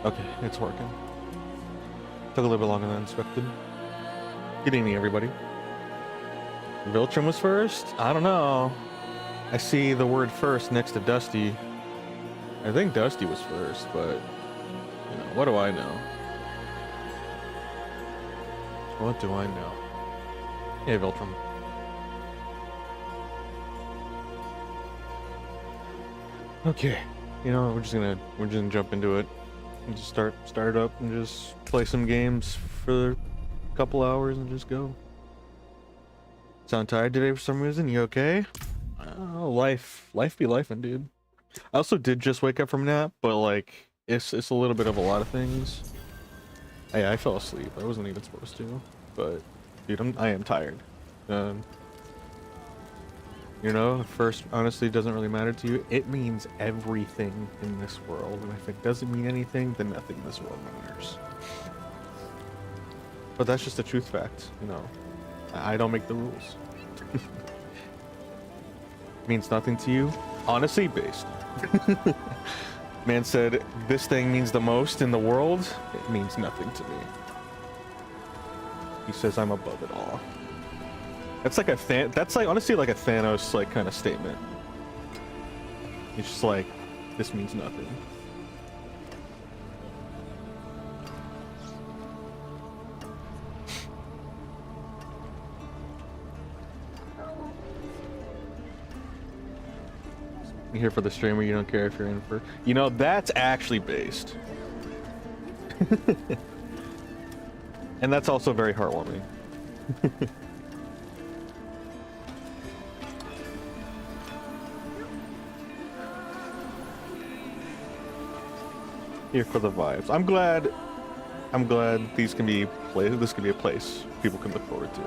Okay, it's working. Took a little bit longer than expected. Good evening, everybody. Viltrum was first? I don't know. I see the word first next to Dusty. I think Dusty was first, but you know, what do I know? What do I know? Hey, Viltrum. Okay, you know, we're just gonna jump into it and just start it up and just play some games for a couple hours and just go. Sound tired today for some reason? You okay? Life be lifing, dude. I also did just wake up from a nap, but like it's a little bit of a lot of things. Hey, I fell asleep. I wasn't even supposed to, but dude, I am tired. You know, first honestly doesn't really matter to you. It means everything in this world, and if it doesn't mean anything, then nothing in this world matters. But that's just a truth fact, you know. I don't make the rules. Means nothing to you? Honestly, based. Man said, this thing means the most in the world. It means nothing to me. He says I'm above it all. That's like that's like honestly like a Thanos like kind of statement. It's just like, this means nothing. You're here for the streamer, you don't care if you're in for... You know, that's actually based. And that's also very heartwarming. Here for the vibes. I'm glad these can be this can be a place people can look forward to.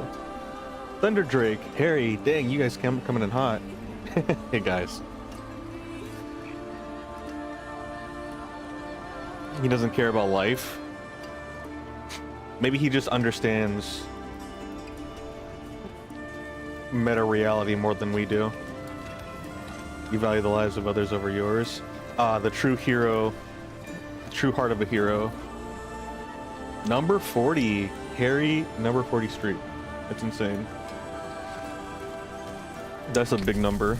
Thunder Drake, Harry, dang, you guys coming in hot. Hey guys. He doesn't care about life. Maybe he just understands meta reality more than we do. You value the lives of others over yours. The true hero, the true heart of a hero. Number 40, Harry, number 40 Street. That's insane. That's a big number.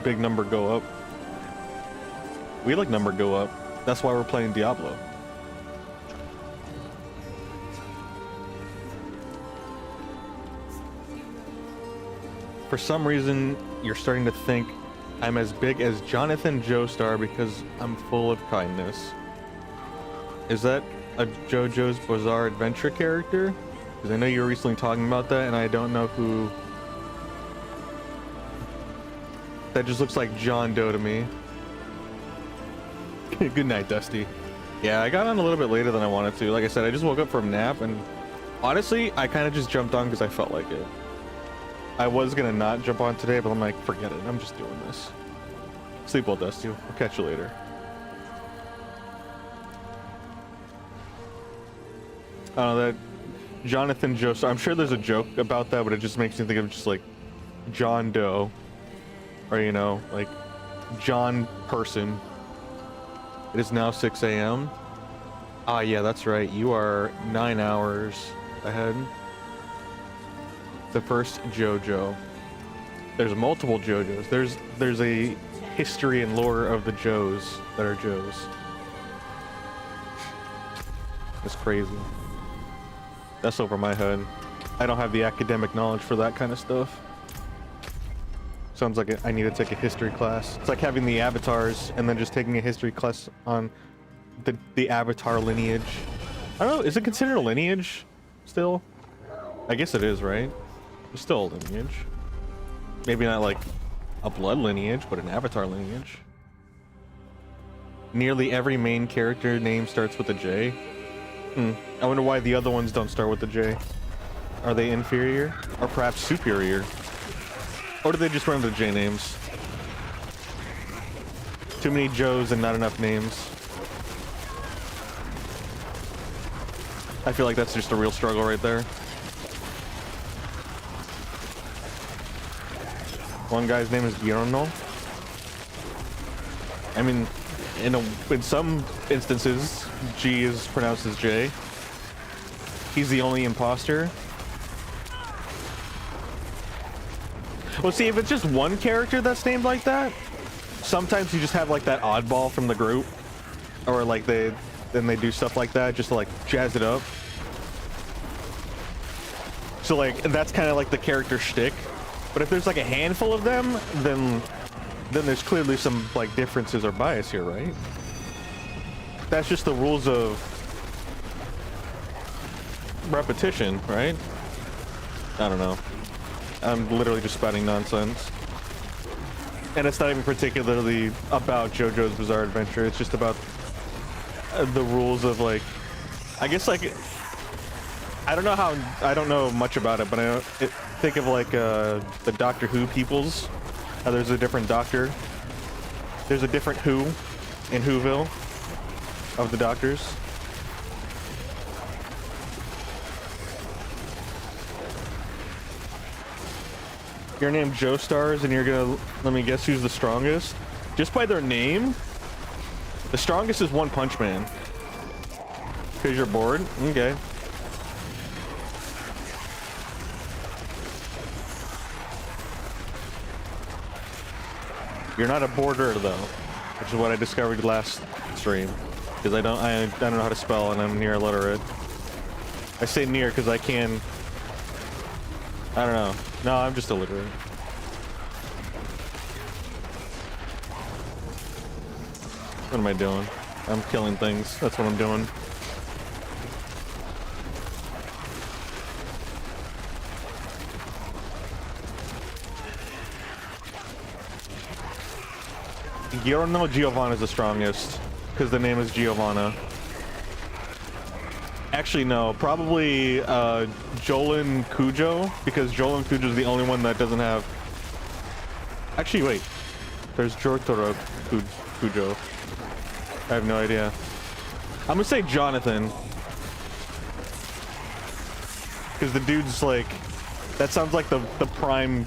Big number go up. We like number go up. That's why we're playing Diablo. For some reason, you're starting to think I'm as big as Jonathan Joestar because I'm full of kindness. Is that a JoJo's Bizarre Adventure character? Because I know you were recently talking about that, and I don't know who... That just looks like John Doe to me. Good night, Dusty. Yeah, I got on a little bit later than I wanted to. Like I said, I just woke up from a nap, and honestly, I kind of just jumped on because I felt like it. I was gonna not jump on today, but I'm like, forget it. I'm just doing this. Sleep well, Dusty. I'll catch you later. I don't know, that Jonathan Joestar. I'm sure there's a joke about that, but it just makes me think of just like John Doe, or you know, like John person. It is now 6 a.m. Ah, yeah, that's right. You are 9 hours ahead. The first JoJo. There's multiple JoJos. There's a history and lore of the Joes that are Joes. It's crazy. That's over my head. I don't have the academic knowledge for that kind of stuff. Sounds like I need to take a history class. It's like having the avatars and then just taking a history class on the avatar lineage. I don't know, is it considered a lineage still? I guess it is, right? It's still a lineage. Maybe not like a blood lineage, but an avatar lineage. Nearly every main character name starts with a J. I wonder why the other ones don't start with a J. Are they inferior? Or perhaps superior? Or do they just run the J names? Too many Joes and not enough names. I feel like that's just a real struggle right there. One guy's name is Bjorno. I mean, in some instances, G is pronounced as J. He's the only imposter. Well, see, if it's just one character that's named like that, sometimes you just have like that oddball from the group, or like they do stuff like that just to like jazz it up. So like that's kind of like the character shtick. But if there's like a handful of them, then there's clearly some like differences or bias here, right? That's just the rules of repetition, right? I don't know. I'm literally just spouting nonsense. And it's not even particularly about JoJo's Bizarre Adventure. It's just about the rules of like, I guess like, I don't know much about it, but think of like the Doctor Who peoples. How there's a different doctor. There's a different Who in Whoville of the doctors. You're named Joestars, and you're gonna let me guess who's the strongest? Just by their name, the strongest is One Punch Man. Because you're bored? Okay. You're not a boarder though, which is what I discovered last stream. Because I don't know how to spell, and I'm near illiterate. I say near because I can. I don't know. No, I'm just illiterate. What am I doing? I'm killing things. That's what I'm doing. Giorno Giovanna is the strongest, because the name is Giovanna. Actually, no, probably Jolin Cujo, because Jolin Cujo is the only one that doesn't have... Actually, wait. There's Jotaro Cujo. I have no idea. I'm gonna say Jonathan. Because the dude's like... That sounds like the prime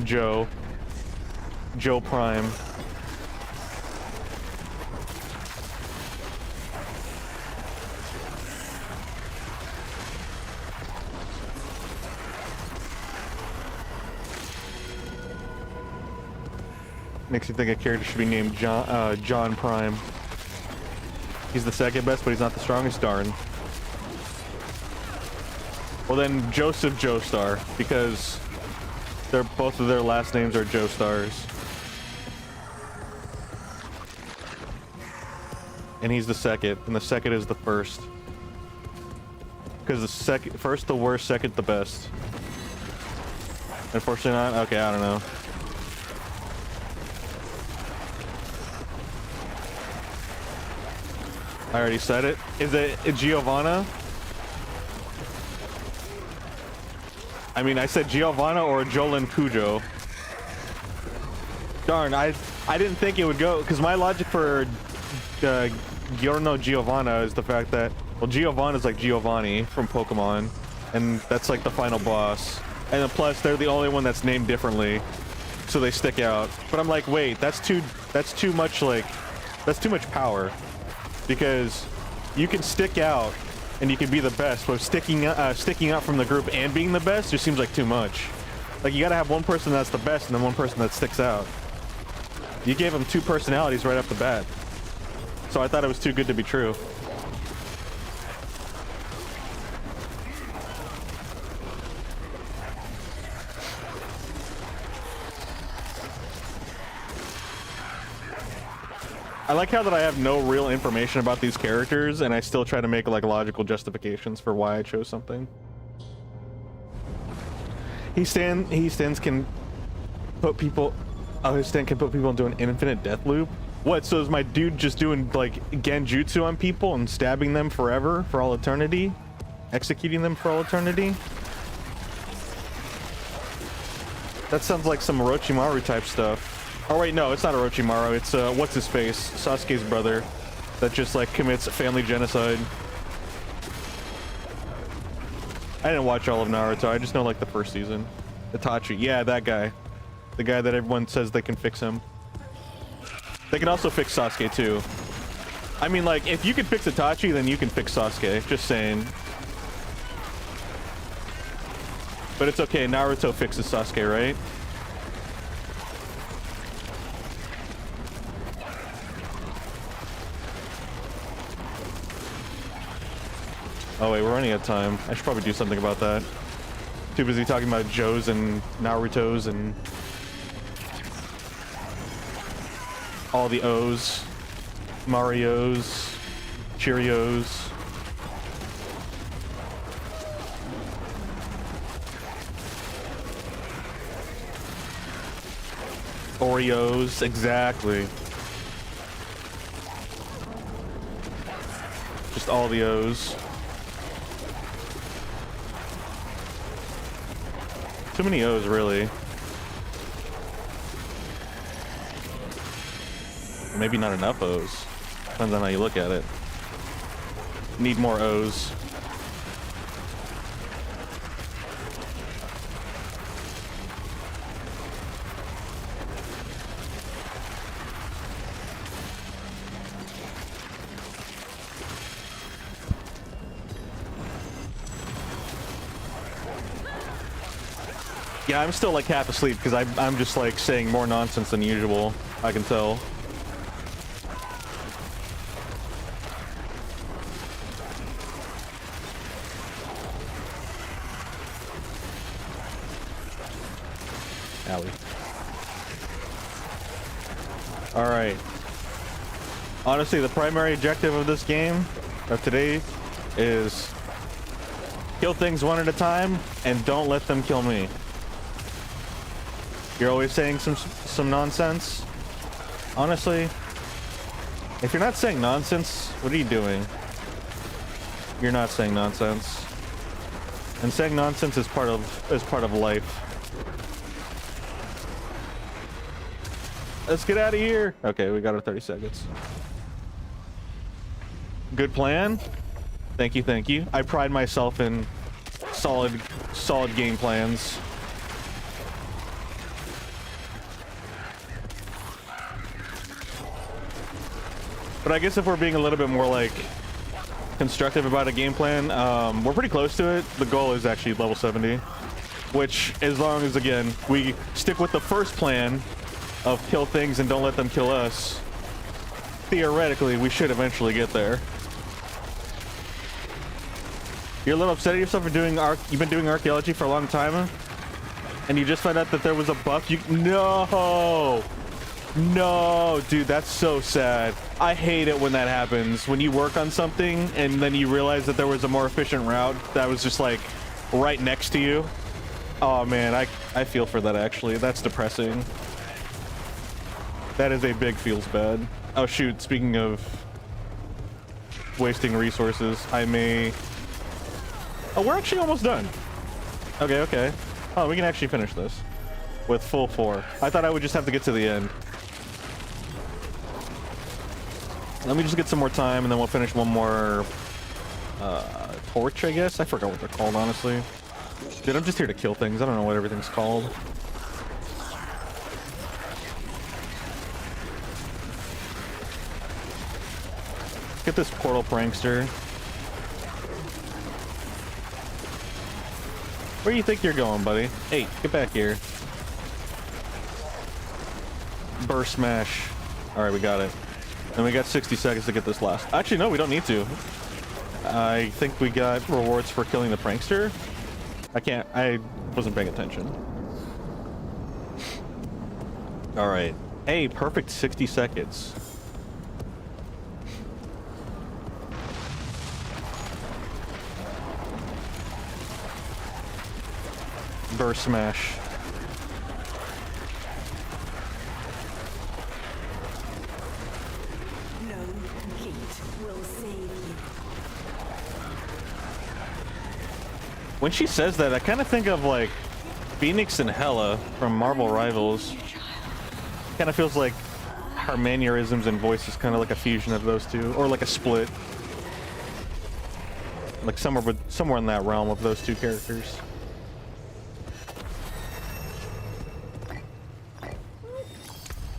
Joe. Joe Prime. Makes you think a character should be named John Prime. He's the second best, but he's not the strongest. Darn. Well then, Joseph Joestar, because both of their last names are Joestars. And he's the second, and the second is the first. Because the first the worst, second the best. Unfortunately not? Okay, I don't know. I already said it. Is it Giovanna? I mean, I said Giovanna or Jolin Cujo. Darn, I didn't think it would go, because my logic for Giorno Giovanna is the fact that, well, Giovanna is like Giovanni from Pokemon, and that's like the final boss. And then plus, they're the only one that's named differently, so they stick out. But I'm like, wait, that's too much, like, that's too much power. Because you can stick out and you can be the best, but sticking out from the group and being the best just seems like too much. Like, you gotta have one person that's the best and then one person that sticks out. You gave them two personalities right off the bat. So I thought it was too good to be true. I like how that I have no real information about these characters, and I still try to make like logical justifications for why I chose something. His stance can put people into an infinite death loop. What? So is my dude just doing like genjutsu on people and stabbing them forever for all eternity, executing them for all eternity? That sounds like some Orochimaru type stuff. Oh wait, no, it's not Orochimaru, it's what's his face, Sasuke's brother, that just like commits family genocide. I didn't watch all of Naruto, I just know like the first season. Itachi, yeah, that guy. The guy that everyone says they can fix him. They can also fix Sasuke too. I mean, like, if you could fix Itachi, then you can fix Sasuke. Just saying. But it's okay. Naruto fixes Sasuke, right? Oh wait, we're running out of time. I should probably do something about that. Too busy talking about Joes and Narutos and all the O's, Marios, Cheerios. Oreos, exactly. Just all the O's. Too many O's, really. Maybe not enough O's. Depends on how you look at it. Need more O's. Yeah, I'm still like half asleep because I'm just like saying more nonsense than usual. I can tell. Owie. All right. Honestly, the primary objective of this game, of today, is kill things one at a time and don't let them kill me. You're always saying some nonsense. Honestly, if you're not saying nonsense, what are you doing? You're not saying nonsense. And saying nonsense is part of life. Let's get out of here. Okay, we got our 30 seconds. Good plan. Thank you, thank you. I pride myself in solid game plans. But I guess if we're being a little bit more like constructive about a game plan, we're pretty close to it. The goal is actually level 70, which, as long as, again, we stick with the first plan of kill things and don't let them kill us, theoretically we should eventually get there. You're a little upset at yourself for doing you've been doing archaeology for a long time and you just found out that there was a buff. No, dude, that's so sad. I hate it when that happens, when you work on something and then you realize that there was a more efficient route that was just like right next to you. Oh man, I feel for that. Actually, that's depressing. That is a big feels bad. Oh shoot, speaking of wasting resources, I may... Oh, we're actually almost done. Okay. Oh, we can actually finish this with full 4. I thought I would just have to get to the end. Let me just get some more time and then we'll finish one more torch, I guess. I forgot what they're called, honestly. Dude, I'm just here to kill things. I don't know what everything's called. Get this portal prankster. Where do you think you're going, buddy? Hey, get back here. Burst smash. All right, we got it. And we got 60 seconds to get this last. Actually, no, we don't need to. I think we got rewards for killing the prankster. I wasn't paying attention. All right. Hey, perfect 60 seconds. Burst smash. When she says that, I kind of think of like Phoenix and Hela from Marvel Rivals. Kind of feels like her mannerisms and voice is kind of like a fusion of those two, or like a split. Like somewhere in that realm of those two characters.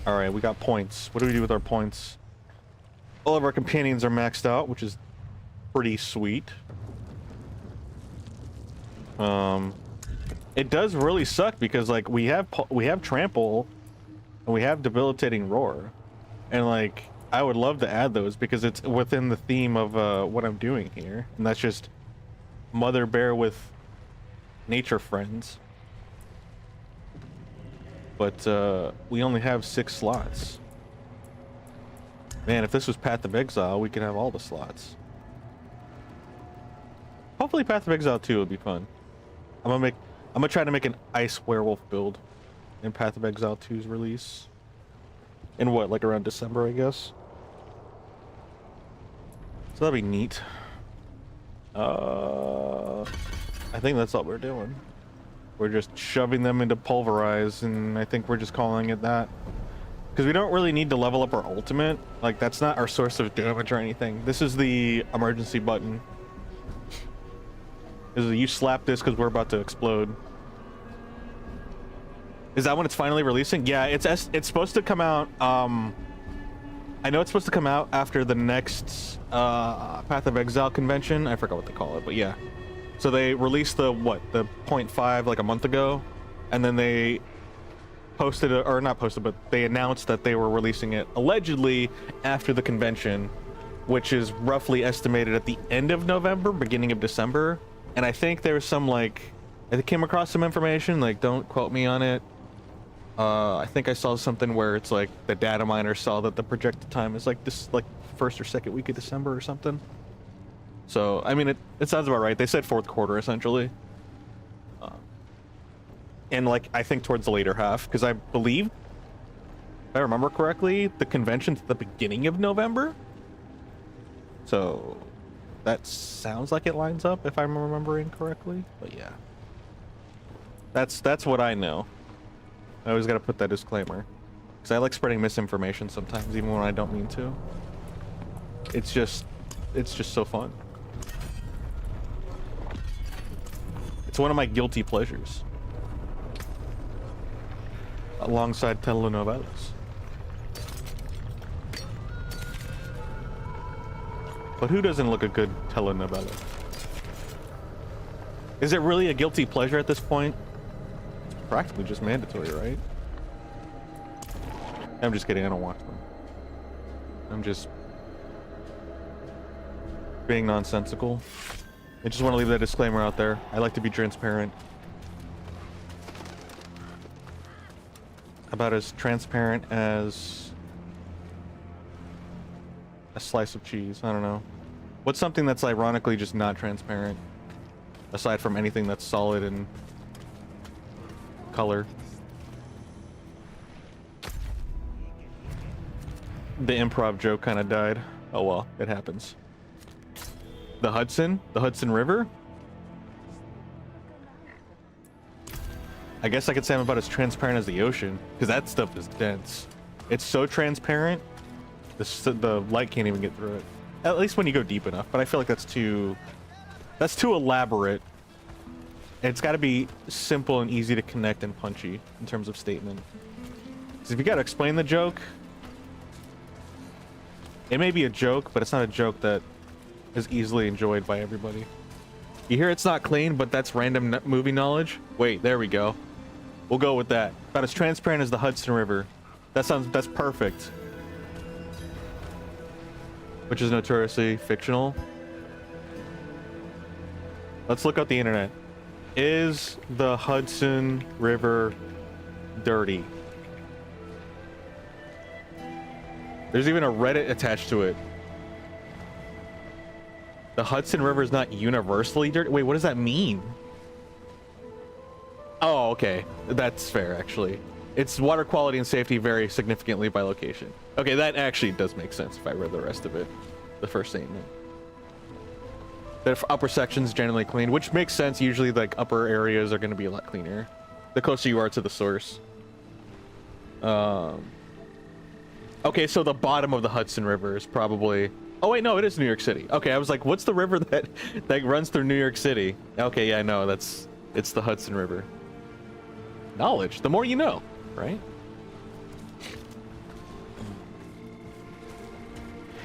All right, we got points. What do we do with our points? All of our companions are maxed out, which is pretty sweet. It does really suck because like we have trample and we have debilitating roar, and like I would love to add those because it's within the theme of what I'm doing here, and that's just mother bear with nature friends. But we only have 6 slots. Man, if this was Path of Exile, we could have all the slots. Hopefully Path of Exile 2 would be fun. I'm gonna try to make an ice werewolf build in Path of Exile 2's release. In what, like around December, I guess? So that'd be neat. I think that's all we're doing. We're just shoving them into pulverize, and I think we're just calling it that. Because we don't really need to level up our ultimate. Like, that's not our source of damage or anything. This is the emergency button. You slap this because we're about to explode. Is that when it's finally releasing? Yeah, it's supposed to come out. I know it's supposed to come out after the next Path of Exile convention. I forgot what they call it, but yeah. So they released the 0.5 like a month ago, and then they posted it, or not posted, but they announced that they were releasing it allegedly after the convention, which is roughly estimated at the end of November, beginning of December. And I think there's some like, I came across some information, like don't quote me on it. I think I saw something where it's like the data miner saw that the projected time is like this, like first or second week of December or something. So I mean, it sounds about right. They said 4th quarter essentially. And like I think towards the later half, because I believe, if I remember correctly, the convention's at the beginning of November. So that sounds like it lines up if I'm remembering correctly. But yeah, that's what I know. I always got to put that disclaimer because I like spreading misinformation sometimes, even when I don't mean to. It's just so fun. It's one of my guilty pleasures. Alongside telenovelas. But who doesn't look a good telenovela? Is it really a guilty pleasure at this point? It's practically just mandatory, right? I'm just kidding, I don't watch them. I'm just being nonsensical. I just want to leave that disclaimer out there. I like to be transparent. About as transparent as a slice of cheese. I don't know. What's something that's ironically just not transparent? Aside from anything that's solid in color. The improv joke kind of died. Oh well, it happens. The Hudson River? I guess I could say I'm about as transparent as the ocean, because that stuff is dense. It's so transparent, the light can't even get through it. At least when you go deep enough, but I feel like that's too elaborate. It's got to be simple and easy to connect and punchy in terms of statement. Because if you got to explain the joke, it may be a joke, but it's not a joke that is easily enjoyed by everybody. You hear it's not clean, but that's random movie knowledge? Wait, there we go. We'll go with that. About as transparent as the Hudson River. That's perfect. Which is notoriously fictional. Let's look up the internet. Is the Hudson River dirty? There's even a Reddit attached to it. The Hudson River is not universally dirty. Wait, what does that mean? Oh, okay. That's fair, actually. Its water quality and safety vary significantly by location. Okay, that actually does make sense if I read the rest of it. The first statement. The upper section's generally clean, which makes sense. Usually, like, upper areas are going to be a lot cleaner. The closer you are to the source. Okay, so the bottom of the Hudson River is probably... Oh, wait, no, it is New York City. Okay, I was like, what's the river that runs through New York City? Okay, yeah, no, it's the Hudson River. Knowledge, the more you know, right?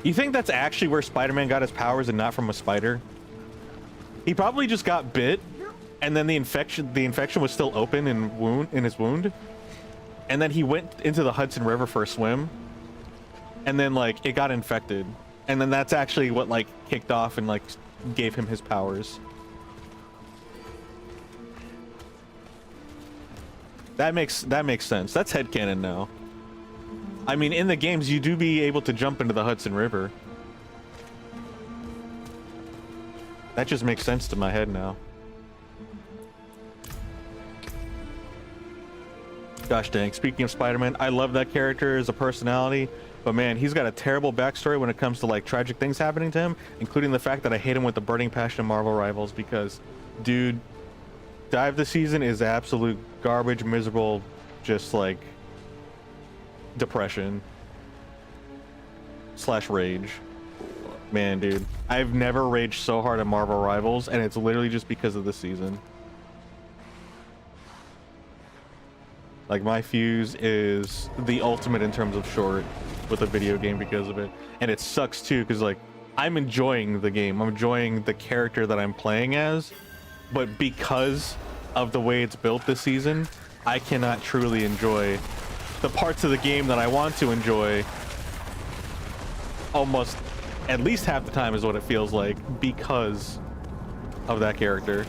You think that's actually where Spider-Man got his powers and not from a spider? He probably just got bit, and then the infection was still open in his wound, and then he went into the Hudson River for a swim, and then like it got infected, and then that's actually what like kicked off and like gave him his powers. That makes sense. That's headcanon now. I mean, in the games, you do be able to jump into the Hudson River. That just makes sense to my head now. Gosh dang, speaking of Spider-Man, I love that character as a personality, but man, he's got a terrible backstory when it comes to like tragic things happening to him, including the fact that I hate him with the burning passion of Marvel Rivals because, dude, Dive this season is absolute garbage, miserable, just like depression / rage. Man, dude, I've never raged so hard at Marvel Rivals, and it's literally just because of this season. Like, my fuse is the ultimate in terms of short with a video game because of it, and it sucks too because like I'm enjoying the game, I'm enjoying the character that I'm playing as, but because of the way it's built this season, I cannot truly enjoy the parts of the game that I want to enjoy almost at least half the time is what it feels like because of that character.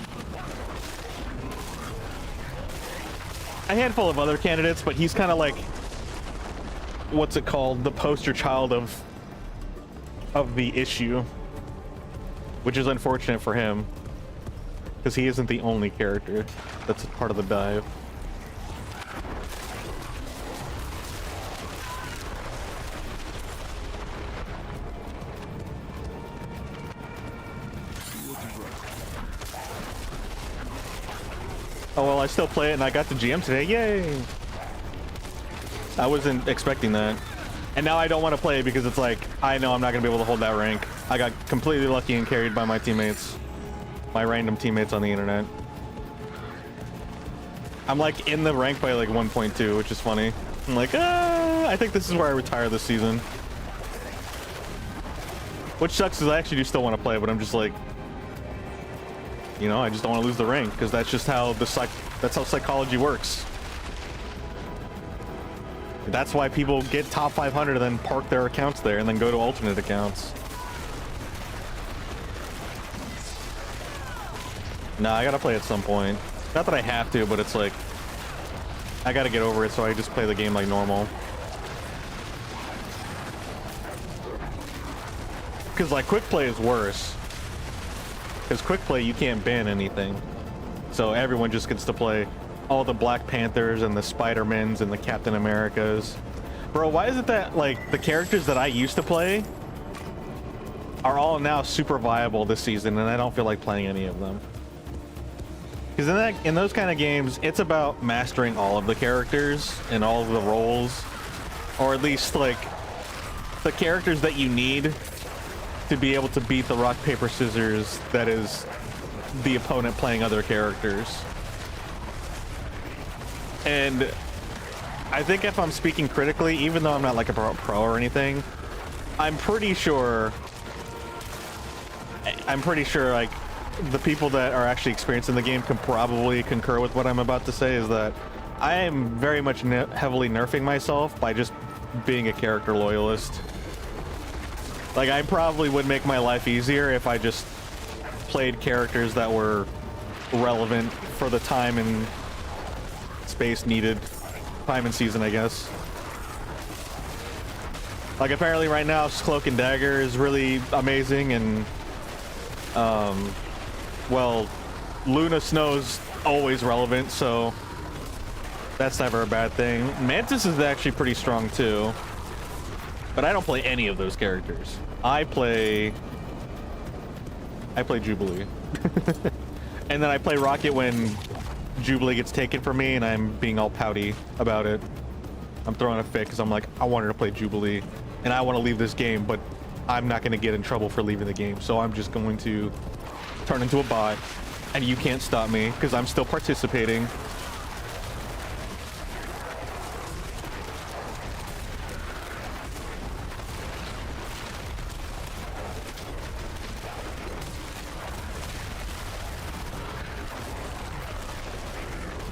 A handful of other candidates, but he's kind of like, what's it called, the poster child of the issue, which is unfortunate for him because he isn't the only character that's part of the dive. Oh well, I still play it and I got the GM today, yay! I wasn't expecting that. And now I don't want to play it because it's like, I know I'm not going to be able to hold that rank. I got completely lucky and carried by my teammates. My random teammates on the internet. I'm like in the rank by like 1.2, which is funny. I'm like, I think this is where I retire this season. Which sucks is I actually do still want to play, but I'm just like, you know, I just don't want to lose the rank because that's just how that's how psychology works. That's why people get top 500 and then park their accounts there and then go to alternate accounts. Nah, I gotta play at some point. Not that I have to, but it's like, I gotta get over it, so I just play the game like normal. Because like quick play is worse. Because quick play, you can't ban anything. So everyone just gets to play all the Black Panthers and the Spider-Mans and the Captain Americas. Bro, why is it that like the characters that I used to play are all now super viable this season and I don't feel like playing any of them? Because in those kind of games, it's about mastering all of the characters and all of the roles, or at least like the characters that you need to be able to beat the rock paper scissors that is the opponent playing other characters. And I think if I'm speaking critically, even though I'm not like a pro or anything, I'm pretty sure like the people that are actually experiencing the game can probably concur with what I'm about to say, is that I am very much heavily nerfing myself by just being a character loyalist. Like, I probably would make my life easier if I just played characters that were relevant for the time and space needed. Time and season, I guess. Like, apparently right now, Cloak and Dagger is really amazing, and well, Luna Snow's always relevant, so that's never a bad thing. Mantis is actually pretty strong too, but I don't play any of those characters. I play Jubilee. And then I play Rocket when Jubilee gets taken from me and I'm being all pouty about it. I'm throwing a fit because I'm like, I wanted to play Jubilee and I want to leave this game, but I'm not going to get in trouble for leaving the game, so I'm just going to turn into a bot, and you can't stop me because I'm still participating.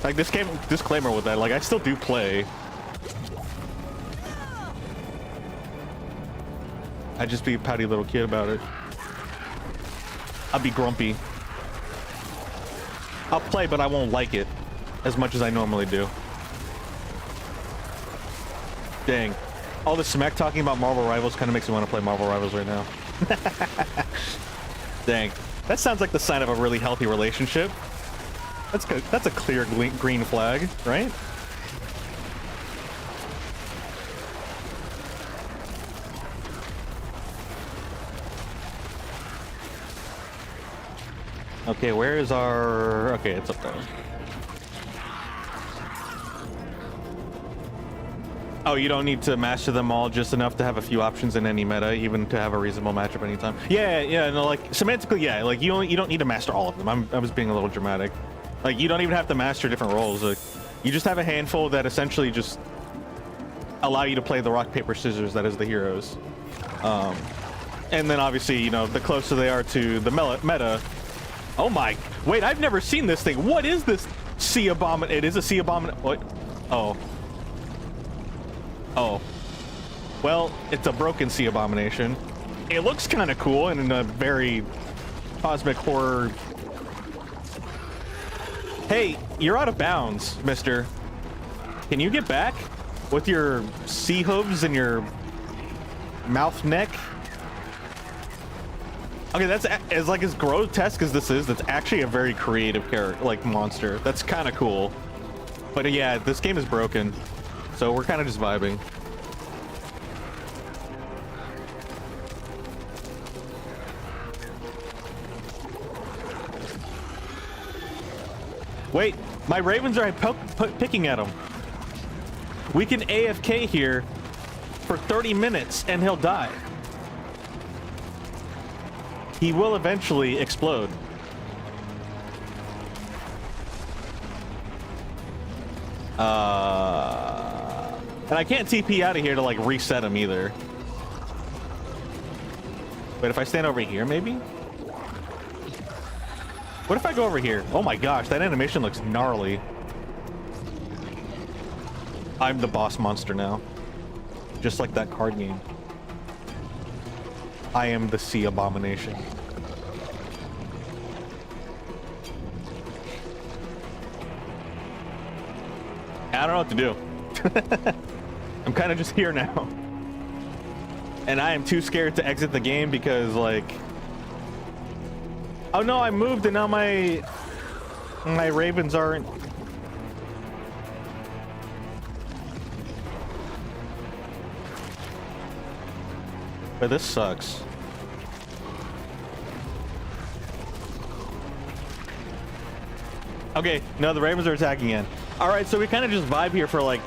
Like, this game, disclaimer with that, like, I still do play. I'd just be a pouty little kid about it. I'll be grumpy. I'll play, but I won't like it as much as I normally do. Dang. All the smack talking about Marvel Rivals kind of makes me want to play Marvel Rivals right now. Dang. That sounds like the sign of a really healthy relationship. That's good. That's a clear green flag, right? Okay, where is our... Okay, it's up there. Oh, you don't need to master them all, just enough to have a few options in any meta, even to have a reasonable matchup anytime. Yeah, no, like, semantically, yeah, like, you don't need to master all of them. I was being a little dramatic. Like, you don't even have to master different roles. Like, you just have a handful that essentially just allow you to play the rock, paper, scissors that is the heroes. And then, obviously, you know, the closer they are to the meta... Oh my... Wait, I've never seen this thing. What is this sea abomin... It is a sea abomin... What? Oh. Oh. Well, it's a broken sea abomination. It looks kind of cool and in a very cosmic horror... Hey, you're out of bounds, mister. Can you get back? With your sea hooves and your mouth neck? Okay, that's as like as grotesque as this is. That's actually a very creative character, like monster. That's kind of cool. But yeah, this game is broken, so we're kind of just vibing. Wait, my ravens are picking at him. We can AFK here for 30 minutes and he'll die. He will eventually explode. And I can't TP out of here to like reset him either. Wait, if I stand over here, maybe? What if I go over here? Oh my gosh, that animation looks gnarly. I'm the boss monster now. Just like that card game. I am the sea abomination. I don't know what to do. I'm kind of just here now. And I am too scared to exit the game because, like... Oh no, I moved and now my ravens aren't... But this sucks. Okay, no, the ravens are attacking again. Alright, so we kind of just vibe here for like...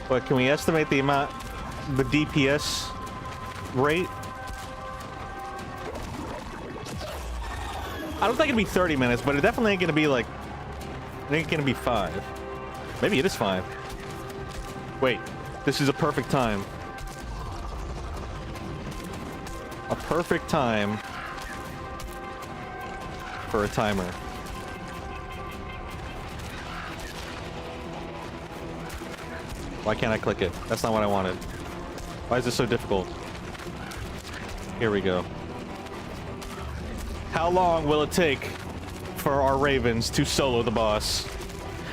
What, can we estimate the amount... the DPS rate? I don't think it'd be 30 minutes, but it definitely ain't gonna be like... I think it's gonna be 5. Maybe it is 5. Wait, this is a perfect time. A perfect time for a timer. Why can't I click it? That's not what I wanted. Why is this so difficult? Here we go. How long will it take for our ravens to solo the boss?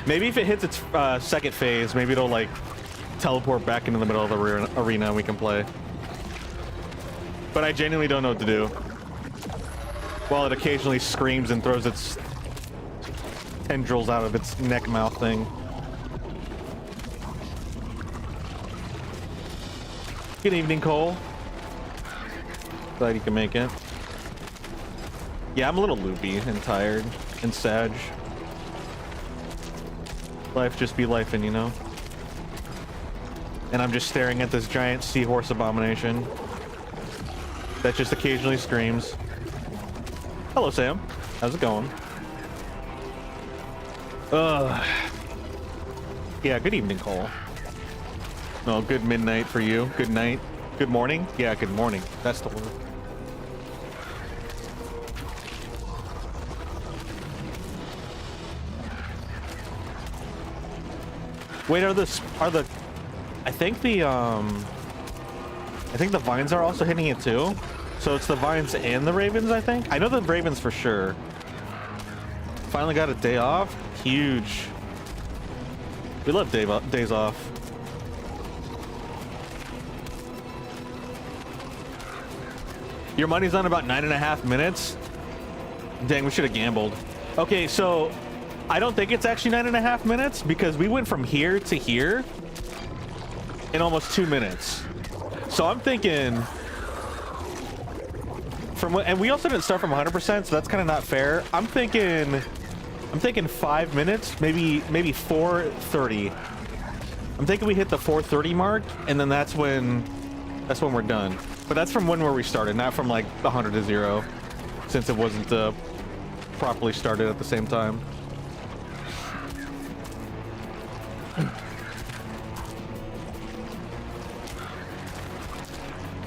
Maybe if it hits its second phase, maybe it'll like teleport back into the middle of the arena and we can play. But I genuinely don't know what to do. While it occasionally screams and throws its tendrils out of its neck mouth thing. Good evening, Cole. Glad you can make it. Yeah, I'm a little loopy and tired and sad. Life just be lifing, you know? And I'm just staring at this giant seahorse abomination that just occasionally screams. Hello, Sam. How's it going? Yeah, good evening, Cole. No, good midnight for you. Good night. Good morning? Yeah, good morning. That's the word. Wait, are the I think the vines are also hitting it too. So it's the vines and the ravens, I think. I know the ravens for sure. Finally got a day off. Huge. We love days off. Your money's on about 9.5 minutes. Dang, we should have gambled. Okay, so I don't think it's actually 9.5 minutes because we went from here to here in almost 2 minutes. So I'm thinking and we also didn't start from 100%, so that's kind of not fair. I'm thinking 5 minutes, maybe 4:30. I'm thinking we hit the 4:30 mark, and then that's when we're done. But that's from where we started, not from like 100 to 0, since it wasn't properly started at the same time.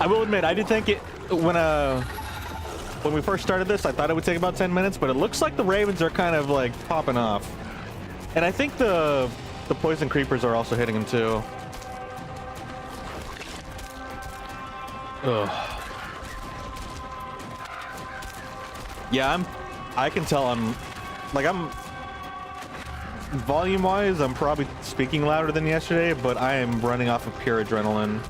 I will admit, I did think it when we first started this, I thought it would take about 10 minutes, but it looks like the ravens are kind of like popping off. And I think the poison creepers are also hitting them too. Ugh. Yeah, I can tell I'm volume-wise, I'm probably speaking louder than yesterday, but I am running off of pure adrenaline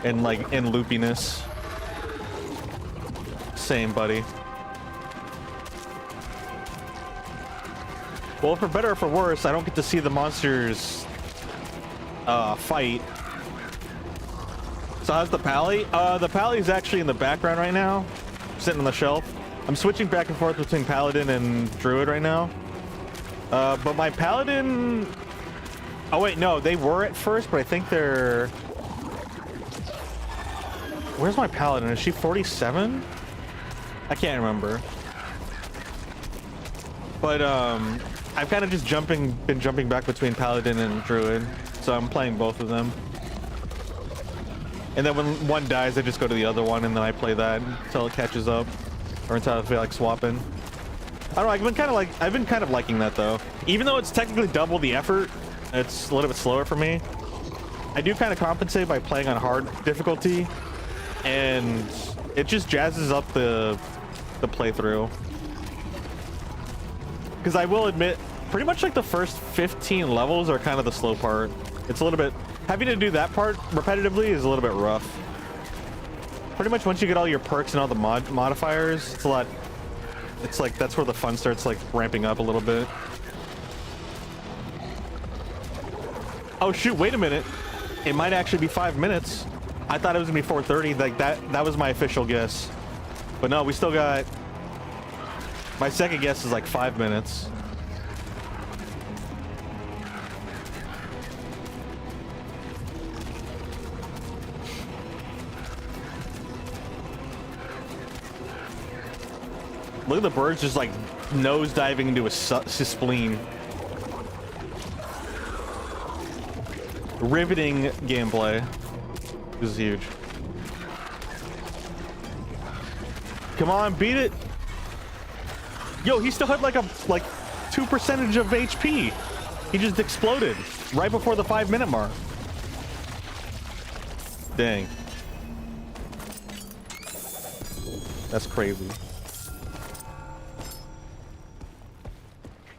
and loopiness. Same, buddy. Well, for better or for worse, I don't get to see the monsters fight. So how's the pally? The pally is actually in the background right now, sitting on the shelf. I'm switching back and forth between Paladin and Druid right now. But my Paladin... Oh wait, no, they were at first, but I think they're... Where's my Paladin? Is she 47? I can't remember. But I've kind of just been jumping back between Paladin and Druid, so I'm playing both of them. And then when one dies, I just go to the other one, and then I play that until it catches up, or until I feel like swapping. I don't know. I've been kind of liking that though. Even though it's technically double the effort, it's a little bit slower for me. I do kind of compensate by playing on hard difficulty, and it just jazzes up the playthrough. Because I will admit, pretty much like the first 15 levels are kind of the slow part. It's a little bit... Having to do that part repetitively is a little bit rough. Pretty much once you get all your perks and all the modifiers, it's a lot... It's like, that's where the fun starts like ramping up a little bit. Oh shoot, wait a minute. It might actually be 5 minutes. I thought it was gonna be 4:30. Like that was my official guess. But no, we still got... My second guess is like 5 minutes. Look at the birds just like nose diving into his spleen. Riveting gameplay. This is huge. Come on, beat it. Yo, he still had like 2% of HP. He just exploded right before the 5 minute mark. Dang. That's crazy.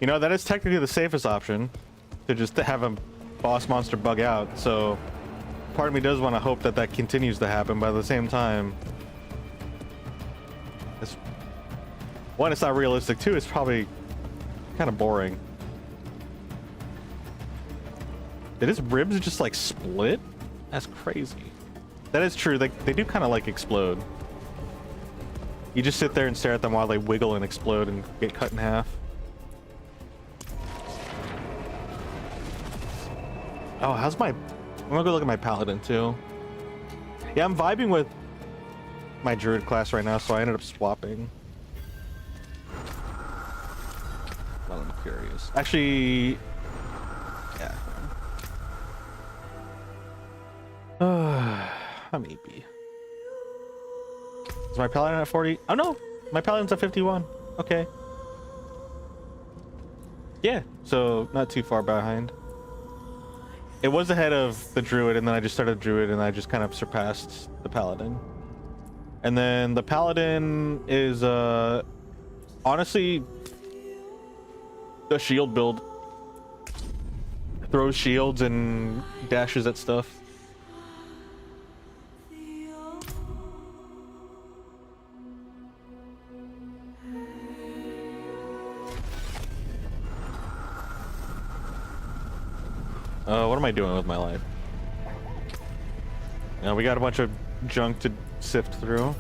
You know, that is technically the safest option, to just have a boss monster bug out. So part of me does want to hope that that continues to happen, but at the same time, one, it's not realistic. Two, it's probably kind of boring. Did his ribs just like split? That's crazy. That is true. They do kind of like explode. You just sit there and stare at them while they wiggle and explode and get cut in half. Oh, how's my... I'm gonna go look at my Paladin too. Yeah, I'm vibing with my Druid class right now, so I ended up swapping. Well, I'm curious. Actually... Yeah. I'm AP. Is my Paladin at 40? Oh no! My Paladin's at 51. Okay. Yeah, so not too far behind. It was ahead of the Druid, and then I just started Druid, and I just kind of surpassed the Paladin. And then the Paladin is, honestly, the shield build. Throws shields and dashes at stuff. What am I doing with my life? Now we got a bunch of junk to sift through.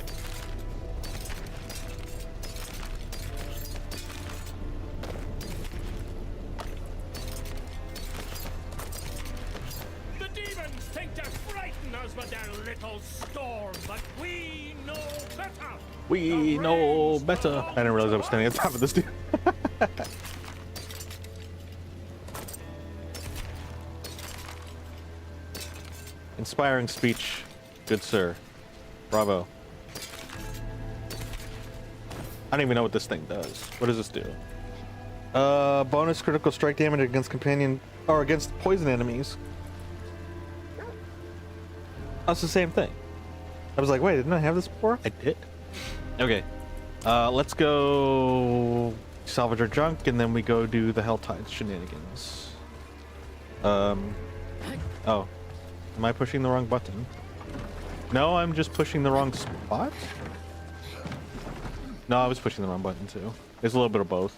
The demons think to frighten us with their little storm, but we know better. We know better. I didn't realize I was standing at the top of this dude. Inspiring speech, good sir. Bravo. I don't even know what this thing does. What does this do? Bonus critical strike damage against companion or against poison enemies. That's the same thing. I was like, wait, didn't I have this before? I did. Okay. Let's go salvage our junk, and then we go do the Helltide shenanigans. Oh. Am I pushing the wrong button? No, I'm just pushing the wrong spot? No, I was pushing the wrong button too. There's a little bit of both.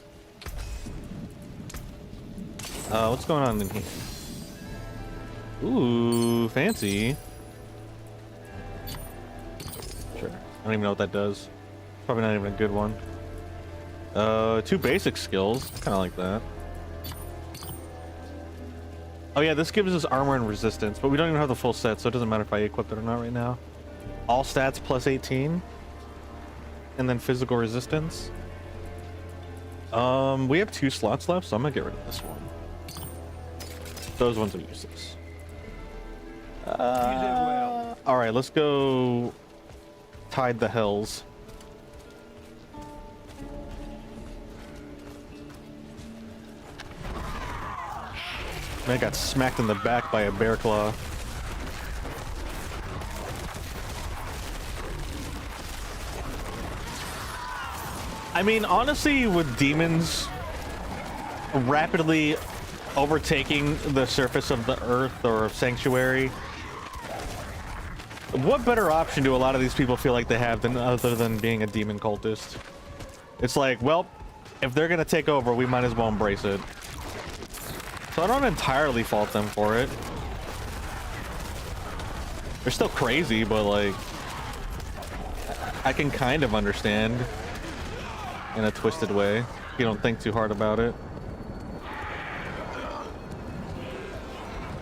What's going on in here? Ooh, fancy. Sure. I don't even know what that does. Probably not even a good one. 2 basic skills. Kind of like that. Oh yeah, this gives us armor and resistance, but we don't even have the full set, so it doesn't matter if I equip it or not right now. All stats plus 18. And then physical resistance. We have 2 slots left, so I'm gonna get rid of this one. Those ones are useless. Alright, let's go tide the hells. Man, I got smacked in the back by a bear claw. I mean, honestly, with demons rapidly overtaking the surface of the earth or sanctuary, what better option do a lot of these people feel like they have than other than being a demon cultist? It's like, well, if they're gonna take over, we might as well embrace it. So I don't entirely fault them for it. They're still crazy, but like, I can kind of understand in a twisted way if you don't think too hard about it.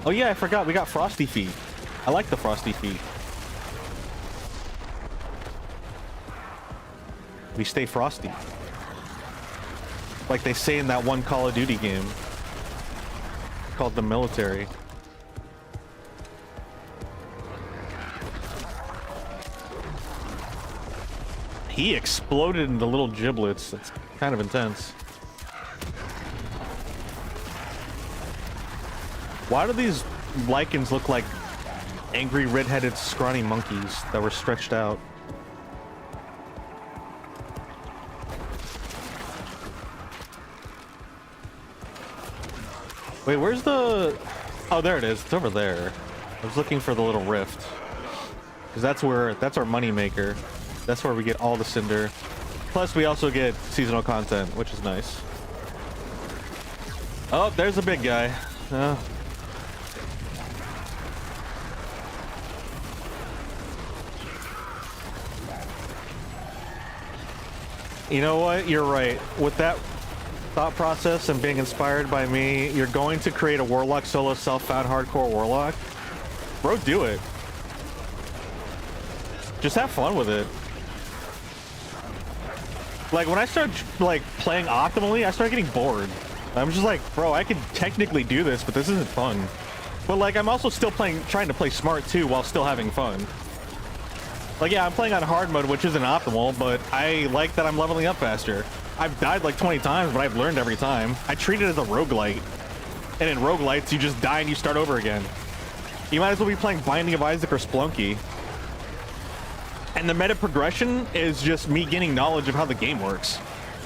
Oh yeah, I forgot, we got frosty feet. I like the frosty feet. We stay frosty. Like they say in that one Call of Duty game called The Military. He exploded into little giblets. That's kind of intense. Why do these lichens look like angry red-headed scrawny monkeys that were stretched out? Wait, where's the... Oh, there it is. It's over there. I was looking for the little rift. Because that's our money maker. That's where we get all the cinder. Plus, we also get seasonal content, which is nice. Oh, there's a big guy. You know what? You're right. With that thought process and being inspired by me, you're going to create a warlock solo self-found hardcore warlock. Bro, do it. Just have fun with it. Like when I started like playing optimally, I started getting bored. I'm just like, bro, I could technically do this, but this isn't fun. But like, I'm also still trying to play smart too, while still having fun. Like, yeah, I'm playing on hard mode, which isn't optimal, but I like that I'm leveling up faster. I've died like 20 times, but I've learned every time. I treat it as a roguelite. And in roguelites, you just die and you start over again. You might as well be playing Binding of Isaac or Splunky. And the meta progression is just me gaining knowledge of how the game works.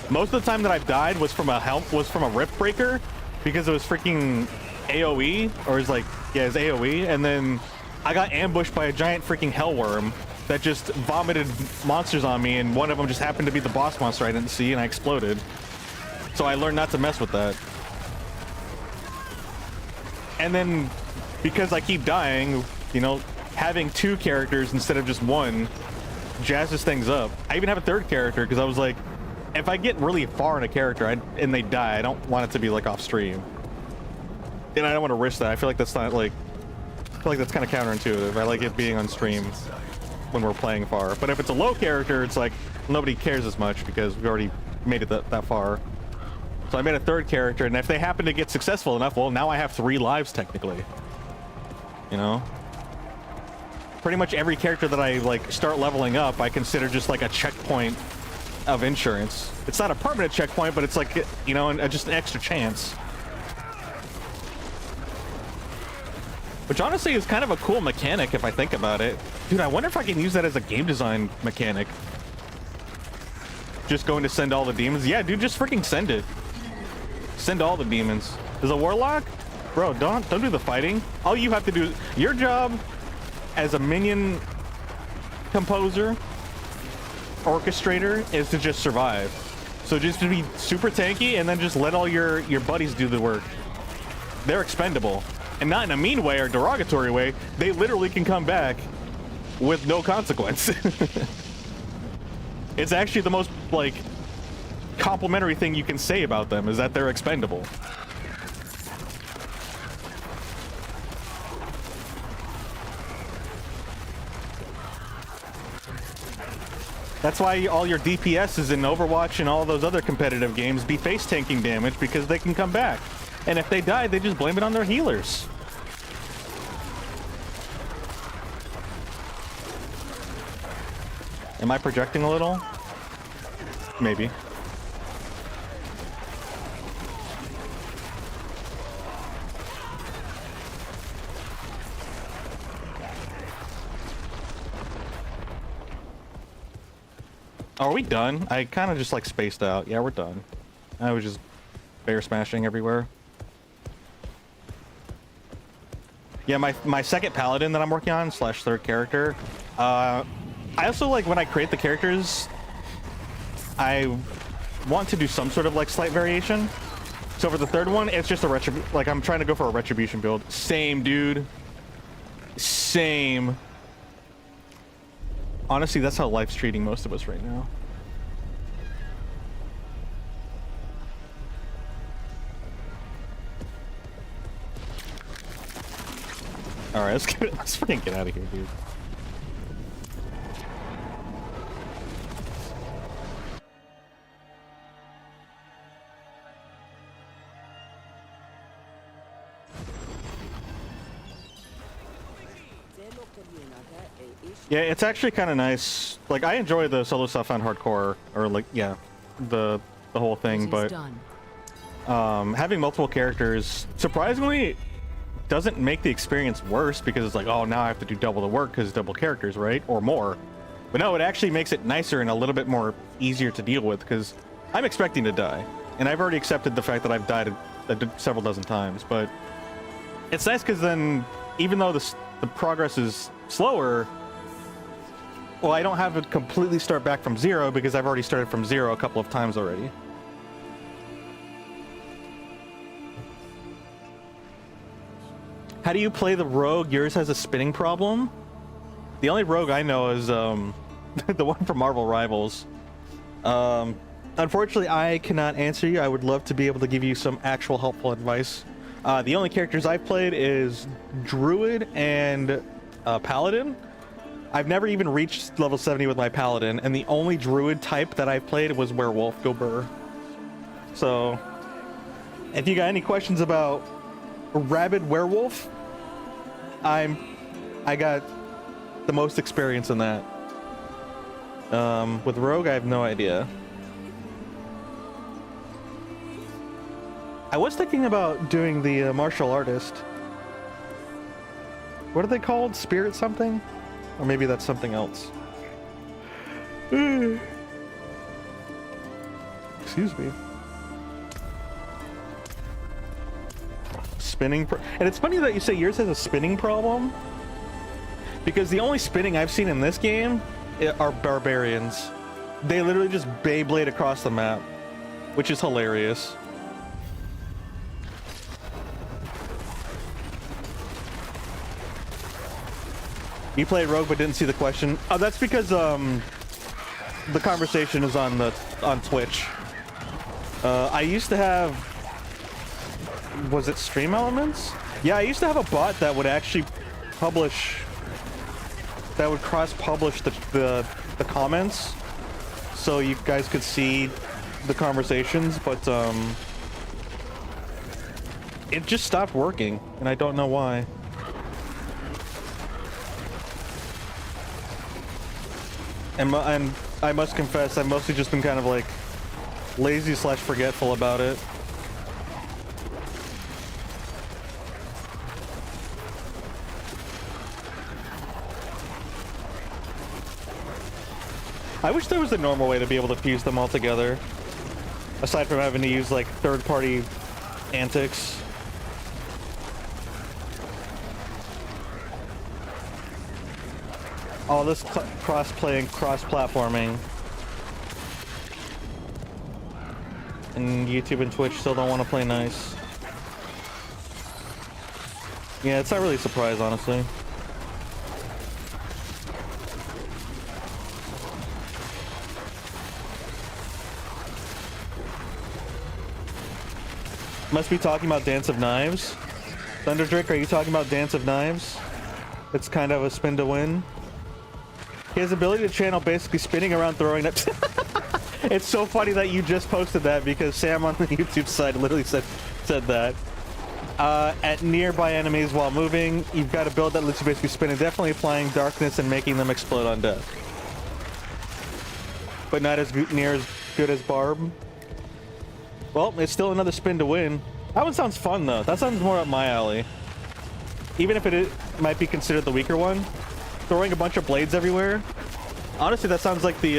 Most of the time that I've died was from a Rift Breaker, because it was freaking AoE, or it's like, yeah, it's AoE, and then I got ambushed by a giant freaking hellworm that just vomited monsters on me, and one of them just happened to be the boss monster I didn't see, and I exploded. So I learned not to mess with that. And then, because I keep dying, you know, having 2 characters instead of just 1 jazzes things up. I even have a 3rd character because I was like, if I get really far in a character and they die, I don't want it to be like off stream. And I don't want to risk that. I feel like that's not like, I feel like that's kind of counterintuitive. I like it being on stream when we're playing far. But if it's a low character, it's like nobody cares as much because we've already made it that far. So I made a 3rd character, and if they happen to get successful enough, well, now I have 3 lives technically. You know? Pretty much every character that I like start leveling up, I consider just like a checkpoint of insurance. It's not a permanent checkpoint, but it's like, you know, just an extra chance. Which honestly is kind of a cool mechanic if I think about it. Dude, I wonder if I can use that as a game design mechanic. Just going to send all the demons. Yeah, dude, just freaking send it. Send all the demons. Is a warlock? Bro, don't do the fighting. All you have to do, your job as a minion composer, orchestrator, is to just survive. So just to be super tanky and then just let all your buddies do the work. They're expendable. And not in a mean way or derogatory way. They literally can come back with no consequence. It's actually the most, like, complimentary thing you can say about them, is that they're expendable. That's why all your DPSs in Overwatch and all those other competitive games be face tanking damage, because they can come back. And if they die, they just blame it on their healers. Am I projecting a little? Maybe. Are we done? I kind of just like spaced out. Yeah, we're done. I was just bear smashing everywhere. Yeah, my second Paladin that I'm working on, / 3rd character. I also, like, when I create the characters, I want to do some sort of like slight variation. So for the 3rd one, it's just a like, I'm trying to go for a retribution build. Same, dude. Same. Honestly, that's how life's treating most of us right now. All right, let's freaking get out of here, dude. Yeah, it's actually kind of nice. Like, I enjoy the solo stuff on hardcore, or like, yeah, the whole thing. But having multiple characters surprisingly doesn't make the experience worse, because it's like, oh, now I have to do double the work because double characters, right, or more. But no, it actually makes it nicer and a little bit more easier to deal with, because I'm expecting to die, and I've already accepted the fact that I've died several dozen times. But it's nice because then, even though the progress is slower, well, I don't have to completely start back from 0, because I've already started from 0 a couple of times already. How do you play the rogue? Yours has a spinning problem? The only rogue I know is the one from Marvel Rivals. Unfortunately, I cannot answer you. I would love to be able to give you some actual helpful advice. The only characters I've played is Druid and Paladin. I've never even reached level 70 with my Paladin, and the only Druid type that I've played was Werewolf. Go Burr. So, if you got any questions about Rabid Werewolf, I got the most experience in that. With Rogue, I have no idea. I was thinking about doing the martial artist. What are they called? Spirit something? Or maybe that's something else. Excuse me. Spinning and it's funny that you say yours has a spinning problem, because the only spinning I've seen in this game are barbarians. They literally just Beyblade across the map, which is hilarious. You played Rogue but didn't see the question. Oh, that's because the conversation is on Twitch. I used to have, was it Stream Elements? Yeah, I used to have a bot that would actually publish, that would cross-publish the comments, so you guys could see the conversations, but it just stopped working, and I don't know why. And I must confess, I've mostly just been kind of like lazy / forgetful about it. I wish there was a normal way to be able to fuse them all together, aside from having to use like third-party antics. All this cross-play and cross-platforming. And YouTube and Twitch still don't want to play nice. Yeah, it's not really a surprise, honestly. Must be talking about Dance of Knives. Thunderdrake, are you talking about Dance of Knives? It's kind of a spin to win. His ability to channel basically spinning around, throwing it. It's so funny that you just posted that, because Sam on the YouTube side literally said that. At nearby enemies while moving, you've got a build that lets you basically spin and definitely applying darkness and making them explode on death. But not as near as good as Barb. Well, it's still another spin to win. That one sounds fun though. That sounds more up my alley. Even if it might be considered the weaker one. Throwing a bunch of blades everywhere. Honestly, that sounds like the,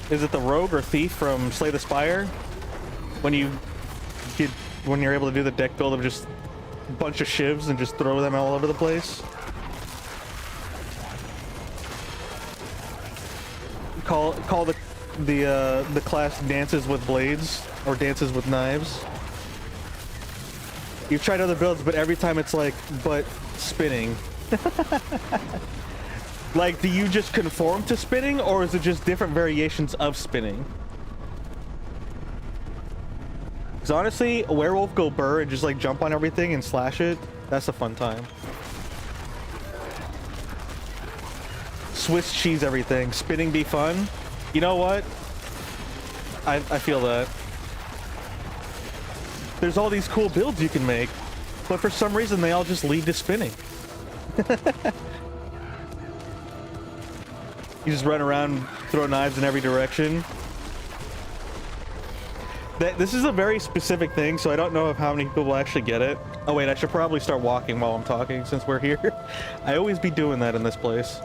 is it the rogue or thief from Slay the Spire? When you're able to do the deck build of just a bunch of shivs and just throw them all over the place. Call the class Dances with Blades or Dances with Knives. You've tried other builds, but every time it's like, but spinning. Like, do you just conform to spinning, or is it just different variations of spinning? Because honestly, a werewolf go burr and just like jump on everything and slash it, that's a fun time. Swiss cheese everything, spinning be fun. You know what? I feel that. There's all these cool builds you can make, but for some reason they all just lead to spinning. You just run around, throw knives in every direction. This is a very specific thing, so I don't know how many people will actually get it. Oh wait, I should probably start walking while I'm talking since we're here. I always be doing that in this place.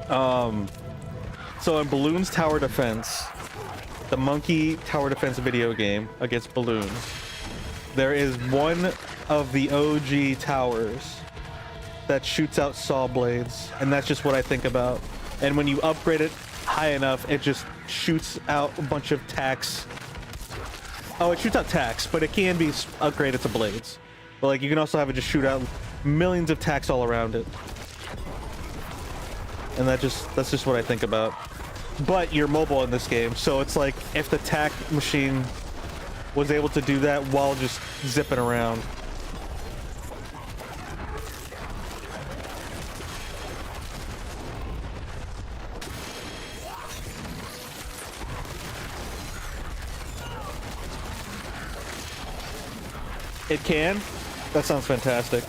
So in Balloons Tower Defense, the monkey tower defense video game against balloons, there is one of the OG towers that shoots out saw blades, and that's just what I think about. And when you upgrade it high enough, it just shoots out a bunch of tacks. Oh, it shoots out tacks, but it can be upgraded to blades. But like, you can also have it just shoot out millions of tacks all around it. And that's just what I think about. But you're mobile in this game, so it's like if the tack machine was able to do that while just zipping around. It can? That sounds fantastic.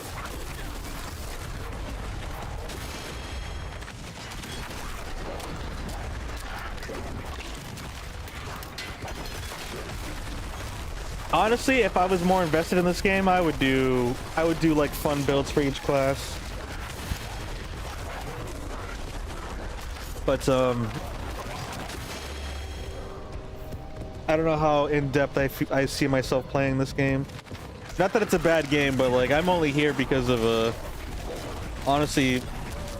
Honestly, if I was more invested in this game, I would do like fun builds for each class. But I don't know how in depth I see myself playing this game. Not that it's a bad game, but like I'm only here because of honestly,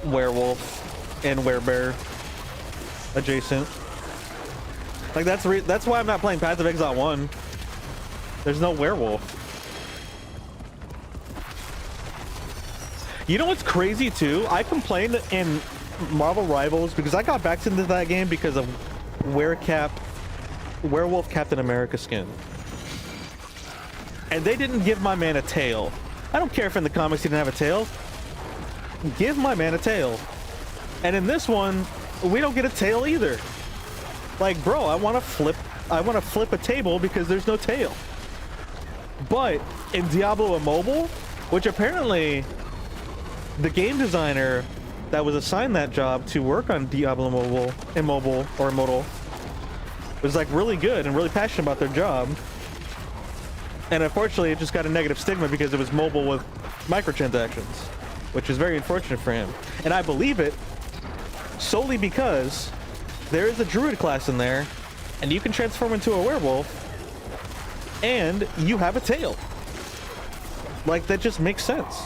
werewolf and werebear adjacent. Like that's why I'm not playing Path of Exile 1. There's no werewolf. You know what's crazy too? I complained in Marvel Rivals because I got back into that game because of Werewolf Captain America skin. And they didn't give my man a tail. I don't care if in the comics he didn't have a tail. Give my man a tail. And in this one, we don't get a tail either. Like, bro, I want to flip a table because there's no tail. But in Diablo Immortal, which apparently the game designer that was assigned that job to work on Diablo Immortal was like really good and really passionate about their job. And unfortunately, it just got a negative stigma because it was mobile with microtransactions, which is very unfortunate for him. And I believe it solely because there is a Druid class in there, and you can transform into a werewolf, and you have a tail. Like, that just makes sense.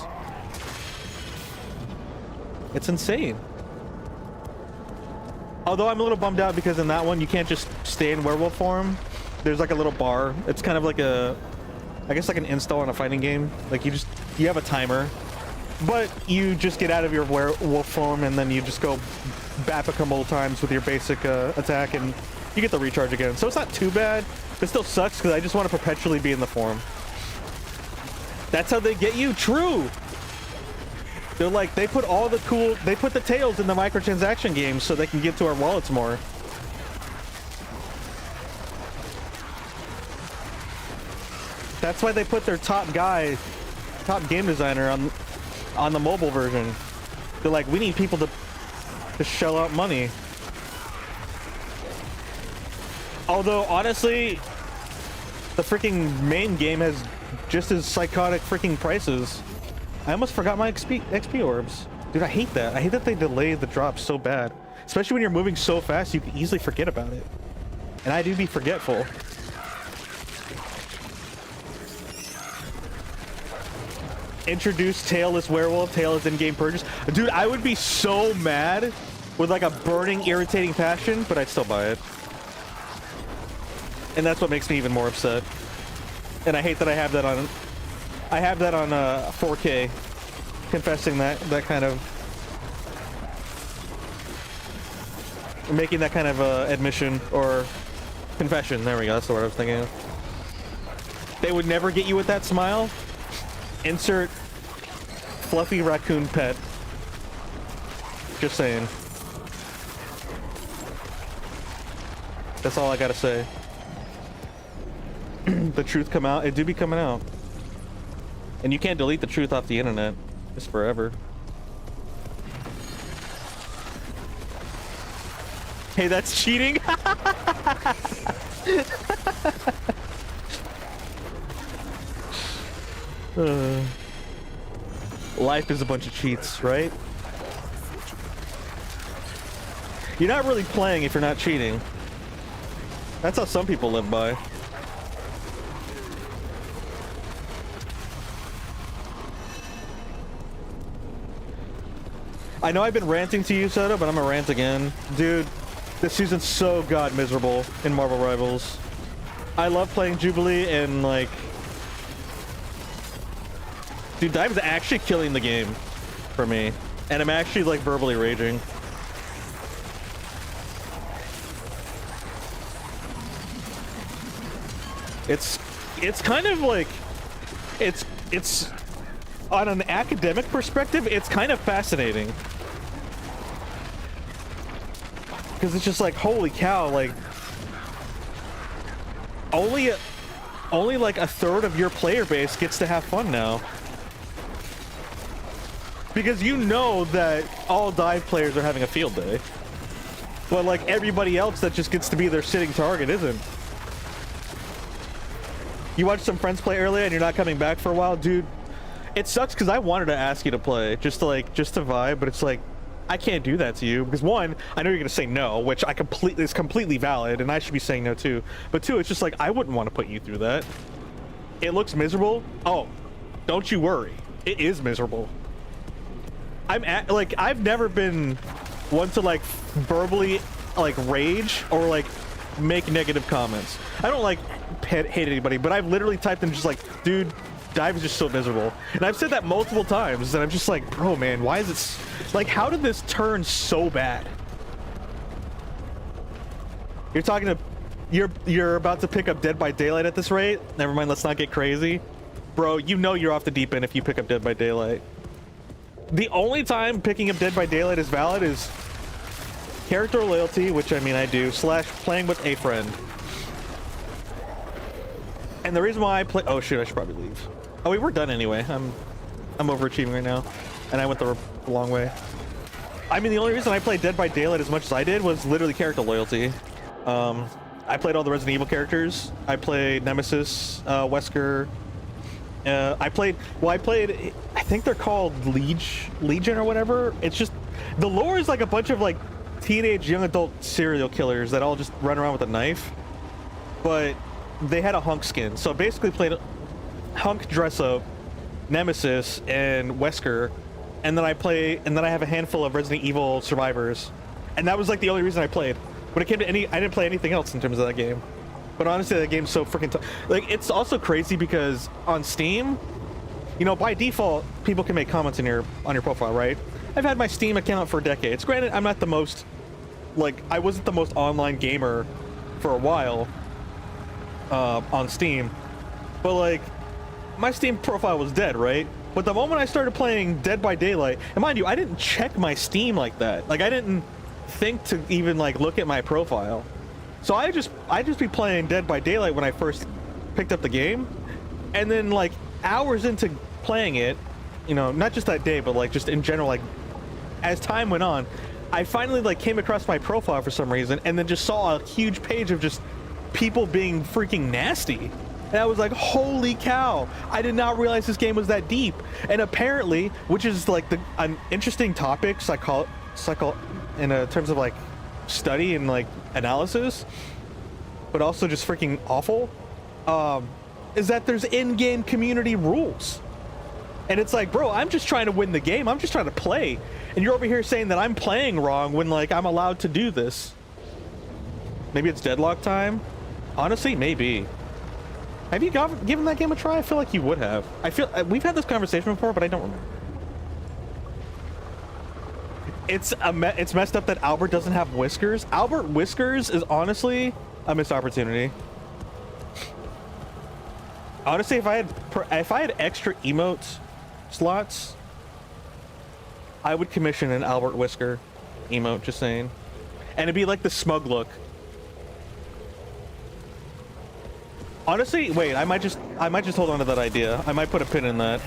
It's insane. Although I'm a little bummed out because in that one, you can't just stay in werewolf form. There's like a little bar. It's kind of like I guess like an install in a fighting game. Like you have a timer, but you just get out of your werewolf form and then you just go back a couple times with your basic attack and you get the recharge again. So it's not too bad. It still sucks because I just want to perpetually be in the form. That's how they get you. True. They're like, they put the tails in the microtransaction games so they can get to our wallets more. That's why they put their top game designer on the mobile version. They're like, we need people to shell out money. Although, honestly, the freaking main game has just as psychotic freaking prices. I almost forgot my XP orbs. Dude, I hate that. I hate that they delay the drop so bad. Especially when you're moving so fast, you can easily forget about it. And I do be forgetful. Introduce tailless werewolf, tailless in-game purchase. Dude, I would be so mad with like a burning, irritating passion, but I'd still buy it. And that's what makes me even more upset. And I hate that I have that on 4K, confessing that kind of, making that kind of admission or confession. There we go. That's the word I was thinking of. They would never get you with that smile. Insert fluffy raccoon pet. Just saying. That's all I gotta say. The truth come out. It do be coming out. And you can't delete the truth off the internet. It's forever. Hey, that's cheating? Life is a bunch of cheats, right? You're not really playing if you're not cheating. That's how some people live by. I know I've been ranting to you, Soto, but I'm gonna rant again. Dude, this season's so god miserable in Marvel Rivals. I love playing Jubilee and like... Dude, Dive's actually killing the game for me. And I'm actually like verbally raging. It's kind of like... It's... On an academic perspective, it's kind of fascinating. Because it's just like, holy cow, like... Only like a third of your player base gets to have fun now. Because you know that all dive players are having a field day. But like everybody else that just gets to be their sitting target isn't. You watched some friends play earlier and you're not coming back for a while, dude. It sucks because I wanted to ask you to play just to vibe, but it's like I can't do that to you because one, I know you're gonna say no, which is completely valid, and I should be saying no too. But two, it's just like I wouldn't want to put you through that. It looks miserable. Oh, don't you worry, it is miserable. I've never been one to like verbally like rage or like make negative comments. I don't like hate anybody, but I've literally typed in just like, dude, dive is just so miserable. And I've said that multiple times, and I'm just like, bro, man, why is it like, how did this turn so bad? You're talking to, you're about to pick up Dead by Daylight at this rate? Never mind, let's not get crazy. Bro, you know you're off the deep end if you pick up Dead by Daylight. The only time picking up Dead by Daylight is valid is character loyalty, which I mean I do, / playing with a friend. And the reason why I play, oh shit, I should probably leave. Oh wait, we're done anyway. I'm overachieving right now, and I went the long way. I mean, the only reason I played Dead by Daylight as much as I did was literally character loyalty. I played all the Resident Evil characters. I played Nemesis, Wesker. I played, I think they're called Legion or whatever. It's just, the lore is like a bunch of like teenage young adult serial killers that all just run around with a knife. But they had a hunk skin, so basically played hunk dress up, Nemesis and Wesker, and then I have a handful of Resident Evil survivors, and that was like the only reason I played. When it came to I didn't play anything else in terms of that game. But honestly, that game's so freaking like, it's also crazy because on Steam, you know, by default, people can make comments on your profile, right? I've had my Steam account for decades. Granted, I'm not the most, like, I wasn't the most online gamer for a while on Steam, but like, my Steam profile was dead, right? But the moment I started playing Dead by Daylight, and mind you, I didn't check my Steam like that. Like, I didn't think to even like look at my profile. So I just be playing Dead by Daylight when I first picked up the game, and then like hours into playing it, you know, not just that day, but like just in general, like as time went on, I finally like came across my profile for some reason, and then just saw a huge page of just people being freaking nasty. And I was like, holy cow, I did not realize this game was that deep. And apparently, which is like an interesting topic, in terms of like study and like analysis, but also just freaking awful, is that there's in-game community rules. And it's like, bro, I'm just trying to win the game. I'm just trying to play. And you're over here saying that I'm playing wrong when like I'm allowed to do this. Maybe it's deadlock time? Honestly, maybe. Have you given that game a try? I feel like you would have. I feel we've had this conversation before, but I don't remember. It's messed up that Albert doesn't have whiskers. Albert Whiskers is honestly a missed opportunity. Honestly, if I had extra emote slots, I would commission an Albert Whisker emote, just saying. And it'd be like the smug look. Honestly, wait, I might just hold on to that idea. I might put a pin in that.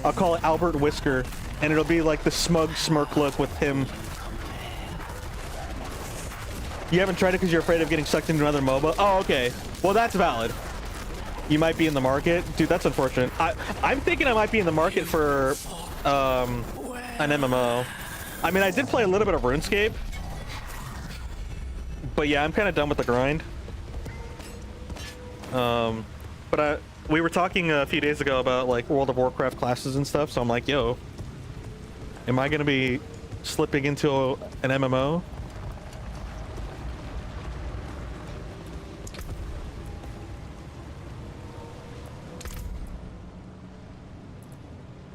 I'll call it Albert Whisker, and it'll be like the smug smirk look with him. You haven't tried it because you're afraid of getting sucked into another MOBA? Oh, okay. Well, that's valid. You might be in the market. Dude, that's unfortunate. I'm thinking I might be in the market for an MMO. I mean, I did play a little bit of RuneScape. But yeah, I'm kind of done with the grind. But we were talking a few days ago about like World of Warcraft classes and stuff, so I'm like, yo, am I gonna be slipping into an MMO?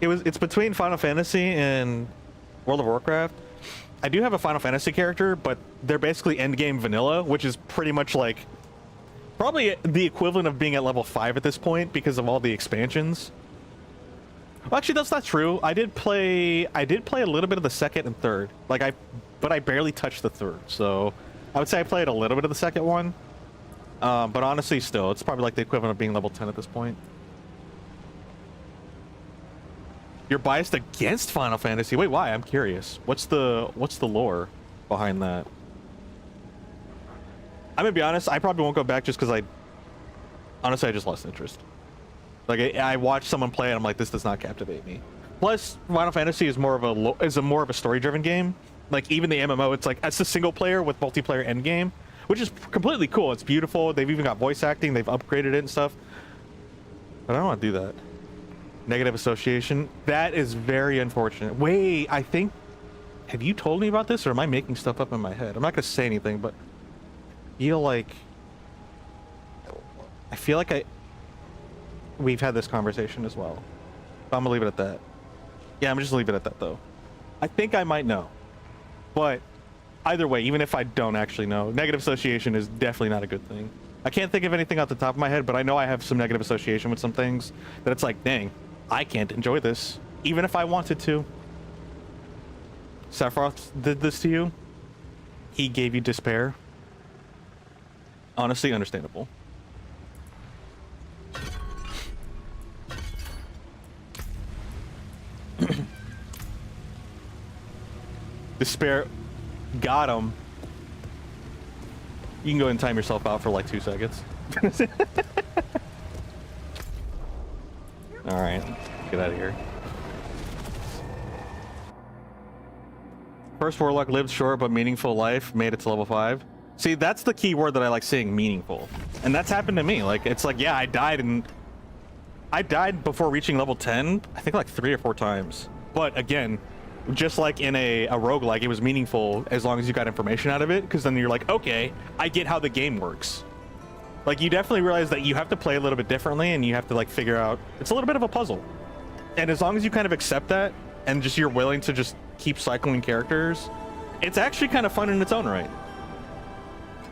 It's between Final Fantasy and World of Warcraft. I do have a Final Fantasy character, but they're basically endgame vanilla, which is pretty much like probably the equivalent of being at level 5 at this point because of all the expansions. Well, actually, that's not true. I did play a little bit of the second and third. But I barely touched the third. So I would say I played a little bit of the second one. But honestly, still, it's probably like the equivalent of being level 10 at this point. You're biased against Final Fantasy. Wait, why? I'm curious. What's the lore behind that? I'm gonna be honest, I probably won't go back just because Honestly, I just lost interest. Like I watched someone play it, I'm like, this does not captivate me. Plus, Final Fantasy is more of a story-driven game. Like even the MMO, it's a single player with multiplayer endgame, which is completely cool. It's beautiful. They've even got voice acting. They've upgraded it and stuff. But I don't want to do that. Negative association. That is very unfortunate. Wait, I think. Have you told me about this, or am I making stuff up in my head? I'm not gonna say anything, but I feel like we've had this conversation as well. But I'm gonna leave it at that. Yeah, I'm just gonna leave it at that though. I think I might know, but either way, even if I don't actually know, negative association is definitely not a good thing. I can't think of anything off the top of my head, but I know I have some negative association with some things that it's like, dang, I can't enjoy this, even if I wanted to. Sephiroth did this to you. He gave you despair. Honestly, understandable. Despair got him. You can go ahead and time yourself out for like 2 seconds. All right, get out of here. First Warlock lived short but meaningful life, made it to level 5. See, that's the key word that I like seeing, meaningful. And that's happened to me. Like, it's like, yeah, I died before reaching level 10, I think like 3 or 4 times. But again, just like in a roguelike, it was meaningful as long as you got information out of it, because then you're like, okay, I get how the game works. Like, you definitely realize that you have to play a little bit differently, and you have to like figure out, it's a little bit of a puzzle. And as long as you kind of accept that, and just you're willing to just keep cycling characters, it's actually kind of fun in its own right.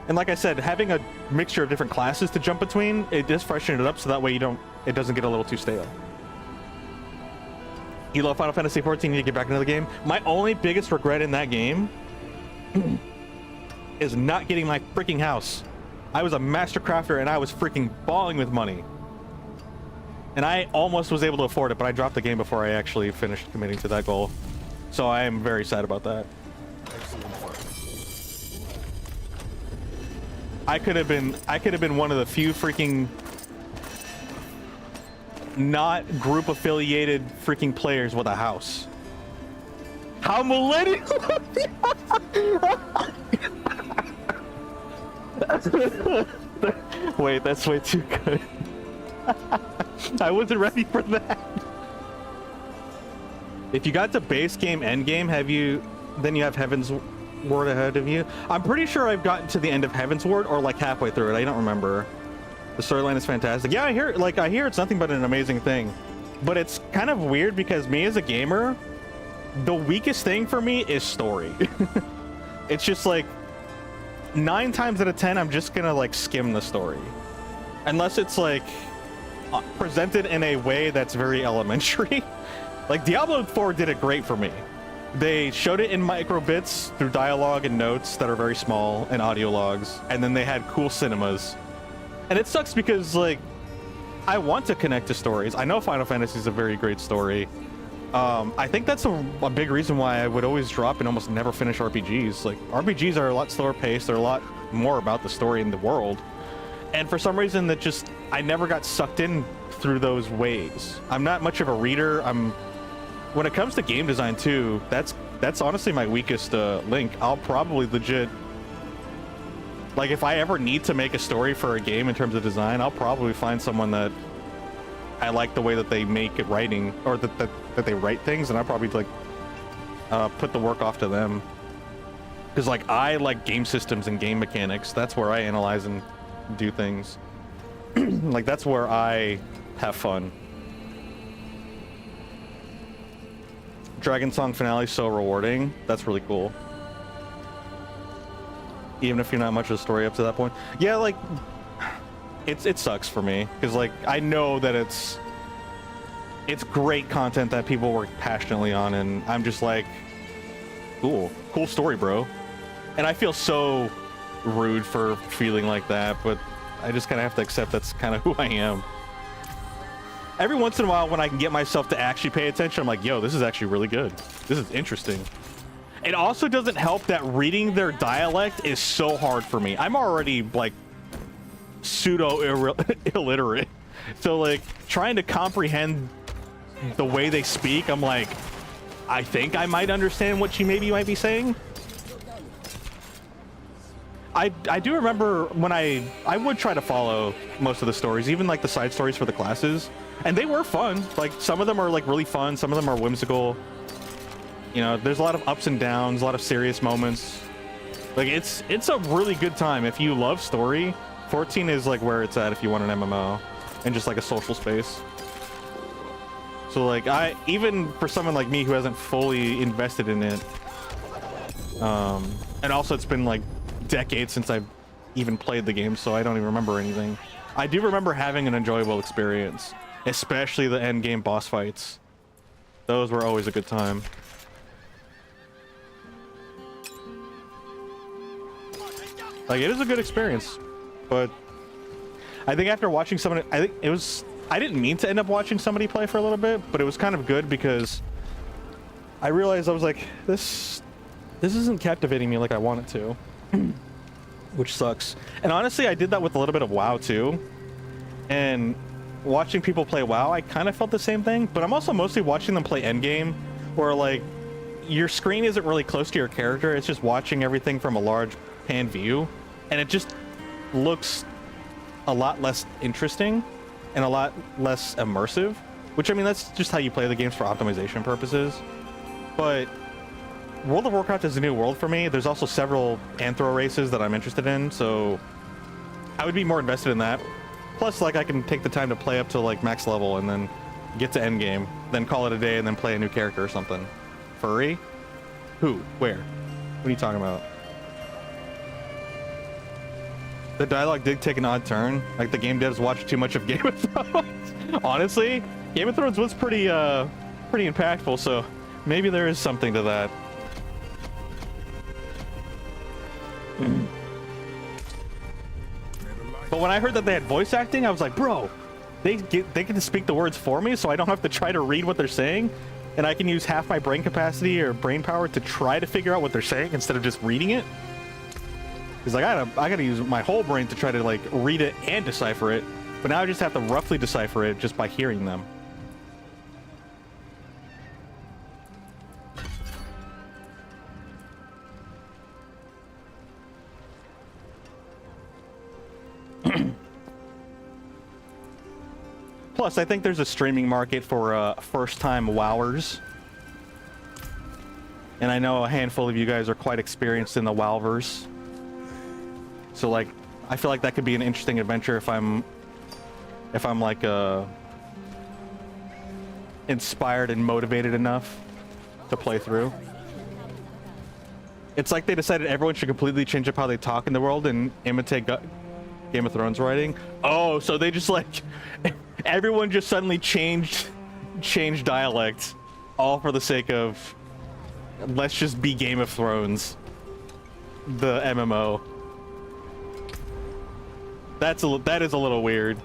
And like I said, having a mixture of different classes to jump between, it does freshen it up, so that way it doesn't get a little too stale. You love Final Fantasy 14, you need to get back into the game. My only biggest regret in that game is not getting my freaking house. I was a master crafter and I was freaking balling with money. And I almost was able to afford it, but I dropped the game before I actually finished committing to that goal. So I am very sad about that. I could have been one of the few freaking not group affiliated freaking players with a house. How millennial? Wait, that's way too good. I wasn't ready for that. If you got to base game, end game, then you have Heaven's Ward ahead of you. I'm pretty sure I've gotten to the end of Heaven's Ward, or like halfway through it. I don't remember. The storyline is fantastic. Yeah, I hear it's nothing but an amazing thing. But it's kind of weird because me as a gamer, the weakest thing for me is story. It's just like 9 times out of 10, I'm just gonna like skim the story. Unless it's like presented in a way that's very elementary. Like Diablo 4 did it great for me. They showed it in micro bits through dialogue and notes that are very small and audio logs, and then they had cool cinemas. And it sucks because like I want to connect to stories. I know Final Fantasy is a very great story. I think that's a big reason why I would always drop and almost never finish RPGs. Like RPGs are a lot slower paced. They're a lot more about the story and the world. And for some reason that just I never got sucked in through those ways. I'm not much of a reader. When it comes to game design too, that's honestly my weakest link. I'll probably legit, like if I ever need to make a story for a game in terms of design, I'll probably find someone that I like the way that they make it writing, or that they write things, and I'll probably like put the work off to them. Because like I like game systems and game mechanics. That's where I analyze and do things. Like that's where I have fun. Dragon Song finale is so rewarding. That's really cool. Even if you're not much of a story up to that point. Yeah, like it sucks for me because like I know that it's great content that people work passionately on, and I'm just like, cool story, bro. And I feel so rude for feeling like that, but I just kind of have to accept that's kind of who I am. Every once in a while when I can get myself to actually pay attention, I'm like, yo, this is actually really good. This is interesting. It also doesn't help that reading their dialect is so hard for me. I'm already like pseudo illiterate. So like trying to comprehend the way they speak, I'm like, I think I might understand what she maybe might be saying. I do remember when I would try to follow most of the stories, even like the side stories for the classes, and they were fun. Like some of them are like really fun, some of them are whimsical. You know, there's a lot of ups and downs, a lot of serious moments. Like it's a really good time if you love story. 14 is like where it's at if you want an MMO and just like a social space. So like even for someone like me who hasn't fully invested in it, and also it's been like decades since I've even played the game, so I don't even remember anything. I do remember having an enjoyable experience, especially the end game boss fights. Those were always a good time. Like it is a good experience, but I think after watching someone, I didn't mean to end up watching somebody play for a little bit, but it was kind of good because I realized I was like, this isn't captivating me like I want it to. Which sucks. And honestly, I did that with a little bit of WoW too. And watching people play WoW, I kind of felt the same thing, but I'm also mostly watching them play endgame, where like your screen isn't really close to your character, it's just watching everything from a large pan view, and it just looks a lot less interesting and a lot less immersive, which I mean, that's just how you play the games for optimization purposes. But World of Warcraft is a new world for me. There's also several anthro races that I'm interested in, so I would be more invested in that. Plus, like, I can take the time to play up to like max level and then get to endgame, then call it a day and then play a new character or something. Furry? Who? Where? What are you talking about? The dialogue did take an odd turn. Like the game devs watched too much of Game of Thrones. Honestly, Game of Thrones was pretty impactful, so maybe there is something to that. But when I heard that they had voice acting, I was like, bro, they get to speak the words for me, so I don't have to try to read what they're saying, and I can use half my brain capacity or brain power to try to figure out what they're saying instead of just reading it. Because like I gotta use my whole brain to try to like read it and decipher it, but now I just have to roughly decipher it just by hearing them. Plus, I think there's a streaming market for first-time wowers. And I know a handful of you guys are quite experienced in the wowverse. So like, I feel like that could be an interesting adventure if I'm like inspired and motivated enough to play through. It's like they decided everyone should completely change up how they talk in the world and imitate Game of Thrones writing. Oh, so they just like everyone just suddenly changed dialect, all for the sake of let's just be Game of Thrones, the MMO. That is a little weird.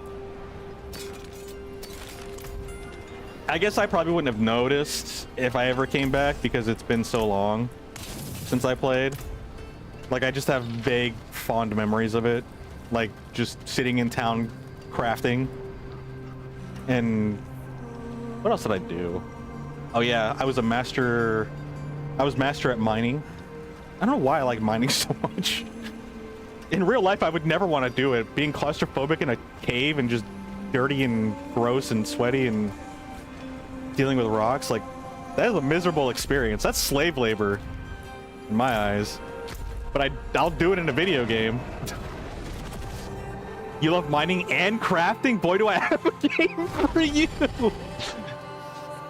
I guess I probably wouldn't have noticed if I ever came back because it's been so long since I played. Like I just have vague, fond memories of it. Like just sitting in town crafting. And what else did I do? Oh yeah, I was master at mining. I don't know why I like mining so much. In real life, I would never want to do it. Being claustrophobic in a cave and just dirty and gross and sweaty and dealing with rocks, like that is a miserable experience. That's slave labor in my eyes. But I'll do it in a video game. You love mining and crafting? Boy, do I have a game for you.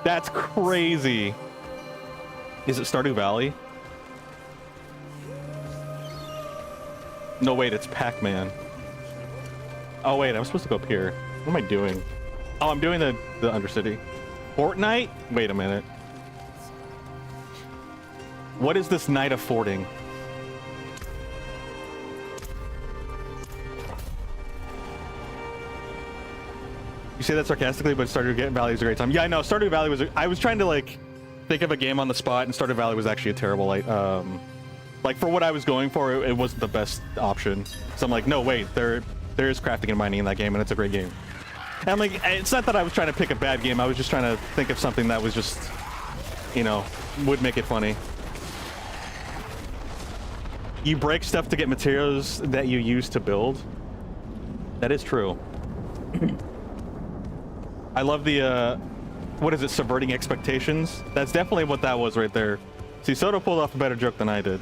That's crazy. Is it Stardew Valley? No, wait, it's Pac-Man. Oh, wait, I'm supposed to go up here. What am I doing? Oh, I'm doing the Undercity. Fortnite? Wait a minute. What is this night of forting? You say that sarcastically, but Stardew Valley is a great time. Yeah, I know. Stardew Valley was... I was trying to, like, think of a game on the spot, and Stardew Valley was actually a terrible, like for what I was going for, it wasn't the best option. So I'm like, no, wait, There is crafting and mining in that game, and it's a great game. And like, it's not that I was trying to pick a bad game. I was just trying to think of something that was just, you know, would make it funny. You break stuff to get materials that you use to build. That is true. I love the, what is it, subverting expectations? That's definitely what that was right there. See, Soto pulled off a better joke than I did.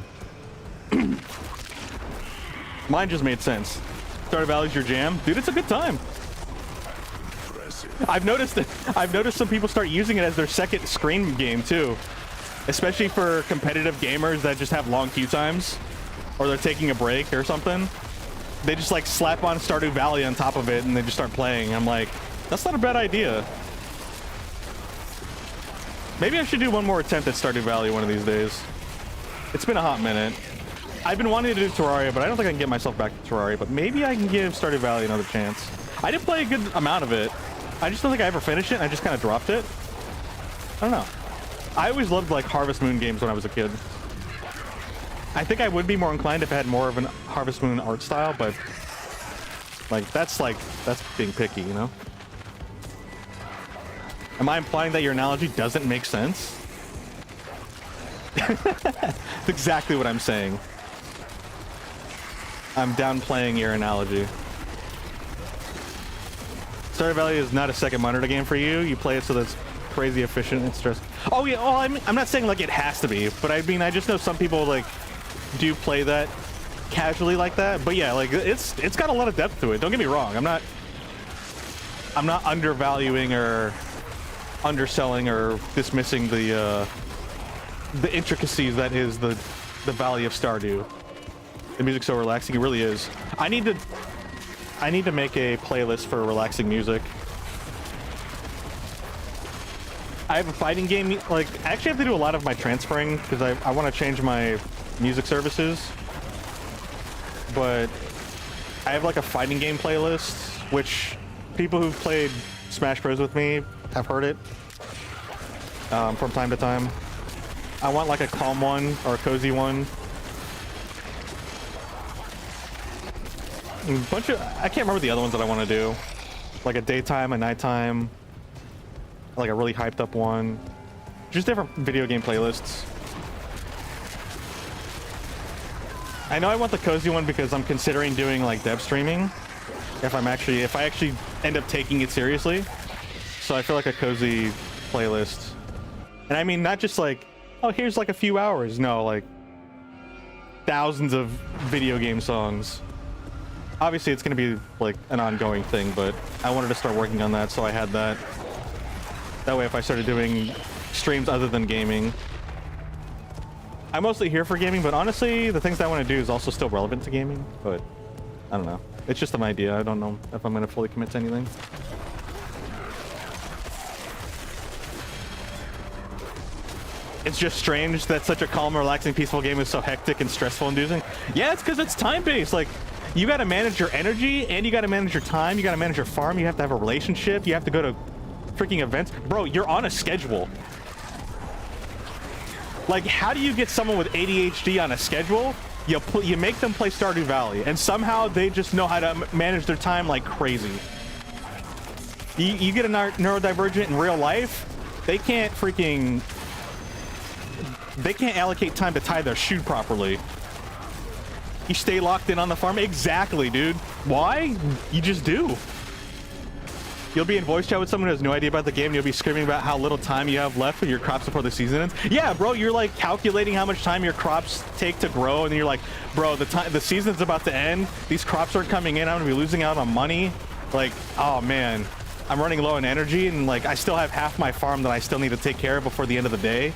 Mine just made sense. Stardew Valley's your jam? Dude, it's a good time. I've noticed some people start using it as their second screen game too. Especially for competitive gamers that just have long queue times. Or they're taking a break or something. They just like slap on Stardew Valley on top of it and they just start playing. I'm like, that's not a bad idea. Maybe I should do one more attempt at Stardew Valley one of these days. It's been a hot minute. I've been wanting to do Terraria, but I don't think I can get myself back to Terraria. But maybe I can give Stardew Valley another chance. I did play a good amount of it. I just don't think I ever finished it. I just kind of dropped it. I don't know. I always loved like Harvest Moon games when I was a kid. I think I would be more inclined if I had more of an Harvest Moon art style, but that's being picky, you know? Am I implying that your analogy doesn't make sense? That's exactly what I'm saying. I'm downplaying your analogy. Stardew Valley is not a second monitor game for you. You play it so that's crazy efficient and stress. Oh yeah, well, I'm not saying like it has to be, but I mean I just know some people like do play that casually like that. But yeah, like it's got a lot of depth to it. Don't get me wrong. I'm not undervaluing or underselling or dismissing the intricacies that is the Valley of Stardew. The music's so relaxing. It really is. I need to make a playlist for relaxing music. I have a fighting game. Like, I actually have to do a lot of my transferring because I want to change my music services. But I have like a fighting game playlist, which people who've played Smash Bros with me have heard it from time to time. I want like a calm one or a cozy one. A bunch of, I can't remember the other ones that I want to do. Like a daytime, a nighttime, like a really hyped up one. Just different video game playlists. I know I want the cozy one because I'm considering doing like dev streaming. If I actually end up taking it seriously. So I feel like a cozy playlist. And I mean, not just like, oh, here's like a few hours. No, like thousands of video game songs. Obviously, it's going to be like an ongoing thing, but I wanted to start working on that, so I had that. That way, if I started doing streams other than gaming, I'm mostly here for gaming, but honestly, the things that I want to do is also still relevant to gaming, but I don't know. It's just an idea. I don't know if I'm going to fully commit to anything. It's just strange that such a calm, relaxing, peaceful game is so hectic and stressful inducing. Yeah, it's because it's time-based. Like, you got to manage your energy and you got to manage your time. You got to manage your farm. You have to have a relationship. You have to go to freaking events. Bro, you're on a schedule. Like, how do you get someone with ADHD on a schedule? You make them play Stardew Valley, and somehow they just know how to manage their time like crazy. You get a neurodivergent in real life, they can't allocate time to tie their shoe properly. You stay locked in on the farm. Exactly, dude. Why? You just do. You'll be in voice chat with someone who has no idea about the game, and you'll be screaming about how little time you have left for your crops before the season ends. Yeah, bro, you're like calculating how much time your crops take to grow, and then you're like, bro, the season's about to end. These crops aren't coming in. I'm gonna be losing out on money. Like, oh man, I'm running low on energy, and like I still have half my farm that I still need to take care of before the end of the day.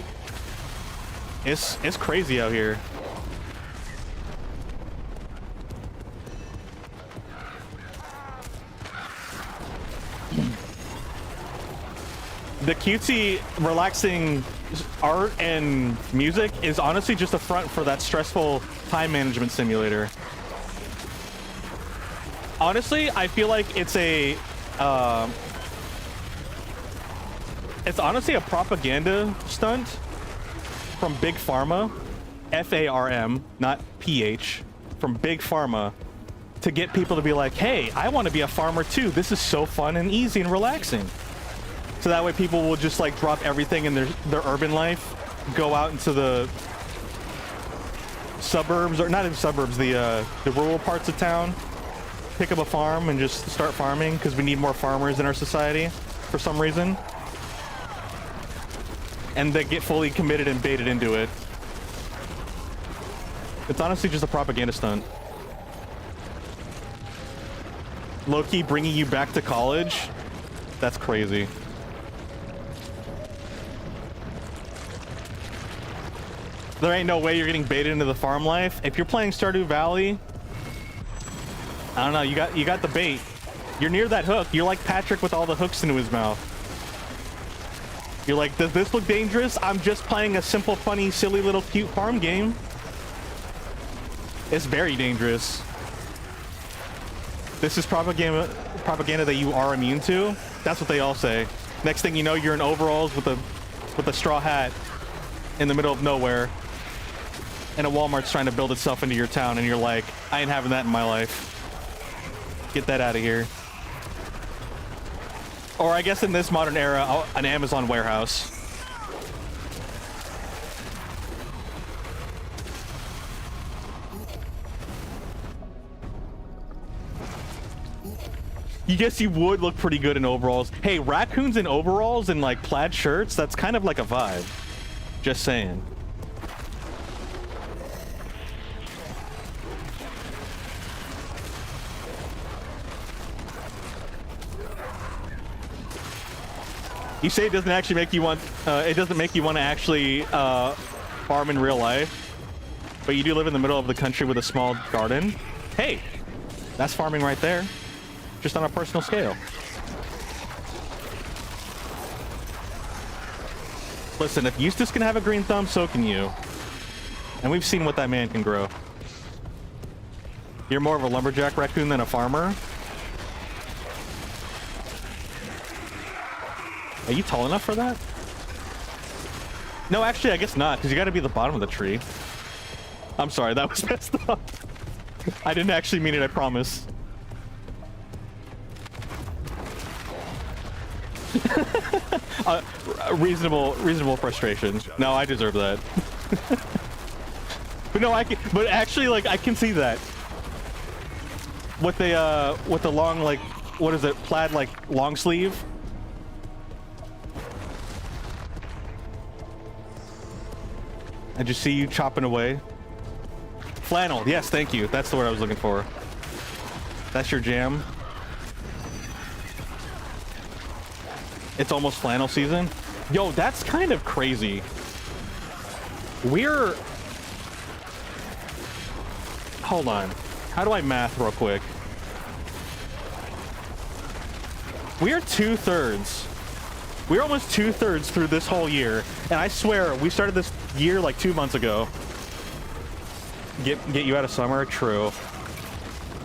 It's crazy out here. The cutesy, relaxing art and music is honestly just a front for that stressful time management simulator. Honestly, I feel like it's honestly a propaganda stunt from Big Pharma, F-A-R-M, not P-H, from Big Pharma to get people to be like, hey, I want to be a farmer too. This is so fun and easy and relaxing. So that way people will just like drop everything in their urban life, go out into the suburbs, or not in suburbs, the rural parts of town, pick up a farm and just start farming, because we need more farmers in our society for some reason. And they get fully committed and baited into it. It's honestly just a propaganda stunt. Low-key bringing you back to college? That's crazy. There ain't no way you're getting baited into the farm life. If you're playing Stardew Valley, I don't know, you got the bait. You're near that hook. You're like Patrick with all the hooks into his mouth. You're like, does this look dangerous? I'm just playing a simple, funny, silly little cute farm game. It's very dangerous. This is propaganda that you are immune to. That's what they all say. Next thing you know, you're in overalls with a straw hat in the middle of nowhere, and a Walmart's trying to build itself into your town, and you're like, I ain't having that in my life. Get that out of here. Or I guess in this modern era, an Amazon warehouse. You guess you would look pretty good in overalls. Hey, raccoons in overalls and like plaid shirts, that's kind of like a vibe. Just saying. You say it doesn't actually make you want, it doesn't make you want to actually farm in real life, but you do live in the middle of the country with a small garden. Hey, that's farming right there, just on a personal scale. Listen, if Eustace can have a green thumb, so can you. And we've seen what that man can grow. You're more of a lumberjack raccoon than a farmer. Are you tall enough for that? No, actually, I guess not, because you got to be at the bottom of the tree. I'm sorry, that was messed up. I didn't actually mean it, I promise. Reasonable frustration. No, I deserve that. But no, but actually, like, I can see that. With the long, like, what is it, plaid, like, long sleeve. I just see you chopping away. Flannel, yes, thank you. That's the word I was looking for. That's your jam. It's almost flannel season. Yo, that's kind of crazy. Hold on. How do I math real quick? We're 2/3. We're almost 2/3 through this whole year. And I swear, we started this year like 2 months ago. Get you out of summer? True.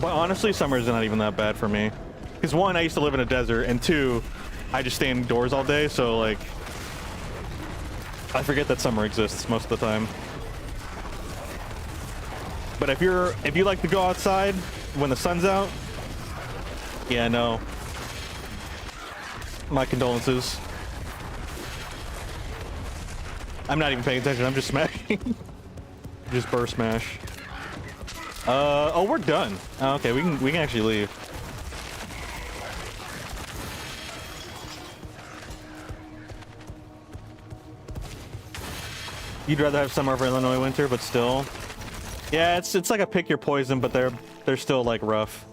But honestly, summer is not even that bad for me. Because one, I used to live in a desert, and two, I just stay indoors all day, so like, I forget that summer exists most of the time. But if you like to go outside when the sun's out, yeah, no. My condolences. I'm not even paying attention, I'm just smashing. Just burst smash. Oh, we're done. Oh, okay, we can actually leave. You'd rather have summer over Illinois winter, but still. Yeah, it's like a pick your poison, but they're still like rough.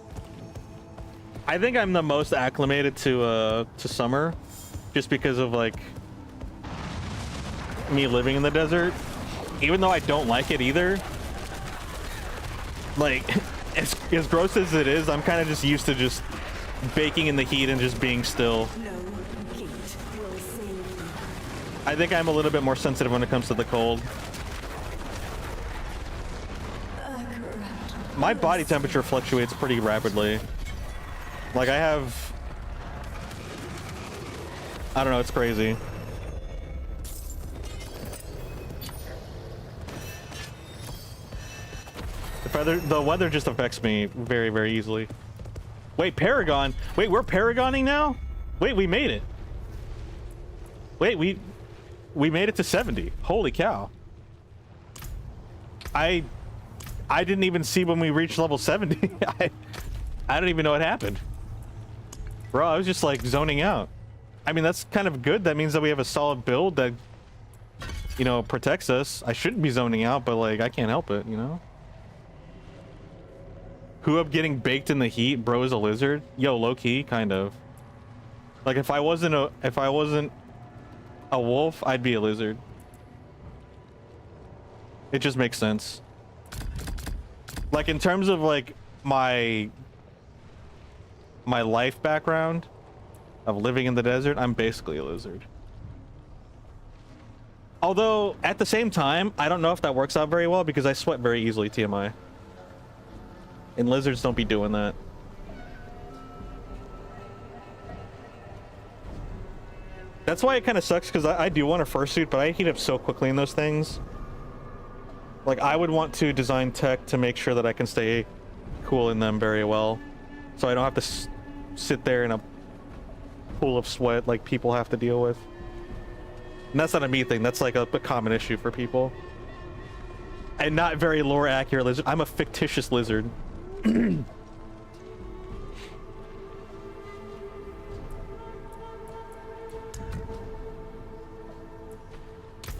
I think I'm the most acclimated to summer, just because of like me living in the desert. Even though I don't like it either. Like, as gross as it is, I'm kind of just used to just baking in the heat and just being still. I think I'm a little bit more sensitive when it comes to the cold. My body temperature fluctuates pretty rapidly. Like, I don't know, it's crazy. The weather just affects me very, very easily. Wait, Paragon. Wait, we're Paragoning now? Wait, we made it. Wait, we made it to 70. Holy cow. I didn't even see when we reached level 70. I don't even know what happened. Bro, I was just like zoning out. I mean, that's kind of good. That means that we have a solid build that, you know, protects us. I shouldn't be zoning out, but like, I can't help it, you know? Who up getting baked in the heat? Bro is a lizard? Yo, low key, kind of. Like, if I wasn't a wolf, I'd be a lizard. It just makes sense. Like, in terms of like my life background of living in the desert, I'm basically a lizard. Although at the same time, I don't know if that works out very well because I sweat very easily, TMI. And lizards don't be doing that. That's why it kind of sucks, because I do want a fursuit, but I heat up so quickly in those things. Like, I would want to design tech to make sure that I can stay cool in them very well, so I don't have to sit there in a pool of sweat like people have to deal with. And that's not a me thing, that's like a common issue for people. And not very lore accurate lizard. I'm a fictitious lizard.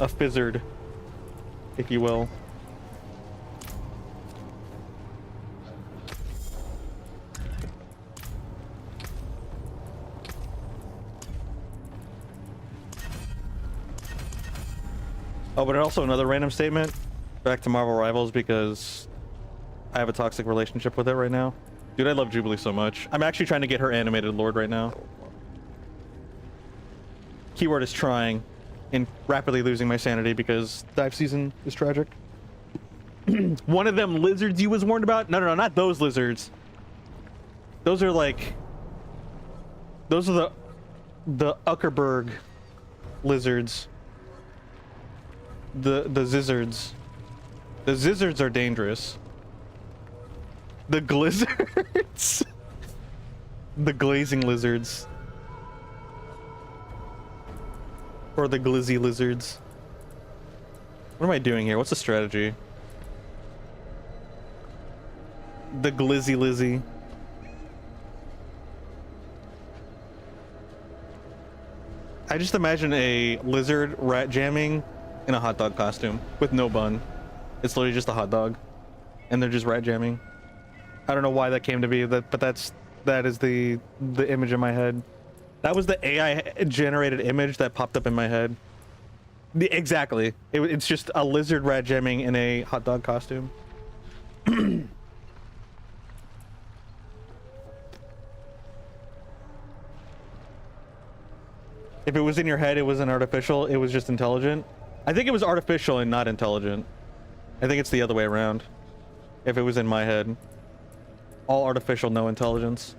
A fizzard, if you will. Oh, but also another random statement. Back to Marvel Rivals, because I have a toxic relationship with it right now. Dude, I love Jubilee so much. I'm actually trying to get her animated Lord right now. Keyword is trying, and rapidly losing my sanity because dive season is tragic. One of them lizards you was warned about? No, not those lizards. Those are like... Those are the Uckerberg lizards. The zizzards. The zizzards are dangerous. The glizzards. The glazing lizards. Or the glizzy lizards. What am I doing here? What's the strategy? The glizzy lizzy. I just imagine a lizard rat jamming in a hot dog costume with no bun. It's literally just a hot dog, and they're just rat jamming. I don't know why that came to be, but that is the image in my head. That was the AI generated image that popped up in my head. Exactly. It's just a lizard rat jamming in a hot dog costume. If it was in your head, it wasn't artificial, it was just intelligent. I think it was artificial and not intelligent. I think it's the other way around. If it was in my head. All artificial, no intelligence.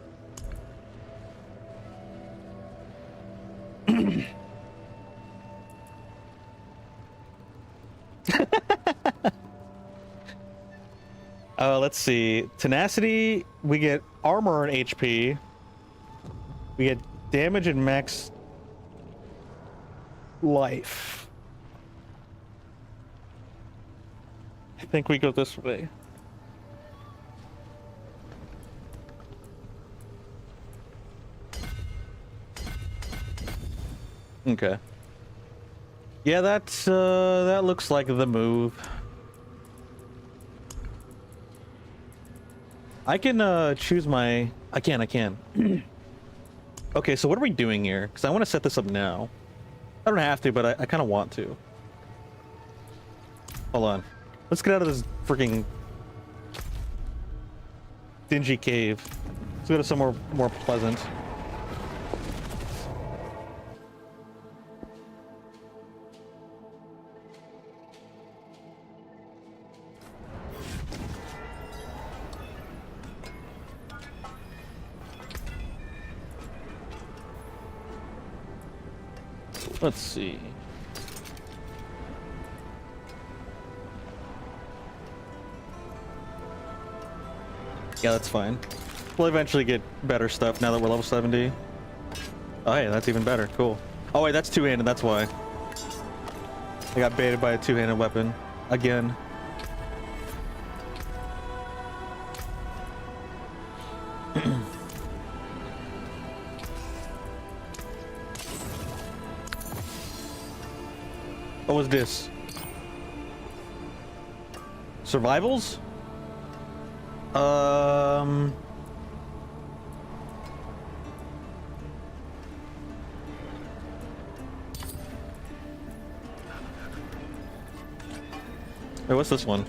Let's see. Tenacity, we get armor and HP. We get damage and max life. I think we go this way. Okay. Yeah, that's that looks like the move. I can choose my I can. Okay, so what are we doing here? Because I want to set this up now. I don't have to, but I kind of want to. Hold on. Let's get out of this freaking dingy cave. Let's go to somewhere more pleasant. Let's see. Yeah, that's fine. We'll eventually get better stuff now that we're level 70. Oh, hey, that's even better. Cool. Oh, wait, that's two-handed. That's why. I got baited by a two-handed weapon. Again. What was this? Survivals? Wait, what's this one?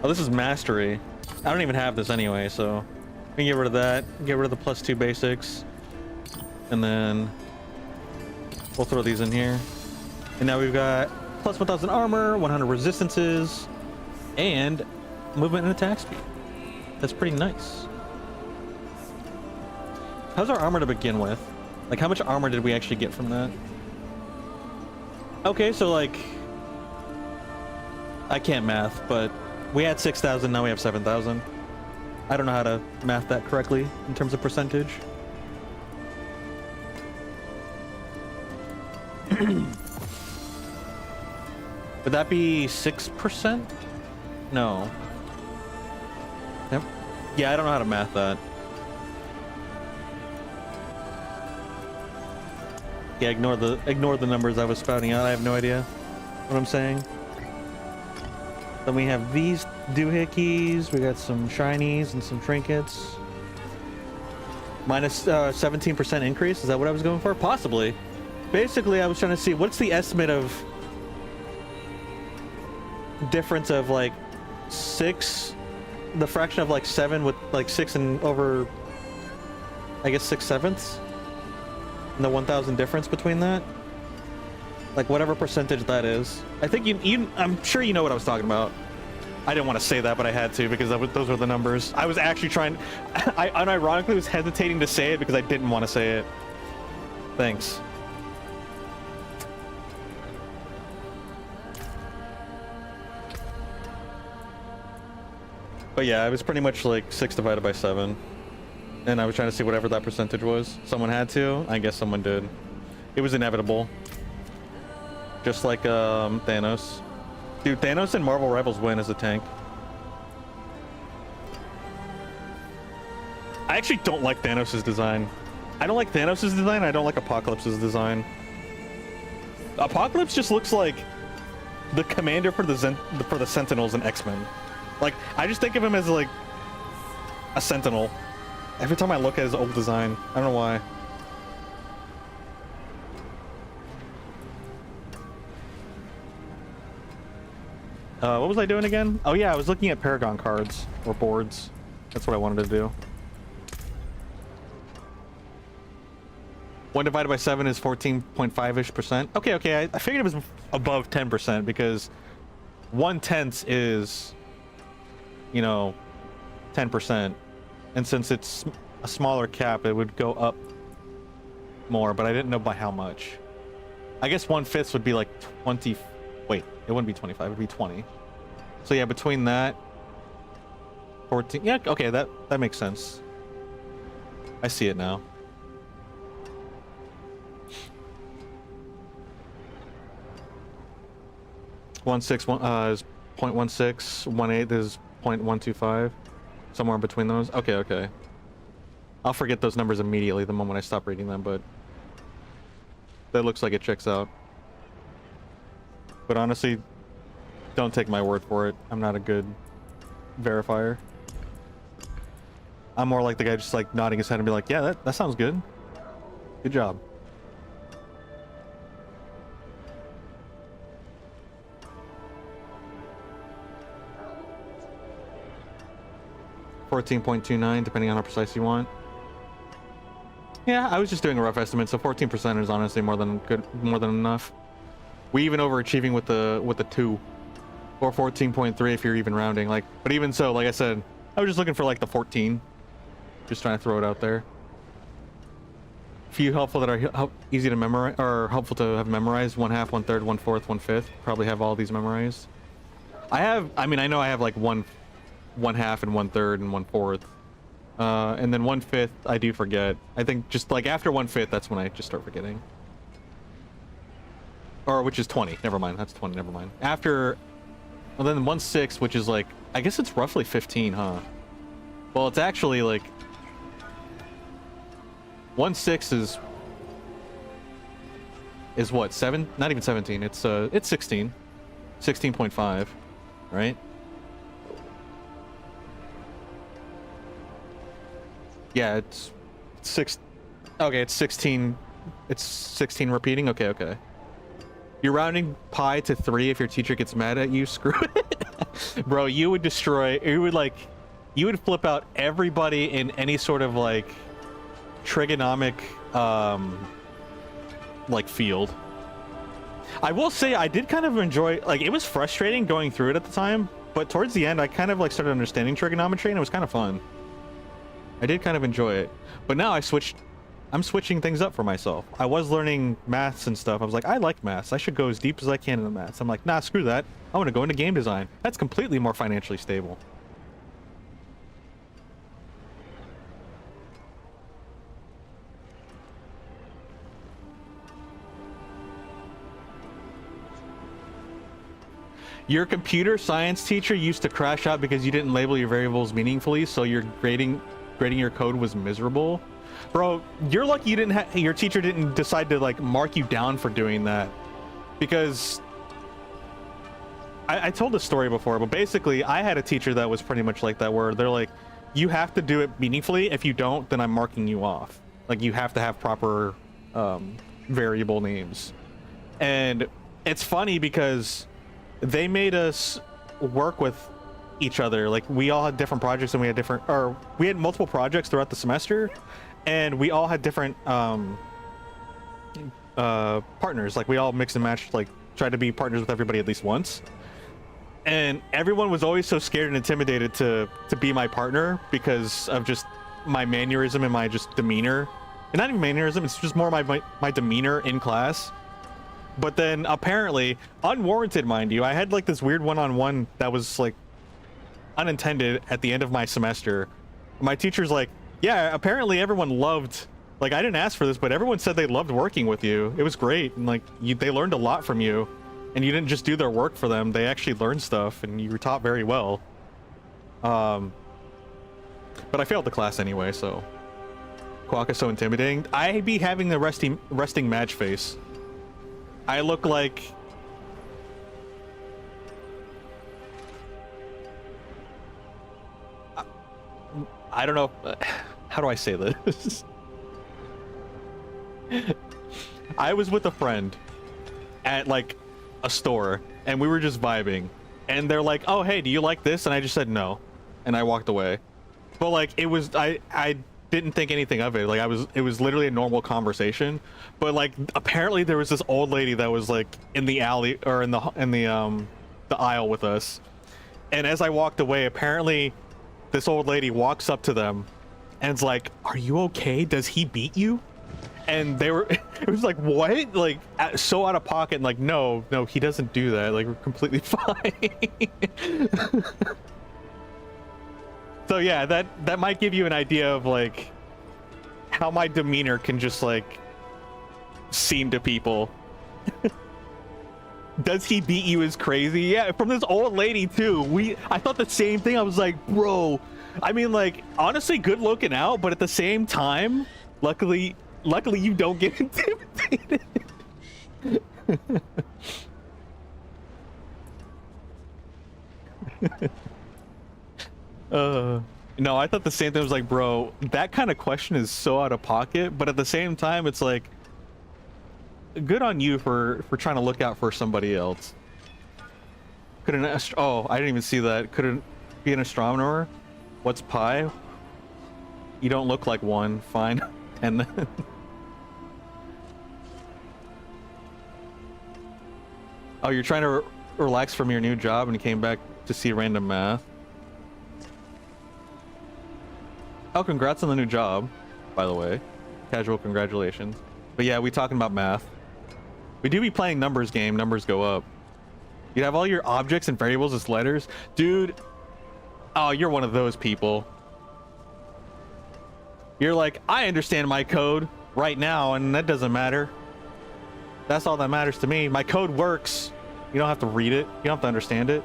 Oh, this is mastery. I don't even have this anyway, so we can get rid of that. Get rid of the +2 basics, and then we'll throw these in here. And now we've got plus 1,000 armor, 100 resistances, and movement and attack speed. That's pretty nice. How's our armor to begin with? Like, how much armor did we actually get from that? Okay, so like, I can't math, but we had 6,000, now we have 7,000. I don't know how to math that correctly in terms of percentage. Would that be 6%? No. Yep. Yeah, I don't know how to math that. Yeah, ignore the numbers I was spouting out. I have no idea what I'm saying. Then we have these doohickeys. We got some shinies and some trinkets. Minus 17% increase. Is that what I was going for? Possibly. Basically, I was trying to see what's the estimate of difference of like 6, the fraction of like 7 with like 6 and over, I guess 6/7, and the 1,000 difference between that, like whatever percentage that is. I think I'm sure you know what I was talking about. I didn't want to say that, but I had to because those were the numbers. I was actually trying. I unironically was hesitating to say it because I didn't want to say it. Thanks. But yeah, it was pretty much like 6 divided by 7. And I was trying to see whatever that percentage was. Someone had to. I guess someone did. It was inevitable. Just like Thanos. Dude, Thanos and Marvel Rivals win as a tank. I actually don't like Thanos' design. I don't like Thanos' design. I don't like Apocalypse's design. Apocalypse just looks like the commander for the Sentinels in X-Men. Like, I just think of him as like a Sentinel. Every time I look at his old design, I don't know why. What was I doing again? Oh yeah, I was looking at Paragon cards or boards. That's what I wanted to do. 1 divided by 7 is 14.5-ish%. Okay, I figured it was above 10% because 1/10 is, you know, 10%. And since it's a smaller cap, it would go up more, but I didn't know by how much. I guess 1/5 would be like 20. Wait, it wouldn't be 25, it would be 20. So yeah, between that, 14. Yeah, okay, that makes sense. I see it now. Is 0.16, 1/8 is 0.125, somewhere in between those. Okay. I'll forget those numbers immediately the moment I stop reading them, but that looks like it checks out. But honestly, don't take my word for it. I'm not a good verifier. I'm more like the guy just like nodding his head and be like, yeah, that sounds good. Good job. $14.29, depending on how precise you want. Yeah, I was just doing a rough estimate, so 14% is honestly more than enough. We even overachieving with the 2, or 14.3 if you're even rounding. Like, but even so, like I said, I was just looking for like the 14. Just trying to throw it out there. Few helpful that are easy to memorize, or helpful to have memorized: 1/2, 1/3, 1/4, 1/5. Probably have all these memorized. I know I have like 1/2 and 1/3 and 1/4. And then 1/5 I do forget. I think just like after 1/5 that's when I just start forgetting. Or which is 20. Never mind. That's 20. Never mind. After, well then 1/6, which is like, I guess it's roughly 15, huh? Well, it's actually like 1/6 is what, 7? Not even 17. It's 16. 16.5, right? Yeah, it's 6. Okay, it's 16. It's 16 repeating. Okay, okay. You're rounding pi to 3 if your teacher gets mad at you. Screw it. Bro, you would destroy, you would flip out everybody in any sort of like trigonomic like field. I will say I did kind of enjoy, like, it was frustrating going through it at the time, but towards the end I kind of like started understanding trigonometry and it was kind of fun. I did kind of enjoy it, but now I'm switching things up for myself. I was learning maths and stuff. I was like, I like maths. I should go as deep as I can in the maths. I'm like, nah, screw that. I want to go into game design. That's completely more financially stable. Your computer science teacher used to crash out because you didn't label your variables meaningfully, so your grading your code was miserable. Bro, you're lucky you didn't your teacher didn't decide to like mark you down for doing that, because I told this story before, but basically I had a teacher that was pretty much like that, where they're like, you have to do it meaningfully. If you don't, then I'm marking you off. Like, you have to have proper variable names. And it's funny because they made us work with each other. Like, we all had different projects and we had multiple projects throughout the semester, and we all had different partners. Like, we all mixed and matched, like tried to be partners with everybody at least once. And everyone was always so scared and intimidated to be my partner because of just my mannerism and my just demeanor. And not even mannerism, it's just more my demeanor in class. But then apparently, unwarranted mind you, I had like this weird one-on-one that was like unintended at the end of my semester. My teacher's like, yeah, apparently everyone loved, like, I didn't ask for this, but everyone said they loved working with you. It was great, and like they learned a lot from you, and you didn't just do their work for them. They actually learned stuff, and you were taught very well. But I failed the class anyway, so Quack is so intimidating. I be having the resting match face. I look like I don't know, how do I say this? I was with a friend at like a store, and we were just vibing, and they're like, oh hey, do you like this? And I just said no, and I walked away. But like, it was, I didn't think anything of it. Like, it was literally a normal conversation. But like, apparently there was this old lady that was like in the alley, or in the aisle with us, and as I walked away, apparently this old lady walks up to them and is like, are you okay? Does he beat you? And they were, it was like, what? Like, so out of pocket, and like, no, he doesn't do that. Like, we're completely fine. So yeah, that might give you an idea of like how my demeanor can just like seem to people. Does he beat you is crazy. Yeah, from this old lady too. I thought the same thing. I was like, bro, I mean, like, honestly, good looking out, but at the same time, luckily you don't get intimidated. No, I thought the same thing. I was like, bro, that kind of question is so out of pocket, but at the same time, it's like, good on you for trying to look out for somebody else. Could an oh, I didn't even see that. Could it be an astronomer? What's pi? You don't look like one. Fine. And then oh, you're trying to relax from your new job and you came back to see random math. Oh, congrats on the new job, by the way. Casual congratulations. But yeah, we talking about math. We do be playing numbers game. Numbers go up. You have all your objects and variables as letters. Dude, Oh, you're one of those people. You're like, I understand my code right now, and that doesn't matter. That's all that matters to me. My code works. You don't have to read it. You don't have to understand it.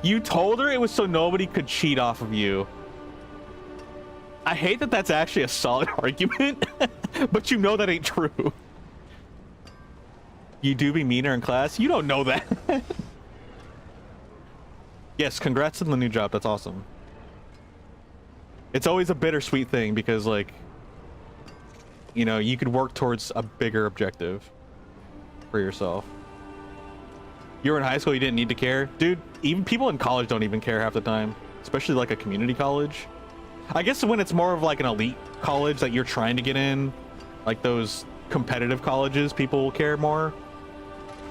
You told her it was so nobody could cheat off of you. I hate that that's actually a solid argument, but you know that ain't true. You do be meaner in class? You don't know that. Yes, congrats on the new job. That's awesome. It's always a bittersweet thing because, like, you know, you could work towards a bigger objective for yourself. You were in high school, you didn't need to care. Dude, even people in college don't even care half the time, especially like a community college. I guess when it's more of like an elite college that you're trying to get in, like those competitive colleges, people will care more.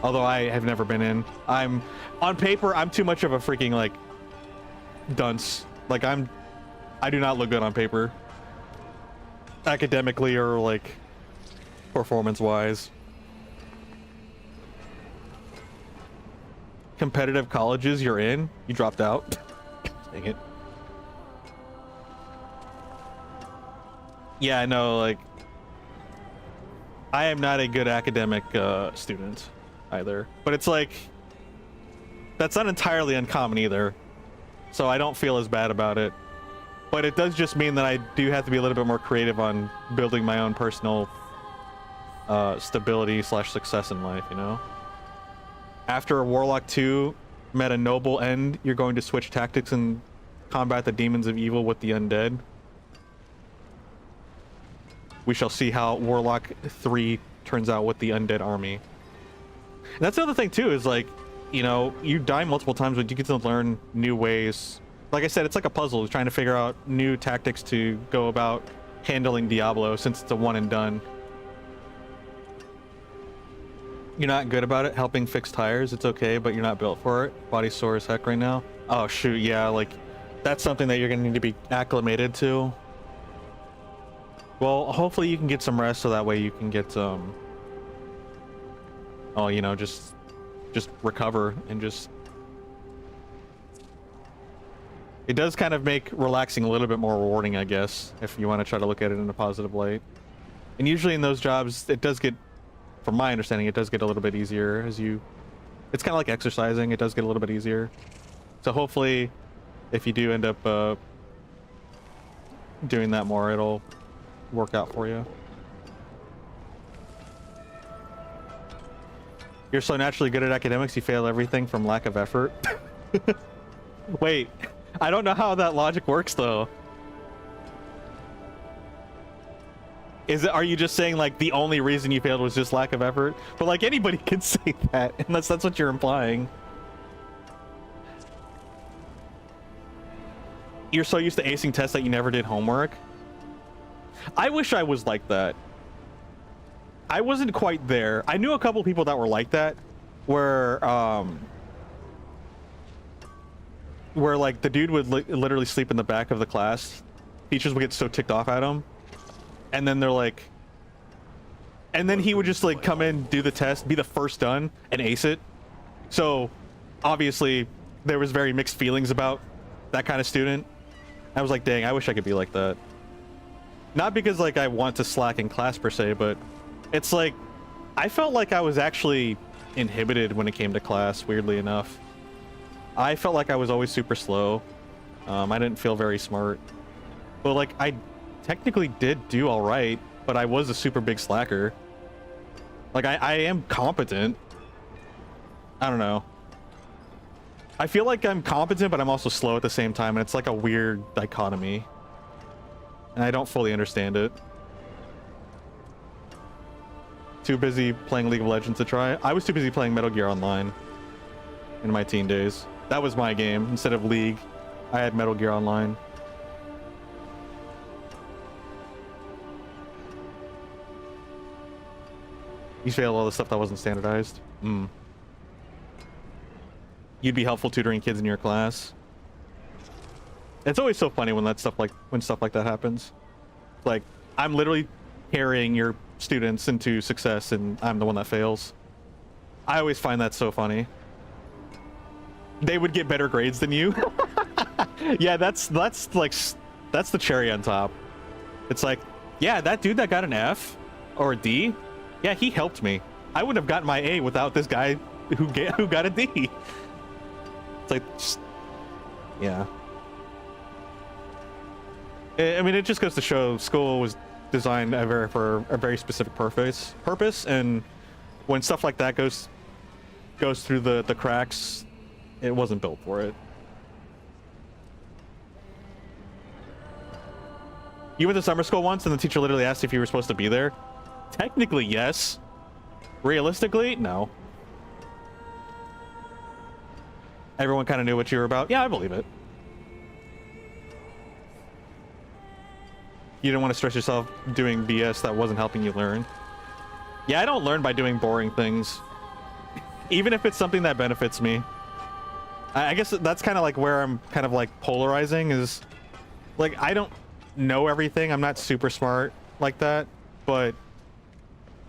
Although I have never been in. On paper, I'm too much of a freaking like dunce. Like I do not look good on paper. Academically or like performance-wise. Competitive colleges you're in, you dropped out. Dang it. Yeah, I know, like, I am not a good academic student either. But it's like, that's not entirely uncommon either. So I don't feel as bad about it. But it does just mean that I do have to be a little bit more creative on building my own personal stability / success in life, you know? After Warlock 2 met a noble end, you're going to switch tactics and combat the demons of evil with the undead. We shall see how Warlock 3 turns out with the undead army. And that's the other thing too, is like, you know, you die multiple times, but you get to learn new ways. Like I said, it's like a puzzle, trying to figure out new tactics to go about handling Diablo, since it's a one and done. You're not good about it, helping fix tires, it's okay, but you're not built for it. Body's sore as heck right now. Oh shoot, yeah, like, that's something that you're gonna need to be acclimated to. Well, hopefully you can get some rest so that way you can get oh, you know, just recover and just... It does kind of make relaxing a little bit more rewarding, I guess, if you want to try to look at it in a positive light. And usually in those jobs, it does get, from my understanding, it does get a little bit easier as you... It's kind of like exercising, it does get a little bit easier. So hopefully, if you do end up doing that more, it'll work out for you. You're so naturally good at academics, you fail everything from lack of effort. Wait, I don't know how that logic works though. Are you just saying like the only reason you failed was just lack of effort? But like anybody can say that, unless that's what you're implying. You're so used to acing tests that you never did homework? I wish I was like that. I wasn't quite there. I knew a couple people that were like that, where like the dude would literally sleep in the back of the class. Teachers would get so ticked off at him, and then they're like, and then he would just like come in, do the test, be the first done, and ace it. So obviously there was very mixed feelings about that kind of student. I was like, dang, I wish I could be like that. Not because like I want to slack in class per se, but it's like I felt like I was actually inhibited when it came to class, weirdly enough. I felt like I was always super slow. I didn't feel very smart. But like I technically did do all right, but I was a super big slacker. Like I am competent. I don't know. I feel like I'm competent, but I'm also slow at the same time, and it's like a weird dichotomy. And I don't fully understand it. Too busy playing League of Legends to try. I was too busy playing Metal Gear Online in my teen days. That was my game. Instead of League, I had Metal Gear Online. You failed all the stuff that wasn't standardized. You'd be helpful tutoring kids in your class. It's always so funny when stuff like that happens. Like, I'm literally carrying your students into success and I'm the one that fails. I always find that so funny. they would get better grades than you. Yeah, that's the cherry on top. It's like, yeah, that dude that got an F or a D, yeah, he helped me. I wouldn't have gotten my A without this guy who got a D. It's like, just, yeah. I mean, it just goes to show school was designed for a very specific purpose, and when stuff like that goes through the cracks, it wasn't built for it. You went to summer school once and the teacher literally asked if you were supposed to be there? Technically, yes. Realistically, no. Everyone kind of knew what you were about. Yeah, I believe it. You didn't want to stress yourself doing BS that wasn't helping you learn. Yeah, I don't learn by doing boring things. Even if it's something that benefits me. I guess that's kind of like where I'm kind of like polarizing is, like, I don't know everything. I'm not super smart like that, but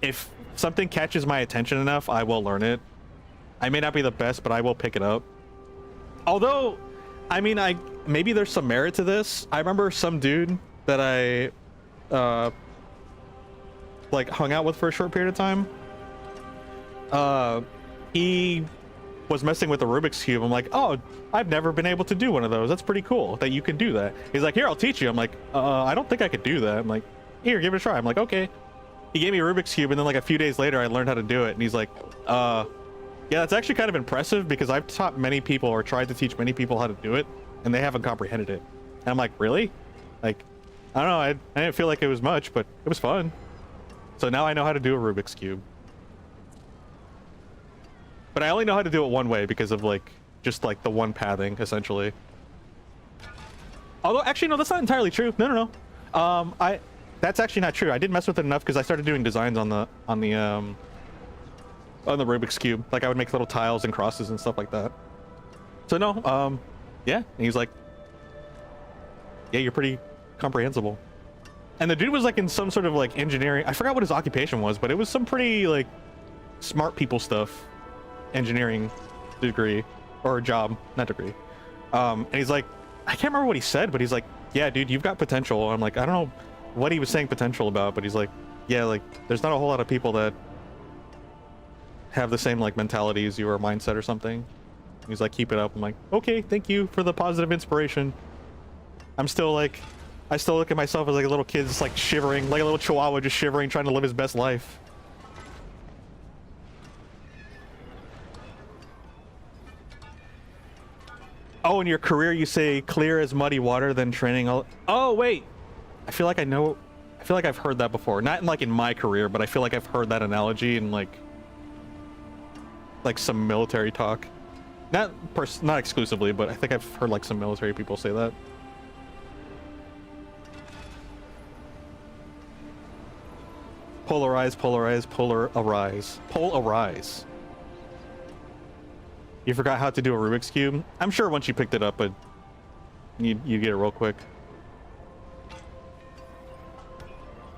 if something catches my attention enough, I will learn it. I may not be the best, but I will pick it up. Although, I mean, maybe there's some merit to this. I remember some dude that I like hung out with for a short period of time. He was messing with the Rubik's Cube. I'm like, oh, I've never been able to do one of those. That's pretty cool that you can do that. He's like, here, I'll teach you. I'm like, I don't think I could do that. I'm like, here, give it a try. I'm like, okay. He gave me a Rubik's Cube, and then like a few days later, I learned how to do it. And he's like, yeah, that's actually kind of impressive because I've taught many people or tried to teach many people how to do it, and they haven't comprehended it. And I'm like, really? Like, I don't know. I didn't feel like it was much, but it was fun. So now I know how to do a Rubik's Cube. But I only know how to do it one way because of like, just like the one pathing, essentially. Although, actually, no, that's not entirely true. No. That's actually not true. I did mess with it enough because I started doing designs on the Rubik's Cube. Like I would make little tiles and crosses and stuff like that. So no, yeah. And he was like, yeah, you're pretty comprehensible. And the dude was like in some sort of like engineering. I forgot what his occupation was, but it was some pretty like smart people stuff. Engineering degree or job, not degree. And he's like, I can't remember what he said, but he's like, yeah, dude, you've got potential. I'm like, I don't know what he was saying potential about, but he's like, yeah, like there's not a whole lot of people that have the same like mentality as you or mindset or something. He's like, keep it up. I'm like, okay, thank you for the positive inspiration. I'm still like, I still look at myself as like a little kid just like shivering, like a little chihuahua just shivering, trying to live his best life. Oh, in your career you say clear as muddy water, then training all... Oh, wait. I feel like I've heard that before. Not in like in my career, but I feel like I've heard that analogy in like some military talk. Not exclusively, but I think I've heard like some military people say that. Polarize, polarize, polarize. Polarize. You forgot how to do a Rubik's Cube? I'm sure once you picked it up, but you get it real quick.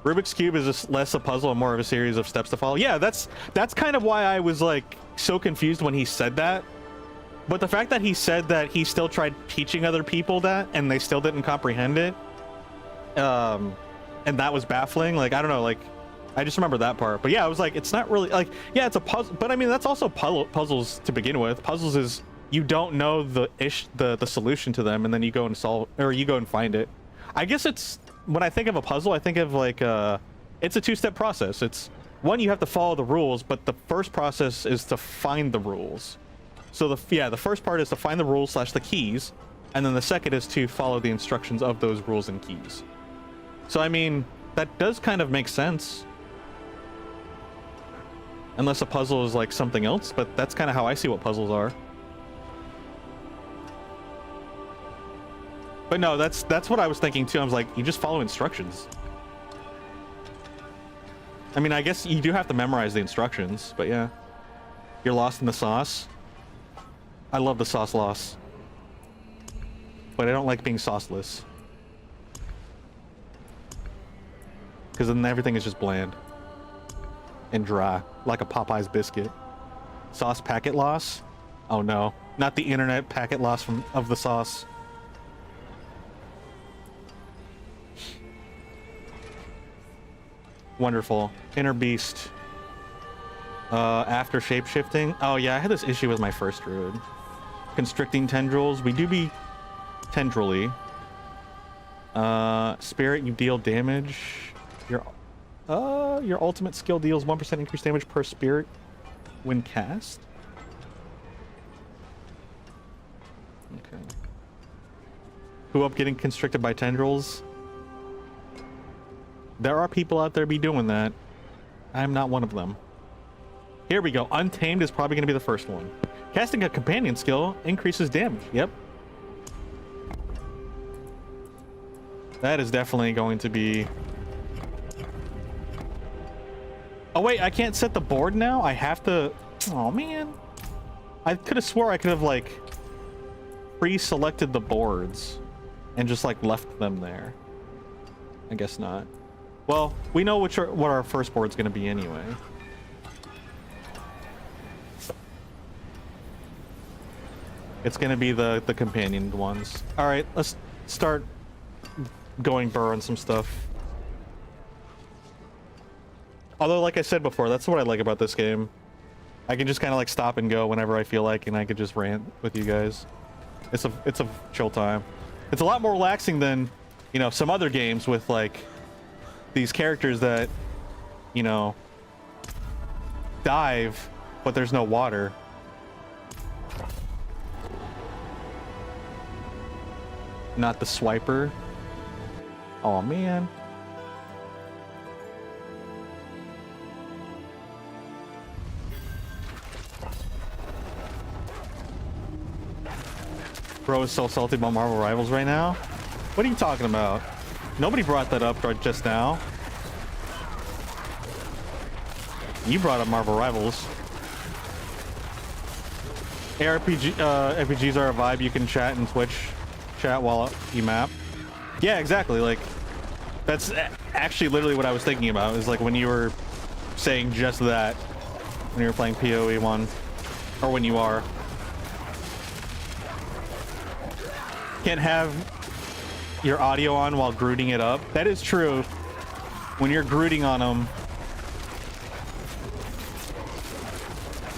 Rubik's Cube is just less a puzzle and more of a series of steps to follow. Yeah, that's kind of why I was like so confused when he said that. But the fact that he said that he still tried teaching other people that and they still didn't comprehend it, and that was baffling. Like, I don't know, like I just remember that part. But yeah, I was like, it's not really like, yeah, it's a puzzle, but I mean that's also puzzles to begin with. Puzzles is you don't know the solution to them, and then you go and solve, or you go and find it. I guess it's, when I think of a puzzle, I think of like it's a two-step process. It's one, you have to follow the rules, but the first process is to find the rules. So the first part is to find the rules / the keys, and then the second is to follow the instructions of those rules and keys. So I mean, that does kind of make sense. Unless a puzzle is like something else, but that's kind of how I see what puzzles are. But no, that's what I was thinking too. I was like, you just follow instructions. I mean, I guess you do have to memorize the instructions, but yeah. You're lost in the sauce. I love the sauce loss. But I don't like being sauceless. Because then everything is just bland. And dry. Like a Popeye's biscuit. Sauce packet loss? Oh no. not the internet packet loss of the sauce. Wonderful. Inner beast. After shapeshifting. Oh yeah, I had this issue with my first druid. Constricting tendrils. We do be tendrily. Spirit, you deal damage. Your ultimate skill deals 1% increased damage per spirit when cast. Okay. Who up getting constricted by tendrils? There are people out there be doing that. I'm not one of them. Here we go. Untamed is probably going to be the first one. Casting a companion skill increases damage. Yep. That is definitely going to be... Oh wait, I can't set the board now? I have to... Oh man. I could have swore I could have like pre-selected the boards and just like left them there. I guess not. Well, we know what our first board's going to be anyway. It's going to be the companion ones. All right, let's start going burr on some stuff. Although, like I said before, that's what I like about this game. I can just kind of like stop and go whenever I feel like, and I could just rant with you guys. It's a chill time. It's a lot more relaxing than, you know, some other games with like these characters that, you know, dive, but there's no water. Not the swiper. Oh man. Bro is so salty about Marvel Rivals right now. What are you talking about? Nobody brought that up right just now. You brought up Marvel Rivals. RPGs are a vibe. You can chat and Twitch chat while you map. Yeah, exactly. Like, that's actually literally what I was thinking about, is like when you were saying just that when you were playing PoE 1, or when you are. Can't have your audio on while grooting it up. That is true. When you're grooting on them,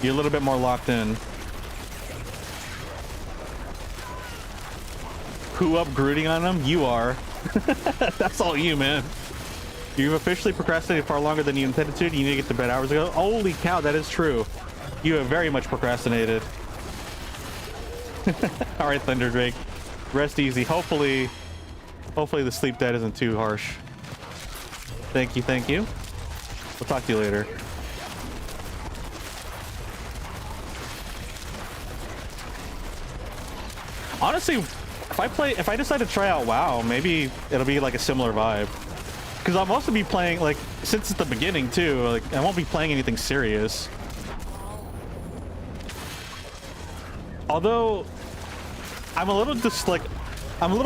you're a little bit more locked in. Who up grooting on them? You are. That's all you, man. You've officially procrastinated far longer than you intended to. You need to get to bed hours ago. Holy cow, that is true. You have very much procrastinated. All right, Thunder Drake. Rest easy. Hopefully the sleep debt isn't too harsh. Thank you, thank you. We'll talk to you later. Honestly, if I decide to try out WoW, maybe it'll be like a similar vibe. Because I'll also be playing, like, since it's the beginning too, like, I won't be playing anything serious. Although, I'm a little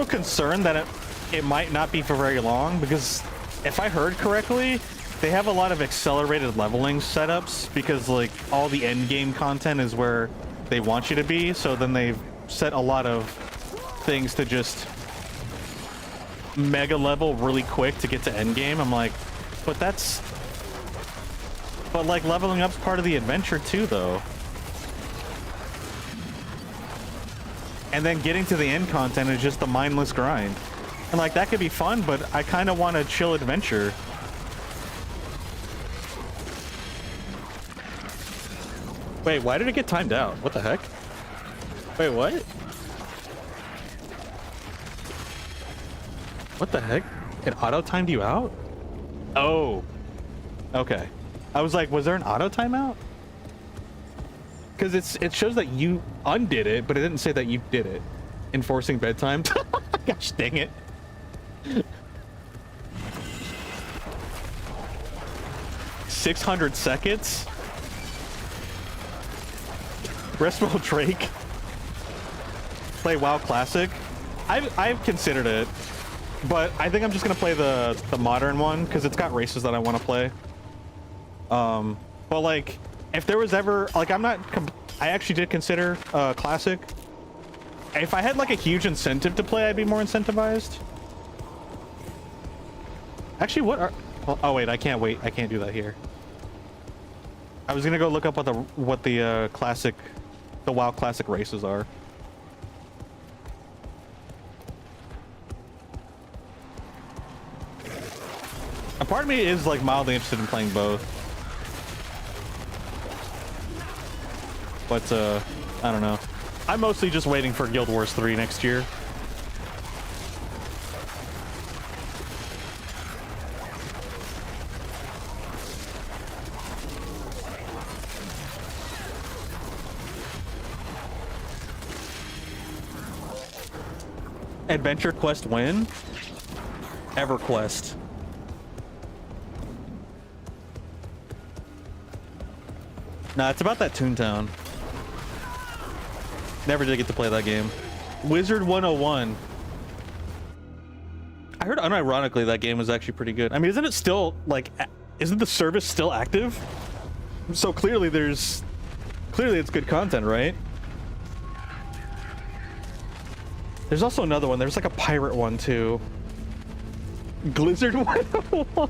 concerned that it might not be for very long, because if I heard correctly, they have a lot of accelerated leveling setups, because like all the end game content is where they want you to be, so then they've set a lot of things to just mega level really quick to get to end game. I'm like, but like leveling up's part of the adventure too, though. And then getting to the end content is just a mindless grind. And like, that could be fun, but I kind of want a chill adventure. Wait, why did it get timed out? What the heck? Wait, what? What the heck? It auto-timed you out? Oh. Okay. I was like, was there an auto-timeout? Because it shows that you undid it, but it didn't say that you did it. Enforcing bedtime. Gosh dang it. 600 seconds? Restful Drake. Play WoW Classic. I've considered it, but I think I'm just gonna play the modern one because it's got races that I want to play. But like, if there was ever, like, I'm not I actually did consider classic. If I had like a huge incentive to play, I'd be more incentivized. Actually, what are... Oh wait, I can't wait. I can't do that here. I was gonna go look up what the classic, the WoW classic races are. A part of me is like mildly interested in playing both, but I don't know. I'm mostly just waiting for Guild Wars 3 next year. Adventure Quest when? EverQuest. Nah, it's about that Toontown. Never did get to play that game. Wizard 101. I heard unironically that game was actually pretty good. I mean, isn't it still, like, isn't the service still active? So clearly it's good content, right? There's also another one. There's like a pirate one too. Blizzard 101.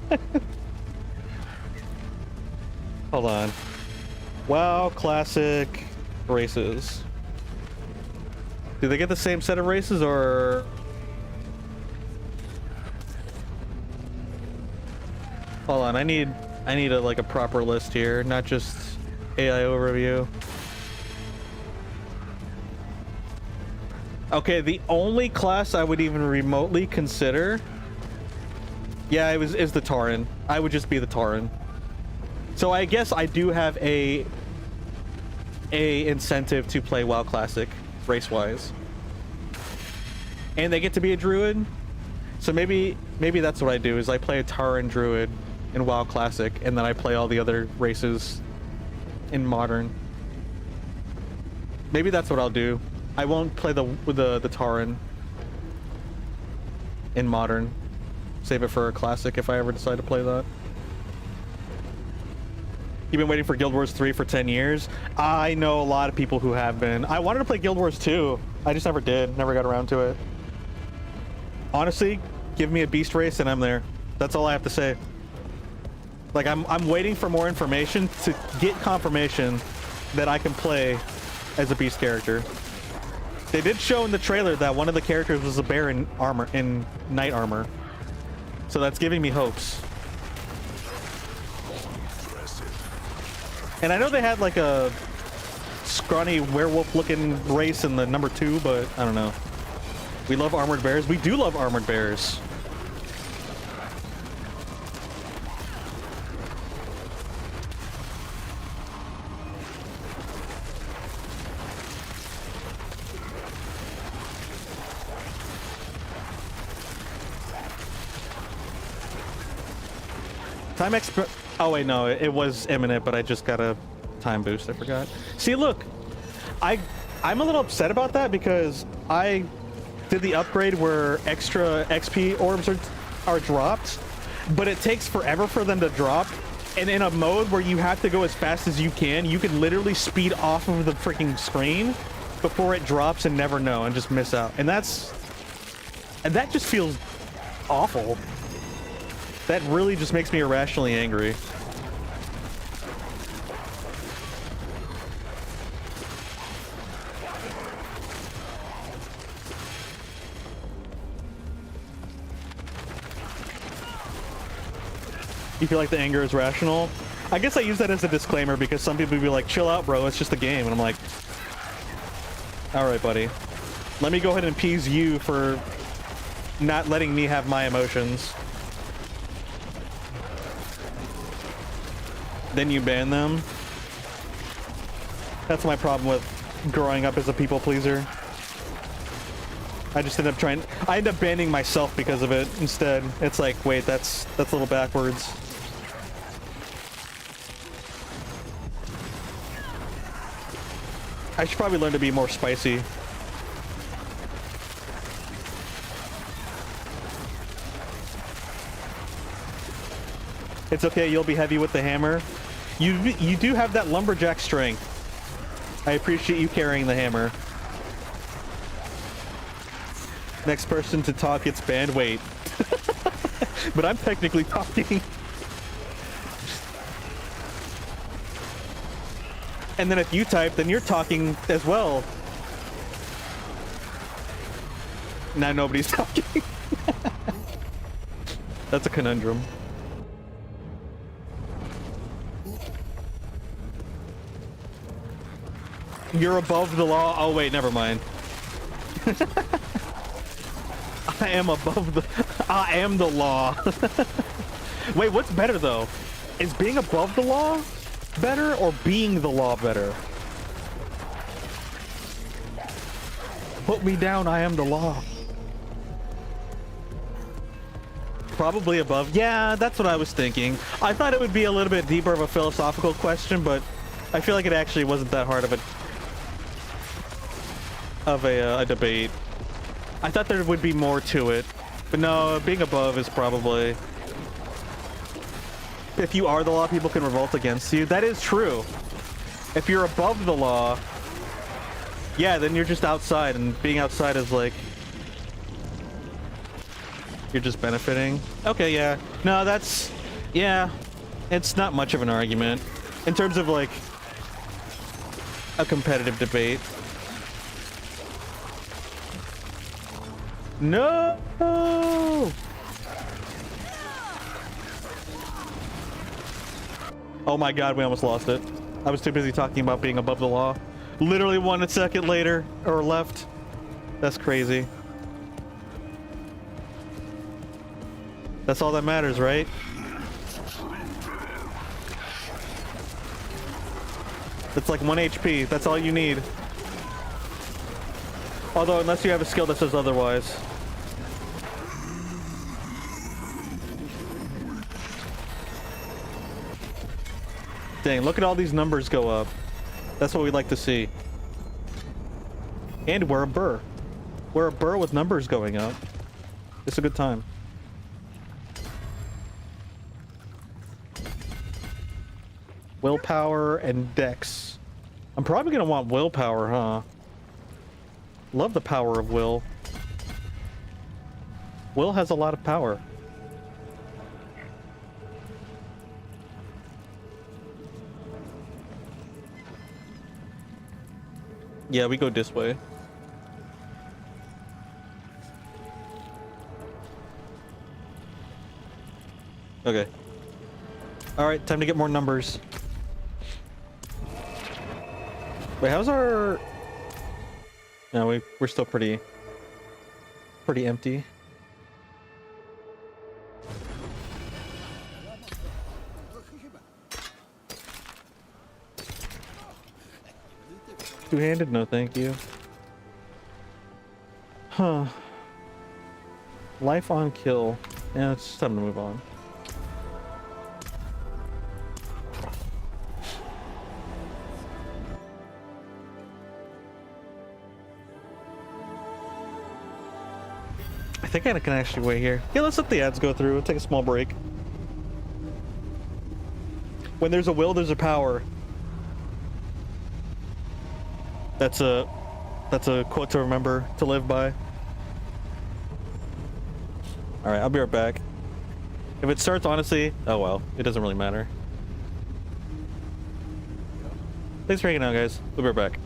Hold on. WoW classic races. Do they get the same set of races or? Hold on. I need like a proper list here, not just AI overview. Okay, the only class I would even remotely consider, yeah, is the Tauren. I would just be the Tauren. So I guess I do have a incentive to play WoW Classic race-wise, and they get to be a Druid. So maybe that's what I do, is I play a Tauren Druid in WoW Classic, and then I play all the other races in Modern. Maybe that's what I'll do. I won't play the Tauren in Modern. Save it for a Classic if I ever decide to play that. You've been waiting for Guild Wars 3 for 10 years? I know a lot of people who have been. I wanted to play Guild Wars 2. I just never did. Never got around to it. Honestly, give me a beast race and I'm there. That's all I have to say. Like, I'm waiting for more information to get confirmation that I can play as a beast character. They did show in the trailer that one of the characters was a bear in armor, in knight armor. So that's giving me hopes. And I know they had like a scrawny werewolf-looking race in the number 2, but I don't know. We love armored bears. We do love armored bears. Time exp. Oh wait, no, it was imminent, but I just got a time boost. I forgot. See, look, I'm a little upset about that because I did the upgrade where extra XP orbs are dropped, but it takes forever for them to drop. And in a mode where you have to go as fast as you can literally speed off of the freaking screen before it drops and never know and just miss out. And that just feels awful. That really just makes me irrationally angry. You feel like the anger is rational? I guess I use that as a disclaimer because some people be like, chill out, bro, it's just a game. And I'm like, all right, buddy. Let me go ahead and appease you for not letting me have my emotions. Then you ban them. That's my problem with growing up as a people pleaser. I just end up banning myself because of it instead. It's like, wait, that's a little backwards. I should probably learn to be more spicy. It's okay, you'll be heavy with the hammer. You do have that lumberjack strength. I appreciate you carrying the hammer. Next person to talk gets banned. Wait. But I'm technically talking. And then if you type, then you're talking as well. Now nobody's talking. That's a conundrum. You're above the law. Oh wait, never mind. I am above the... I am the law. Wait, what's better though? Is being above the law better or being the law better? Put me down, I am the law. Probably above. Yeah, that's what I was thinking. I thought it would be a little bit deeper of a philosophical question, but I feel like it actually wasn't that hard of a debate. I thought there would be more to it, but no, being above is probably... If you are the law, people can revolt against you. That is true. If you're above the law, yeah, then you're just outside, and being outside is like... You're just benefiting. Okay, yeah. No, that's... Yeah. It's not much of an argument. In terms of, like, a competitive debate. No! Oh my god, we almost lost it. I was too busy talking about being above the law. Literally 1 second later, or left. That's crazy. That's all that matters, right? It's like 1 HP. That's all you need. Although, unless you have a skill that says otherwise. Dang, look at all these numbers go up. That's what we like to see. And we're a burr. We're a burr with numbers going up. It's a good time. Willpower and dex. I'm probably gonna want willpower, huh? Love the power of will. Will has a lot of power. Yeah, we go this way. Okay. Alright, time to get more numbers. Wait, how's our... No, we're still pretty empty. Two-handed? No, thank you. Huh. Life on kill. Yeah, it's time to move on. I think I can actually wait here. Yeah, let's let the ads go through. We'll take a small break. When there's a will, there's a power. That's a quote to remember, to live by. All right, I'll be right back. If it starts, honestly, oh well, it doesn't really matter. Thanks for hanging out, guys. We'll be right back.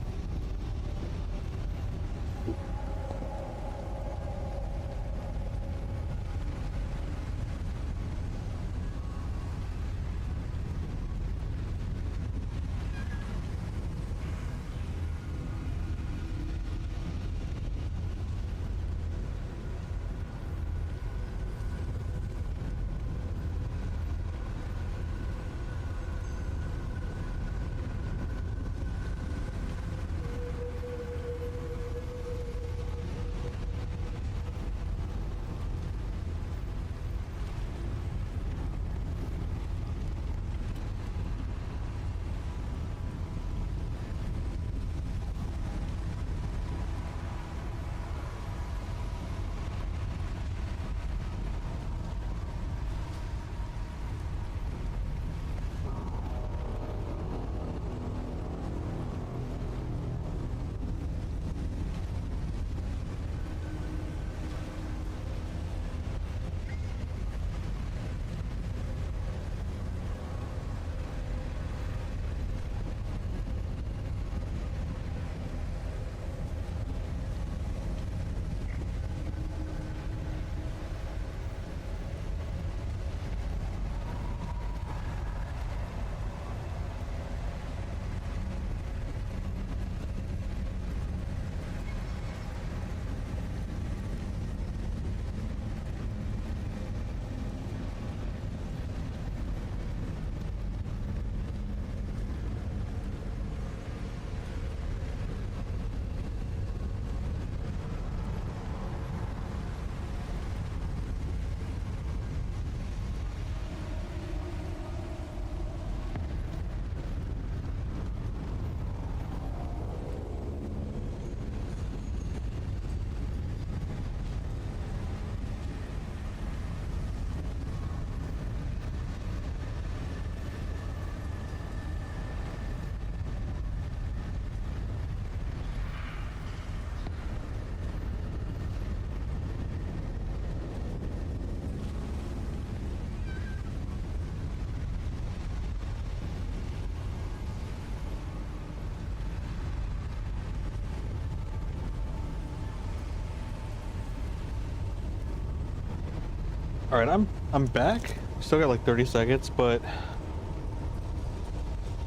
All right, I'm back. Still got like 30 seconds, but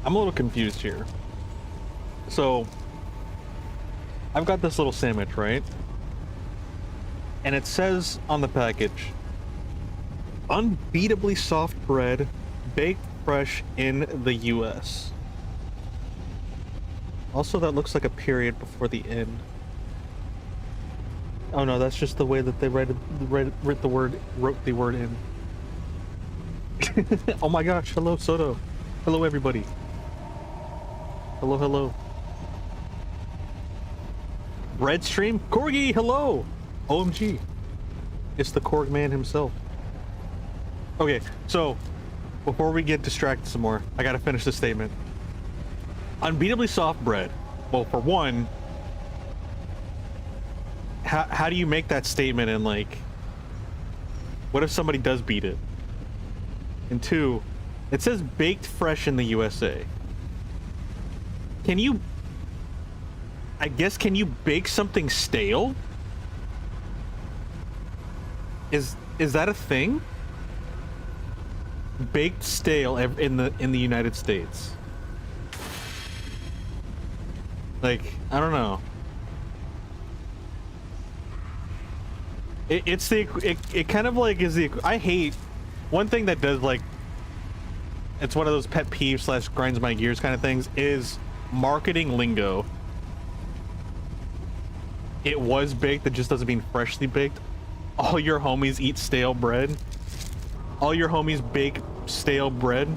I'm a little confused here. So I've got this little sandwich, right? And it says on the package, unbeatably soft bread, baked fresh in the US. Also, that looks like a period before the N. Oh no, that's just the way that they wrote the word in. Oh my gosh, hello Soto. Hello everybody. Hello, hello. Red stream? Corgi, hello! OMG. It's the Korg man himself. Okay, so before we get distracted some more, I gotta finish this statement. Unbeatably soft bread. Well, for one, how do you make that statement and like, what if somebody does beat it? And two, it says baked fresh in the USA. Can you, I guess, can you bake something stale? Is that a thing? Baked stale in the United States. Like, I don't know. It kind of like is the, I hate one thing that does like, it's one of those pet peeves / grinds my gears kind of things is marketing lingo. It was baked, that just doesn't mean freshly baked. All your homies eat stale bread. All your homies bake stale bread.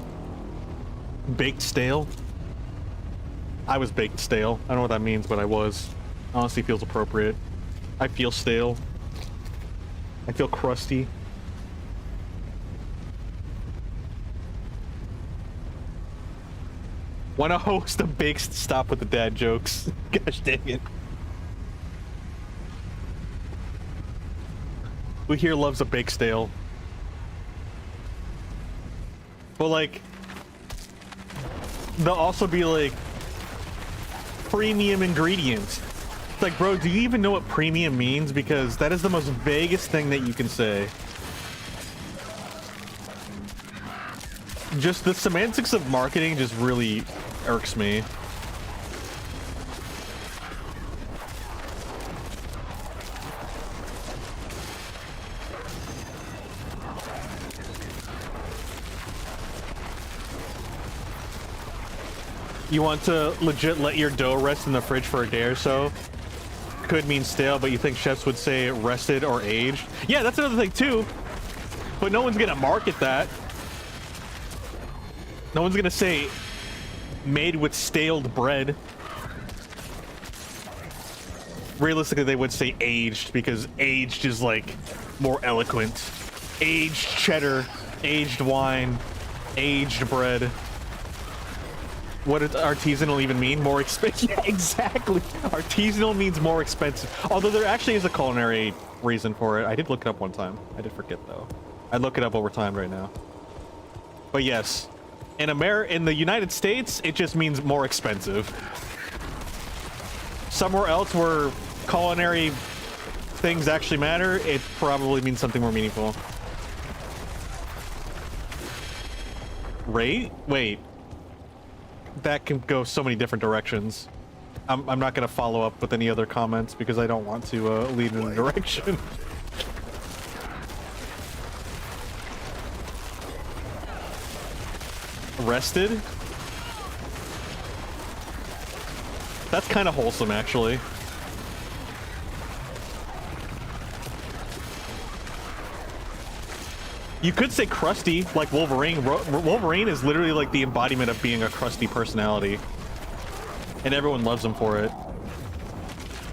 Baked stale. I was baked stale. I don't know what that means, but I was. Honestly feels appropriate. I feel stale. I feel crusty. Wanna host a big stop with the dad jokes. Gosh dang it. Who here loves a baked stale? But like, they'll also be like, premium ingredients. It's like, bro, do you even know what premium means? Because that is the most vaguest thing that you can say. Just the semantics of marketing just really irks me. You want to legit let your dough rest in the fridge for a day or so? Could mean stale, but you think chefs would say rested or aged? Yeah, that's another thing too. But no one's gonna market that. No one's gonna say made with staled bread. Realistically, they would say aged because aged is like more eloquent. Aged cheddar, aged wine, aged bread. What does artisanal even mean? More expensive? Yeah, exactly. Artisanal means more expensive. Although there actually is a culinary reason for it. I did look it up one time. I did forget though. I'd look it up over time right now. But yes, in the United States, it just means more expensive. Somewhere else where culinary things actually matter, it probably means something more meaningful. Rate? Wait. That can go so many different directions. I'm not gonna follow up with any other comments because I don't want to lead in a direction. Rested? That's kind of wholesome, actually. You could say crusty, like Wolverine. Wolverine is literally like the embodiment of being a crusty personality. And everyone loves him for it.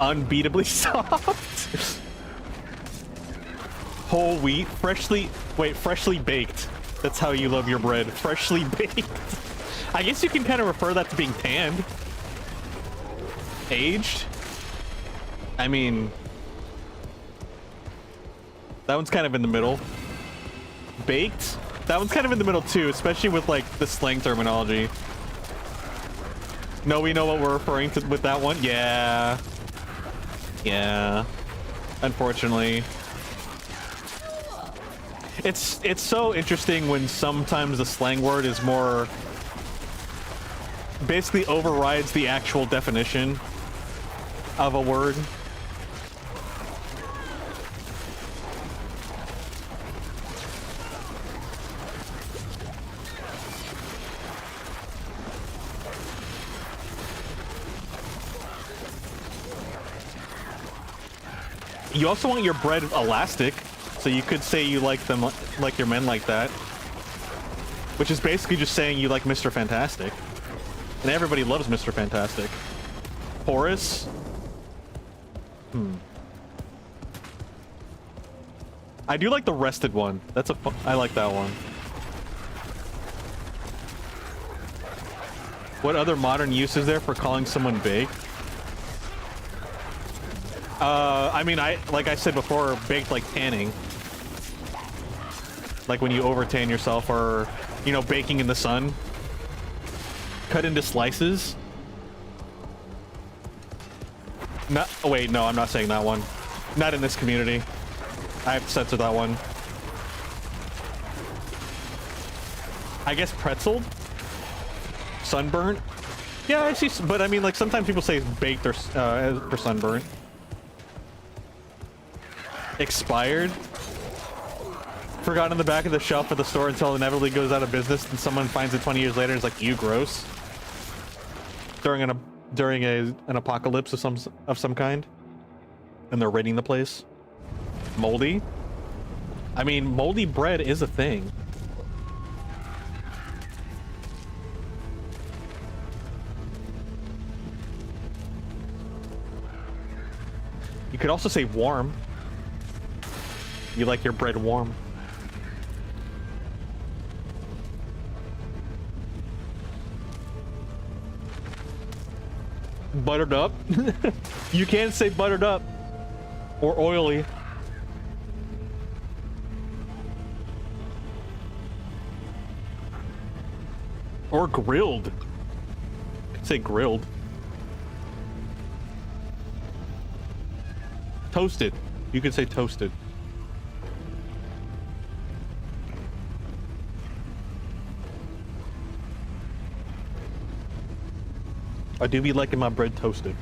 Unbeatably soft. Whole wheat, freshly baked. That's how you love your bread. Freshly baked. I guess you can kind of refer that to being tanned. Aged? I mean, that one's kind of in the middle. Baked? That one's kind of in the middle too, especially with like the slang terminology. No, we know what we're referring to with that one? Yeah. Yeah. Unfortunately. It's so interesting when sometimes the slang word is more basically overrides the actual definition of a word. You also want your bread elastic, so you could say you like them, like your men like that, which is basically just saying you like Mr. Fantastic, and everybody loves Mr. Fantastic. Porous. I do like the rested one. I like that one. What other modern use is there for calling someone baked? I mean, like I said before, baked like tanning. Like when you over-tan yourself, or, you know, baking in the sun. Cut into slices. Oh wait, no, I'm not saying that one. Not in this community. I have to censor that one. I guess pretzeled? Sunburnt? Yeah, I see, but I mean, like, sometimes people say baked or for sunburnt. Expired? Forgotten in the back of the shelf at the store until it inevitably goes out of business and someone finds it 20 years later and is like, "You gross." During an apocalypse of some kind. And they're raiding the place. Moldy? I mean, moldy bread is a thing. You could also say warm. You like your bread warm. Buttered up? You can say buttered up. Or oily. Or grilled. You could say grilled. Toasted. You could say toasted. I do be liking my bread toasted.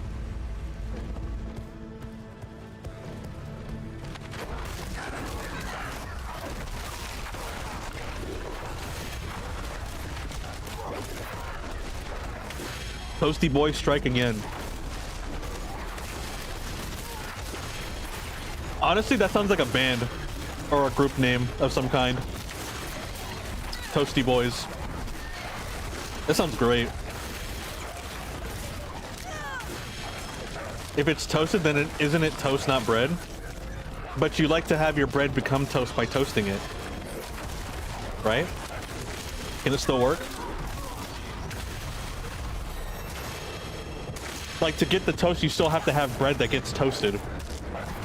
Toasty boys strike again. Honestly, that sounds like a band or a group name of some kind. Toasty boys. That sounds great. If it's toasted, then isn't it toast, not bread? But you like to have your bread become toast by toasting it. Right? Can it still work? Like, to get the toast, you still have to have bread that gets toasted.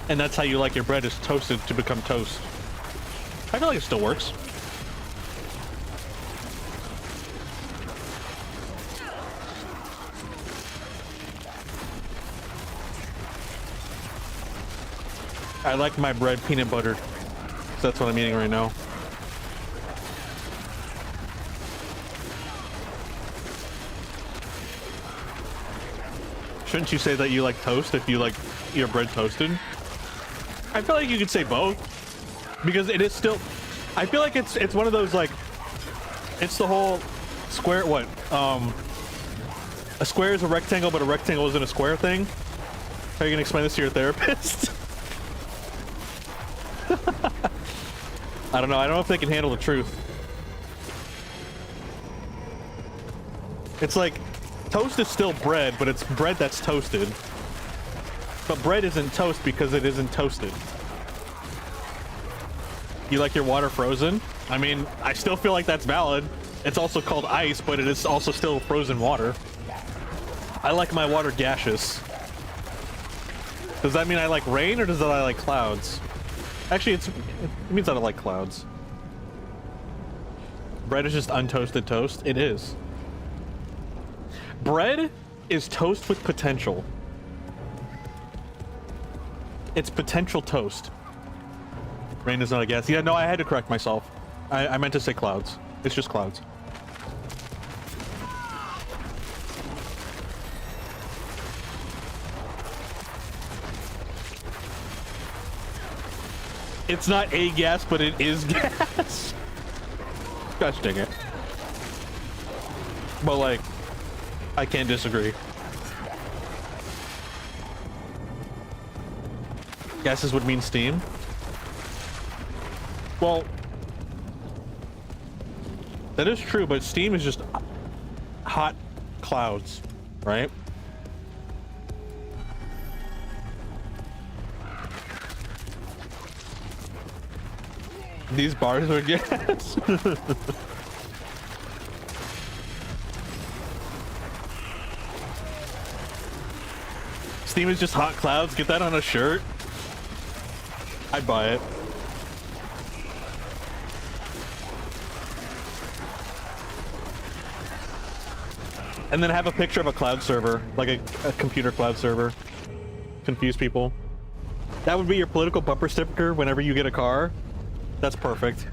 And that's how you like your bread, is toasted to become toast. I feel like it still works. I like my bread peanut buttered. So that's what I'm eating right now. Shouldn't you say that you like toast if you like your bread toasted? I feel like you could say both. Because it is still... I feel like it's one of those, like... It's the whole square... What? A square is a rectangle, but a rectangle isn't a square thing? How are you gonna explain this to your therapist? I don't know. I don't know if they can handle the truth. It's like, toast is still bread, but it's bread that's toasted. But bread isn't toast because it isn't toasted. You like your water frozen? I mean, I still feel like that's valid. It's also called ice, but it is also still frozen water. I like my water gaseous. Does that mean I like rain, or does that I like clouds? Actually, it means that I like clouds. Bread is just untoasted toast. It is. Bread is toast with potential. It's potential toast. Rain is not a gas. Yeah, no, I had to correct myself. I meant to say clouds. It's just clouds. It's not a gas, but it is gas. Gosh dang it. But like, I can't disagree. Gases would mean steam. Well, that is true, but steam is just hot clouds, right? These bars are gas. Steam is just hot clouds. Get that on a shirt. I'd buy it. And then have a picture of a cloud server, like a computer cloud server. Confuse people. That would be your political bumper sticker whenever you get a car. That's perfect.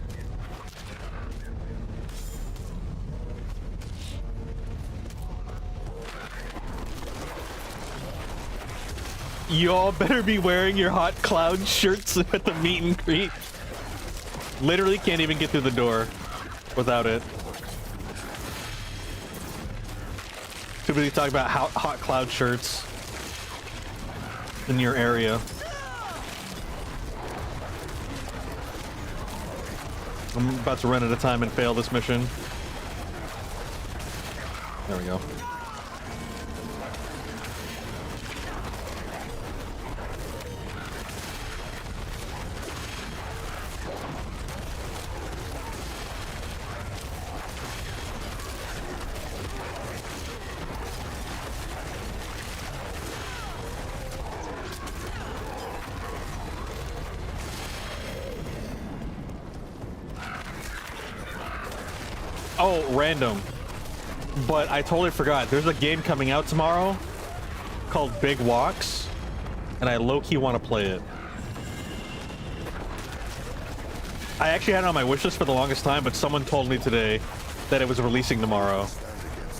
Y'all better be wearing your hot cloud shirts at the meet and greet. Literally can't even get through the door without it. Too busy talking about hot cloud shirts in your area. I'm about to run out of time and fail this mission. There we go. Oh, random. But I totally forgot. There's a game coming out tomorrow called Big Walks, and I low-key want to play it. I actually had it on my wishlist for the longest time, but someone told me today that it was releasing tomorrow.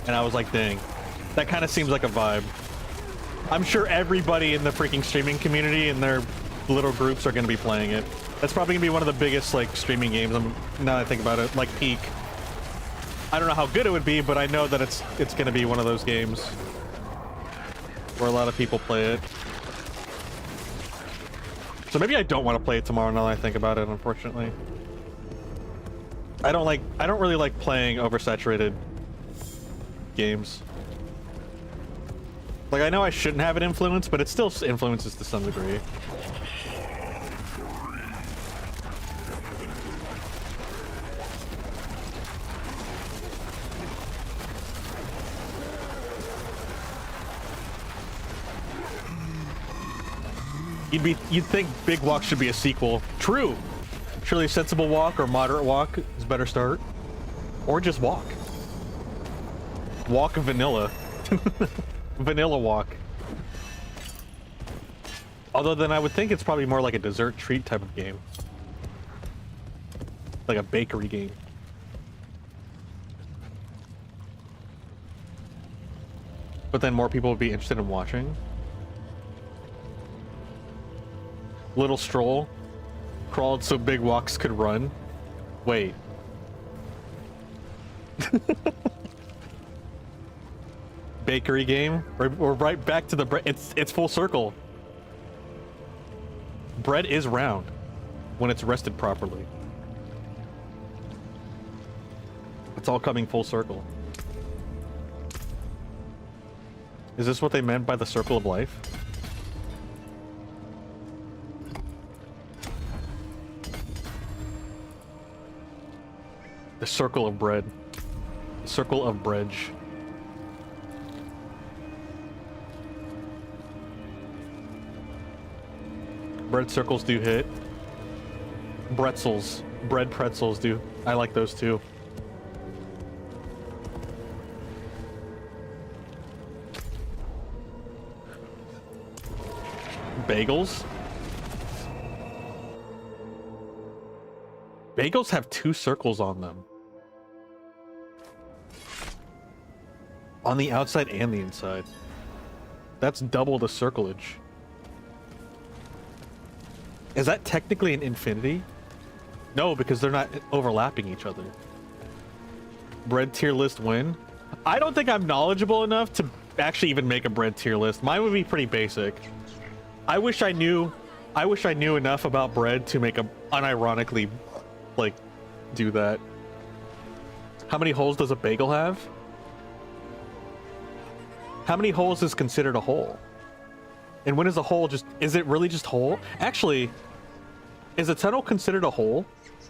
And I was like, dang, that kind of seems like a vibe. I'm sure everybody in the freaking streaming community and their little groups are going to be playing it. That's probably going to be one of the biggest, like, streaming games, now that I think about it, like peak. I don't know how good it would be, but I know that it's going to be one of those games where a lot of people play it. So maybe I don't want to play it tomorrow now that I think about it, unfortunately. I don't really like playing oversaturated games. Like, I know I shouldn't have an influence, but it still influences to some degree. You'd think Big Walk should be a sequel. True. Surely Sensible Walk or Moderate Walk is a better start. Or just Walk. Walk Vanilla. Vanilla Walk. Although then I would think it's probably more like a dessert treat type of game. Like a bakery game. But then more people would be interested in watching. Little Stroll crawled so Big Walks could run. Wait. Bakery game? We're right back to the bread. It's full circle. Bread is round when it's rested properly. It's all coming full circle. Is this what they meant by the circle of life? The circle of bread. Circle of bridge. Bread circles do hit. Bretzels. Bread pretzels do. I like those too. Bagels? Bagels have 2 circles on them. On the outside and the inside. That's double the circlage. Is that technically an infinity? No, because they're not overlapping each other. Bread tier list win? I don't think I'm knowledgeable enough to actually even make a bread tier list. Mine would be pretty basic. I wish I knew enough about bread to make a unironically like do that. How many holes does a bagel have? How many holes is considered a hole? And when is a hole just, is it really just hole? Actually, is a tunnel considered a hole?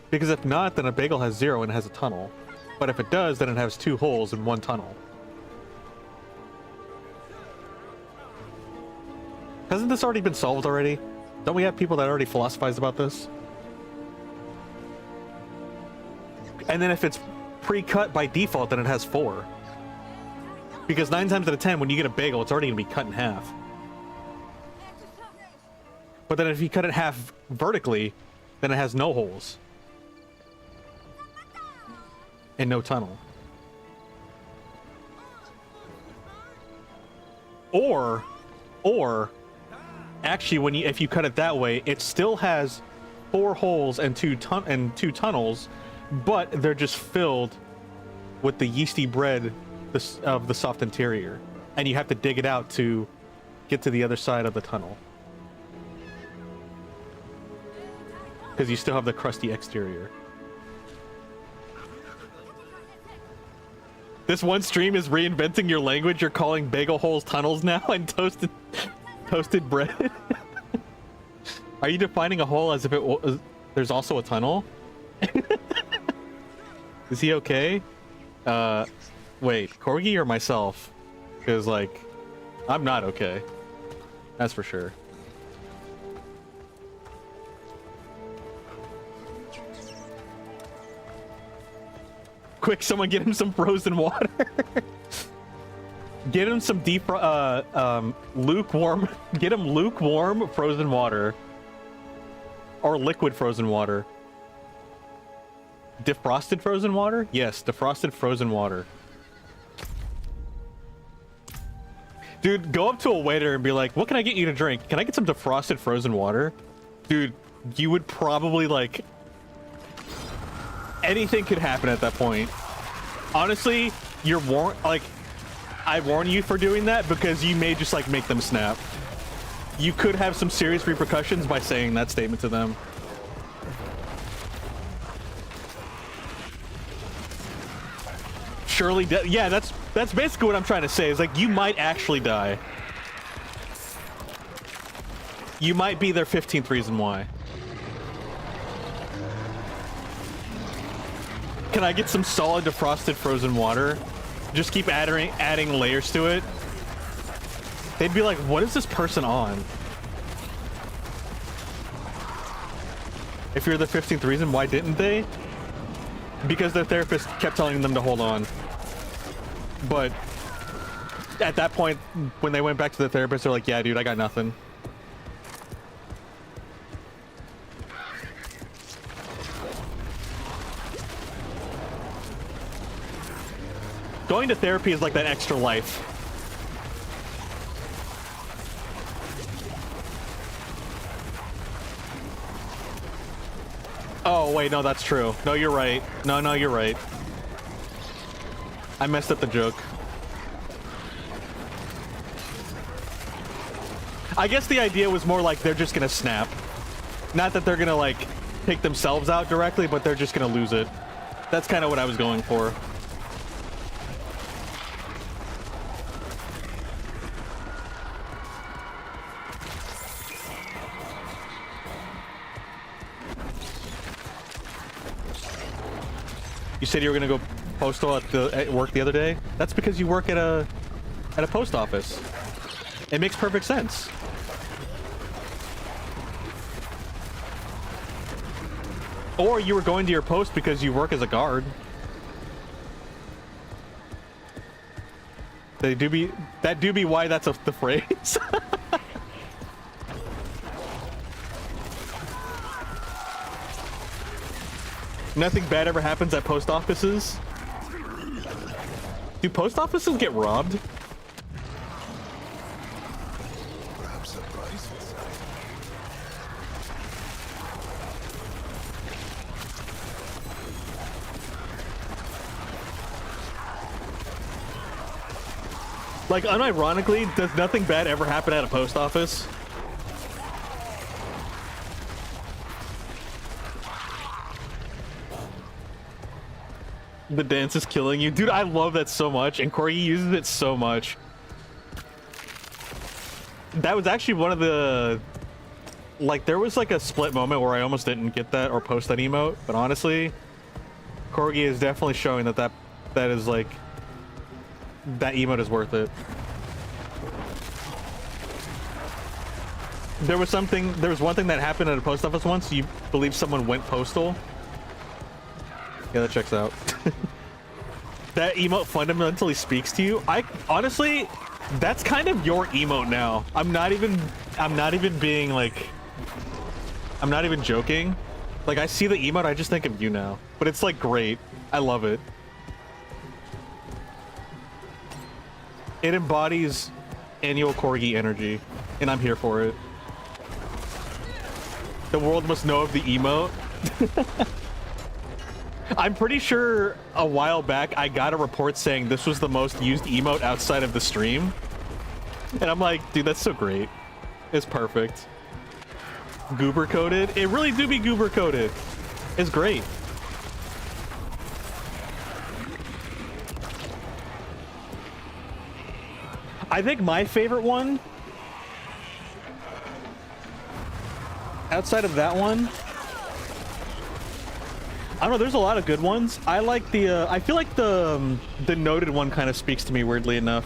Because if not, then a bagel has 0 and it has a tunnel. But if it does, then it has 2 holes and 1 tunnel. Hasn't this already been solved already? Don't we have people that already philosophized about this? And then if it's pre-cut by default, then it has 4. Because 9 times out of 10, when you get a bagel, it's already going to be cut in half. But then if you cut it half vertically, then it has no holes. And no tunnel. Or actually, if you cut it that way, it still has 4 holes and 2 tunnels, but they're just filled with the yeasty bread of the soft interior, and you have to dig it out to get to the other side of the tunnel because you still have the crusty exterior. This one stream is reinventing your language. You're calling bagel holes tunnels now and toasted bread. Are you defining a hole as if it was there's also a tunnel? Is he okay? Wait, Corgi or myself? Because, like, I'm not okay. That's for sure. Quick, someone get him some frozen water. Get him some lukewarm. Get him lukewarm frozen water. Or liquid frozen water. Defrosted frozen water? Yes, defrosted frozen water. Dude, go up to a waiter and be like, what can I get you to drink? Can I get some defrosted frozen water? Dude, you would probably, like... anything could happen at that point. Honestly, you're warned, like... I warn you for doing that because you may just, like, make them snap. You could have some serious repercussions by saying that statement to them. Surely, yeah, that's basically what I'm trying to say. Is like you might actually die. You might be their 15th reason why. Can I get some solid defrosted frozen water? Just keep adding layers to it. They'd be like, what is this person on? If you're the 15th reason, why didn't they? Because their therapist kept telling them to hold on. But at that point, when they went back to the therapist, they're like, yeah, dude, I got nothing. Going to therapy is like that extra life. Oh, wait, no, that's true. No, you're right. No, you're right. I messed up the joke. I guess the idea was more like they're just gonna snap. Not that they're gonna, like, take themselves out directly, but they're just gonna lose it. That's kind of what I was going for. You said you were gonna go postal at work the other day? That's because you work at a post office. It makes perfect sense. Or you were going to your post because you work as a guard. That do be why that's the phrase. Nothing bad ever happens at post offices. Do post offices get robbed? Perhaps a price inside. Like, unironically, does nothing bad ever happen at a post office? The dance is killing you. Dude, I love that so much, and Corgi uses it so much. That was actually one of the... Like, there was like a split moment where I almost didn't get that or post that emote, but honestly, Corgi is definitely showing that that is like... That emote is worth it. There was one thing that happened at a post office once. You believe someone went postal? Yeah, that checks out. That emote fundamentally speaks to you. Honestly, that's kind of your emote now. I'm not even being like, I'm not even joking. Like, I see the emote, I just think of you now. But it's like great. I love it. It embodies annual Corgi energy, and I'm here for it. The world must know of the emote. I'm pretty sure a while back I got a report saying this was the most used emote outside of the stream. And I'm like, dude, that's so great. It's perfect. Goober coded. It really do be goober coded. It's great. I think my favorite one, outside of that one, I don't know, there's a lot of good ones. I like the, I feel like the noted one kind of speaks to me weirdly enough.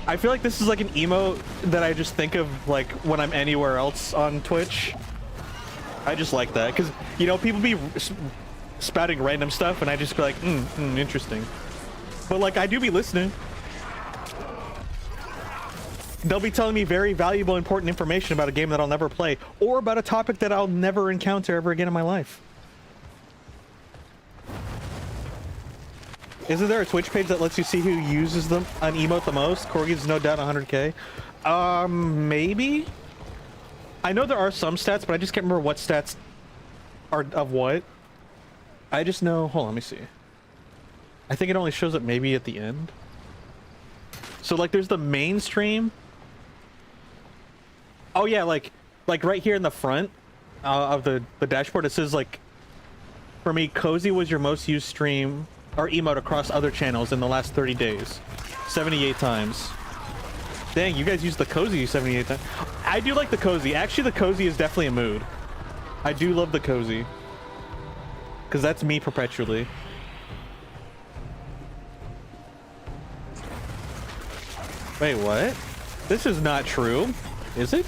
I feel like this is like an emote that I just think of like when I'm anywhere else on Twitch. I just like that, because, you know, people be spouting random stuff and I just be like, interesting. But like, I do be listening. They'll be telling me very valuable, important information about a game that I'll never play, or about a topic that I'll never encounter ever again in my life. Isn't there a Twitch page that lets you see who uses them an emote the most? Corgi's no doubt 100k. Maybe? I know there are some stats, but I just can't remember what stats are of what. I just know, hold on, let me see. I think it only shows up maybe at the end. So like there's the mainstream. Oh yeah, like right here in the front of the dashboard, it says like, for me, Cozy was your most used stream or emote across other channels in the last 30 days. 78 times. Dang, you guys used the Cozy 78 times. I do like the Cozy. Actually, the Cozy is definitely a mood. I do love the Cozy. Because that's me perpetually. Wait, what? This is not true. Is it?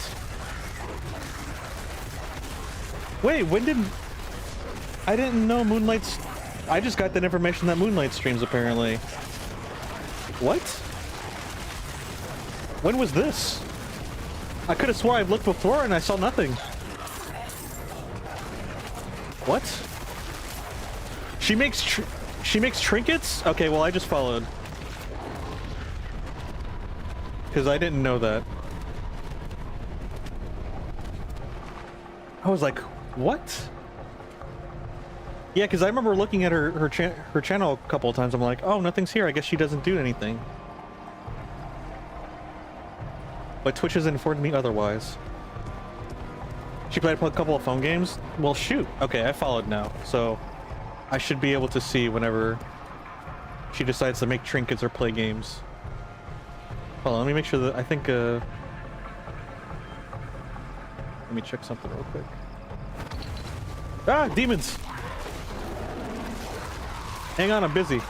Wait, when did... I didn't know Moonlight's... I just got that information that Moonlight streams, apparently. What? When was this? I could have swore I've looked before and I saw nothing. What? She makes trinkets? Okay, well, I just followed. Because I didn't know that. I was like, what? Yeah, because I remember looking at her channel a couple of times. I'm like, oh, nothing's here. I guess she doesn't do anything. But Twitch has informed me otherwise. She played a couple of phone games? Well, shoot. Okay, I followed now. So I should be able to see whenever she decides to make trinkets or play games. Hold on, let me make sure that I think, let me check something real quick. Ah, demons! Hang on, I'm busy.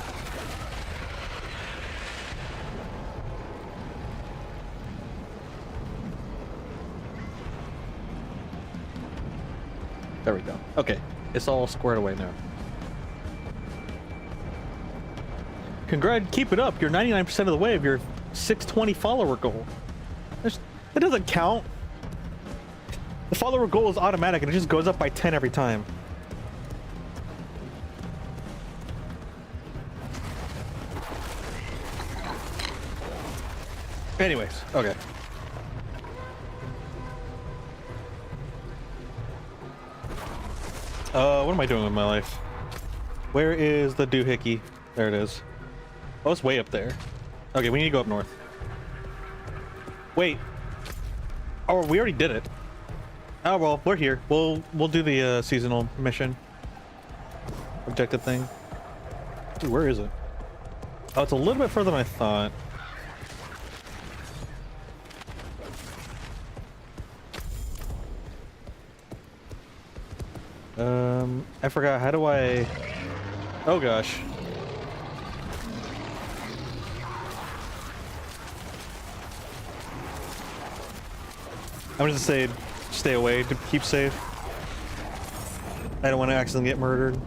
There we go. Okay, it's all squared away now. Congrats, keep it up. You're 99% of the way of your 620 follower goal. That doesn't count. The follower goal is automatic and it just goes up by 10 every time. Anyways, okay. What am I doing with my life? Where is the doohickey? There it is. Oh, it's way up there. Okay, we need to go up north. Wait. Oh, we already did it. Oh well, we're here. We'll do the seasonal mission objective thing. Dude, where is it? Oh, it's a little bit further than I thought. I forgot. How do I? Oh gosh. I'm just gonna say, stay away to keep safe. I don't want to accidentally get murdered.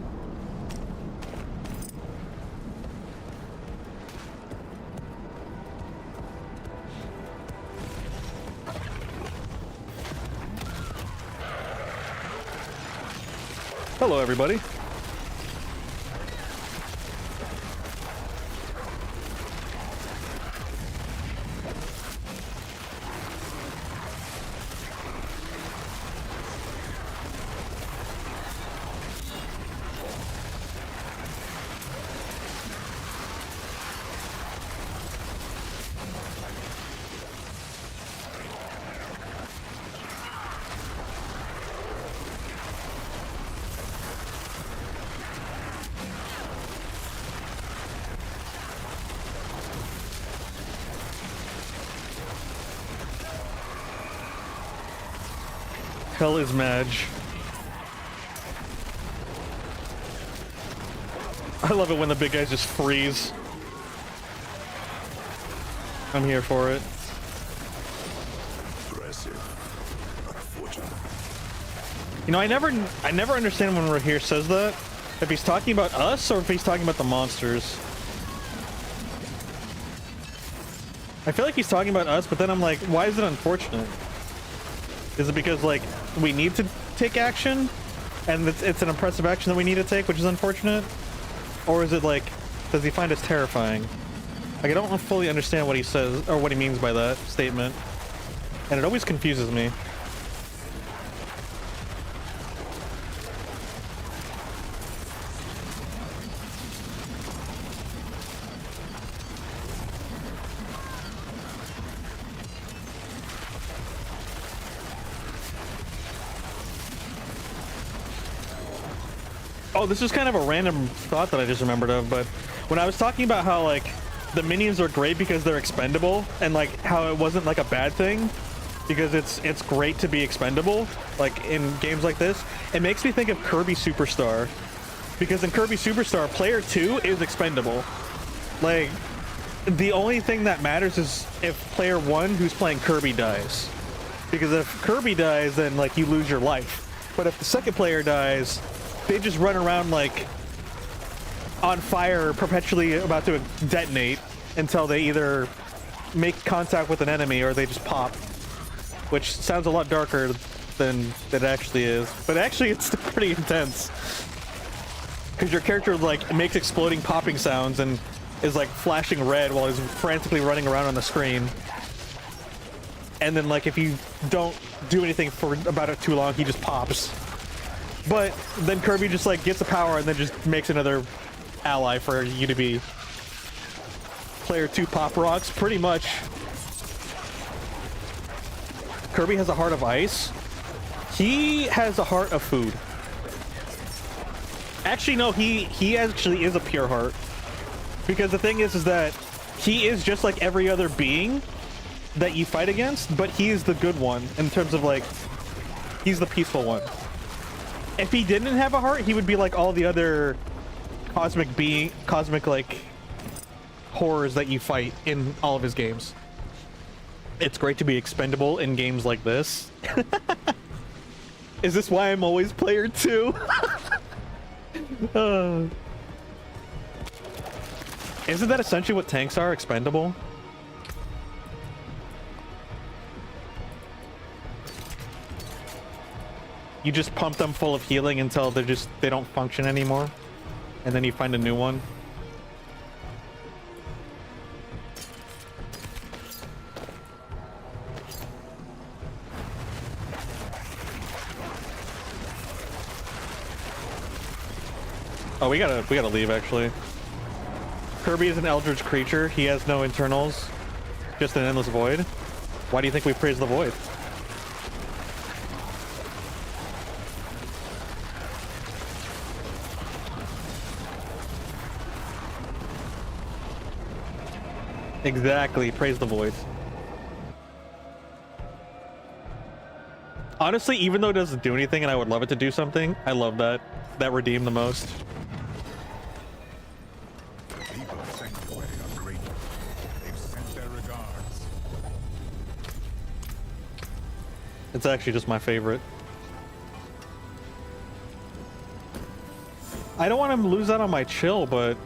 Hello, everybody. Hell is Madge. I love it when the big guys just freeze. I'm here for it. Aggressive. Unfortunate. You know, I never understand when Rahir says that. If he's talking about us or if he's talking about the monsters. I feel like he's talking about us, but then I'm like, why is it unfortunate? Is it because, like, we need to take action and it's an impressive action that we need to take, which is unfortunate? Or is it like, does he find us terrifying? Like, I don't fully understand what he says or what he means by that statement, and it always confuses me. Oh, this is kind of a random thought that I just remembered of, but when I was talking about how, like, the minions are great because they're expendable, and, like, how it wasn't, like, a bad thing, because it's great to be expendable, like, in games like this, it makes me think of Kirby Superstar. Because in Kirby Superstar, player 2 is expendable. Like, the only thing that matters is if player 1 who's playing Kirby dies. Because if Kirby dies, then, like, you lose your life. But if the second player dies, they just run around like on fire, perpetually about to detonate until they either make contact with an enemy or they just pop. Which sounds a lot darker than it actually is. But actually it's pretty intense. Because your character like makes exploding popping sounds and is like flashing red while he's frantically running around on the screen. And then like if you don't do anything for about it too long, he just pops. But then Kirby just like gets the power and then just makes another ally for you to be. Player 2 pop rocks, pretty much. Kirby has a heart of ice. He has a heart of food. Actually, no, he actually is a pure heart. Because the thing is that he is just like every other being that you fight against, but he is the good one in terms of like, he's the peaceful one. If he didn't have a heart, he would be like all the other cosmic like horrors that you fight in all of his games. It's great to be expendable in games like this. Is this why I'm always player 2? Isn't that essentially what tanks are, expendable? You just pump them full of healing until they don't function anymore, and then you find a new one. Oh, we gotta leave actually. Kirby is an eldritch creature. He has no internals, just an endless void. Why do you think we praise the void? Exactly, praise the void. Honestly, even though it doesn't do anything and I would love it to do something, I love that. That redeemed the most. The people of Sanctuary are grateful. They've sent their regards. It's actually just my favorite. I don't want him to lose out on my chill, but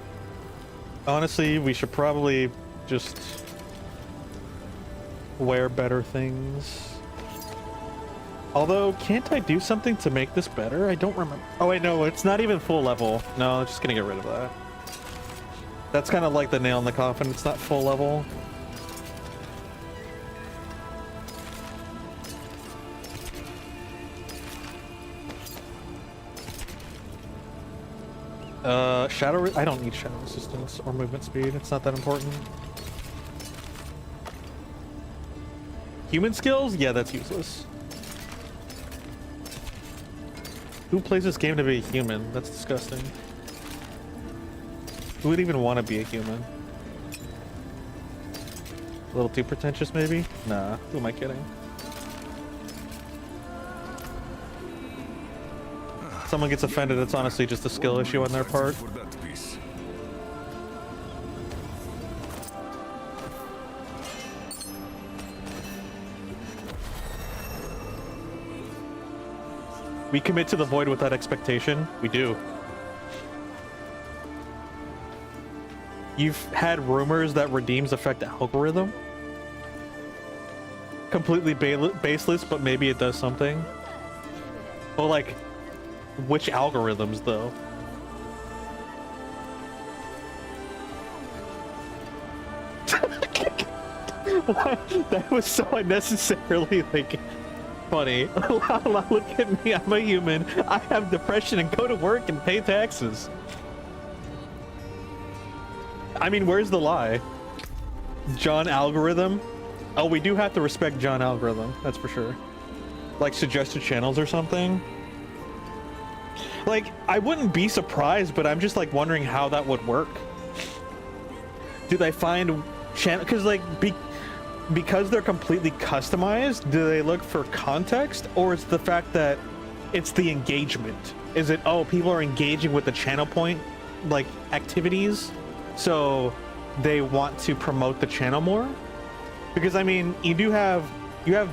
honestly, we should probably just wear better things. Although, can't I do something to make this better? I don't remember. Oh wait, no, it's not even full level. No, I'm just gonna get rid of that. That's kind of like the nail in the coffin. It's not full level. I don't need shadow resistance or movement speed. It's not that important. Human skills? Yeah, that's useless. Who plays this game to be a human? That's disgusting. Who would even want to be a human? A little too pretentious, maybe? Nah, who am I kidding? Someone gets offended, it's honestly just a skill issue on their part. For that piece. We commit to the void without expectation. We do. You've had rumors that redeems affect algorithm? Completely baseless, but maybe it does something. Well, like, which algorithms, though? That was so unnecessarily, like, funny. Look at me, I'm a human. I have depression and go to work and pay taxes. I mean, where's the lie? John Algorithm? Oh, we do have to respect John Algorithm, that's for sure. Like suggested channels or something? Like, I wouldn't be surprised, but I'm just like wondering how that would work. Do they find channel? Because like, because they're completely customized, do they look for context, or it's the fact that it's the engagement? Is it, oh, people are engaging with the channel point, like activities, so they want to promote the channel more? Because I mean, you have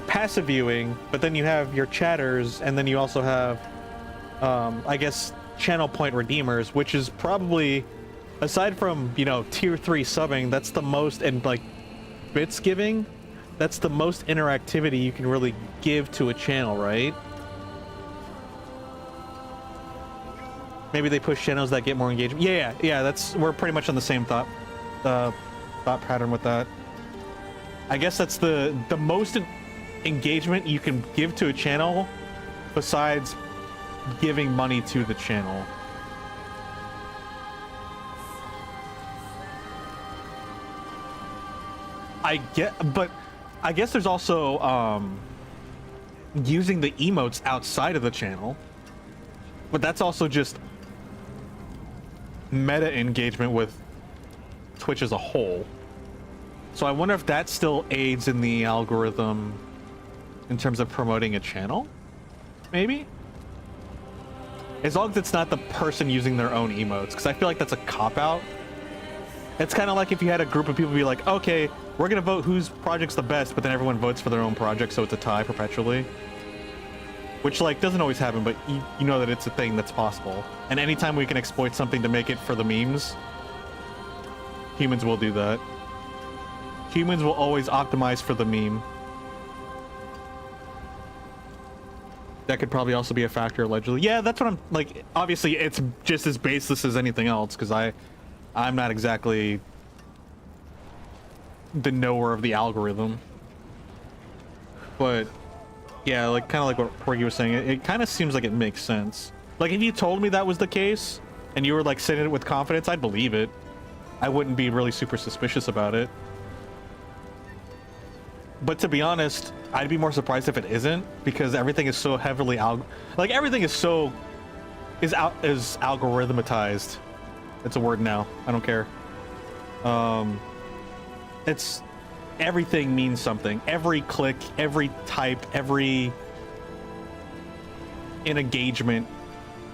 passive viewing, but then you have your chatters, and then you also have I guess channel point redeemers, which is probably, aside from, you know, tier 3 subbing, that's the most, and like bits giving, that's the most interactivity you can really give to a channel, right? Maybe they push channels that get more engagement. Yeah, that's, we're pretty much on the same thought pattern with that. I guess that's the most engagement you can give to a channel besides giving money to the channel. But I guess there's also using the emotes outside of the channel, but that's also just meta engagement with Twitch as a whole. So I wonder if that still aids in the algorithm in terms of promoting a channel, maybe? As long as it's not the person using their own emotes, because I feel like that's a cop-out. It's kind of like if you had a group of people be like, okay, we're gonna vote whose project's the best, but then everyone votes for their own project, so it's a tie perpetually. Which, like, doesn't always happen, but you know that it's a thing that's possible. And anytime we can exploit something to make it for the memes, humans will do that. Humans will always optimize for the meme. That could probably also be a factor, allegedly. Yeah, that's what I'm like. Obviously, it's just as baseless as anything else because I'm not exactly the knower of the algorithm. But yeah, like kind of like what Porgy was saying, it kind of seems like it makes sense. Like if you told me that was the case and you were like saying it with confidence, I'd believe it. I wouldn't be really super suspicious about it. But to be honest, I'd be more surprised if it isn't, because everything is so heavily everything is so is algorithmatized. It's a word now. I don't care. It's everything means something. Every click, every type, every engagement.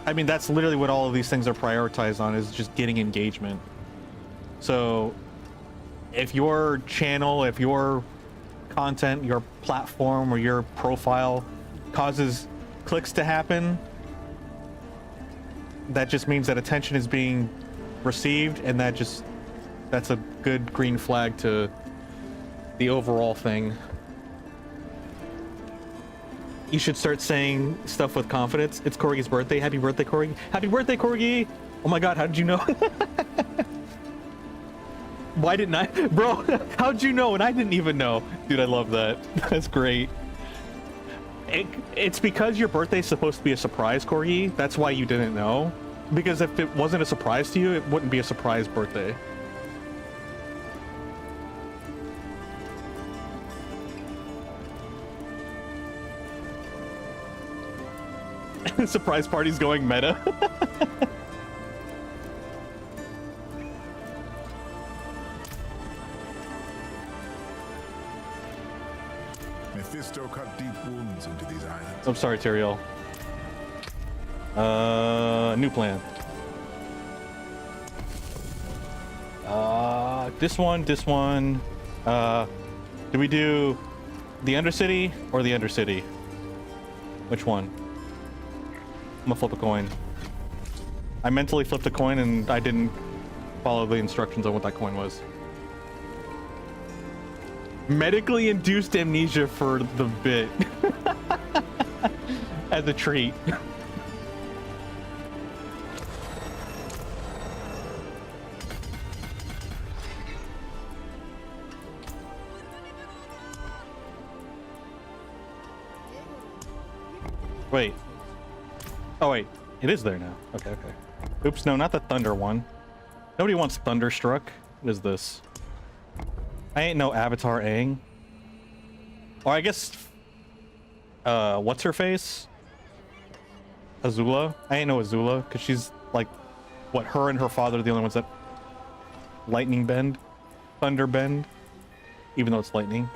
I mean, that's literally what all of these things are prioritized on, is just getting engagement. So if your channel, if your content, your platform, or your profile causes clicks to happen, that just means that attention is being received, and that's a good green flag to the overall thing. You should start saying stuff with confidence. It's Corgi's birthday. Happy birthday, Corgi. Happy birthday, Corgi. Oh my god, how did you know? Why didn't I? Bro, how'd you know? And I didn't even know. Dude, I love that. That's great. It's because your birthday's supposed to be a surprise, Corgi. That's why you didn't know. Because if it wasn't a surprise to you, it wouldn't be a surprise birthday. Surprise party's going meta. Mephisto cut deep wounds into these islands. I'm sorry, Tyrael. New plan. This one. Do we do the Undercity or the Undercity? Which one? I'm gonna flip a coin. I mentally flipped a coin and I didn't follow the instructions on what that coin was. Medically induced amnesia for the bit. As a treat. Wait. Oh wait, it is there now. Okay. Oops, no, not the thunder one. Nobody wants Thunderstruck. What is this? I ain't no Avatar Aang. Or I guess... what's her face? Azula? I ain't no Azula, because she's like... What, her and her father are the only ones that... Lightning bend? Thunder bend? Even though it's lightning.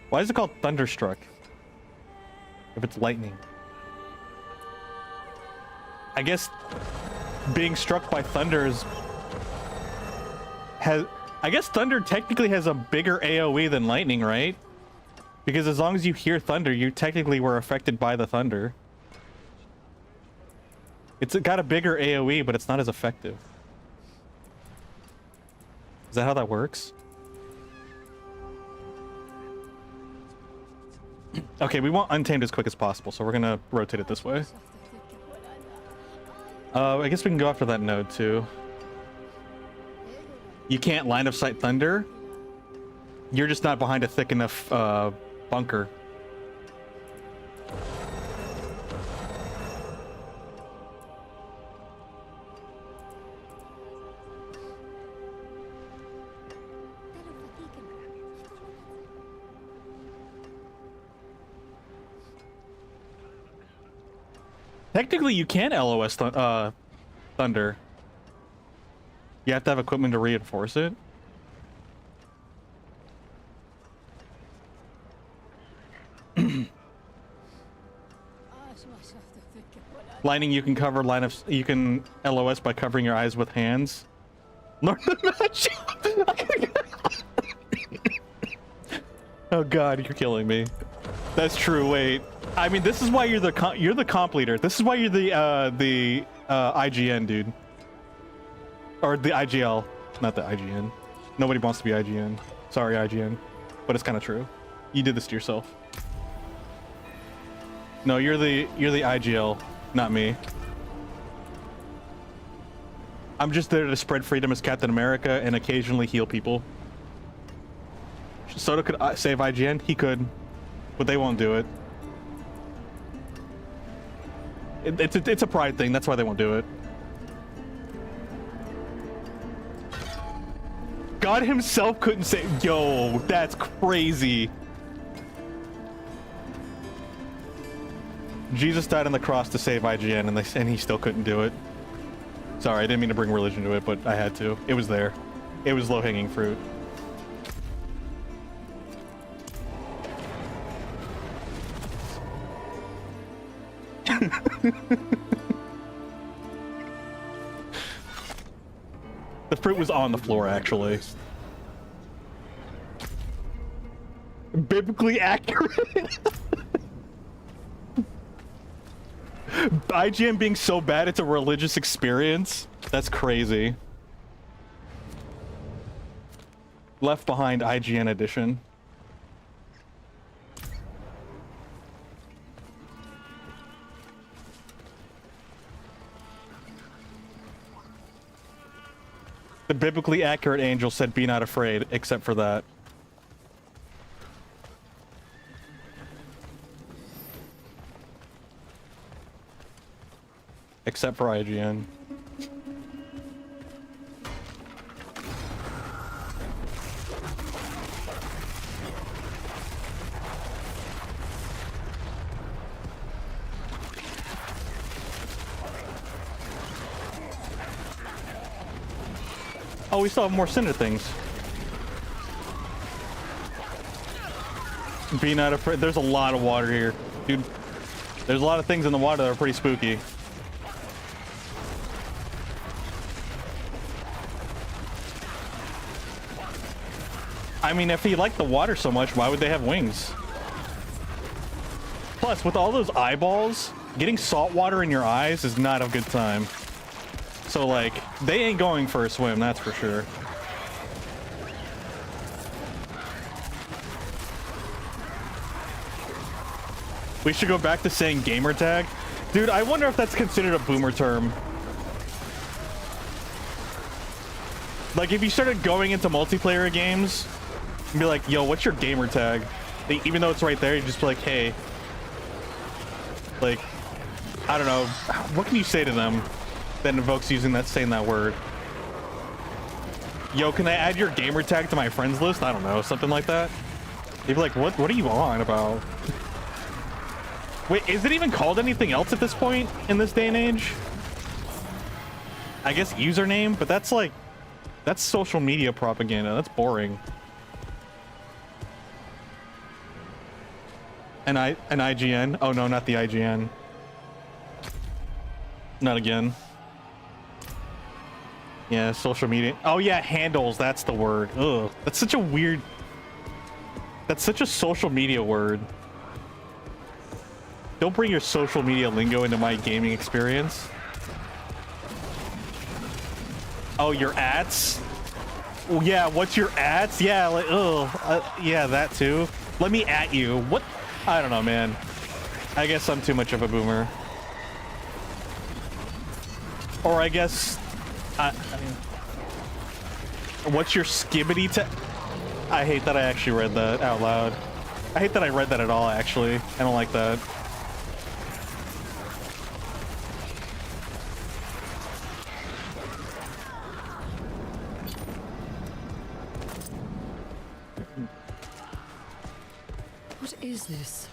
Why is it called Thunderstruck? If it's lightning. I guess being struck by thunder is... I guess thunder technically has a bigger AoE than lightning, right? Because as long as you hear thunder, you technically were affected by the thunder. It's got a bigger AoE, but it's not as effective. Is that how that works? Okay, we want Untamed as quick as possible, so we're gonna rotate it this way. I guess we can go after that node too. You can't line of sight thunder. You're just not behind a thick enough bunker. Technically, you can LOS thunder. You have to have equipment to reinforce it. Lightning, you can cover you can LOS by covering your eyes with hands. Learn the match. Oh god, you're killing me. That's true. Wait, I mean, this is why you're the comp leader. This is why you're the IGN dude, or the IGL, not the IGN. Nobody wants to be IGN. Sorry, IGN, but it's kind of true. You did this to yourself. No, you're the IGL, not me. I'm just there to spread freedom as Captain America and occasionally heal people. Soda could save IGN. He could, but they won't do it. It's a pride thing. That's why they won't do it. God himself couldn't save. Yo, that's crazy. Jesus died on the cross to save IGN, and he still couldn't do it. Sorry, I didn't mean to bring religion to it, but I had to. It was there. It was low-hanging fruit. The fruit was on the floor, actually. Biblically accurate. IGN being so bad it's a religious experience? That's crazy. Left Behind IGN edition. The biblically accurate angel said, "Be not afraid," except for that. Except for IGN. Oh, we still have more cinder things. Be not afraid. There's a lot of water here, dude. There's a lot of things in the water that are pretty spooky. I mean, if he liked the water so much, why would they have wings? Plus, with all those eyeballs, getting salt water in your eyes is not a good time. So, like, they ain't going for a swim, that's for sure. We should go back to saying gamer tag. Dude, I wonder if that's considered a boomer term. Like, if you started going into multiplayer games and be like, yo, what's your gamer tag? Even though it's right there, you just be like, hey. Like, I don't know. What can you say to them that invokes saying that word? Yo, can I add your gamer tag to my friends list? I don't know, something like that. You'd be like, what are you on about? Wait, is it even called anything else at this point in this day and age? I guess username, but that's like, that's social media propaganda. That's boring. An IGN? Oh no, not the IGN. Not again. Yeah, social media. Oh yeah, handles, that's the word. Ugh, that's such a weird... That's such a social media word. Don't bring your social media lingo into my gaming experience. Oh, your ats? Well, yeah, what's your ats? Yeah, like, yeah, that too. Let me at you. What? I don't know, man. I guess I'm too much of a boomer. Or I guess... I mean, what's your skibbity I hate that I actually read that out loud. I hate that I read that at all, actually. I don't like that. What is this?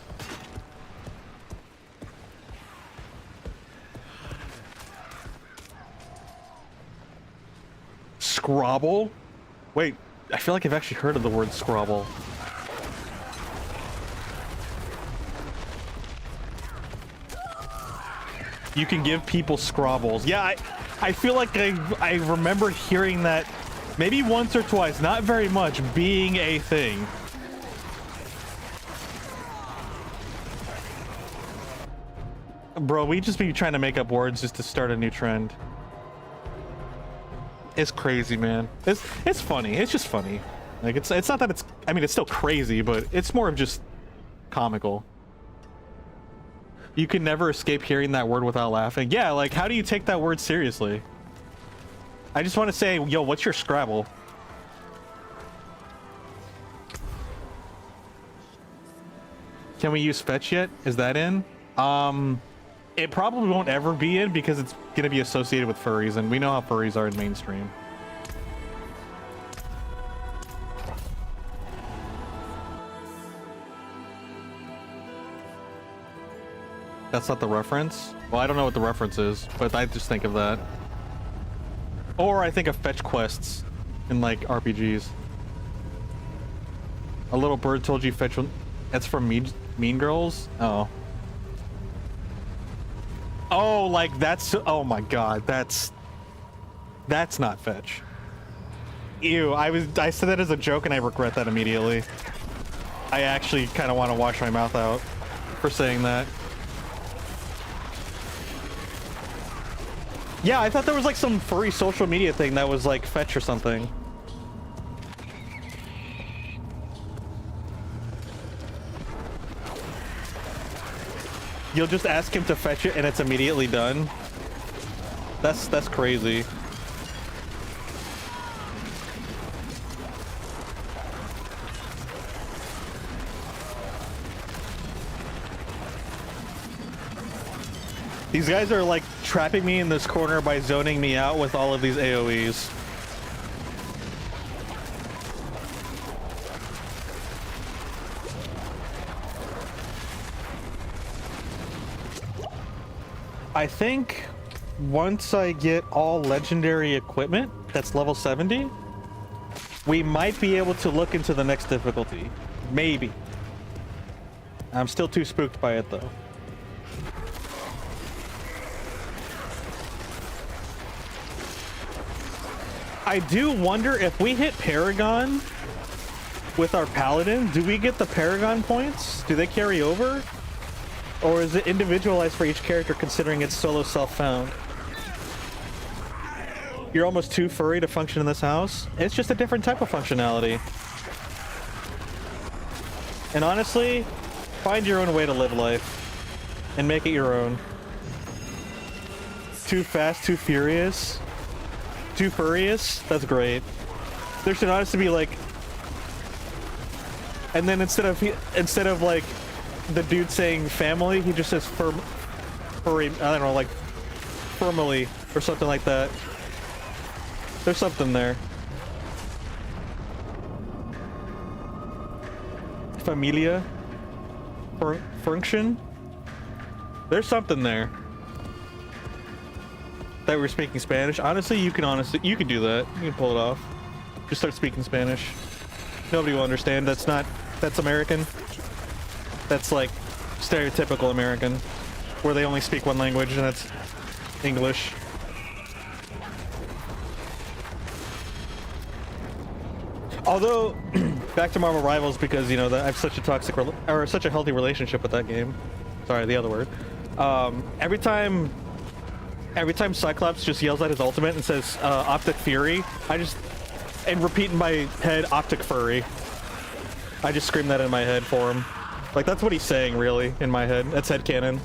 Scrabble? Wait, I feel like I've actually heard of the word Scrabble. You can give people Scrabbles. Yeah, I feel like I remember hearing that maybe once or twice, not very much, being a thing. Bro, we just be trying to make up words just to start a new trend. It's crazy, man. It's funny. It's just funny. Like it's not that it's, I mean, it's still crazy, but it's more of just comical. You can never escape hearing that word without laughing. Yeah, like how do you take that word seriously? I just want to say, yo, what's your Scrabble? Can we use fetch yet? Is that in? It probably won't ever be in because it's gonna be associated with furries, and we know how furries are in mainstream. That's not the reference? Well, I don't know what the reference is, but I just think of that. Or I think of fetch quests in like RPGs. A little bird told you fetch. That's from Mean Girls? Oh. Oh, like that's, oh my god, that's not fetch. Ew, I said that as a joke and I regret that immediately. I actually kind of want to wash my mouth out for saying that. Yeah, I thought there was like some furry social media thing that was like fetch or something. You'll just ask him to fetch it and it's immediately done. That's crazy. These guys are like trapping me in this corner by zoning me out with all of these AoEs. I think once I get all legendary equipment that's level 70, we might be able to look into the next difficulty. Maybe. I'm still too spooked by it though. I do wonder if we hit Paragon with our Paladin, do we get the Paragon points? Do they carry over? Or is it individualized for each character considering it's solo self-found? You're almost too furry to function in this house? It's just a different type of functionality. And honestly, find your own way to live life. And make it your own. Too fast, too furious. Too furious? That's great. There should honestly be like... And then instead of like the dude saying family, he just says furry, I don't know, like firmly or something like that. There's something there. Familia? Function? There's something there. That we're speaking Spanish. Honestly, you can do that. You can pull it off. Just start speaking Spanish. Nobody will understand. That's American. That's like stereotypical American, where they only speak one language, and that's English. Although, back to Marvel Rivals, because you know that I have such a toxic or such a healthy relationship with that game. Sorry, the other word. Every time Cyclops just yells out his ultimate and says Optic Fury, and repeat in my head Optic Furry. I just scream that in my head for him. Like that's what he's saying really in my head. That's headcanon.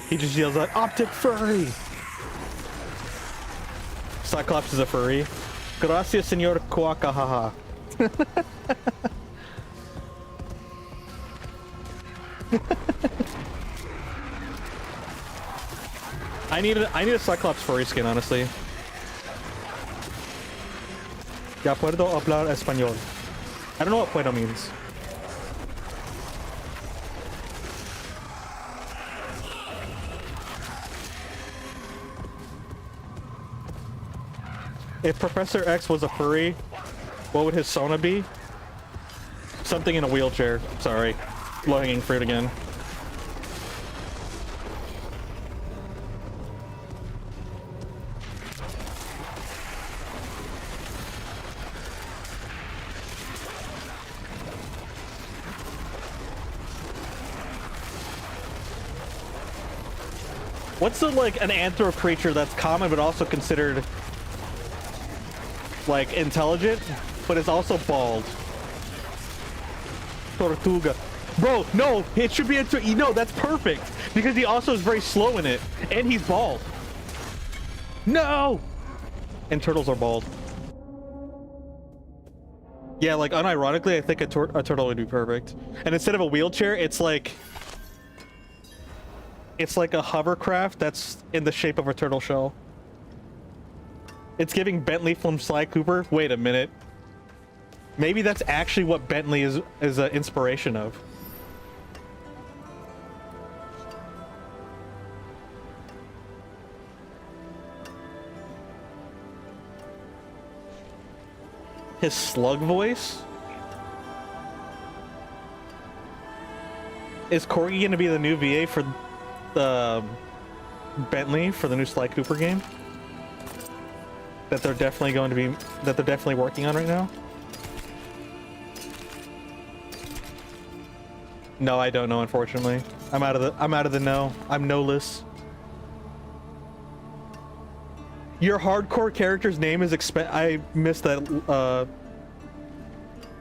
He just yells out Optic Furry. Cyclops is a furry. Gracias, Señor Kuakahaha. I need a Cyclops furry skin, honestly. Ya puedo hablar español. I don't know what puedo means. If Professor X was a furry, what would his Sona be? Something in a wheelchair. Sorry. Low-hanging fruit again. What's the, like, an anthro creature that's common but also considered like intelligent, but is also bald. Tortuga. Bro, no, it should be a no, that's perfect because he also is very slow in it and he's bald. No! And turtles are bald. Yeah, like unironically, I think a turtle would be perfect. And instead of a wheelchair, it's like a hovercraft that's in the shape of a turtle shell. It's giving Bentley from Sly Cooper. Wait a minute. Maybe that's actually what Bentley is an inspiration of. His slug voice? Is Corgi gonna be the new VA for Bentley for the new Sly Cooper game? That they're definitely working on right now? No, I don't know, unfortunately. I'm out of the know. I'm no-less. Your hardcore character's name is I missed that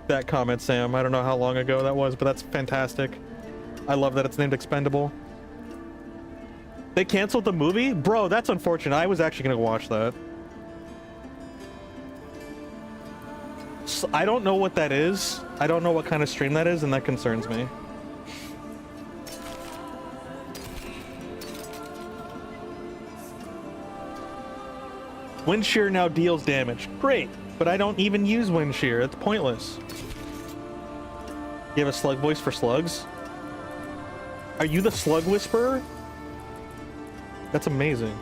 that comment, Sam. I don't know how long ago that was, but that's fantastic. I love that it's named Expendable. They canceled the movie? Bro, that's unfortunate. I was actually gonna watch that. So, I don't know what that is. I don't know what kind of stream that is, and that concerns me. Wind shear now deals damage. Great, but I don't even use wind shear. It's pointless. You have a slug voice for slugs? Are you the slug whisperer? That's amazing.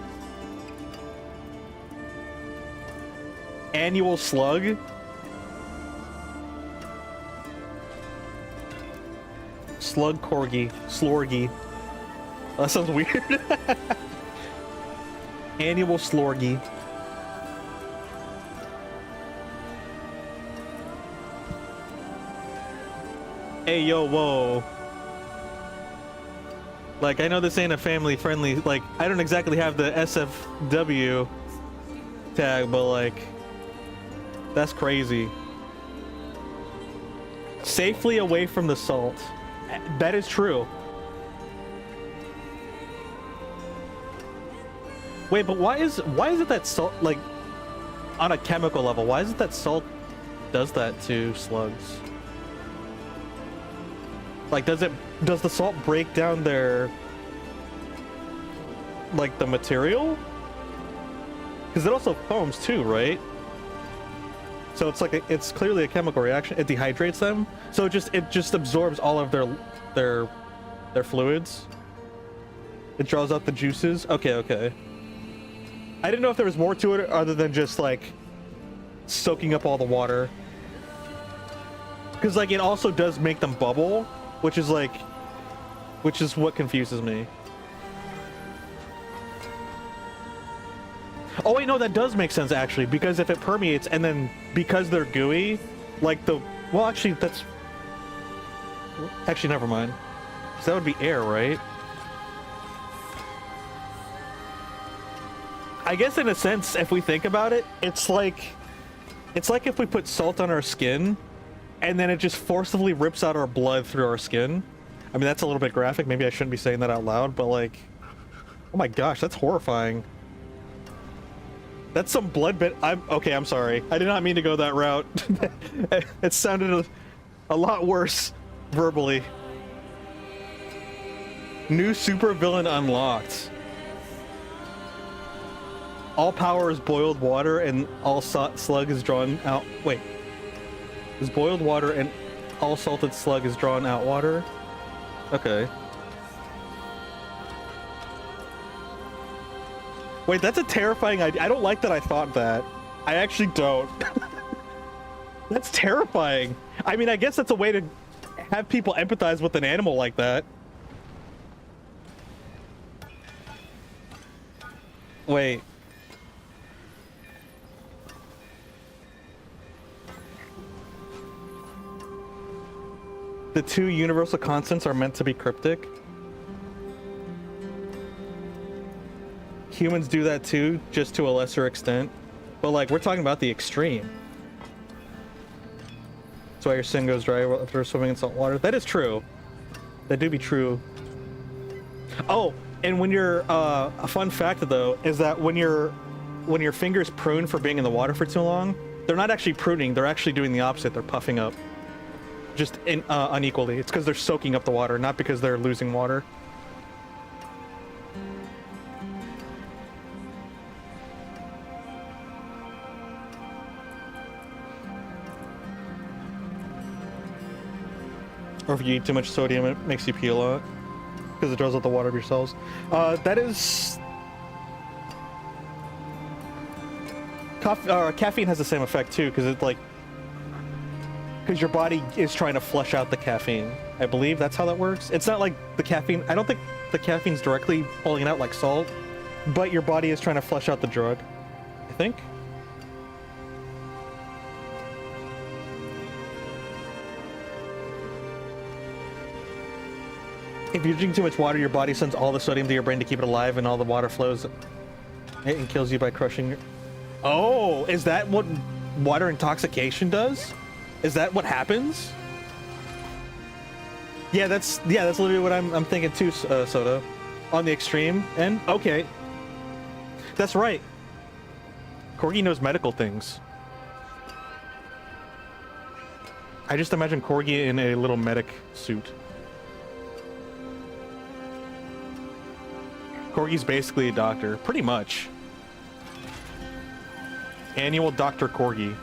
Annual slug? Slug corgi. Slorgy. That sounds weird. Annual slorgy. Hey, yo, whoa. Like, I know this ain't a family-friendly, like, I don't exactly have the SFW tag, but, like, that's crazy. Safely away from the salt. That is true. Wait, but why is it that salt, like, on a chemical level, why is it that salt does that to slugs? Like, does the salt break down their, like, the material? Because it also foams too, right? So it's like it's clearly a chemical reaction. It dehydrates them, so it just absorbs all of their fluids. It draws out the juices. Okay. I didn't know if there was more to it other than just like soaking up all the water. Because like it also does make them bubble. Which is what confuses me. Oh wait, no, that does make sense actually, because if it permeates and then because they're gooey, like well actually never mind. So that would be air, right? I guess in a sense, if we think about it, it's like if we put salt on our skin and then it just forcibly rips out our blood through our skin. I mean, that's a little bit graphic. Maybe I shouldn't be saying that out loud, but like, oh my gosh, that's horrifying. That's some blood okay, I'm sorry. I did not mean to go that route. It sounded a lot worse verbally. New supervillain unlocked. All power is boiled water and all slug is drawn out. Wait. Is boiled water and all salted slug is drawn out water? Okay. Wait, that's a terrifying idea. I don't like that I thought that. I actually don't. That's terrifying. I mean, I guess that's a way to have people empathize with an animal like that. Wait. The two universal constants are meant to be cryptic. Humans do that too, just to a lesser extent. But like, we're talking about the extreme. That's why your skin goes dry after swimming in salt water. That is true. That do be true. Oh, and when you're a fun fact though is that when your fingers prune for being in the water for too long, they're not actually pruning. They're actually doing the opposite. They're puffing up, just unequally. It's because they're soaking up the water, not because they're losing water. Or if you eat too much sodium, it makes you pee a lot because it draws out the water of your cells. That is... caffeine has the same effect too, because it's like... because your body is trying to flush out the caffeine. I believe that's how that works. It's not like the caffeine... I don't think the caffeine's directly pulling it out like salt, but your body is trying to flush out the drug, I think. If you drink too much water, your body sends all the sodium to your brain to keep it alive, and all the water flows and kills you by crushing your... Oh, is that what water intoxication does? Is that what happens? Yeah, that's literally what I'm thinking too, Soda. On the extreme end? Okay. That's right. Corgi knows medical things. I just imagine Corgi in a little medic suit. Corgi's basically a doctor, pretty much. Annual Dr. Corgi.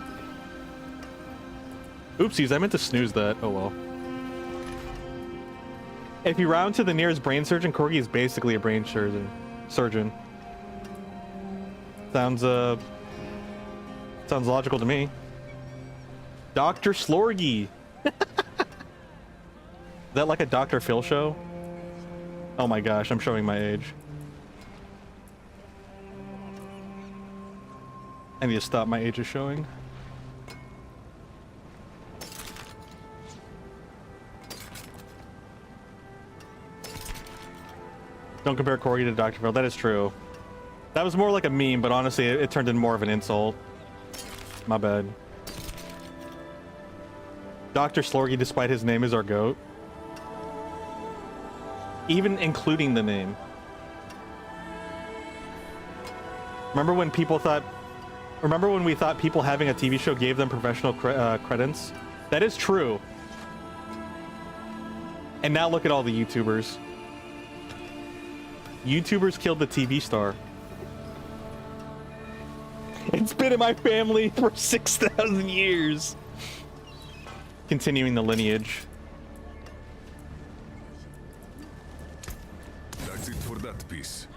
Oopsies, I meant to snooze that. Oh well. If you round to the nearest brain surgeon, Corgi is basically a brain surgeon. Sounds logical to me. Dr. Slorgy. Is that like a Dr. Phil show? Oh my gosh, I'm showing my age. I need to stop, my age is showing. Don't compare Corgi to Dr. Phil. That is true. That was more like a meme, but honestly, it turned into more of an insult. My bad. Dr. Slorgy, despite his name, is our GOAT. Even including the name. Remember when we thought people having a TV show gave them professional credence? That is true. And now look at all the YouTubers. YouTubers killed the TV star. It's been in my family for 6,000 years. Continuing the lineage. That's it for that piece.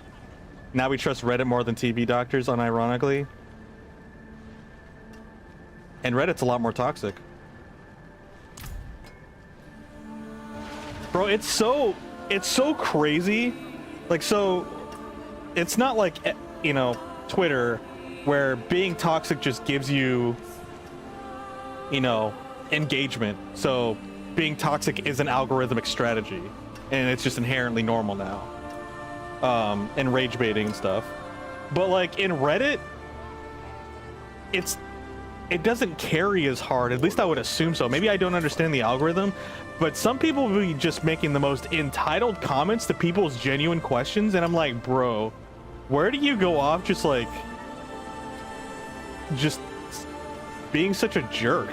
Now we trust Reddit more than TV doctors, unironically. And Reddit's a lot more toxic. Bro, it's so crazy. Like, so it's not like, you know, Twitter, where being toxic just gives you, you know, engagement. So being toxic is an algorithmic strategy, and it's just inherently normal now. And rage baiting and stuff. But like in Reddit, it doesn't carry as hard. At least I would assume so. Maybe I don't understand the algorithm, but some people will be just making the most entitled comments to people's genuine questions, and I'm like, bro, where do you go off just like being such a jerk?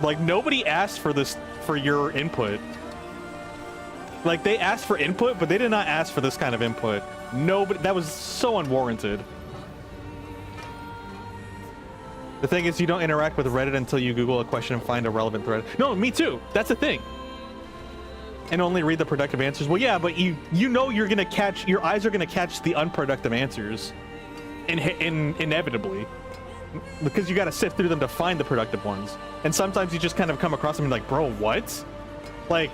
Like, nobody asked for this, for your input. Like, they asked for input, but they did not ask for this kind of input. Nobody, that was so unwarranted. The thing is, you don't interact with Reddit until you Google a question and find a relevant thread. No, me too. That's the thing. And only read the productive answers. Well, yeah, but you know you're gonna catch, your eyes are gonna catch the unproductive answers, inevitably, because you gotta sift through them to find the productive ones. And sometimes you just kind of come across them and be like, bro, what? Like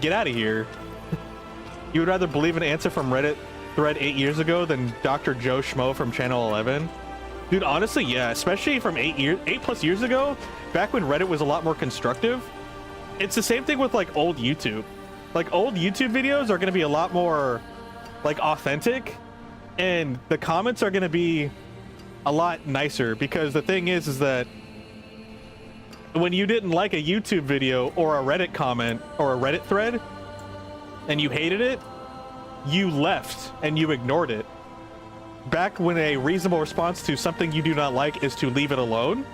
get out of here. You would rather believe an answer from Reddit thread 8 years ago than Dr. Joe Schmo from Channel 11? Dude, honestly, yeah, especially from 8+ years ago, back when Reddit was a lot more constructive. It's the same thing with like old YouTube. Like, old YouTube videos are going to be a lot more like authentic, and the comments are going to be a lot nicer, because the thing is that when you didn't like a YouTube video or a Reddit comment or a Reddit thread and you hated it, you left and you ignored it. Back when a reasonable response to something you do not like is to leave it alone,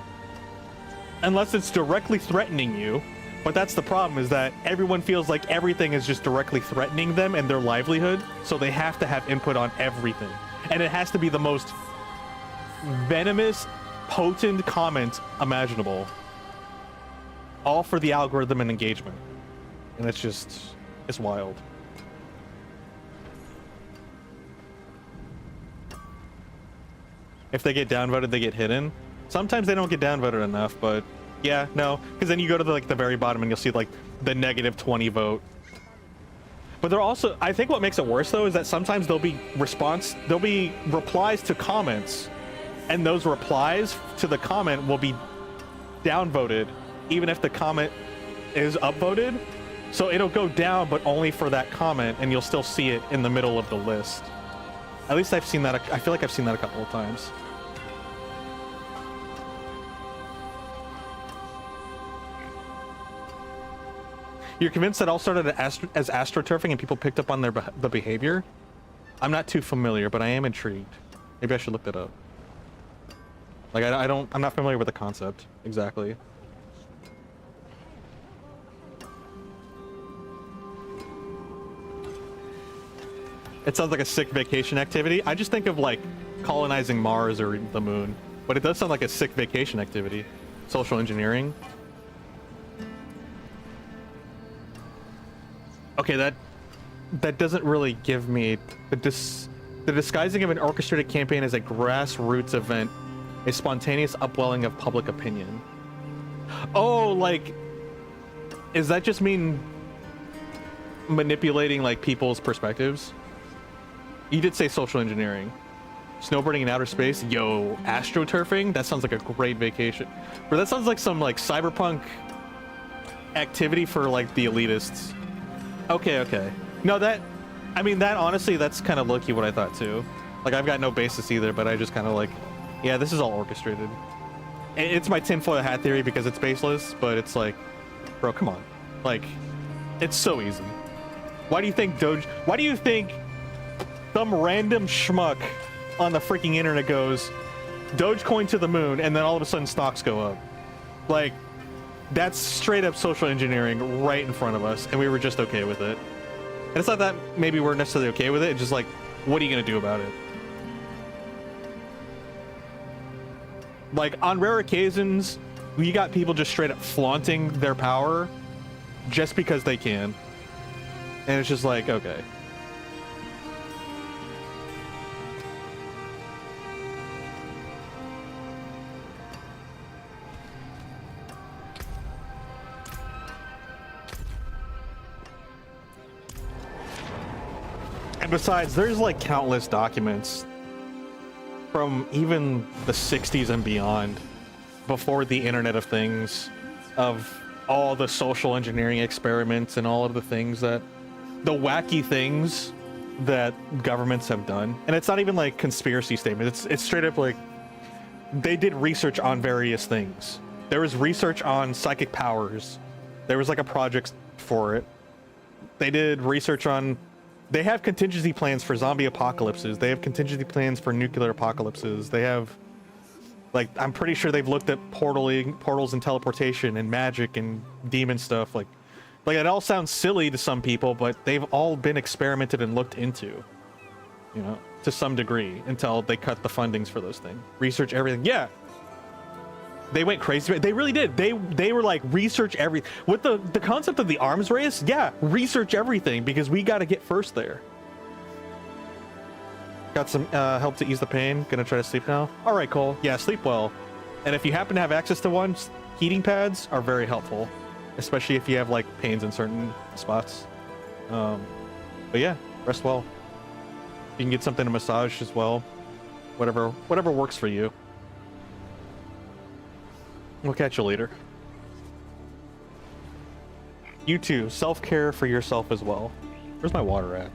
unless it's directly threatening you. But that's the problem, is that everyone feels like everything is just directly threatening them and their livelihood, so they have to have input on everything. And it has to be the most venomous, potent comment imaginable. All for the algorithm and engagement. And it's just, it's wild. If they get downvoted, they get hidden. Sometimes they don't get downvoted enough, but yeah, no, because then you go to the, like the very bottom and you'll see like the -20 vote. But they're also, I think what makes it worse though is that sometimes there'll be replies to comments, and those replies to the comment will be downvoted even if the comment is upvoted. So it'll go down, but only for that comment, and you'll still see it in the middle of the list. At least I've seen that. I feel like I've seen that a couple of times. You're convinced that all started as astroturfing and people picked up on the behavior? I'm not too familiar, but I am intrigued. Maybe I should look that up. Like, I'm not familiar with the concept exactly. It sounds like a sick vacation activity. I just think of like colonizing Mars or the moon, but it does sound like a sick vacation activity. Social engineering. Okay, that doesn't really give me the disguising of an orchestrated campaign as a grassroots event, a spontaneous upwelling of public opinion. Oh, like, does that just mean manipulating like people's perspectives? You did say social engineering. Snowboarding in outer space? Yo, astroturfing? That sounds like a great vacation. But that sounds like some like cyberpunk activity for like the elitists. Okay. No, I mean, that honestly, that's kind of low-key what I thought too. Like, I've got no basis either, but I just kind of like, yeah, this is all orchestrated. It's my tinfoil hat theory because it's baseless, but it's like, bro, come on. Like, it's so easy. Why do you think some random schmuck on the freaking internet goes, Dogecoin to the moon, and then all of a sudden stocks go up? Like, that's straight up social engineering right in front of us, and we were just okay with it. And it's not that maybe we're necessarily okay with it, it's just like, what are you gonna do about it? Like, on rare occasions, we got people just straight up flaunting their power just because they can. And it's just like, okay. And besides, there's like countless documents from even the 60s and beyond, before the Internet of Things, of all the social engineering experiments and all of the things that, the wacky things that governments have done. And it's not even like conspiracy statements, it's straight up like, they did research on various things. There was research on psychic powers. There was like a project for it. They did research on, they have contingency plans for zombie apocalypses. They have contingency plans for nuclear apocalypses. They have, like, I'm pretty sure they've looked at portals and teleportation and magic and demon stuff. Like it all sounds silly to some people, but they've all been experimented and looked into, you know, to some degree, until they cut the fundings for those things. Research everything. Yeah. They went crazy. They really did. They were like, research everything. With the concept of the arms race, yeah, research everything, because we got to get first there. Got some help to ease the pain. Gonna try to sleep now. All right, Cole. Yeah, sleep well. And if you happen to have access to one, heating pads are very helpful, especially if you have like pains in certain spots. But yeah, rest well. You can get something to massage as well. Whatever works for you. We'll catch you later. You too. Self-care for yourself as well. Where's my water at?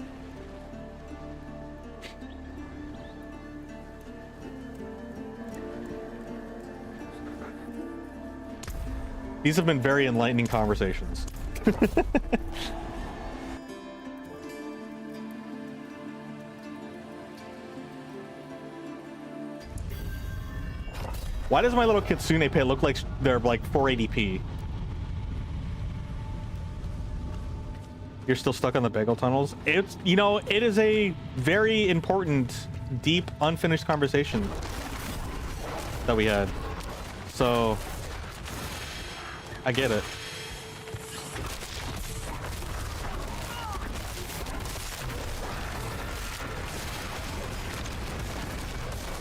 These have been very enlightening conversations. Why does my little kitsune pet look like they're like 480p? You're still stuck on the bagel tunnels? It's, you know, it is a very important, deep, unfinished conversation that we had. So, I get it.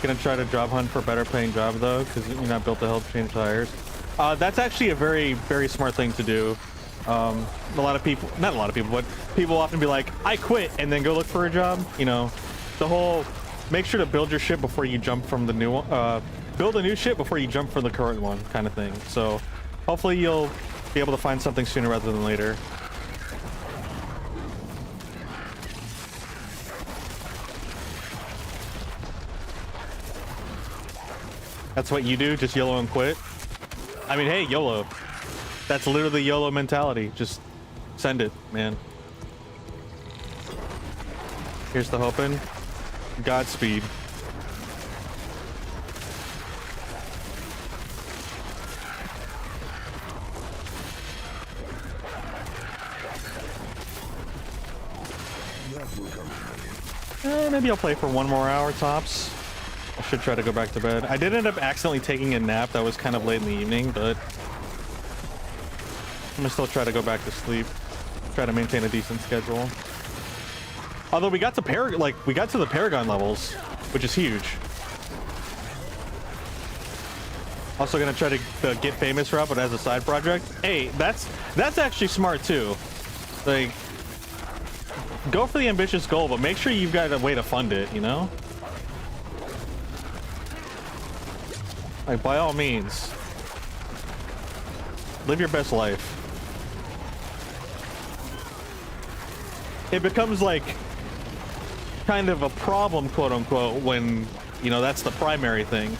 Gonna try to job hunt for a better paying job though, because you're not built to help change tires. That's actually a very, very smart thing to do. A lot of people, not a lot of people, but people often be like, I quit and then go look for a job. You know, the whole, make sure to build your ship before you jump from the new one, build a new ship before you jump from the current one kind of thing. So hopefully you'll be able to find something sooner rather than later. That's what you do, just YOLO and quit? I mean, hey, YOLO. That's literally YOLO mentality. Just send it, man. Here's the hoping. Godspeed. Maybe I'll play for 1 more hour tops. I should try to go back to bed. I did end up accidentally taking a nap that was kind of late in the evening, but I'm gonna still try to go back to sleep. Try to maintain a decent schedule. Although we got to the Paragon levels, which is huge. Also gonna try to get famous route, but as a side project. Hey, that's actually smart too. Like, go for the ambitious goal, but make sure you've got a way to fund it, you know? Like, by all means, live your best life. It becomes like kind of a problem, quote unquote, when, you know, that's the primary thing.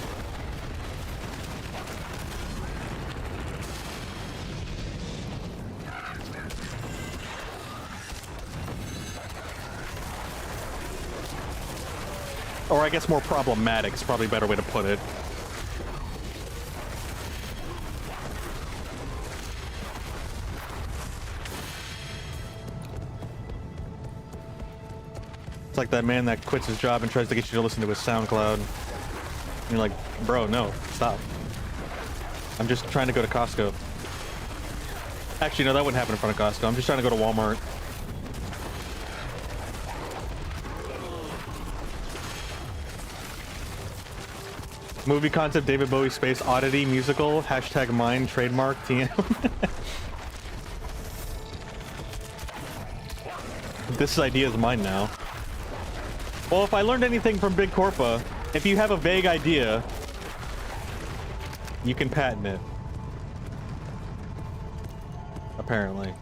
Or I guess more problematic is probably a better way to put it. It's like that man that quits his job and tries to get you to listen to his SoundCloud. And you're like, bro, no, stop. I'm just trying to go to Costco. Actually, no, that wouldn't happen in front of Costco. I'm just trying to go to Walmart. Movie concept, David Bowie Space Oddity musical, hashtag mine, trademark, TM. This idea is mine now. Well, if I learned anything from Big Corpa, if you have a vague idea, you can patent it. Apparently.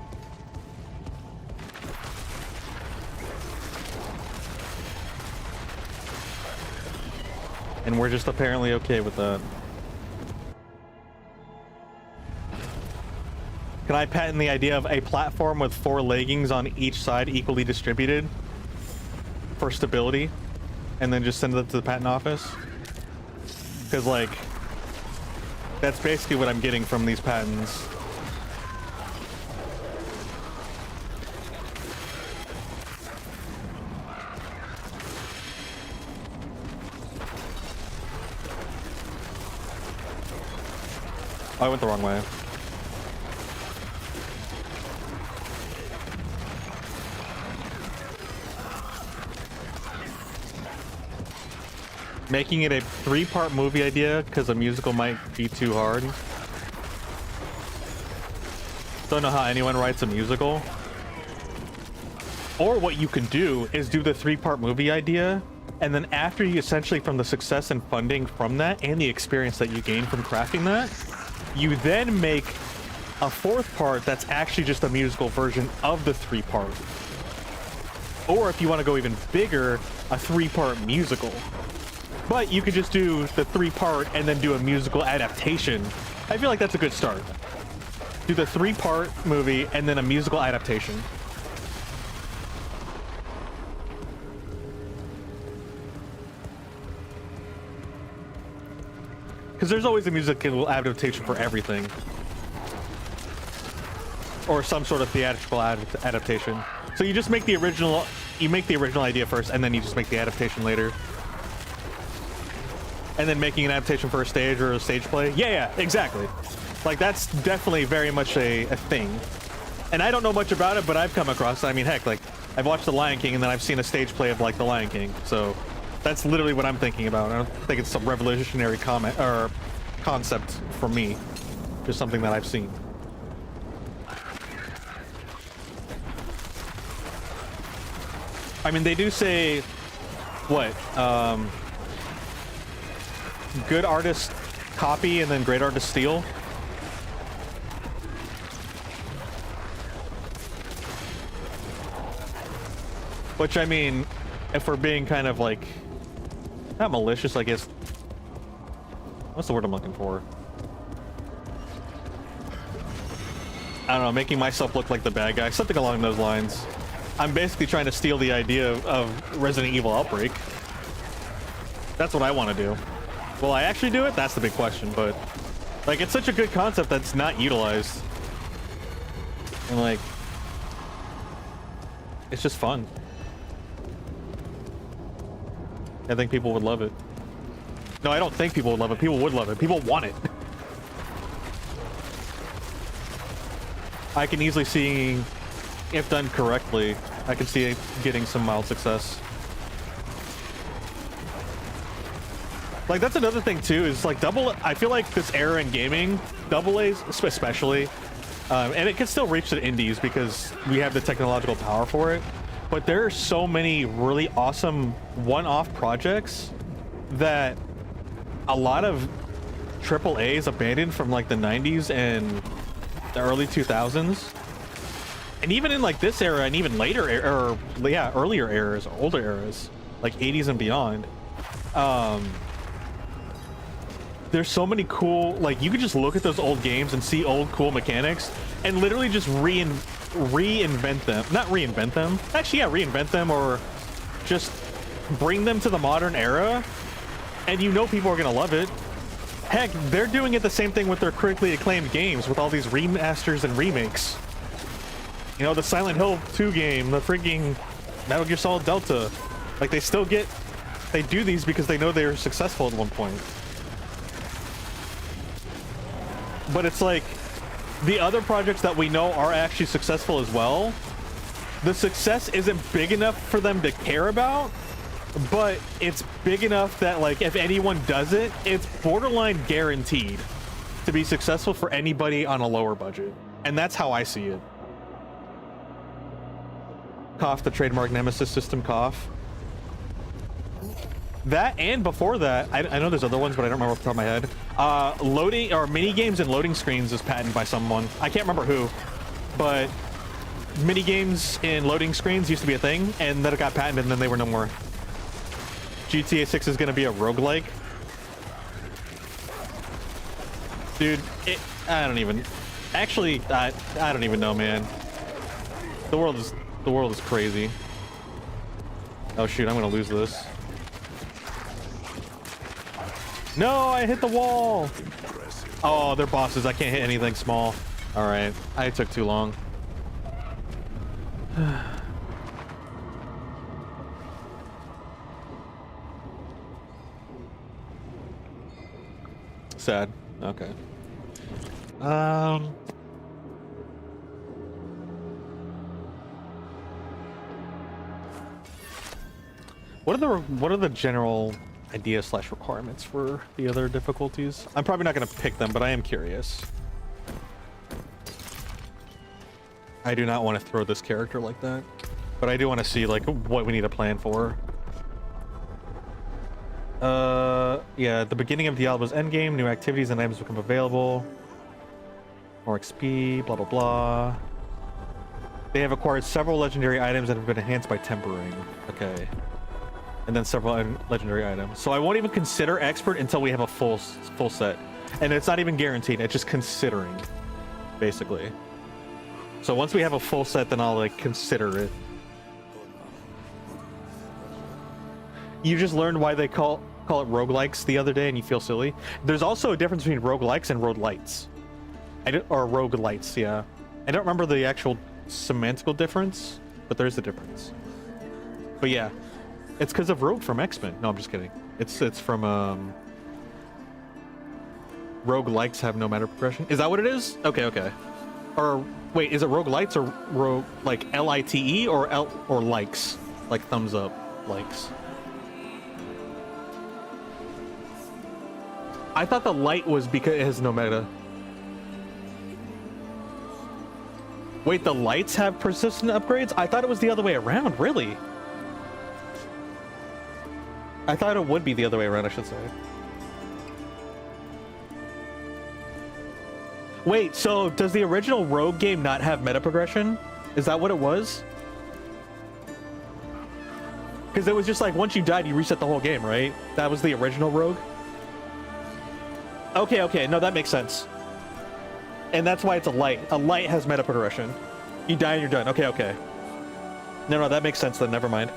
And we're just apparently okay with that. Can I patent the idea of a platform with 4 leggings on each side equally distributed for stability, and then just send it to the patent office? Because, like, that's basically what I'm getting from these patents. Oh, I went the wrong way. Making it a 3-part movie idea because a musical might be too hard. Don't know how anyone writes a musical. Or what you can do is do the 3-part movie idea, and then after you essentially, from the success and funding from that and the experience that you gain from crafting that, you then make a 4th part that's actually just a musical version of the 3-part. Or if you want to go even bigger, a 3-part musical. But you could just do the 3-part and then do a musical adaptation. I feel like that's a good start. do the 3-part movie and then a musical adaptation. Because there's always a musical adaptation for everything. Or some sort of theatrical adaptation. So you just make the original, idea first, and then you just make the adaptation later. And then making an adaptation for a stage or a stage play. Yeah, exactly. Like, that's definitely very much a thing. And I don't know much about it, but I've come across it. I mean, heck, like, I've watched The Lion King, and then I've seen a stage play of, like, The Lion King. So that's literally what I'm thinking about. I don't think it's some revolutionary comment or concept for me. Just something that I've seen. I mean, they do say, what, good artists copy and then great artists steal. Which, I mean, if we're being kind of like, not malicious, I guess. What's the word I'm looking for? I don't know, making myself look like the bad guy, something along those lines. I'm basically trying to steal the idea of Resident Evil Outbreak. That's what I want to do. Will I actually do it? That's the big question, but like, it's such a good concept that's not utilized. And like, it's just fun. I think people would love it. No, I don't think people would love it. People would love it. People want it. I can easily see, if done correctly, I can see it getting some mild success. Like, that's another thing too, is like I feel like this era in gaming, AA's especially, and it can still reach the indies because we have the technological power for it, but there are so many really awesome one-off projects that a lot of AAA's abandoned from like the 90s and the early 2000s. And even in like this era and even later earlier eras, older eras, like 80s and beyond, there's so many cool, like, you could just look at those old games and see old cool mechanics and literally just reinvent them. Not reinvent them. Actually, yeah, reinvent them, or just bring them to the modern era, and you know people are gonna love it. Heck, they're doing it the same thing with their critically acclaimed games with all these remasters and remakes. You know, the Silent Hill 2 game, the freaking Metal Gear Solid Delta. Like, they do these because they know they were successful at one point. But it's like, the other projects that we know are actually successful as well, the success isn't big enough for them to care about, but it's big enough that, like, if anyone does it, it's borderline guaranteed to be successful for anybody on a lower budget. And that's how I see it. Cough, the trademark Nemesis system, cough. That, and before that, I know there's other ones, but I don't remember off the top of my head. Loading, or mini games and loading screens is patented by someone. I can't remember who, but mini games and loading screens used to be a thing, and then it got patented, and then they were no more. GTA 6 is gonna be a roguelike. Dude, I don't even, actually, I don't even know, man. The world is crazy. Oh shoot, I'm gonna lose this. No, I hit the wall. Oh, they're bosses. I can't hit anything small. All right, I took too long. Sad. Okay. What are the general ideas / requirements for the other difficulties? I'm probably not going to pick them, but I am curious. I do not want to throw this character like that, but I do want to see like what we need to plan for. Yeah, the beginning of Diablo's endgame, new activities and items become available. More XP, blah blah blah. They have acquired several legendary items that have been enhanced by tempering. Okay. And then several legendary items. So I won't even consider expert until we have a full set. And it's not even guaranteed, it's just considering. basically. So once we have a full set, then I'll like consider it. You just learned why they call it roguelikes the other day, and you feel silly. There's also a difference between roguelikes and roguelites. Or roguelites, yeah. I don't remember the actual semantical difference, but there's a difference. But yeah, it's because of Rogue from X-Men. No, I'm just kidding. It's from roguelikes have no meta progression. Is that what it is? Okay, okay. Or wait, is it roguelites or rogue like LITE or likes? Like thumbs up likes. I thought the light was because it has no meta. Wait, the lights have persistent upgrades? I thought it was the other way around, really. I thought it would be the other way around, I should say. Wait, so does the original Rogue game not have meta progression? Is that what it was? Because it was just like once you died, you reset the whole game, right? That was the original Rogue? Okay, okay, no, that makes sense. And that's why it's a light. A light has meta progression. You die and you're done. Okay, okay. No, that makes sense then, never mind.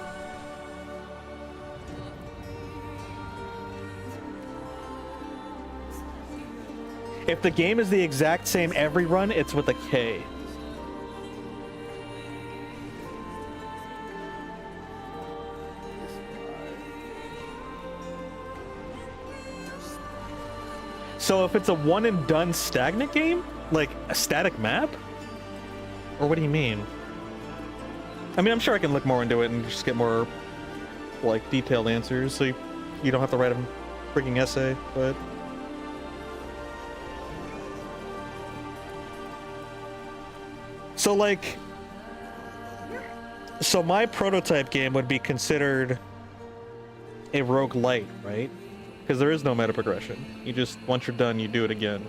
If the game is the exact same every run, it's with a K. So if it's a one and done stagnant game, like a static map? Or what do you mean? I mean, I'm sure I can look more into it and just get more like detailed answers so you don't have to write a freaking essay, but so my prototype game would be considered a roguelite, right? Because there is no meta progression. You just, once you're done, you do it again.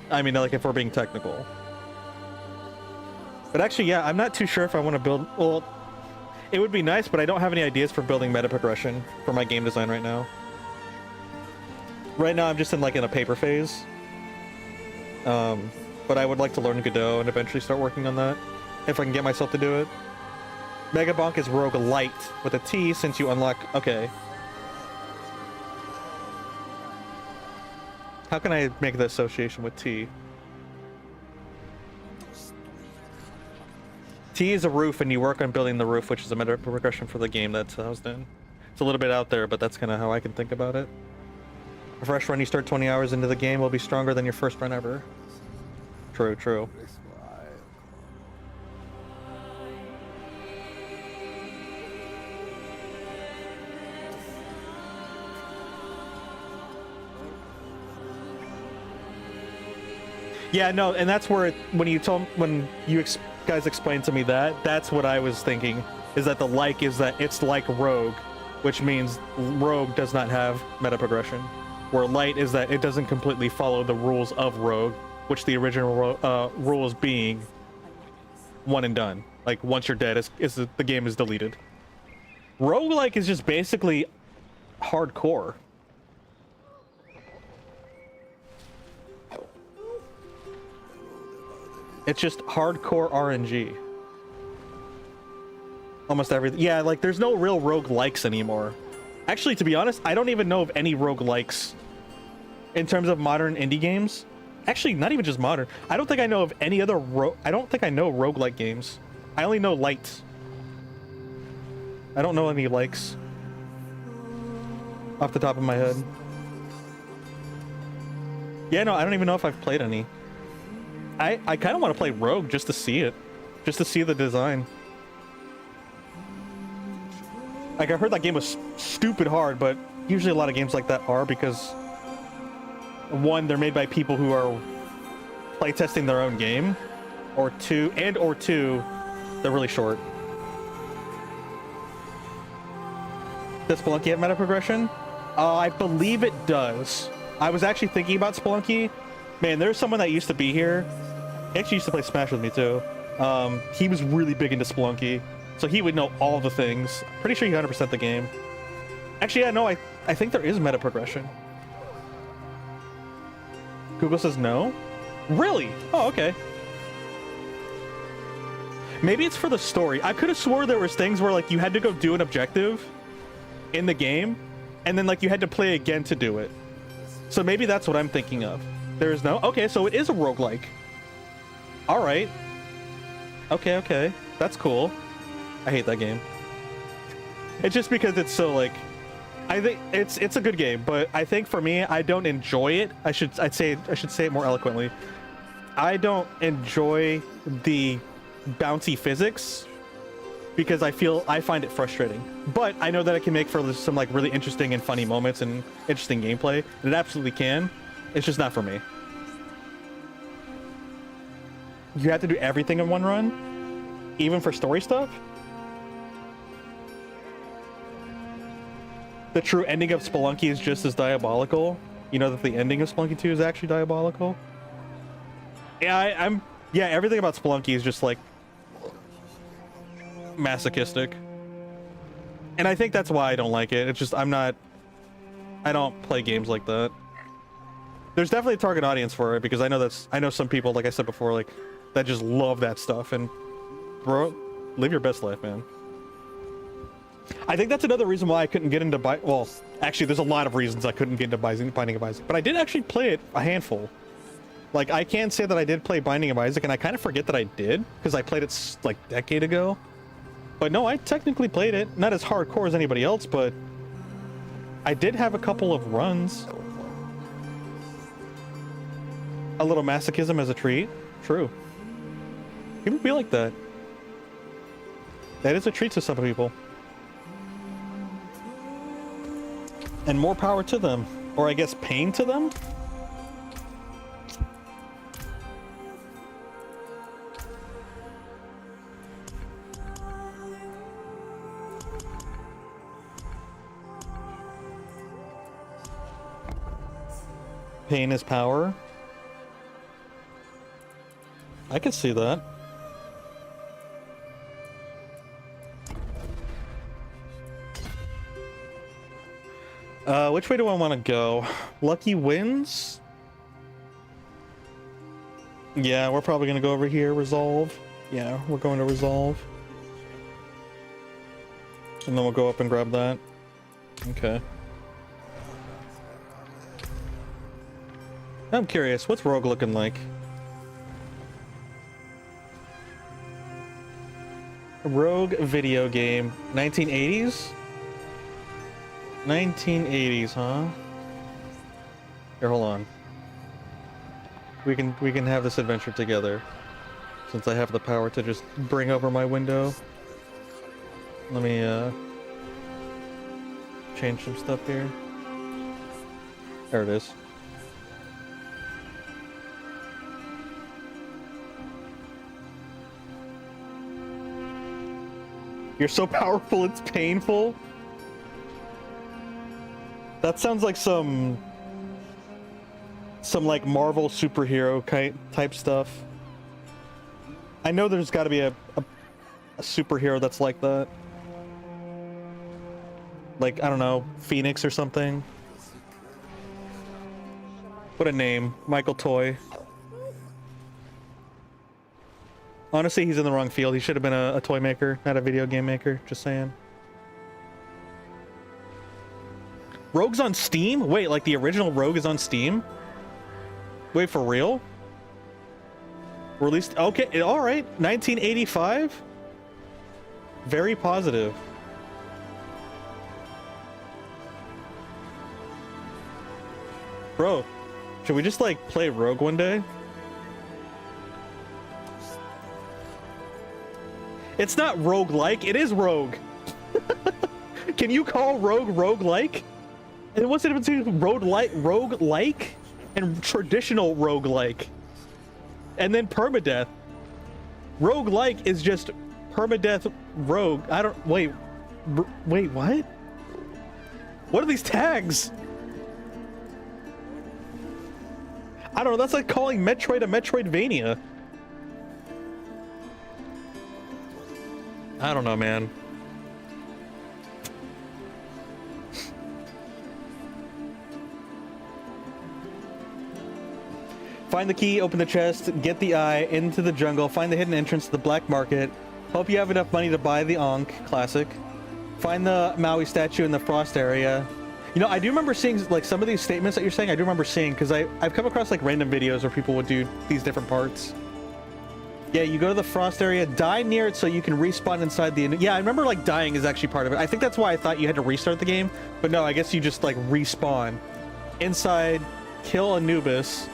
I mean, like if we're being technical. But actually, yeah, I'm not too sure if I want to build... Well, it would be nice, but I don't have any ideas for building meta progression for my game design right now. Right now, I'm just in a paper phase. But I would like to learn Godot and eventually start working on that, if I can get myself to do it. Megabonk is roguelite with a T since you unlock... Okay. How can I make the association with T? T is a roof, and you work on building the roof, which is a meta progression for the game that's housed in. It's a little bit out there, but that's kind of how I can think about it. A fresh run you start 20 hours into the game will be stronger than your first run ever. True, true. Yeah, no, and that's where when you guys explained to me that's what I was thinking, is that the like is that it's like Rogue, which means Rogue does not have meta progression, where light is that it doesn't completely follow the rules of Rogue, which the original rules being one and done. Like once you're dead, the game is deleted. Roguelike is just basically hardcore. It's just hardcore RNG. Almost everything. Yeah, like there's no real roguelikes anymore. Actually, to be honest, I don't even know of any roguelikes in terms of modern indie games. Actually, not even just modern. I don't think I know of any other I don't think I know roguelike games. I only know lights. I don't know any likes off the top of my head. Yeah, no, I don't even know if I've played any. I kind of want to play Rogue just to see it. Just to see the design. Like, I heard that game was stupid hard, but usually a lot of games like that are because... One, they're made by people who are playtesting their own game. Or two, they're really short. Does Spelunky have meta progression? I believe it does. I was actually thinking about Spelunky. Man, there's someone that used to be here. He actually used to play Smash with me too. He was really big into Spelunky, so he would know all the things. Pretty sure he 100% the game. Actually, yeah, no, I think there is meta progression. Google says no. Really? Oh, okay. Maybe it's for the story. I could have swore there was things where like you had to go do an objective in the game, and then like you had to play again to do it. So maybe that's what I'm thinking of. There is no... Okay, so it is a roguelike. All right. Okay, okay. That's cool. I hate that game. It's just because it's so like... I think it's a good game, but I think for me, I don't enjoy it. I should say it more eloquently. I don't enjoy the bouncy physics because I find it frustrating. But I know that it can make for some like really interesting and funny moments and interesting gameplay. And it absolutely can. It's just not for me. You have to do everything in one run, even for story stuff. The true ending of Spelunky is just as diabolical. You know that the ending of Spelunky 2 is actually diabolical. Yeah, yeah, everything about Spelunky is just like masochistic. And I think that's why I don't like it. It's just I don't play games like that. There's definitely a target audience for it because I know some people, like I said before, like that just love that stuff. And bro, live your best life, man. I think that's another reason why I couldn't get into well, actually there's a lot of reasons I couldn't get into Binding of Isaac, but I did actually play it a handful. Like I can say that I did play Binding of Isaac, and I kind of forget that I did because I played it like a decade ago. But no, I technically played it, not as hardcore as anybody else, but I did have a couple of runs. A little masochism as a treat. True. People be like that. That is a treat to some people. And more power to them. Or I guess pain to them? Pain is power. I could see that. Which way do I want to go? Lucky wins? Yeah, we're probably going to go over here. Resolve. Yeah, we're going to resolve. And then we'll go up and grab that. Okay. I'm curious, what's Rogue looking like? Rogue video game. 1980s? 1980s, huh? Here, hold on. We can have this adventure together. Since I have the power to just bring over my window. Let me change some stuff here. There it is. You're so powerful, it's painful. That sounds like some like Marvel superhero type stuff. I know there's got to be a superhero that's like that. Like, I don't know, Phoenix or something. What a name, Michael Toy. Honestly, he's in the wrong field. He should have been a toy maker, not a video game maker. Just saying. Rogue's on Steam? Wait, like the original Rogue is on Steam? Wait, for real? Released... Okay, alright. 1985? Very positive. Bro, should we just, like, play Rogue one day? It's not roguelike, it is Rogue. Can you call Rogue roguelike? And what's the difference between roguelike and traditional roguelike? And then permadeath. Roguelike is just permadeath rogue. I don't... Wait, what? What are these tags? I don't know, that's like calling Metroid a Metroidvania. I don't know, man. Find the key, open the chest, get the eye, into the jungle, find the hidden entrance to the black market. Hope you have enough money to buy the Ankh, classic. Find the Maui statue in the frost area. You know, I do remember seeing like some of these statements that you're saying. I do remember seeing because I've come across like random videos where people would do these different parts. Yeah, you go to the frost area, die near it so you can respawn inside the... Yeah, I remember like dying is actually part of it. I think that's why I thought you had to restart the game, but no, I guess you just like respawn inside, kill Anubis,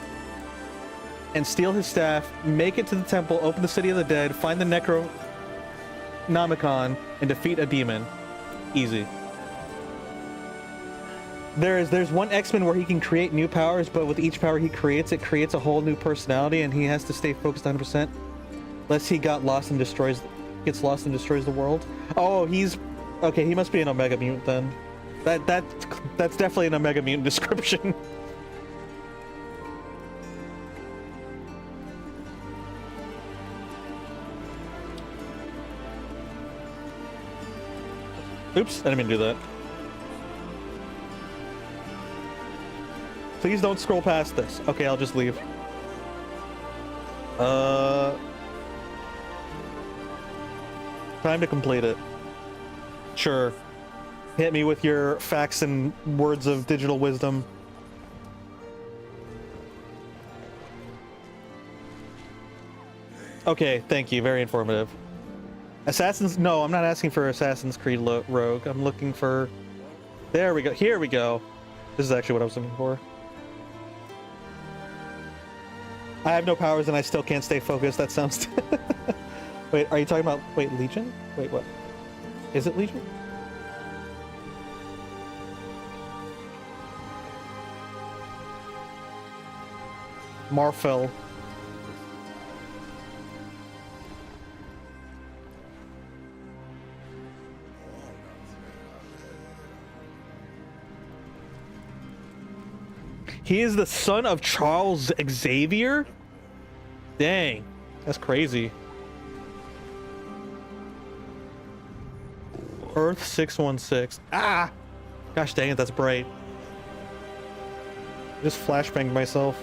and steal his staff, make it to the temple, open the city of the dead, find the Necronomicon, and defeat a demon. Easy. There's one X-Men where he can create new powers, but with each power he creates, it creates a whole new personality, and he has to stay focused 100%. Unless he gets lost and destroys the world. Oh, he's okay. He must be an Omega mutant then. That's definitely an Omega mutant description. Oops, I didn't mean to do that. Please don't scroll past this. Okay, I'll just leave. Time to complete it. Sure. Hit me with your facts and words of digital wisdom. Okay, thank you. Very informative. Assassin's... No, I'm not asking for Assassin's Creed Rogue. I'm looking for... There we go. Here we go. This is actually what I was looking for. I have no powers and I still can't stay focused. That sounds... Wait, are you talking about... Wait, Legion? Wait, what? Is it Legion? Marfell. He is the son of Charles Xavier? Dang, that's crazy. Earth 616. Ah! Gosh dang it, that's bright. Just flashbanged myself.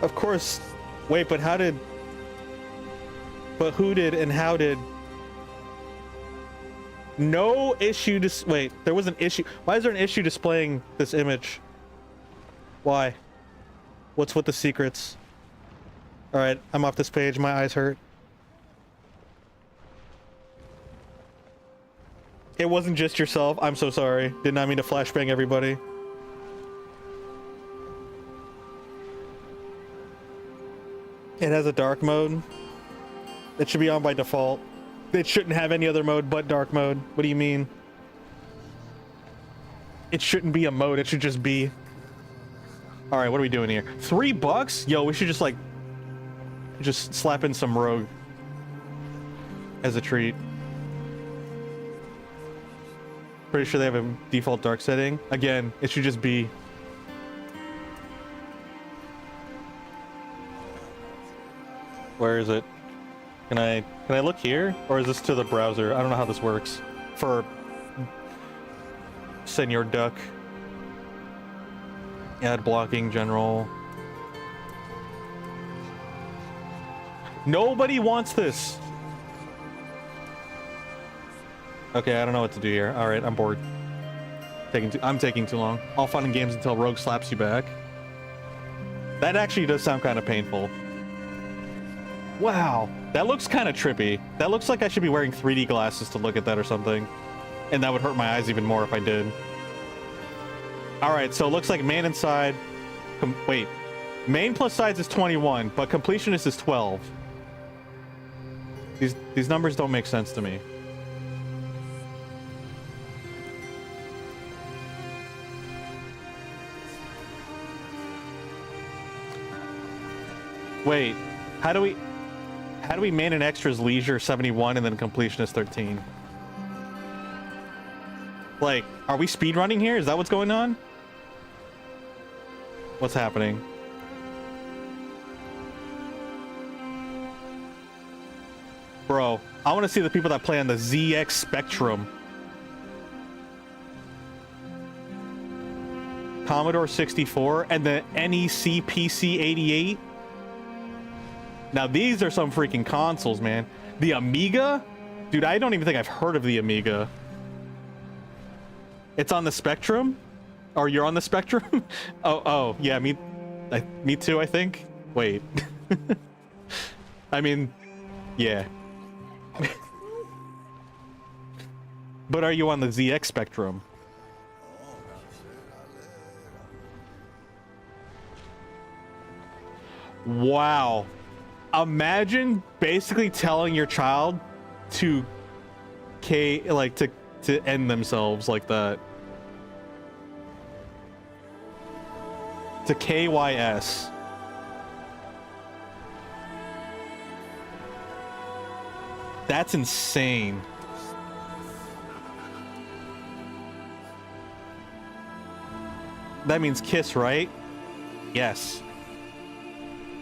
Of course. Wait, but how did... But who did and how did... No issue to... Wait, there was an issue. Why is there an issue displaying this image? Why? What's with the secrets? Alright, I'm off this page. My eyes hurt. It wasn't just yourself. I'm so sorry. Did not mean to flashbang everybody. It has a dark mode. It should be on by default. It shouldn't have any other mode but dark mode. What do you mean? It shouldn't be a mode. It should just be... Alright, what are we doing here? $3? Yo, we should just like... Just slap in some rogue. As a treat. Pretty sure they have a default dark setting. Again, it should just be... Where is it? Can I look here? Or is this to the browser? I don't know how this works. For Senor Duck. Ad blocking, general. Nobody wants this. Okay, I don't know what to do here. Alright, I'm bored. I'm taking too long. All fun and games until Rogue slaps you back. That actually does sound kind of painful. Wow, that looks kind of trippy. That looks like I should be wearing 3D glasses to look at that or something. And that would hurt my eyes even more if I did. Alright, so it looks like main and side... Wait. Main plus sides is 21, but completionist is 12. These numbers don't make sense to me. Wait, how do we main and extras leisure 71 and then completionist 13? Like, are we speedrunning here? Is that what's going on? What's happening? Bro, I want to see the people that play on the ZX Spectrum. Commodore 64 and the NEC PC 88. Now these are some freaking consoles, man. The Amiga? Dude, I don't even think I've heard of the Amiga. It's on the Spectrum? Or you're on the Spectrum? oh, yeah, me too, I think. Wait. I mean, yeah. But are you on the ZX Spectrum? Wow. Imagine basically telling your child to to end themselves like that. To KYS. That's insane. That means kiss, right? Yes.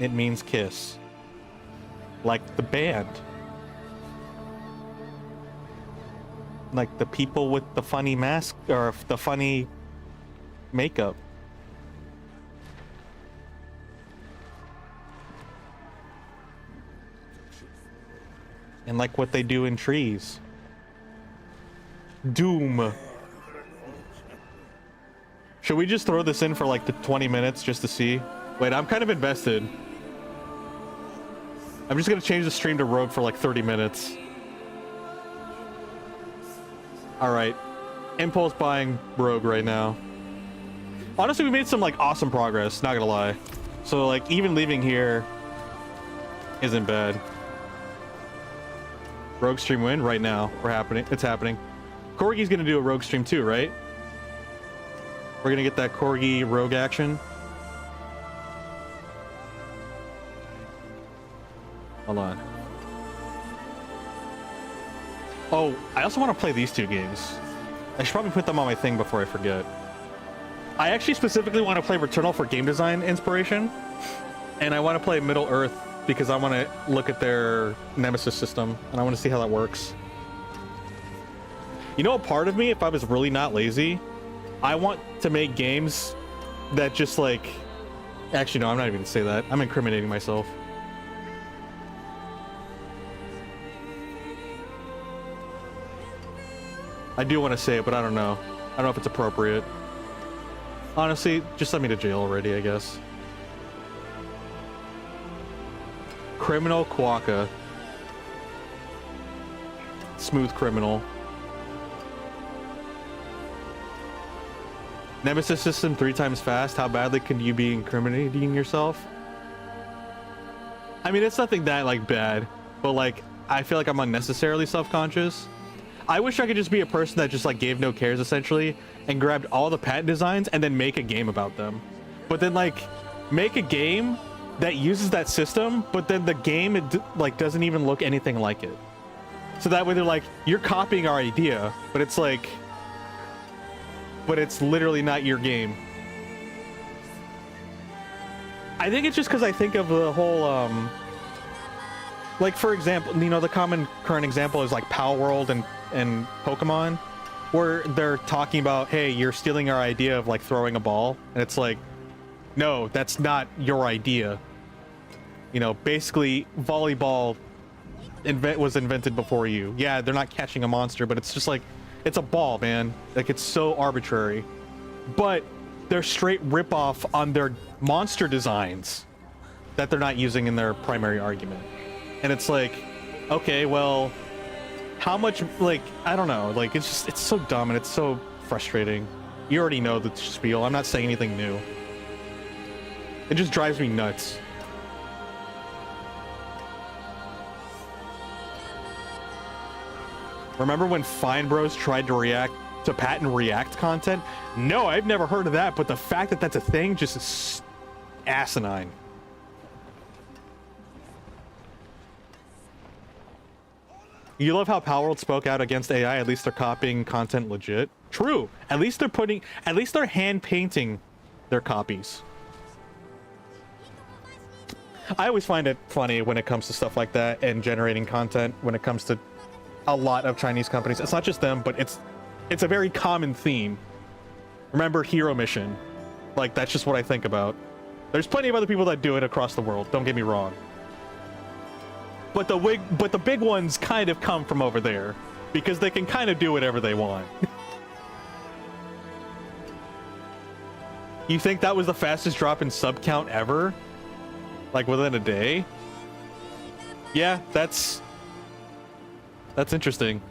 It means kiss. Like the band. Like the people with the funny mask or the funny makeup. And like what they do in trees. Doom. Should we just throw this in for like the 20 minutes just to see? Wait, I'm kind of invested. I'm just gonna change the stream to Rogue for like 30 minutes. Alright. Impulse buying Rogue right now. Honestly, we made some like awesome progress, not gonna lie. So like even leaving here isn't bad. Rogue stream win right now. It's happening. Corgi's gonna do a Rogue stream too, right? We're gonna get that Corgi Rogue action. Hold on. Oh, I also want to play these two games. I should probably put them on my thing before I forget. I actually specifically want to play Returnal for game design inspiration. And I want to play Middle Earth because I want to look at their Nemesis system and I want to see how that works. You know, a part of me, if I was really not lazy, I want to make games that just like... Actually, no, I'm not even going to say that. I'm incriminating myself. I do want to say it, but I don't know. I don't know if it's appropriate. Honestly, just send me to jail already, I guess. Criminal Quokka. Smooth criminal. Nemesis system 3 times fast. How badly can you be incriminating yourself? I mean, it's nothing that like bad, but like I feel like I'm unnecessarily self-conscious. I wish I could just be a person that just like gave no cares essentially and grabbed all the patent designs and then make a game about them. But then like make a game that uses that system, but then the game like doesn't even look anything like it. So that way they're like, you're copying our idea, but it's like, but it's literally not your game. I think it's just because I think of the whole like for example, you know, the common current example is like Power World and Pokemon, where they're talking about, hey, you're stealing our idea of like throwing a ball, and it's like, no, that's not your idea. You know, basically volleyball was invented before you. Yeah, they're not catching a monster, but it's just like, it's a ball, man. Like, it's so arbitrary. But they're straight rip-off on their monster designs that they're not using in their primary argument. And it's like, okay, well, how much, like, I don't know, like, it's just, it's so dumb and it's so frustrating. You already know the spiel. I'm not saying anything new. It just drives me nuts. Remember when Fine Bros tried to patent React content? No, I've never heard of that, but the fact that that's a thing just is asinine. You love how Power World spoke out against AI. At least they're copying content legit. True. At least they're hand painting their copies. I always find it funny when it comes to stuff like that and generating content when it comes to a lot of Chinese companies. It's not just them, but it's a very common theme. Remember Hero Mission? Like, that's just what I think about. There's plenty of other people that do it across the world, don't get me wrong. But the big ones kind of come from over there because they can kind of do whatever they want. You think that was the fastest drop in sub count ever? Like within a day? Yeah, that's interesting.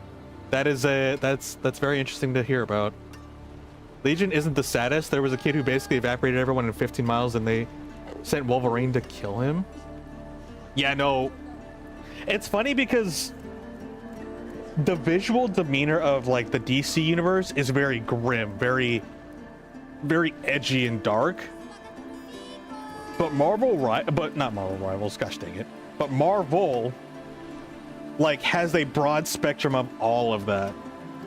That's very interesting to hear about. Legion isn't the saddest. There was a kid who basically evaporated everyone in 15 miles and they sent Wolverine to kill him. Yeah, no. It's funny because the visual demeanor of like the DC universe is very grim, very edgy and dark. But not Marvel Rivals, gosh dang it. But Marvel like has a broad spectrum of all of that.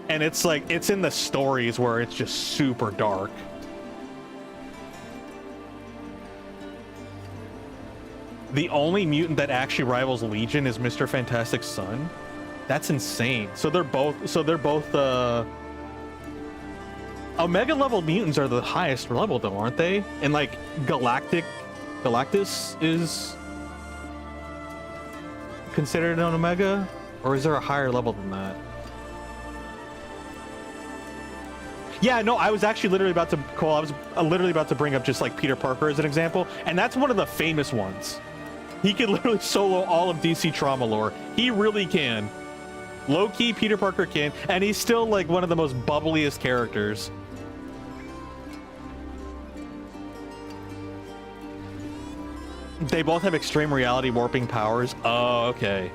And it's like, it's in the stories where it's just super dark. The only mutant that actually rivals Legion is Mr. Fantastic's son. That's insane. So they're both Omega level mutants are the highest level though, aren't they? And like Galactus is considered an Omega, or is there a higher level than that? Yeah, no, I was actually literally about to call. I was literally about to bring up just like Peter Parker as an example, and that's one of the famous ones. He can literally solo all of DC trauma lore. He really can. Low-key, Peter Parker can, and he's still like one of the most bubbliest characters. They both have extreme reality warping powers. Oh, okay.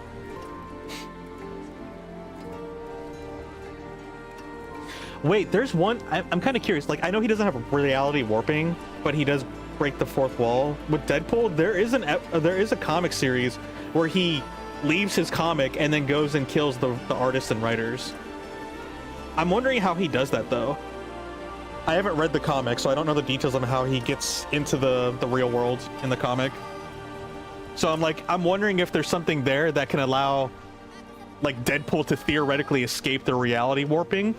Wait, there's one. I'm kind of curious. Like, I know he doesn't have reality warping, but he does break the fourth wall. With Deadpool, there is a comic series where he leaves his comic and then goes and kills the artists and writers. I'm wondering how he does that, though. I haven't read the comic, so I don't know the details on how he gets into the real world in the comic. So I'm wondering if there's something there that can allow, like, Deadpool to theoretically escape the reality warping.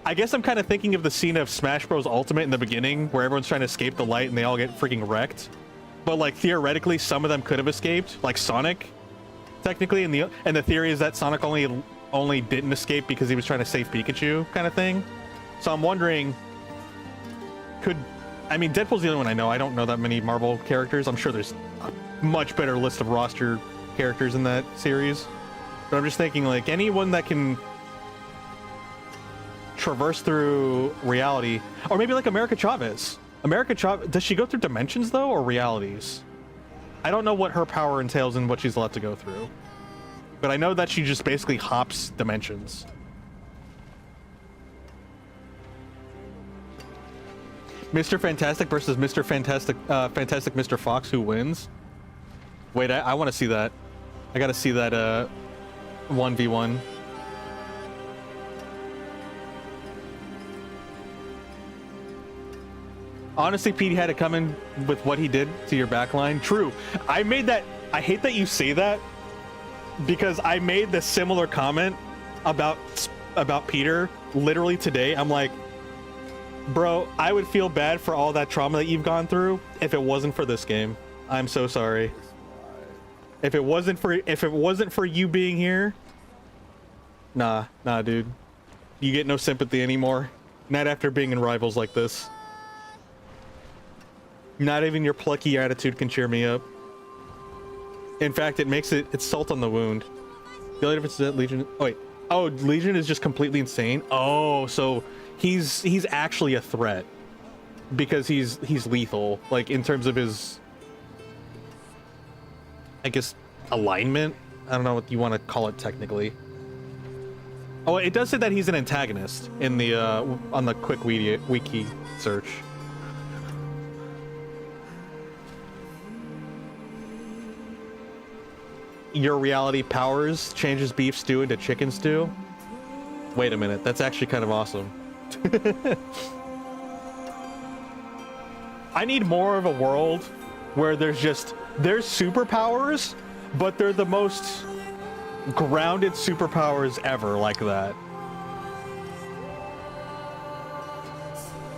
I guess I'm kind of thinking of the scene of Smash Bros. Ultimate in the beginning, where everyone's trying to escape the light and they all get freaking wrecked. But like theoretically, some of them could have escaped, like Sonic, technically. And the theory is that Sonic only didn't escape because he was trying to save Pikachu, kind of thing. So I'm wondering, Deadpool's the only one I know. I don't know that many Marvel characters. I'm sure there's a much better list of roster characters in that series. But I'm just thinking, like, anyone that can traverse through reality, or maybe like America Chavez. Does she go through dimensions though, or realities? I don't know what her power entails and what she's allowed to go through, but I know that she just basically hops dimensions. Mr. Fantastic versus Mr. Fantastic Mr. Fox, who wins? Wait, I want to see that. I gotta see that 1v1. Honestly, Pete had it coming with what he did to your backline. True. I hate that you say that, because I made the similar comment about Peter literally today. I'm like, bro, I would feel bad for all that trauma that you've gone through if it wasn't for this game. I'm so sorry. If it wasn't for you being here, nah, dude. You get no sympathy anymore. Not after being in Rivals like this. Not even your plucky attitude can cheer me up. In fact, it's salt on the wound. The only difference is that Legion. Oh wait. Oh, Legion is just completely insane. Oh, so he's actually a threat because he's lethal, like in terms of his, I guess, alignment. I don't know what you want to call it technically. Oh, it does say that he's an antagonist in the on the quick wiki search. Your reality powers changes beef stew into chicken stew. Wait a minute, that's actually kind of awesome. I need more of a world where there's superpowers, but they're the most grounded superpowers ever like that.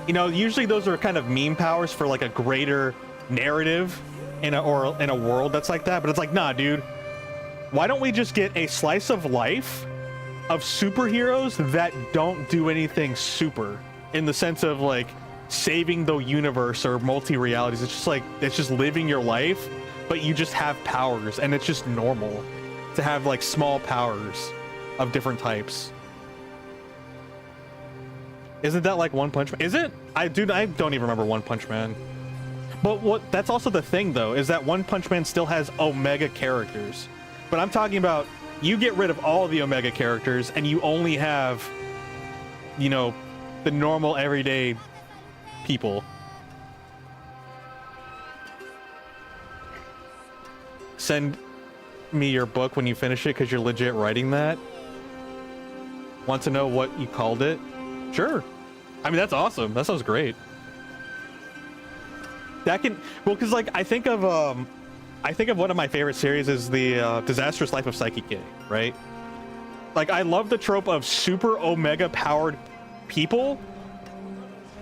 You know, usually those are kind of meme powers for like a greater narrative in a world that's like that, but it's like, nah, dude. Why don't we just get a slice of life of superheroes that don't do anything super in the sense of like saving the universe or multi-realities? It's just like, it's just living your life, but you just have powers, and it's just normal to have like small powers of different types. Isn't that like One Punch Man? Is it? I don't even remember One Punch Man. But that's also the thing though, is that One Punch Man still has Omega characters. But I'm talking about, you get rid of all the Omega characters and you only have, you know, the normal everyday people. Send me your book when you finish it, because you're legit writing that. Want to know what you called it? Sure. I mean, that's awesome. That sounds great. That can, well, because like I think of one of my favorite series is the Disastrous Life of Psyche K, right? Like, I love the trope of super Omega powered people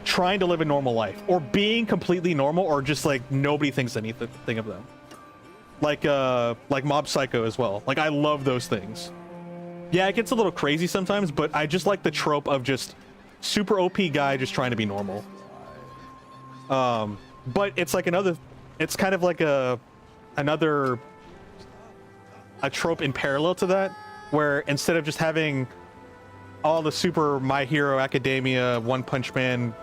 trying to live a normal life, or being completely normal, or just like nobody thinks anything of them. Like Mob Psycho as well. Like, I love those things. Yeah, it gets a little crazy sometimes, but I just like the trope of just super OP guy just trying to be normal. But it's like it's kind of like a trope in parallel to that, where instead of just having all the super My Hero Academia, One Punch Man,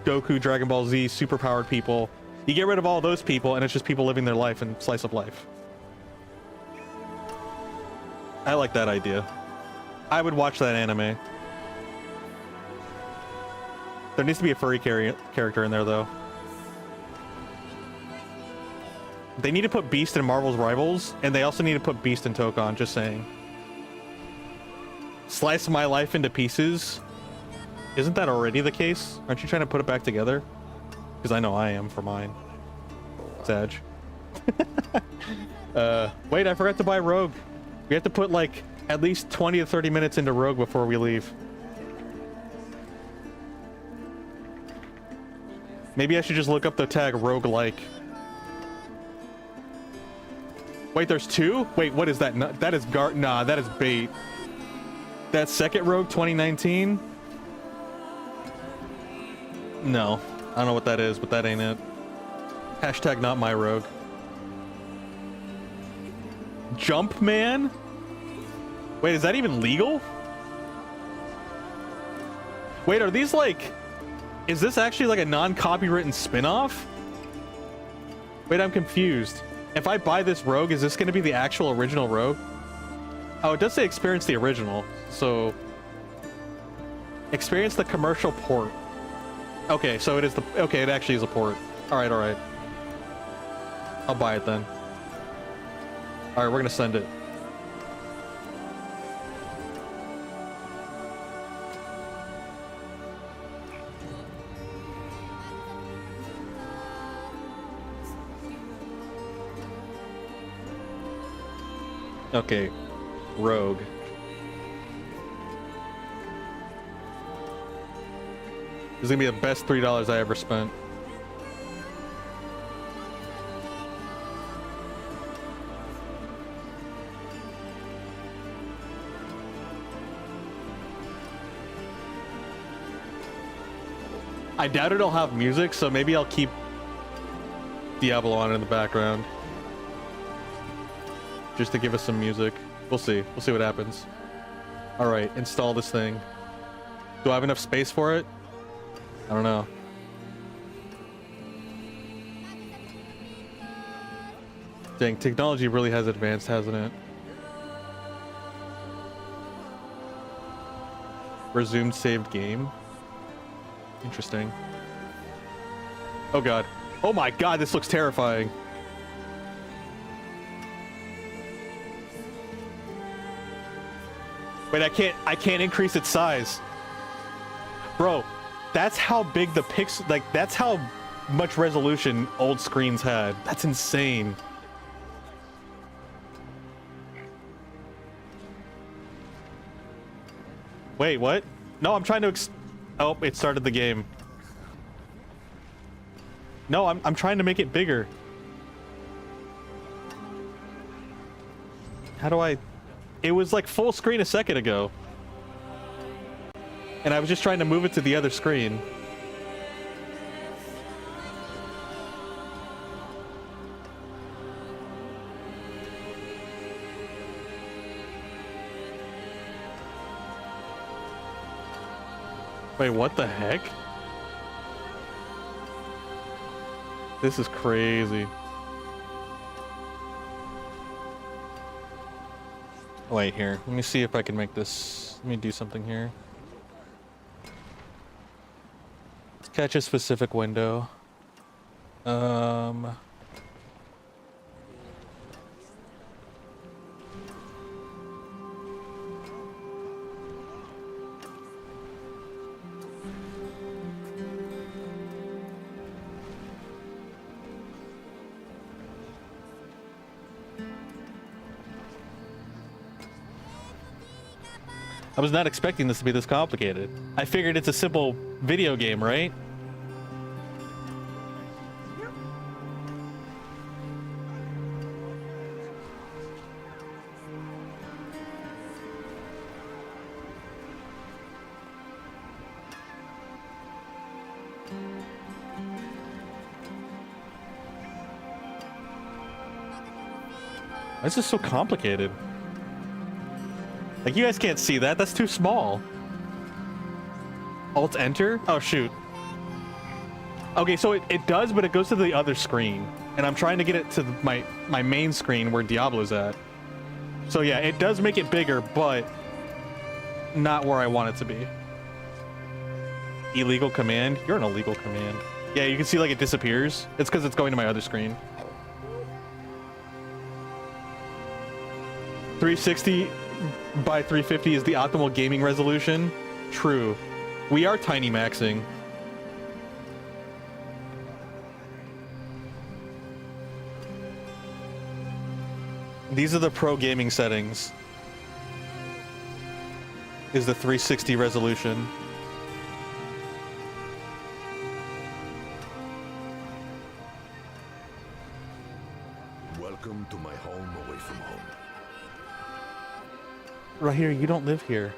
Goku, Dragon Ball Z, super powered people, you get rid of all those people and it's just people living their life and slice of life. I like that idea. I would watch that anime. There needs to be a furry character in there though. They need to put Beast in Marvel's Rivals, and they also need to put Beast in Tokon, just saying. Slice my life into pieces. Isn't that already the case? Aren't you trying to put it back together? Because I know I am for mine. Sag. Wait, I forgot to buy Rogue. We have to put like at least 20 to 30 minutes into Rogue before we leave. Maybe I should just look up the tag roguelike. Wait, there's two? Wait, what is that? No, that is nah, that is bait. That second Rogue 2019? No. I don't know what that is, but that ain't it. Hashtag not my Rogue. Jumpman? Wait, is that even legal? Wait, are these like... Is this actually like a non-copywritten spin-off? Wait, I'm confused. If I buy this Rogue, is this going to be the actual original Rogue? Oh, it does say experience the original, so... Experience the commercial port. Okay, so it is the... Okay, it actually is a port. Alright, alright. I'll buy it then. Alright, we're gonna send it. Okay, Rogue. This is gonna be the best $3 I ever spent. I doubt it'll have music, so maybe I'll keep Diablo on in the background. Just to give us some music. We'll see. We'll see what happens. Alright, install this thing. Do I have enough space for it? I don't know. Dang, technology really has advanced, hasn't it? Resumed saved game. Interesting. Oh god. Oh my god, this looks terrifying. Wait, I can't increase its size. Bro, that's how big the pixel, like, that's how much resolution old screens had. That's insane. Wait, what? No, I'm trying to oh, it started the game. No, I'm trying to make it bigger. How do I... It was like full screen a second ago. And I was just trying to move it to the other screen. Wait, what the heck? This is crazy. Wait, here. Let me see if I can make this... Let me do something here. Let's catch a specific window. I was not expecting this to be this complicated. I figured it's a simple video game, right? Why is this so complicated? Like, you guys can't see that. That's too small. Alt enter? Oh, shoot. Okay, so it does, but it goes to the other screen. And I'm trying to get it to my main screen where Diablo's at. So yeah, it does make it bigger, but not where I want it to be. Illegal command? You're an illegal command. Yeah, you can see like it disappears. It's because it's going to my other screen. 360 by 350 is the optimal gaming resolution. True. We are tiny maxing. These are the pro gaming settings. Is the 360 resolution. Welcome to my home away from home. Right here, you don't live here.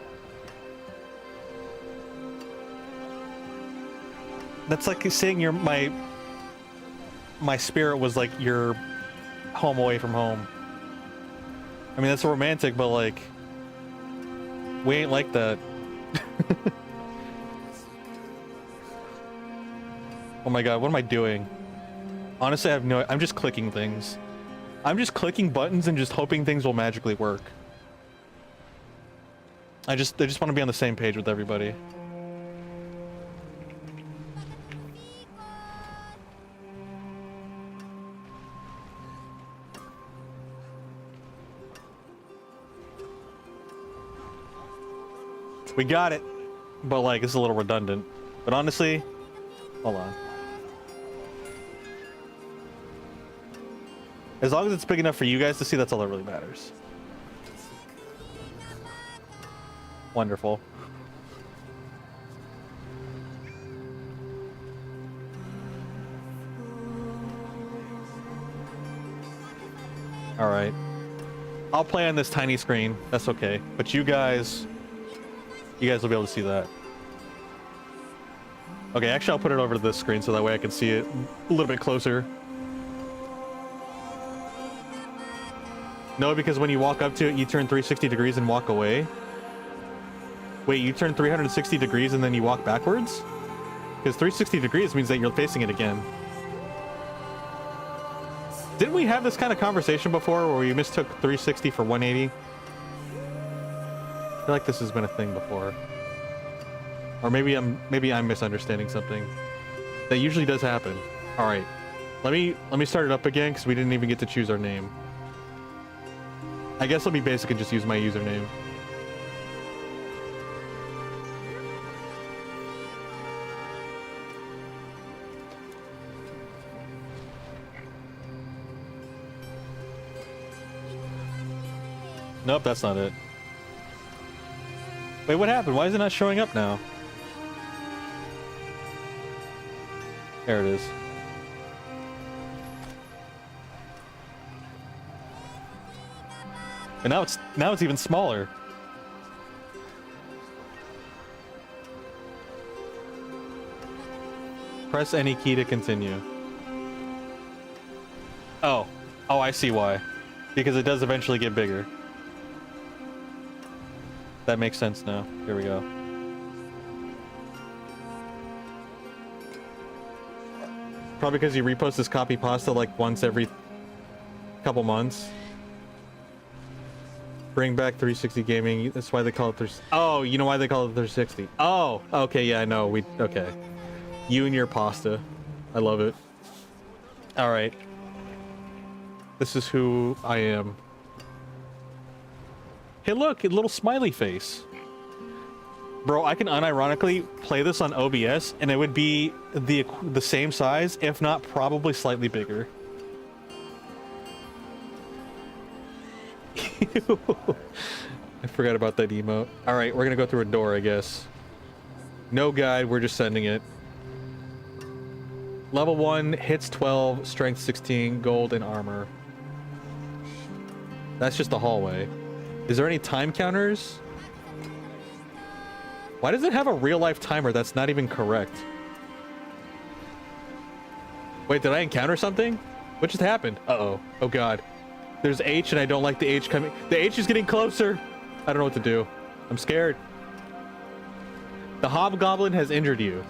That's like saying my spirit was like your home away from home. I mean, that's romantic, but like, we ain't like that. Oh my god, what am I doing? Honestly, I have no... I'm just clicking things. I'm just clicking buttons and just hoping things will magically work. I just want to be on the same page with everybody. We got it, but like it's a little redundant. But honestly, hold on. As long as it's big enough for you guys to see, that's all that really matters. Wonderful. All right. I'll play on this tiny screen. That's okay. But you guys will be able to see that. Okay, actually I'll put it over to this screen so that way I can see it a little bit closer. No, because when you walk up to it, you turn 360 degrees and walk away. Wait, you turn 360 degrees and then you walk backwards? Because 360 degrees means that you're facing it again. Didn't we have this kind of conversation before where we mistook 360 for 180? I feel like this has been a thing before. Or maybe I'm misunderstanding something. That usually does happen. All right. Let me start it up again because we didn't even get to choose our name. I guess I'll be basic and just use my username. Nope, that's not it. Wait, what happened? Why is it not showing up now? There it is. And now it's even smaller. Press any key to continue. Oh. Oh, I see why. Because it does eventually get bigger. That makes sense now. Here we go. Probably because you repost this copy pasta like once every couple months. Bring back 360 gaming. That's why they call it 360. Oh, you know why they call it 360. Oh, okay, yeah, I know. Okay. You and your pasta. I love it. All right. This is who I am. Hey, look, a little smiley face. Bro, I can unironically play this on OBS, and it would be the same size, if not probably slightly bigger. I forgot about that emote. All right, we're gonna go through a door, I guess. No guide, we're just sending it. Level 1, hits 12, strength 16, gold, and armor. That's just the hallway. Is there any time counters? Why does it have a real-life timer that's not even correct? Wait, did I encounter something? What just happened? Uh-oh. Oh, God. There's H, and I don't like the H coming. The H is getting closer. I don't know what to do. I'm scared. The hobgoblin has injured you.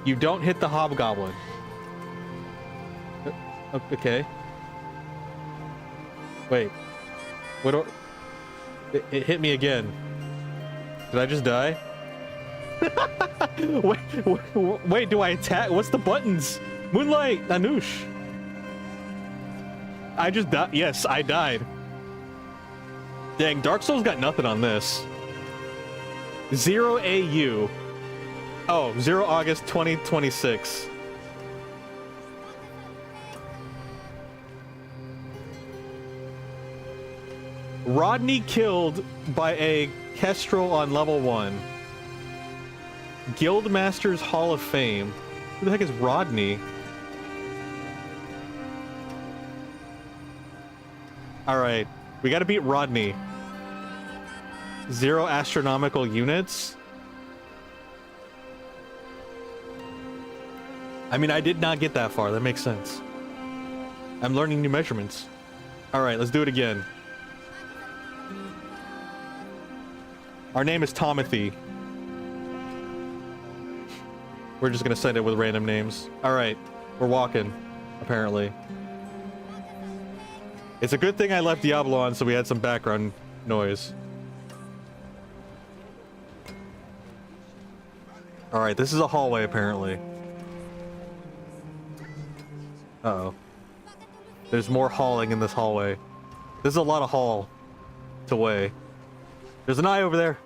You don't hit the hobgoblin. Okay. Wait. What do... It hit me again. Did I just die? wait, do I attack? What's the buttons? Moonlight, Anoush. I just died. Yes, I died. Dang, Dark Souls got nothing on this. 0 AU. Oh, 0 August 2026. Rodney killed by a Kestrel on level 1. Guildmaster's Hall of Fame. Who the heck is Rodney? Alright, we gotta beat Rodney. 0 astronomical units. I mean, I did not get that far. That makes sense. I'm learning new measurements. Alright, let's do it again. Our name is Tomothy. We're just gonna send it with random names. Alright, we're walking, apparently. It's a good thing I left Diablo on so we had some background noise. Alright, this is a hallway, apparently. Uh-oh. There's more hauling in this hallway. There's a lot of haul to weigh. There's an eye over there.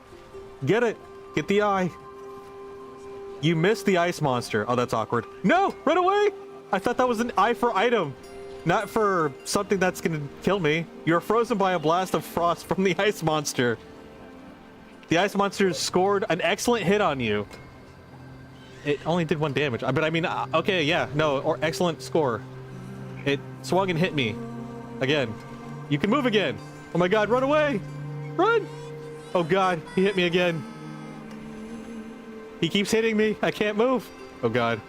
Get it. Get the eye. You missed the ice monster. Oh, that's awkward. No! Run away! I thought that was an eye for item. Not for something that's gonna kill me. You're frozen by a blast of frost from the ice monster. The ice monster scored an excellent hit on you. It only did 1 damage. But I mean, okay, yeah, no, or excellent score. It swung and hit me. Again. You can move again. Oh my god, run away! Run! Oh god, he hit me again. He keeps hitting me. I can't move. Oh god.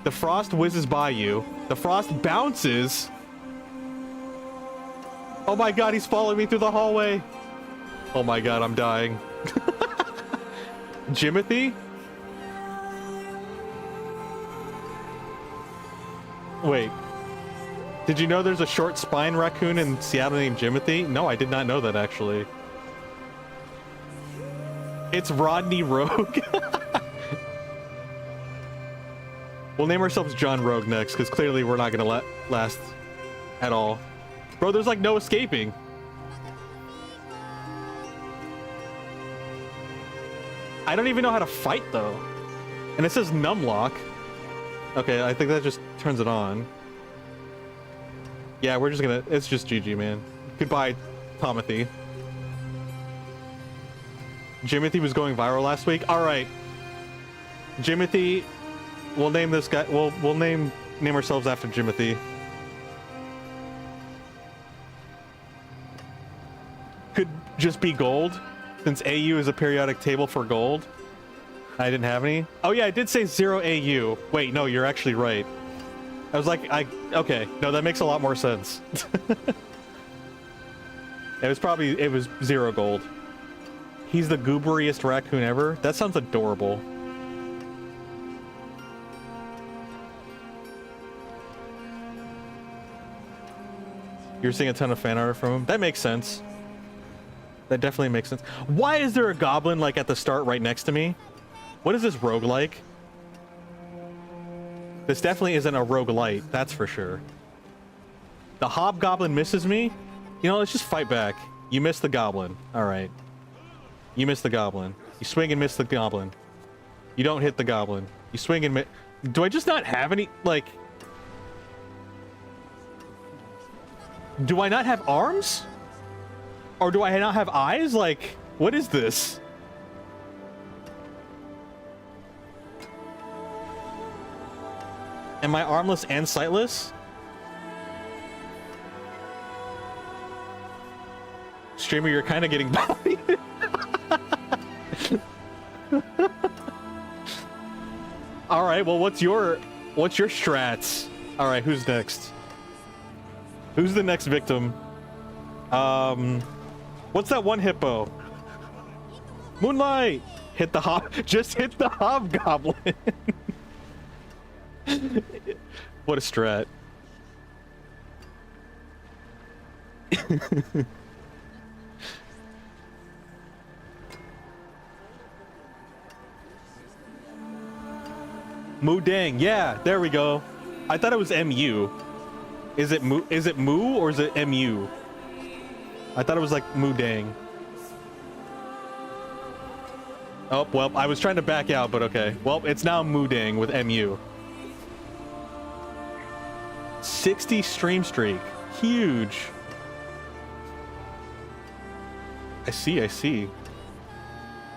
The frost whizzes by you. The frost bounces. Oh my god, he's following me through the hallway. Oh my god, I'm dying. Jimothy? Wait. Did you know there's a short spine raccoon in Seattle named Jimothy? No, I did not know that, actually. It's Rodney Rogue. We'll name ourselves John Rogue next, because clearly we're not going to last at all. Bro, there's like no escaping. I don't even know how to fight, though. And it says numlock. Okay, I think that just turns it on. Yeah, we're just gonna... It's just GG, man. Goodbye, Tomothy. Jimothy was going viral last week. All right. Jimothy, we'll name this guy. We'll name ourselves after Jimothy. Could just be gold, since AU is a periodic table for gold. I didn't have any. Oh yeah, I did say 0 AU. Wait, no, you're actually right. I was like, okay, no, that makes a lot more sense. It was 0 gold. He's the gooberiest raccoon ever. That sounds adorable. You're seeing a ton of fan art from him. That makes sense. That definitely makes sense. Why is there a goblin like at the start right next to me? What is this roguelike? This definitely isn't a roguelite, that's for sure. The hobgoblin misses me? You know, let's just fight back. You missed the goblin. Alright. You missed the goblin. You swing and miss the goblin. You don't hit the goblin. You swing and miss... Do I just not have any, like... Do I not have arms? Or do I not have eyes? Like, what is this? Am I armless and sightless? Streamer, you're kind of getting bodied. All right, well, what's your strats? All right, who's next? Who's the next victim? What's that one hippo? Moonlight! Hit the just hit the hobgoblin. What a strat. Moo dang, yeah, there we go. I thought it was MU. Is it moo or is it MU? I thought it was like moo dang. Oh, well, I was trying to back out, but okay. Well, it's now moo dang with MU. 60 stream streak. Huge. I see.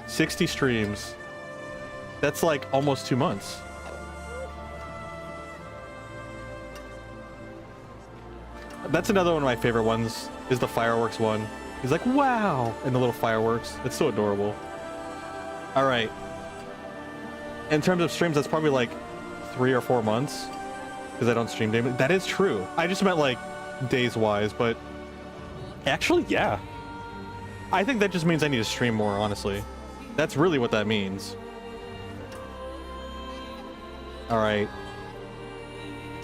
60 streams. That's like almost 2 months. That's another one of my favorite ones, is the fireworks one. He's like, wow, and the little fireworks. It's so adorable. All right. In terms of streams, that's probably like 3 or 4 months, because I don't stream daily. That is true. I just meant like days-wise, but actually, yeah. I think that just means I need to stream more, honestly. That's really what that means. All right.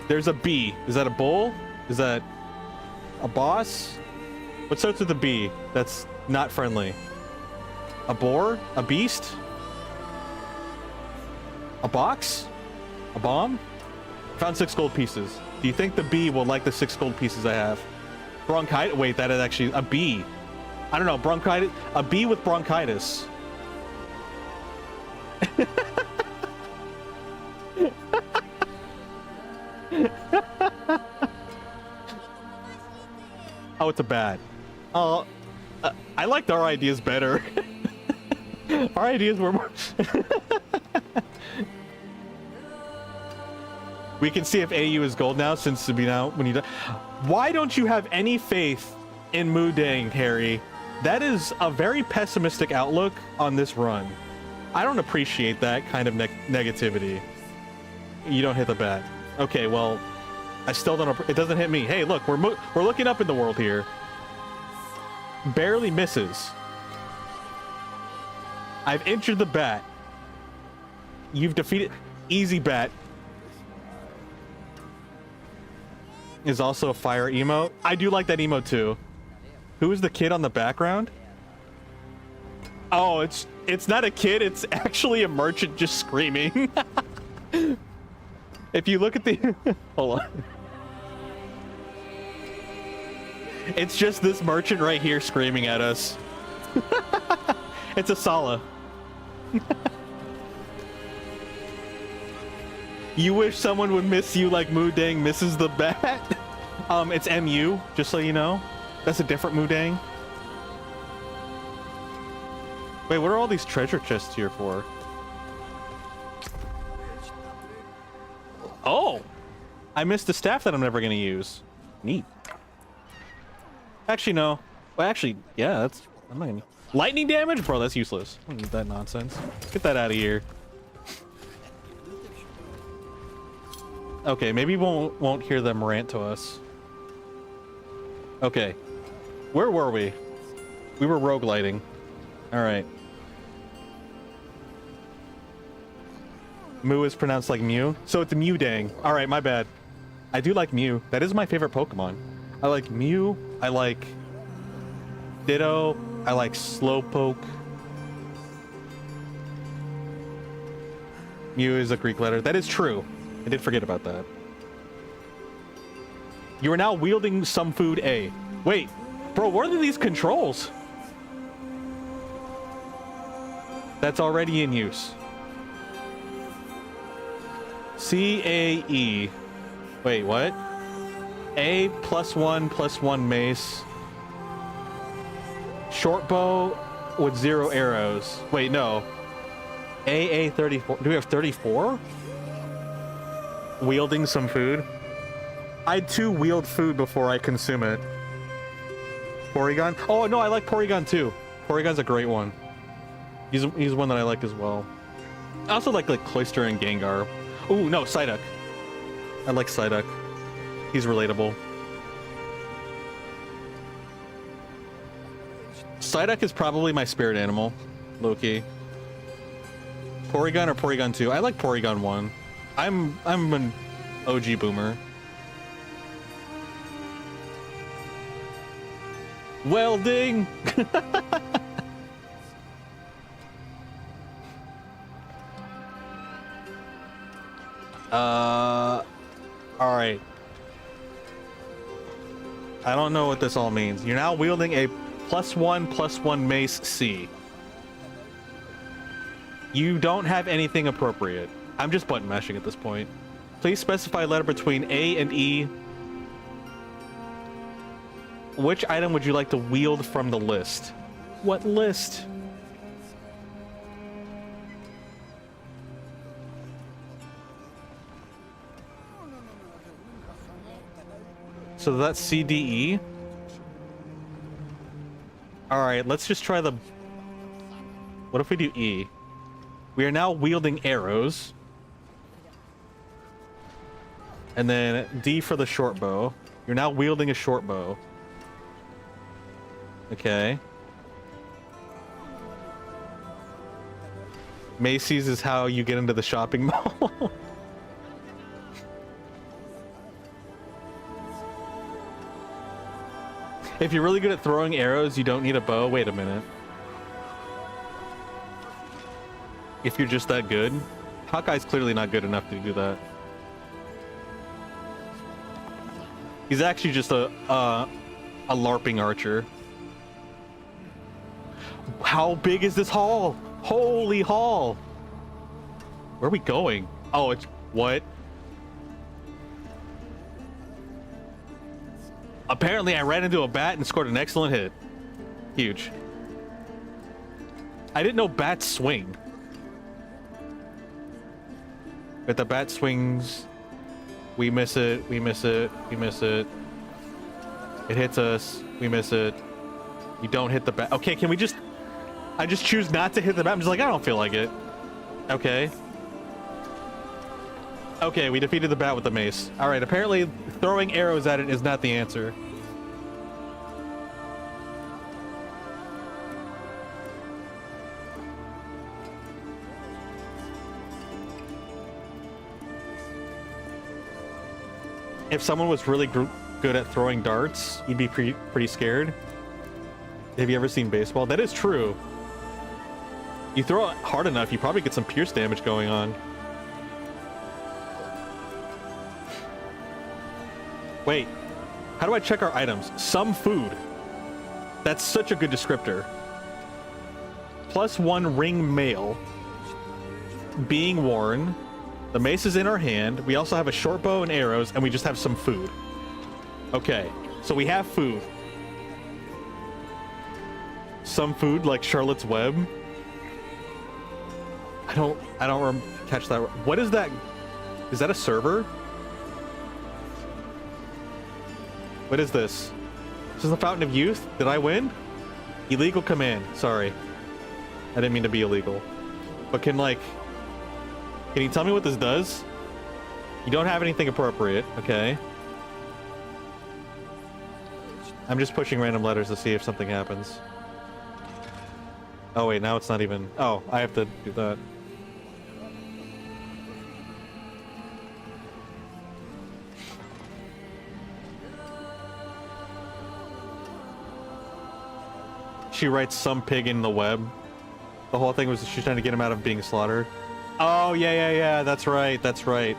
There's a bee. Is that a bull? Is that a boss? What starts with a B that's not friendly? A boar? A beast? A box? A bomb? Found 6 gold pieces. Do you think the bee will like the 6 gold pieces I have? Bronchitis? Wait, that is actually a bee. I don't know, bronchitis? A bee with bronchitis. Oh, it's a bat. Oh, I liked our ideas better. Our ideas were more... We can see if AU is gold now, since to be now when you die. Why don't you have any faith in Moo Dang, Harry? That is a very pessimistic outlook on this run. I don't appreciate that kind of negativity. You don't hit the bat. Okay, well, I still don't. It doesn't hit me. Hey, look, we're looking up in the world here. Barely misses. I've injured the bat. You've defeated. Easy bat. Is also a fire emote. I do like that emote too. Who is the kid on the background? Oh, it's not a kid. It's actually a merchant just screaming. If you look at the... Hold on. It's just this merchant right here screaming at us. It's a Sala. You wish someone would miss you like Moo Dang misses the bat? It's MU, just so you know. That's a different Moo Dang. Wait, what are all these treasure chests here for? Oh! I missed a staff that I'm never gonna use. Neat. Actually, no. Well, actually, yeah, that's... I'm not gonna... Lightning damage? Bro, that's useless. I don't need that nonsense. Get that out of here. Okay, maybe we won't hear them rant to us. Okay. Where were we? We were roguelighting. Alright. Moo is pronounced like Mew. So it's Mewdang. Alright, my bad. I do like Mew. That is my favorite Pokemon. I like Mew. I like Ditto. I like Slowpoke. Mew is a Greek letter. That is true. I did forget about that. You are now wielding some food A. Wait, bro, what are these controls? That's already in use. C-A-E. Wait, what? A +1/+1 mace. Short bow with 0 arrows. Wait, no. AA 34. Do we have 34? Wielding some food. I too wield food before I consume it. Porygon? Oh no, I like Porygon too. Porygon's a great one. He's one that I like as well. I also like Cloyster and Gengar. Ooh, no, Psyduck. I like Psyduck. He's relatable. Psyduck is probably my spirit animal, low-key. Porygon or Porygon 2? I like Porygon 1. I'm an OG boomer. Welding! Alright. I don't know what this all means. You're now wielding a +1/+1 mace C. You don't have anything appropriate. I'm just button mashing at this point. Please specify a letter between A and E. Which item would you like to wield from the list? What list? So that's CDE. Alright, let's just try the... What if we do E? We are now wielding arrows. And then D for the short bow. You're now wielding a short bow. Okay. Macy's is how you get into the shopping mall. If you're really good at throwing arrows, you don't need a bow. Wait a minute. If you're just that good, Hawkeye's clearly not good enough to do that. He's actually just a LARPing archer. How big is this hall? Holy hall! Where are we going? Oh, it's... What? Apparently I ran into a bat and scored an excellent hit. Huge. I didn't know bats swing. But the bat swings. We miss it, we miss it, we miss it. It hits us, we miss it. You don't hit the bat. Okay, can we just... I just choose not to hit the bat. I'm just like, I don't feel like it. Okay. Okay, we defeated the bat with the mace. Alright, apparently throwing arrows at it is not the answer. If someone was really good at throwing darts, you'd be pretty scared. Have you ever seen baseball? That is true. You throw it hard enough, you probably get some pierce damage going on. Wait, how do I check our items? Some food. That's such a good descriptor. +1 ring mail. Being worn. The mace is in our hand. We also have a short bow and arrows, and we just have some food. Okay, so we have food. Some food like Charlotte's Web. I don't catch that. What is that? Is that a server? What is this? This is the Fountain of Youth. Did I win? Illegal command. Sorry. I didn't mean to be illegal. But can you tell me what this does? You don't have anything appropriate. Okay. I'm just pushing random letters to see if something happens. Oh wait, now it's not even... Oh, I have to do that. She writes some pig in the web. The whole thing was she's trying to get him out of being slaughtered. Oh, yeah, that's right, that's right.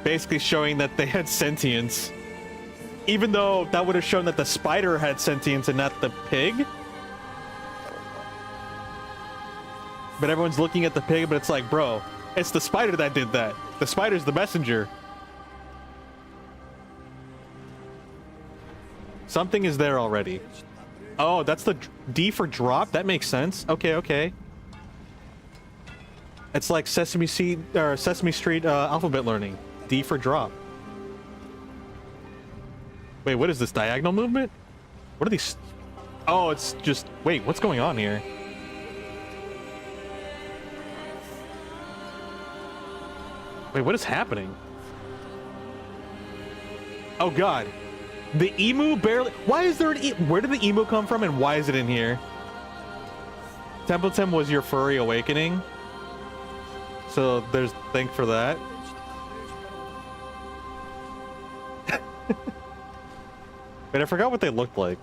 Basically showing that they had sentience. Even though that would have shown that the spider had sentience and not the pig. But everyone's looking at the pig, but it's like, bro, it's the spider that did that. The spider's the messenger. Something is there already. Oh, that's the D for drop? That makes sense. Okay. It's like Sesame Street alphabet learning. D for drop. Wait, what is this? Diagonal movement? What are these? Oh, it's just... Wait, what's going on here? Wait, what is happening? Oh, God. The emu barely... Why is there an where did the emu come from and why is it in here? Templeton was your furry awakening. So there's thank for that. But I forgot what they looked like.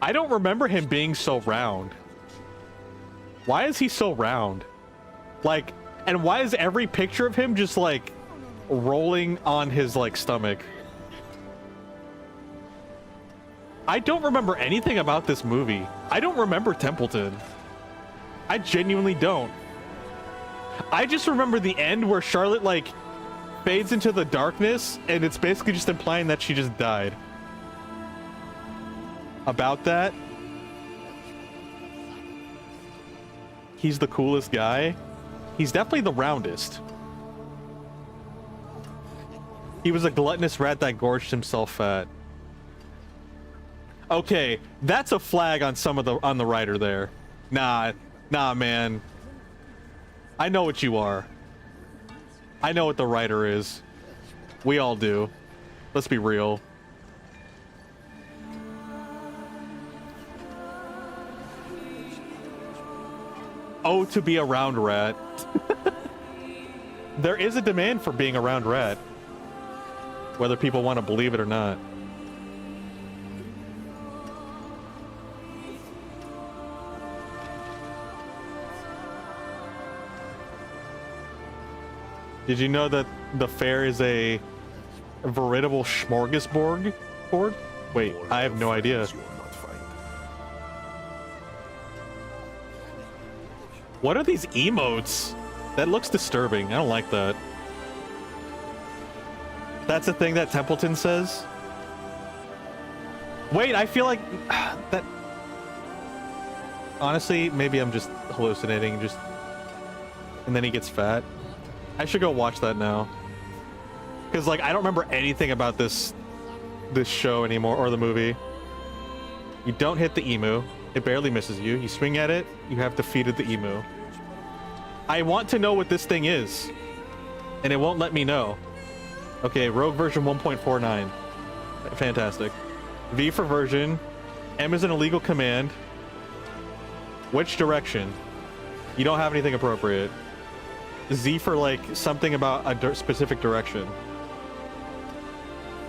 I don't remember him being so round. Why is he so round? Like, and why is every picture of him just like rolling on his like stomach? I don't remember anything about this movie. I don't remember Templeton. I genuinely don't. I just remember the end where Charlotte like fades into the darkness and it's basically just implying that she just died. About that, he's the coolest guy. He's definitely the roundest. He was a gluttonous rat that gorged himself fat. Okay, that's a flag on on the writer there. Nah, man. I know what you are. I know what the writer is. We all do. Let's be real. Oh, to be a round rat. There is a demand for being a round rat. Whether people want to believe it or not. Did you know that the fair is a veritable smorgasbord? Wait, I have no idea. What are these emotes? That looks disturbing. I don't like that. That's a thing that Templeton says? Wait, I feel like that... Honestly, maybe I'm just hallucinating, and then he gets fat. I should go watch that now. Because, like, I don't remember anything about this show anymore, or the movie. You don't hit the emu. It barely misses you. You swing at it, you have defeated the emu. I want to know what this thing is. And it won't let me know. Okay, Rogue version 1.49. Fantastic. V for version. M is an illegal command. Which direction? You don't have anything appropriate. Z for, like, something about a specific direction.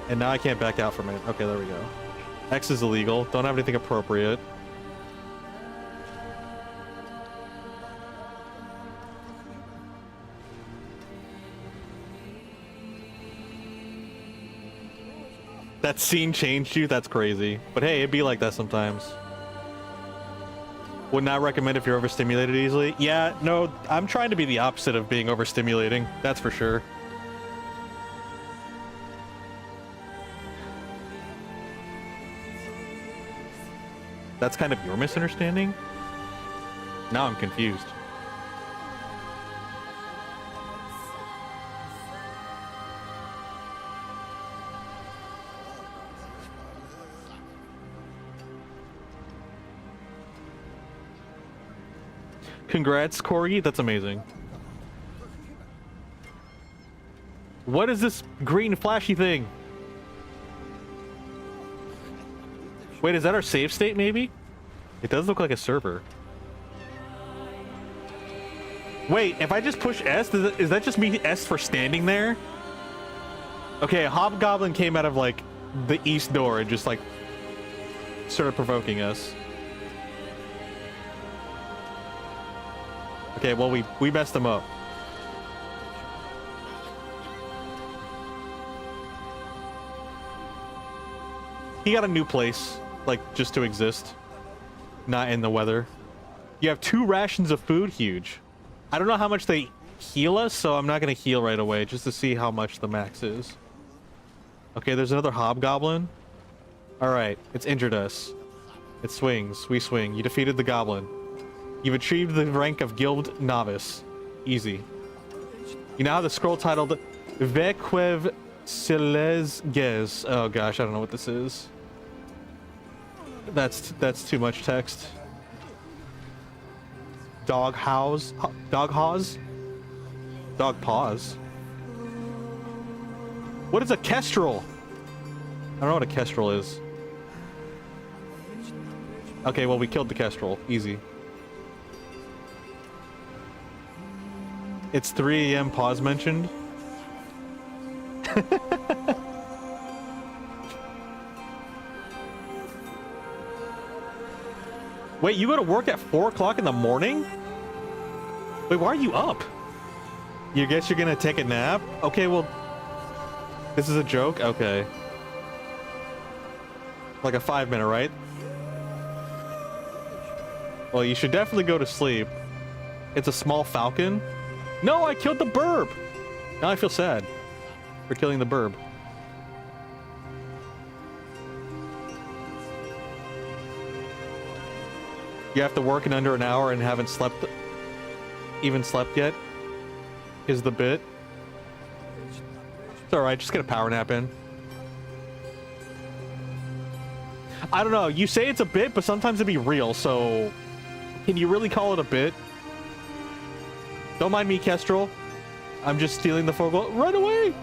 And now I can't back out from it. Okay, there we go. X is illegal. Don't have anything appropriate. That scene changed you? That's crazy. But hey, it'd be like that sometimes. Would not recommend if you're overstimulated easily. Yeah, no, I'm trying to be the opposite of being overstimulating. That's for sure. That's kind of your misunderstanding? Now I'm confused. Congrats, Corey. That's amazing. What is this green flashy thing? Wait, is that our save state, maybe? It does look like a server. Wait, if I just push S, is that just me S for standing there? Okay, a hobgoblin came out of, like, the east door and just, like, started provoking us. Okay, well, we messed him up. He got a new place, like, just to exist. Not in the weather. You have 2 rations of food, huge. I don't know how much they heal us, so I'm not gonna heal right away, just to see how much the max is. Okay, there's another hobgoblin. Alright, it's injured us. It swings, we swing. You defeated the goblin. You've achieved the rank of Guild Novice. Easy. You now have the scroll titled Vequev Silesges. Oh gosh, I don't know what this is. That's too much text. Dog house? Dog haws? Dog paws? What is a kestrel? I don't know what a kestrel is. Okay, well, we killed the kestrel. Easy. It's 3 AM pause mentioned. Wait, you go to work at 4 o'clock in the morning? Wait, why are you up? You guess you're gonna take a nap? Okay, well, this is a joke? Okay. Like a 5-minute, right? Well, you should definitely go to sleep. It's a small falcon. No, I killed the burb! Now I feel sad for killing the burb. You have to work in under an hour and haven't even slept yet? Is the bit. It's alright, just get a power nap in. I don't know, you say it's a bit, but sometimes it'd be real, so... Can you really call it a bit? Don't mind me, Kestrel. I'm just stealing the focal. Run away!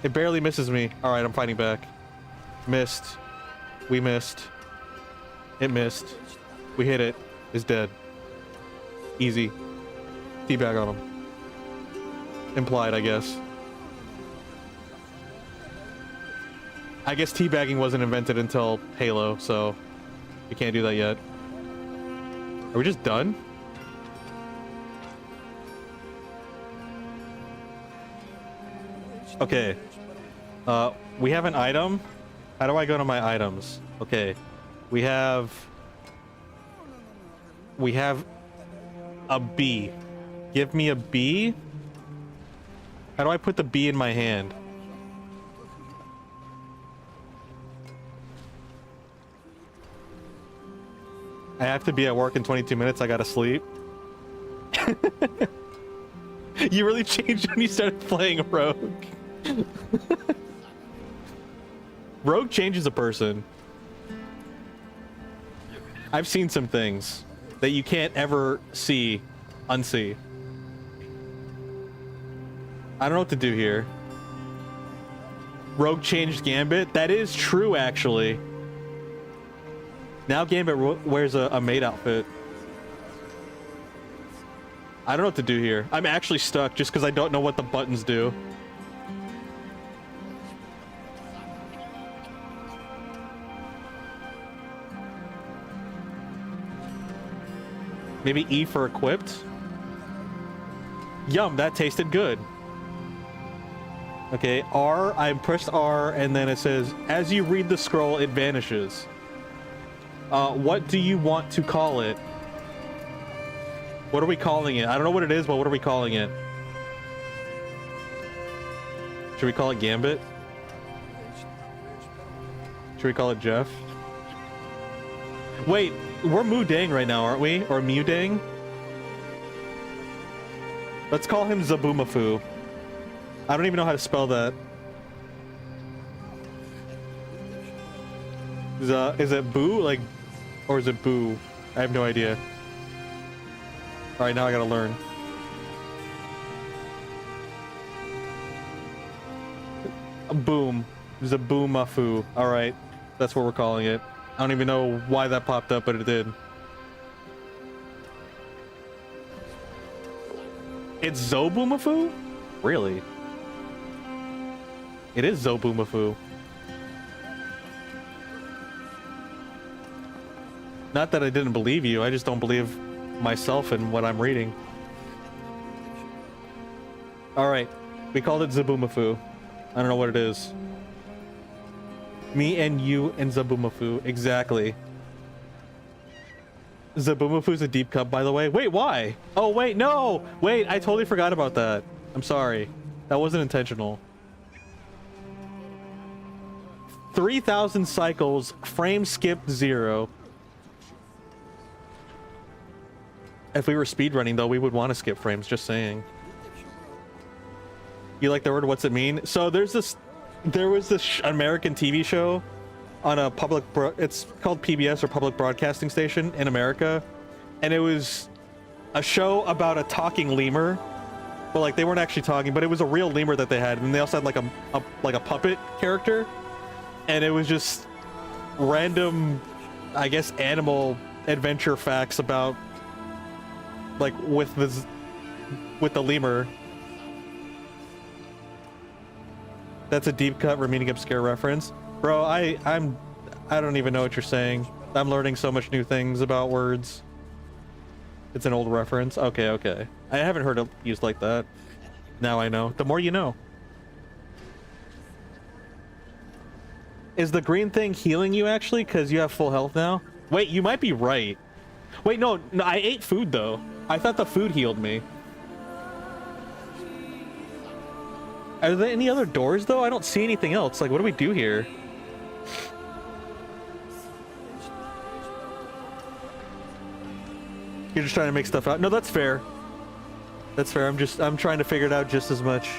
It barely misses me. Alright, I'm fighting back. Missed. We missed. It missed. We hit it. It's dead. Easy. Teabag on him. Implied, I guess. I guess teabagging wasn't invented until Halo, so we can't do that yet. Are we just done? Okay. We have an item. How do I go to my items? Okay. We have a bee. Give me a bee. How do I put the bee in my hand? I have to be at work in 22 minutes. I gotta sleep. You really changed when you started playing Rogue. Rogue changes a person. I've seen some things that you can't ever unsee. I don't know what to do here. Rogue changed Gambit. That is true, actually. Now Gambit wears a maid outfit. I don't know what to do here. I'm actually stuck just because I don't know what the buttons do. Maybe E for equipped? Yum, that tasted good. Okay, R, I pressed R, and then it says, as you read the scroll, it vanishes. What do you want to call it? What are we calling it? I don't know what it is, but what are we calling it? Should we call it Gambit? Should we call it Jeff? Wait, we're Mu Dang right now, aren't we? Or Mu Dang? Let's call him Zabumafu. I don't even know how to spell that. Is it Boo? Like, or is it Boo? I have no idea. Alright, now I gotta learn. Boom. Zabumafu. Alright. That's what we're calling it. I don't even know why that popped up, but it did. It's Zobumafu? Really? It is Zobumafu. Not that I didn't believe you, I just don't believe myself in what I'm reading. Alright, we called it Zabumafu. I don't know what it is. Me and you and Zabumafu, exactly. Zabumafu's a deep cut, by the way. Wait, why? Oh, wait, no! Wait, I totally forgot about that. I'm sorry. That wasn't intentional. 3,000 cycles, frame skipped 0. If we were speedrunning, though, we would want to skip frames, just saying. You like the word, what's it mean? So there was this American TV show on a it's called PBS, or Public Broadcasting Station in America. And it was a show about a talking lemur. But like, they weren't actually talking, but it was a real lemur that they had. And they also had like a puppet character. And it was just random, I guess, animal adventure facts about, like, with the lemur. That's a deep cut remaining obscure reference. Bro, I don't even know what you're saying. I'm learning so much new things about words. It's an old reference. Okay, okay. I haven't heard it used like that. Now I know. The more you know. Is the green thing healing you actually? Because you have full health now? Wait, you might be right. Wait, no, I ate food though. I thought the food healed me. Are there any other doors though? I don't see anything else. Like, what do we do here? You're just trying to make stuff out. No, that's fair. That's fair. I'm trying to figure it out just as much.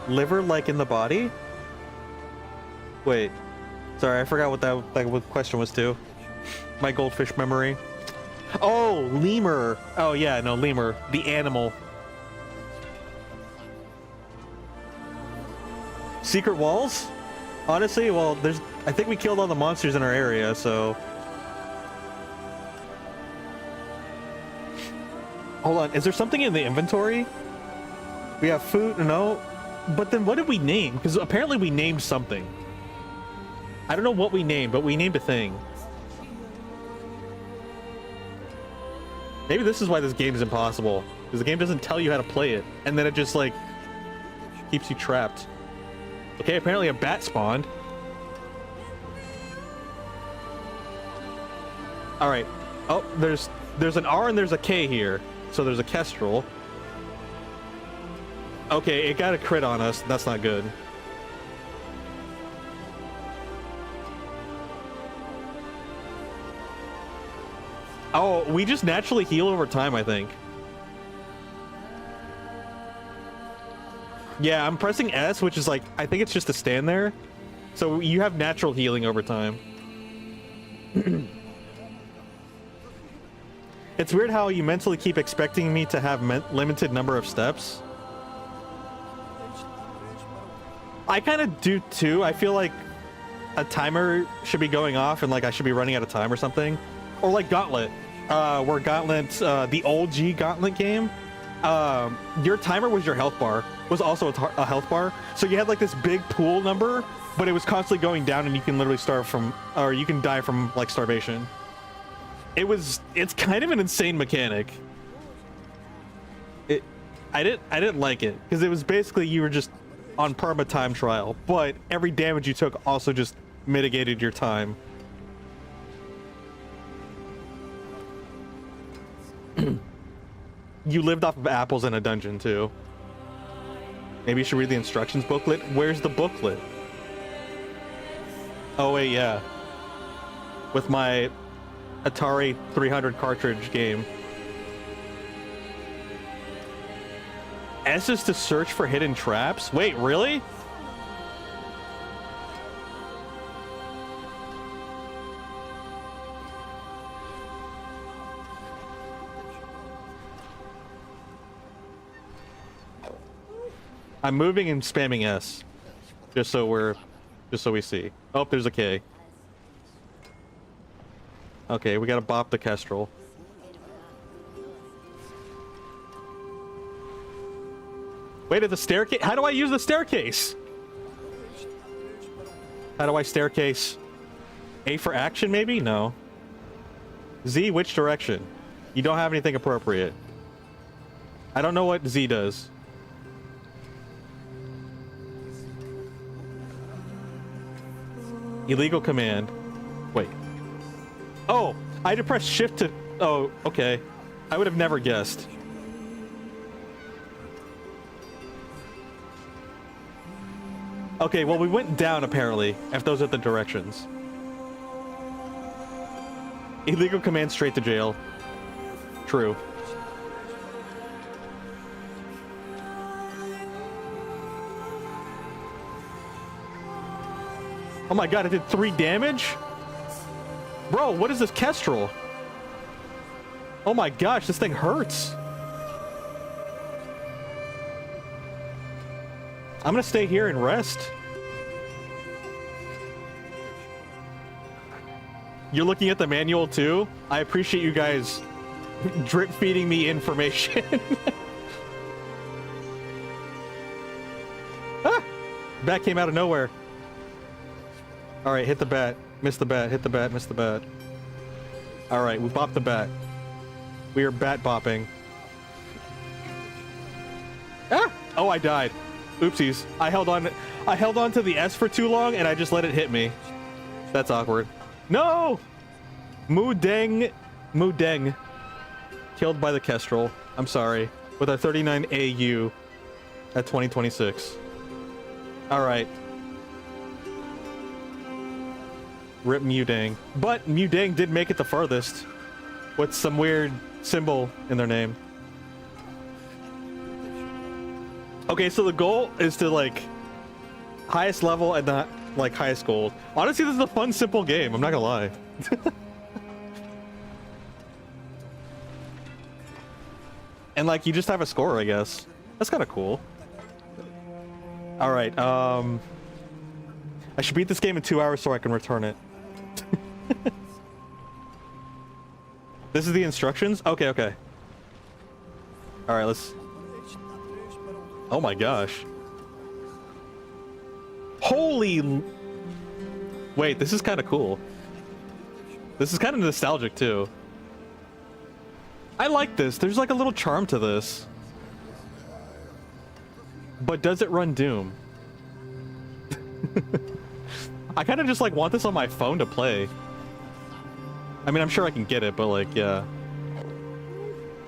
Liver like in the body? Wait. Sorry, I forgot what what question was too. My goldfish memory. Oh, lemur. Oh yeah, no, lemur. The animal. Secret walls? Honestly, well, I think we killed all the monsters in our area, so. Hold on, is there something in the inventory? We have food, no. But then what did we name? Because apparently we named something. I don't know what we named, but we named a thing. Maybe this is why this game is impossible. Because the game doesn't tell you how to play it. And then it just, like, keeps you trapped. Okay, apparently a bat spawned. Alright. Oh, there's an R and there's a K here. So there's a Kestrel. Okay, it got a crit on us. That's not good. Oh, we just naturally heal over time, I think. Yeah, I'm pressing S, which is like, I think it's just to stand there. So you have natural healing over time. It's weird how you mentally keep expecting me to have limited number of steps. I kind of do too. I feel like a timer should be going off and like I should be running out of time or something. Or like Gauntlet. Where Gauntlet, the old G Gauntlet game, your timer was your health bar. Was also a health bar. So you had like this big pool number, but it was constantly going down and you can literally starve from, or you can die from like starvation. It's kind of an insane mechanic. I didn't like it because it was basically you were just on perma time trial, but every damage you took also just mitigated your time. you lived off of apples in a dungeon too. Maybe you should read the instructions booklet. Where's the booklet? Oh wait, yeah. With my Atari 300 cartridge game. S is to search for hidden traps? Wait, really? I'm moving and spamming S. Just so we see. Oh, there's a K. Okay, we gotta bop the Kestrel. Wait, at the staircase? How do I use the staircase? How do I staircase? A for action, maybe? No. Z, which direction? You don't have anything appropriate. I don't know what Z does. Illegal command. Wait. Oh, I had to press shift to... Oh, okay. I would have never guessed. Okay, well, we went down, apparently, if those are the directions. Illegal command straight to jail. True. Oh my god, I did 3 damage? Bro, what is this Kestrel? Oh my gosh, this thing hurts. I'm gonna stay here and rest. You're looking at the manual too? I appreciate you guys drip feeding me information. Ah! Bat came out of nowhere. Alright, hit the bat. Miss the bat. Hit the bat. Miss the bat. Alright, we bopped the bat. We are bat bopping. Ah! Oh, I died. Oopsies. I held on to the S for too long and I just let it hit me. That's awkward. No! Mudeng. Killed by the Kestrel. I'm sorry. With our 39 AU at 2026. Alright. Rip Mudeng. But Mudeng did make it the farthest. With some weird symbol in their name. Okay, so the goal is to, like, highest level and not, like, highest gold. Honestly, this is a fun, simple game. I'm not gonna lie. And, like, you just have a score, I guess. That's kind of cool. Alright, I should beat this game in 2 hours so I can return it. This is the instructions? Okay, okay. Alright, let's... Oh my gosh. Holy... Wait, this is kind of cool. This is kind of nostalgic, too. I like this. There's like a little charm to this. But does it run Doom? I kind of just like want this on my phone to play. I mean, I'm sure I can get it, but like, yeah.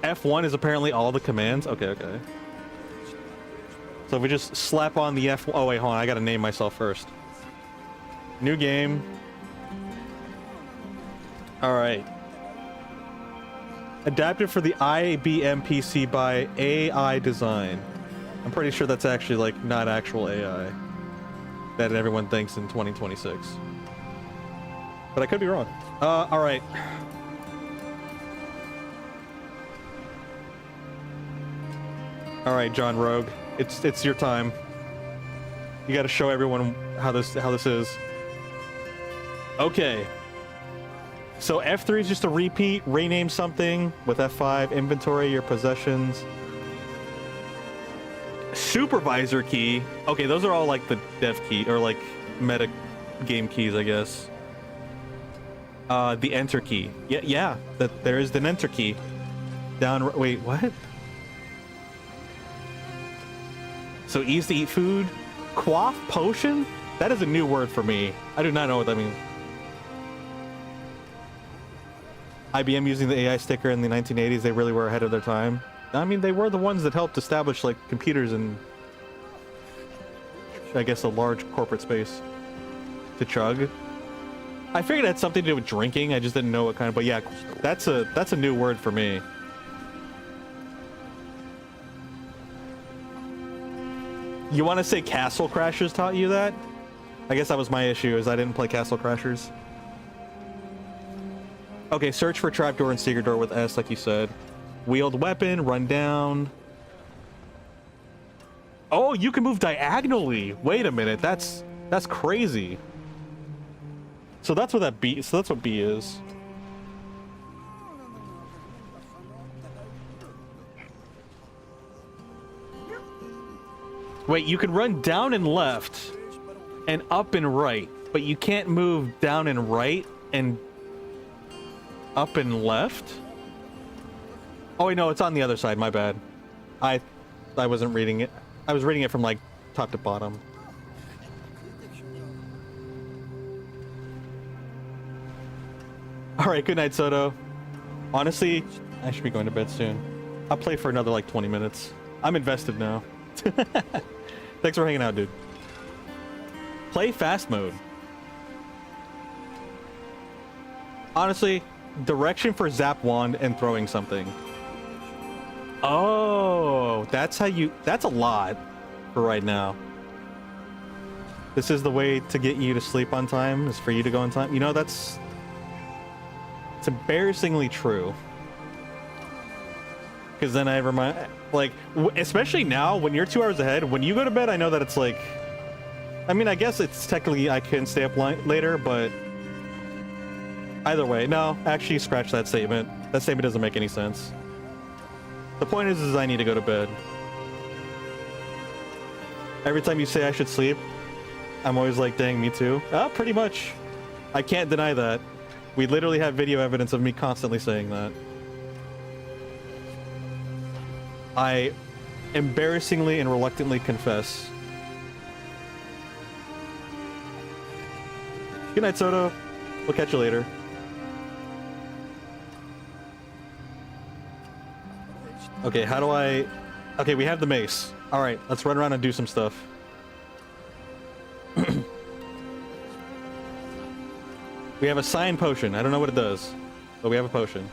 F1 is apparently all the commands. Okay, okay. So if we just slap on the F... Oh, wait, hold on. I gotta name myself first. New game. Alright. Adapted for the IBM PC by AI Design. I'm pretty sure that's actually, like, not actual AI. That everyone thinks in 2026. But I could be wrong. Alright. Alright, John Rogue. It's your time. You gotta show everyone how this is. Okay. So F3 is just a repeat, rename something with F5, inventory your possessions. Supervisor key. Okay, those are all like the dev key, or like meta game keys, I guess. The enter key. Yeah, that there is the enter key. Down, wait, what? So easy to eat food. Quaff potion? That is a new word for me. I do not know what that means. IBM using the AI sticker in the 1980s, they really were ahead of their time. I mean, they were the ones that helped establish like computers in, I guess, a large corporate space. To chug. I figured it had something to do with drinking. I just didn't know what kind of. But yeah, that's a new word for me. You want to say Castle Crashers taught you that? I guess that was my issue, is I didn't play Castle Crashers. Okay, search for trapdoor and secret door with S, like you said. Wield weapon, run down. Oh, you can move diagonally. Wait a minute, that's crazy. So that's what that B. So that's what B is. Wait, you can run down and left, and up and right, but you can't move down and right and up and left. Oh wait, no, it's on the other side. My bad. I wasn't reading it. I was reading it from like top to bottom. All right, good night, Soto. Honestly, I should be going to bed soon. I'll play for another like 20 minutes. I'm invested now. Thanks for hanging out, dude. Play fast mode. Honestly, direction for zap wand and throwing something. Oh, that's how you... That's a lot for right now. This is the way to get you to sleep on time, is for you to go on time. You know, that's... It's embarrassingly true. Because then I remind... Like, especially now, when you're 2 hours ahead, when you go to bed, I know that it's like... I mean, I guess it's technically I can stay up later, but... Either way, no, actually scratch that statement. That statement doesn't make any sense. The point is I need to go to bed. Every time you say I should sleep, I'm always like, dang, me too. Pretty much. I can't deny that. We literally have video evidence of me constantly saying that. I embarrassingly and reluctantly confess. Good night, Soto. We'll catch you later. Okay, how do I... Okay, we have the mace. Alright, let's run around and do some stuff. We have a sign potion. I don't know what it does, but we have a potion.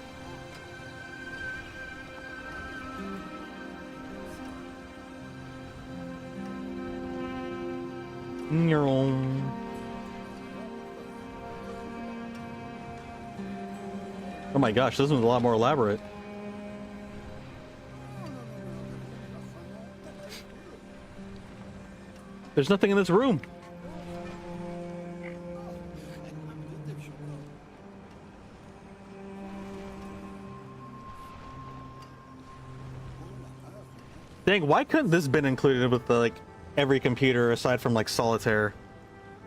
Oh my gosh, this one's a lot more elaborate. There's nothing in this room. Dang, why couldn't this been included with the, like, every computer aside from like solitaire?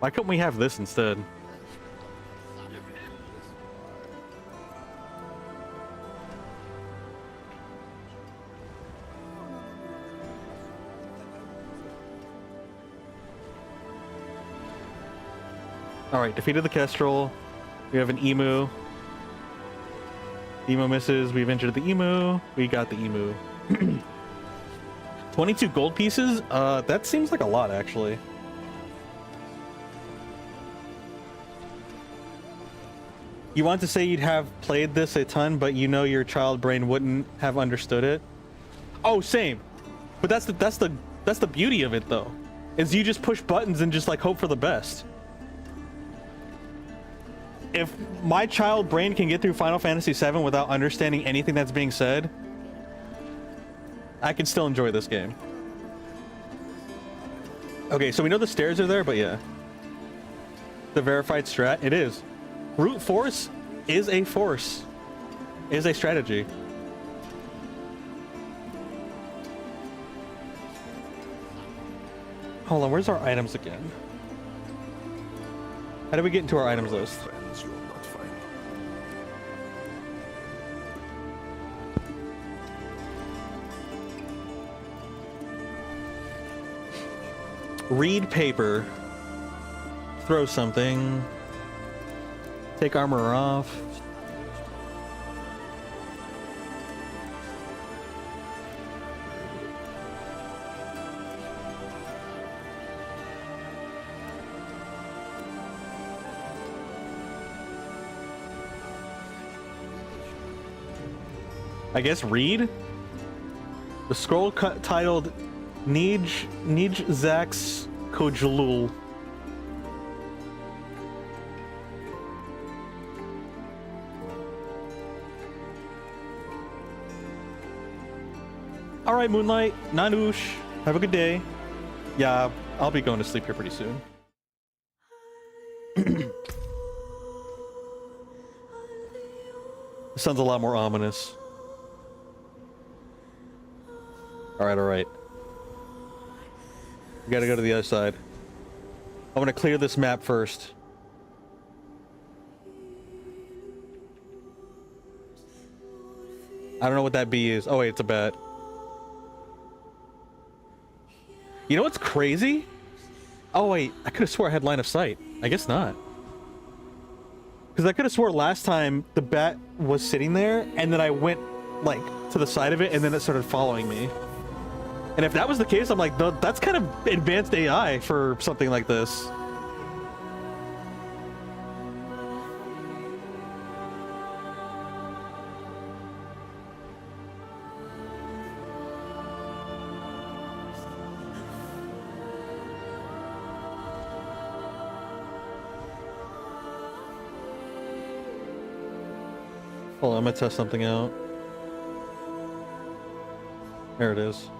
Why couldn't we have this instead? Alright, defeated the Kestrel. We have an emu. Emu misses. We've injured the emu. We got the emu. 22 gold pieces? That seems like a lot, actually. You want to say you'd have played this a ton, but you know your child brain wouldn't have understood it? Oh, same. But that's the beauty of it, though. Is you just push buttons and just like hope for the best. If my child brain can get through Final Fantasy VII without understanding anything that's being said, I can still enjoy this game. Okay, so we know the stairs are there, but yeah. The verified strat, it is. Brute force is a force. Is a strategy. Hold on, where's our items again? How do we get into our items list? Friends you will not find. Read paper. Throw something. Take armor off. I guess read? The scroll titled Nej Zax Kojulul. Alright, Moonlight. Nanush. Have a good day. Yeah, I'll be going to sleep here pretty soon. Sounds a lot more ominous. Alright, alright. We gotta go to the other side. I want to clear this map first. I don't know what that bee is. Oh wait, it's a bat. You know what's crazy? Oh wait, I could have swore I had line of sight. I guess not. Because I could have swore last time the bat was sitting there, and then I went, like, to the side of it, and then it started following me. And if that was the case, I'm like, that's kind of advanced AI for something like this. Hold on, I'm gonna test something out. There it is.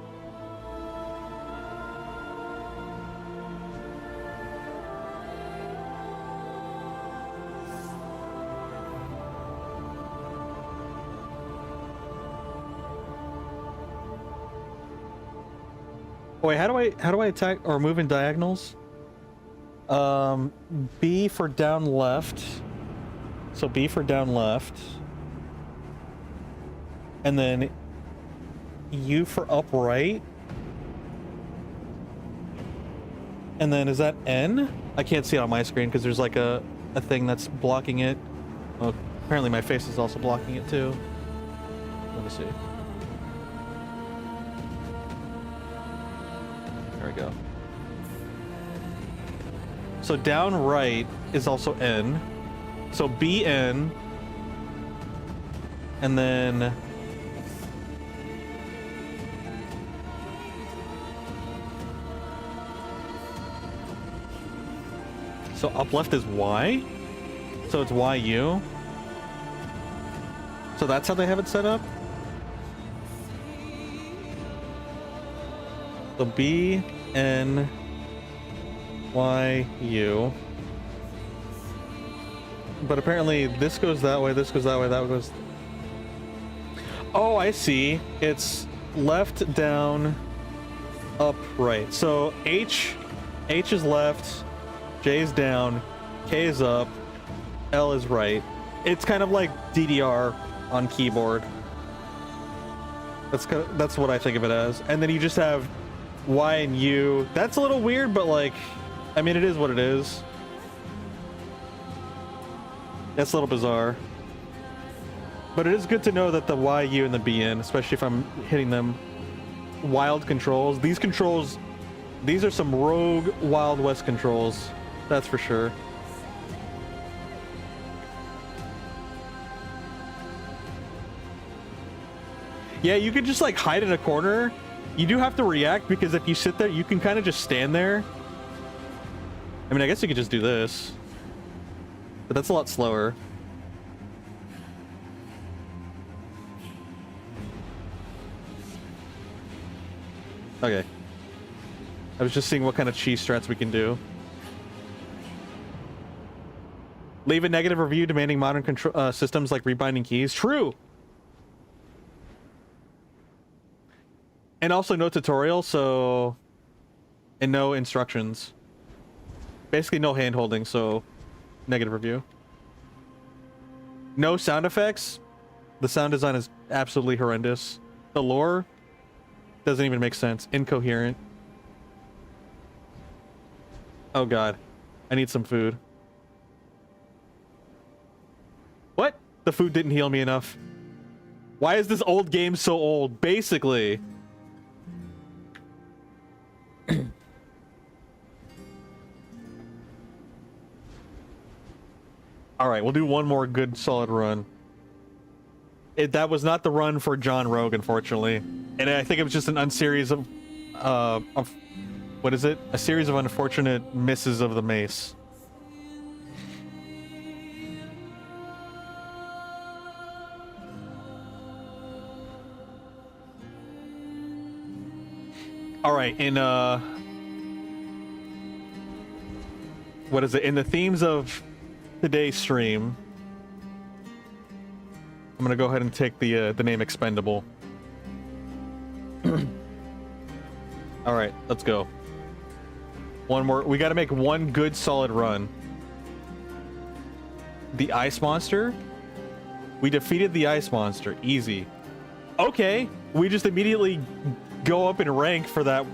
Wait, how do I attack or move in diagonals? B for down left. So B for down left. And then U for upright. And then is that N? I can't see it on my screen because there's like a thing that's blocking it. Oh, apparently my face is also blocking it too. Let me see. There we go. So down right is also N. So BN. And then so up left is Y. So it's YU. So that's how they have it set up. So B N Y U. But apparently this goes that way, this goes that way, that goes. Oh, I see. It's left, down, up, right. So H is left, J is down, K is up, L is right. It's kind of like DDR on keyboard. That's what I think of it as. And then you just have Y and U. That's a little weird, but like, I mean, it is what it is. That's a little bizarre. But it is good to know that the Y, U, and the BN, especially if I'm hitting them, wild controls. These controls, these are some rogue Wild West controls. That's for sure. Yeah, you could just like hide in a corner. You do have to react because if you sit there, you can kind of just stand there. I mean, I guess you could just do this. But that's a lot slower. Okay. I was just seeing what kind of cheese strats we can do. Leave a negative review demanding modern control systems like rebinding keys. True! And also no tutorial, so... And no instructions. Basically no hand-holding, so... Negative review. No sound effects. The sound design is absolutely horrendous. The lore doesn't even make sense. Incoherent. Oh god. I need some food. What? The food didn't heal me enough. Why is this old game so old? Basically. Alright, we'll do one more good solid run. That was not the run for John Rogue, unfortunately. And I think it was just an unseries of what is it? A series of unfortunate misses of the mace. All right, in what is it? In the themes of today's stream, I'm gonna go ahead and take the name Expendable. All right, let's go. One more. We got to make one good solid run. The ice monster. We defeated the ice monster. Easy. Okay, we just immediately go up in rank for that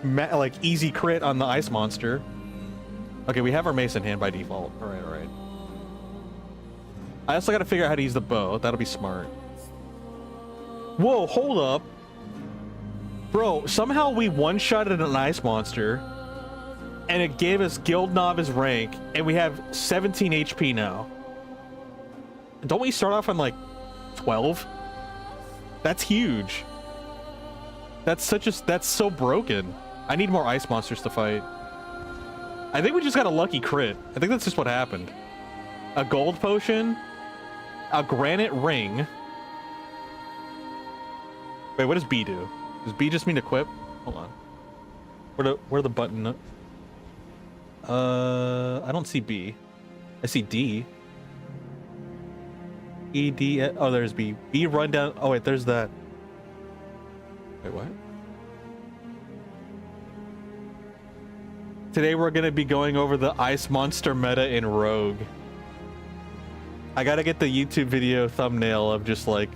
like easy crit on the ice monster. Okay, we have our mace in hand by default. All right, all right. I also got to figure out how to use the bow. That'll be smart. Whoa, hold up. Bro, somehow we one-shotted an ice monster, and it gave us Guild Novice rank, and we have 17 HP now. Don't we start off on, like, 12? That's huge. That's so broken. I need more ice monsters to fight. I think we just got a lucky crit. I think that's just what happened. A gold potion, a granite ring. Wait, what does B do? Does B just mean equip? Hold on. Where the button? I don't see B. I see D. E, D, oh, there's B. B run down. Oh, wait, there's that. Wait, what? Today we're going to be going over the ice monster meta in Rogue. I gotta get the YouTube video thumbnail of just like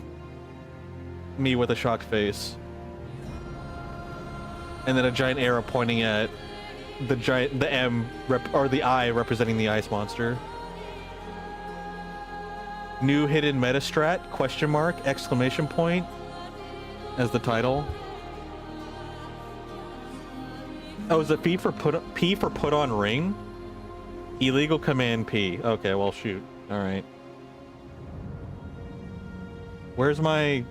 me with a shocked face. And then a giant arrow pointing at the M or the I representing the ice monster. New hidden meta strat, question mark, exclamation point as the title. Oh, is it P for put on ring? Illegal command P. Okay, well shoot. All right. Where's a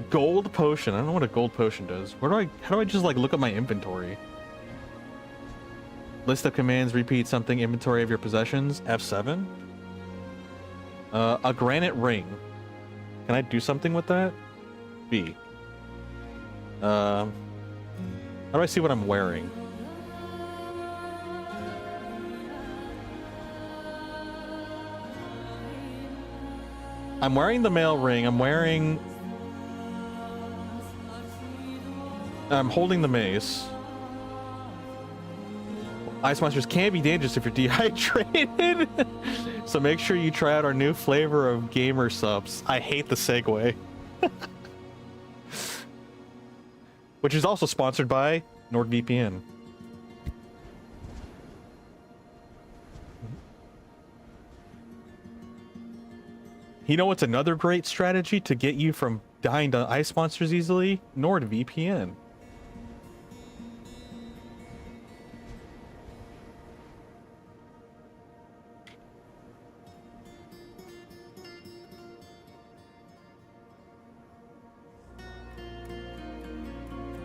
gold potion? I don't know what a gold potion does. How do I just like look at my inventory? List of commands, repeat something, inventory of your possessions, F7. A granite ring. Can I do something with that? B. How do I see what I'm wearing? I'm wearing the male ring. I'm holding the mace. Ice monsters can be dangerous if you're dehydrated. So make sure you try out our new flavor of gamer subs. I hate the segue. Which is also sponsored by NordVPN. You know what's another great strategy to get you from dying to ice monsters easily? NordVPN.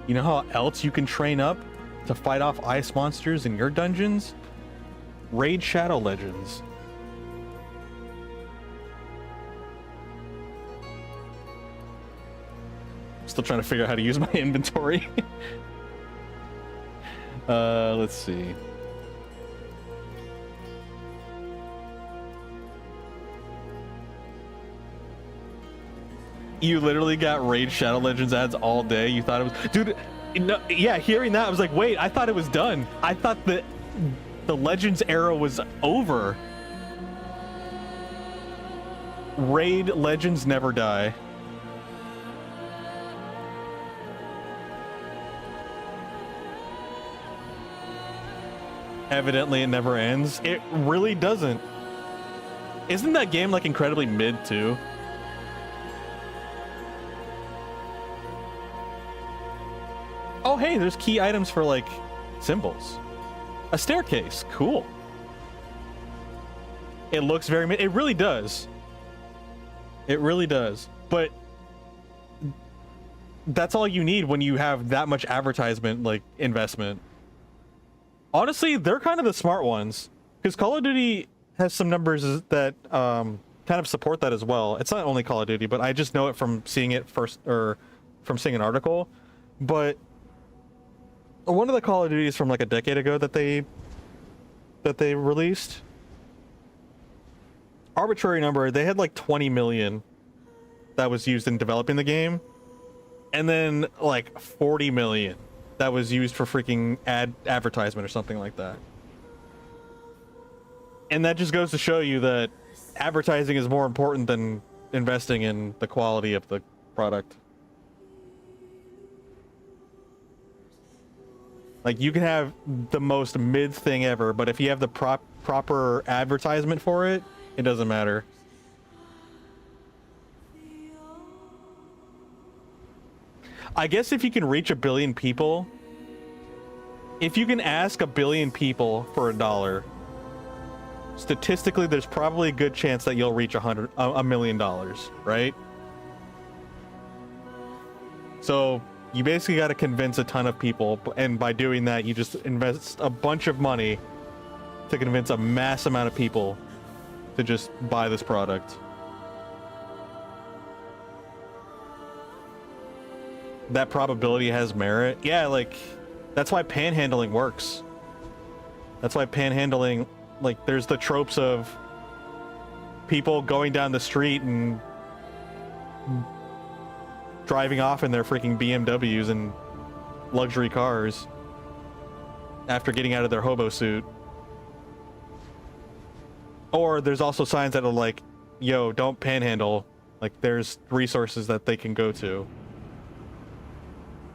You know how else you can train up to fight off ice monsters in your dungeons? Raid Shadow Legends. Still trying to figure out how to use my inventory. Let's see. You literally got Raid Shadow Legends ads all day. You thought it was... Dude, no, yeah, hearing that, I was like, wait, I thought it was done. I thought that the Legends era was over. Raid Legends never die. Evidently, it never ends. It really doesn't. Isn't that game, like, incredibly mid, too? Oh, hey, there's key items for, like, symbols. A staircase. Cool. It looks very... It really does. It really does. But that's all you need when you have that much advertisement like investment. Honestly, they're kind of the smart ones, because Call of Duty has some numbers that kind of support that as well. It's not only Call of Duty, but I just know it from seeing it first, or from seeing an article. But one of the Call of Duties from like a decade ago that they released, arbitrary number, they had like 20 million that was used in developing the game, and then like 40 million that was used for freaking advertisement or something like that. And that just goes to show you that advertising is more important than investing in the quality of the product. Like, you can have the most mid thing ever, but if you have the proper advertisement for it, it doesn't matter. I guess if you can reach 1 billion people, if you can ask 1 billion people for $1, statistically, there's probably a good chance that you'll reach $1 million, right? So you basically got to convince a ton of people, and by doing that, you just invest a bunch of money to convince a mass amount of people to just buy this product. That probability has merit. Yeah, like, that's why panhandling works. That's why panhandling, like, there's the tropes of people going down the street and driving off in their freaking BMWs and luxury cars after getting out of their hobo suit. Or there's also signs that are like, yo, don't panhandle. Like, there's resources that they can go to.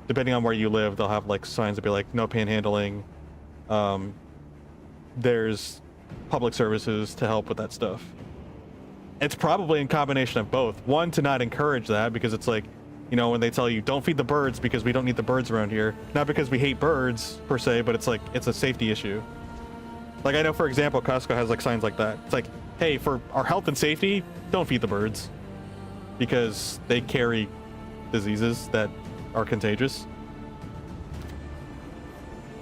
Depending on where you live, they'll have like signs that be like, no panhandling. There's public services to help with that stuff. It's probably in combination of both. One, to not encourage that, because it's like, you know, when they tell you don't feed the birds because we don't need the birds around here. Not because we hate birds per se, but it's like, it's a safety issue. Like, I know, for example, Costco has like signs like that. It's like, hey, for our health and safety, don't feed the birds because they carry diseases that are contagious.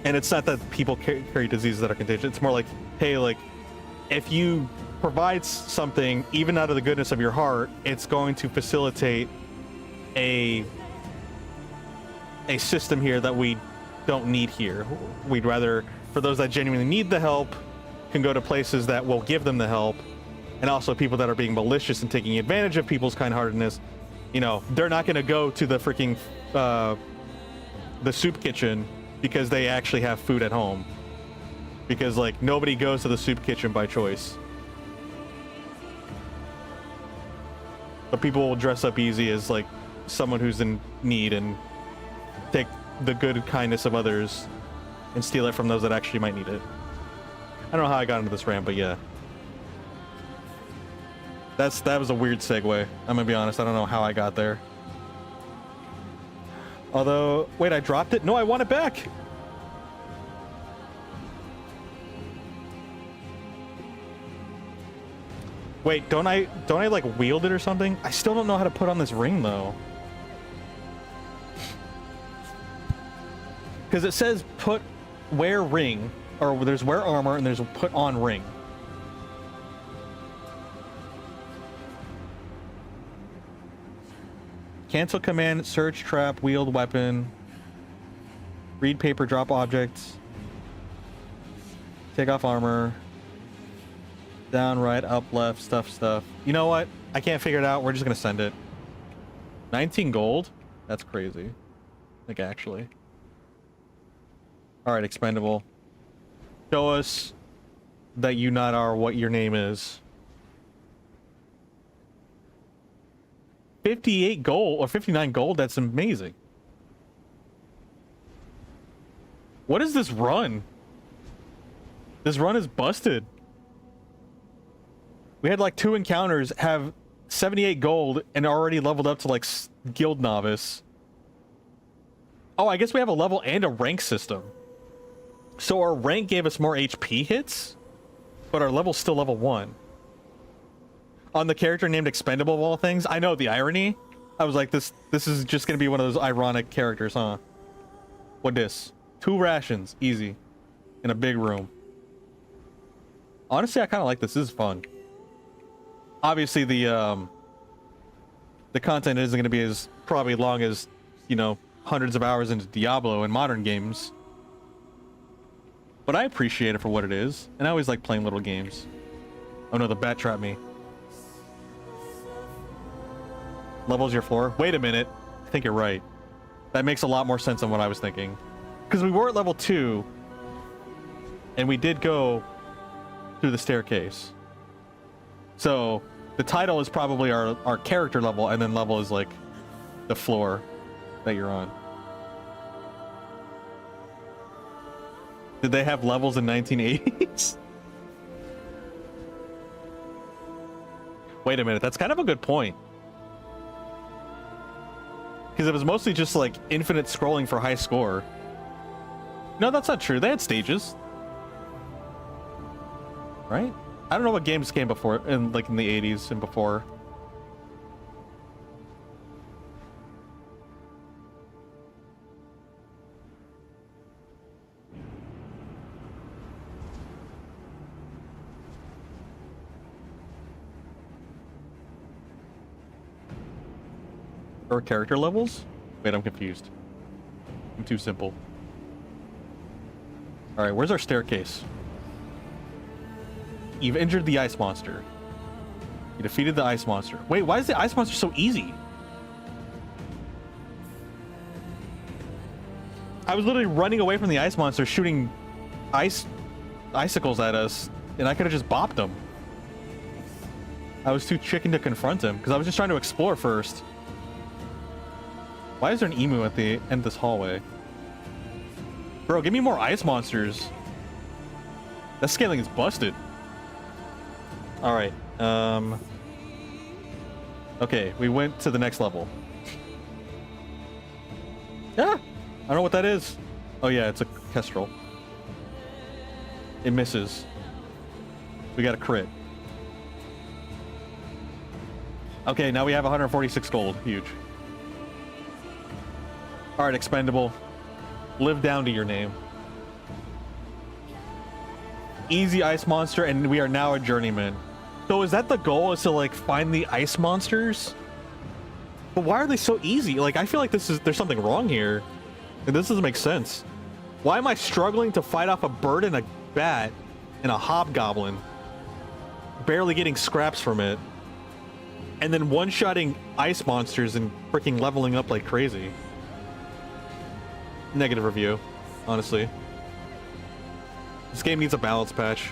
And it's not that people carry diseases that are contagious. It's more like, hey, like, if you provide something even out of the goodness of your heart, it's going to facilitate a system here that we don't need here. We'd rather, for those that genuinely need the help, can go to places that will give them the help, and also people that are being malicious and taking advantage of people's kind-heartedness, you know, they're not going to go to the freaking the soup kitchen because they actually have food at home, because like nobody goes to the soup kitchen by choice. But people will dress up easy as like someone who's in need and take the good kindness of others and steal it from those that actually might need it. I don't know how I got into this rant, but yeah. That was a weird segue. I'm gonna be honest, I don't know how I got there. Although, wait, I dropped it? No, I want it back! Wait, don't I like wield it or something? I still don't know how to put on this ring though. Because it says wear ring, or there's wear armor and there's put on ring. Cancel command, search, trap, wield weapon, read paper, drop objects, take off armor, down, right, up, left, stuff. You know what? I can't figure it out. We're just gonna send it. 19 gold? That's crazy. Like, actually. Alright, expendable. Show us that you not are what your name is. 58 gold or 59 gold, that's amazing. What is this run? This run is busted. We had like 2 encounters, have 78 gold and already leveled up to like guild novice. Oh, I guess we have a level and a rank system. So our rank gave us more HP hits, but our level's still level 1. on the character named Expendable of all things. I know the irony. I was like, this is just gonna be one of those ironic characters, huh? What this? 2 rations, easy, in a big room. Honestly, I kind of like this. This is fun. Obviously, the content isn't going to be as probably long as, you know, hundreds of hours into Diablo and modern games. But I appreciate it for what it is, and I always like playing little games. Oh no, the bat trapped me. Levels your floor? Wait a minute. I think you're right. That makes a lot more sense than what I was thinking. Because we were at level 2, and we did go through the staircase. So the title is probably our character level, and then level is like the floor that you're on. Did they have levels in 1980s? Wait a minute, that's kind of a good point. Because it was mostly just like infinite scrolling for high score. No, that's not true. They had stages. Right? I don't know what games came before, in like in the 80s and before. Or character levels? Wait, I'm confused. I'm too simple. Alright, where's our staircase? You've injured the ice monster. You defeated the ice monster. Wait, why is the ice monster so easy? I was literally running away from the ice monster, shooting icicles at us, and I could have just bopped him. I was too chicken to confront him, because I was just trying to explore first. Why is there an emu at the end of this hallway? Bro, give me more ice monsters. That scaling is busted. Alright, okay, we went to the next level. Yeah! I don't know what that is. Oh yeah, it's a kestrel. It misses. We got a crit. Okay, now we have 146 gold. Huge. Alright, Expendable. Live down to your name. Easy ice monster, and we are now a journeyman. So is that the goal, is to like find the ice monsters? But why are they so easy? Like, I feel like there's something wrong here. And this doesn't make sense. Why am I struggling to fight off a bird and a bat and a hobgoblin? Barely getting scraps from it. And then one-shotting ice monsters and freaking leveling up like crazy. Negative review, honestly. This game needs a balance patch.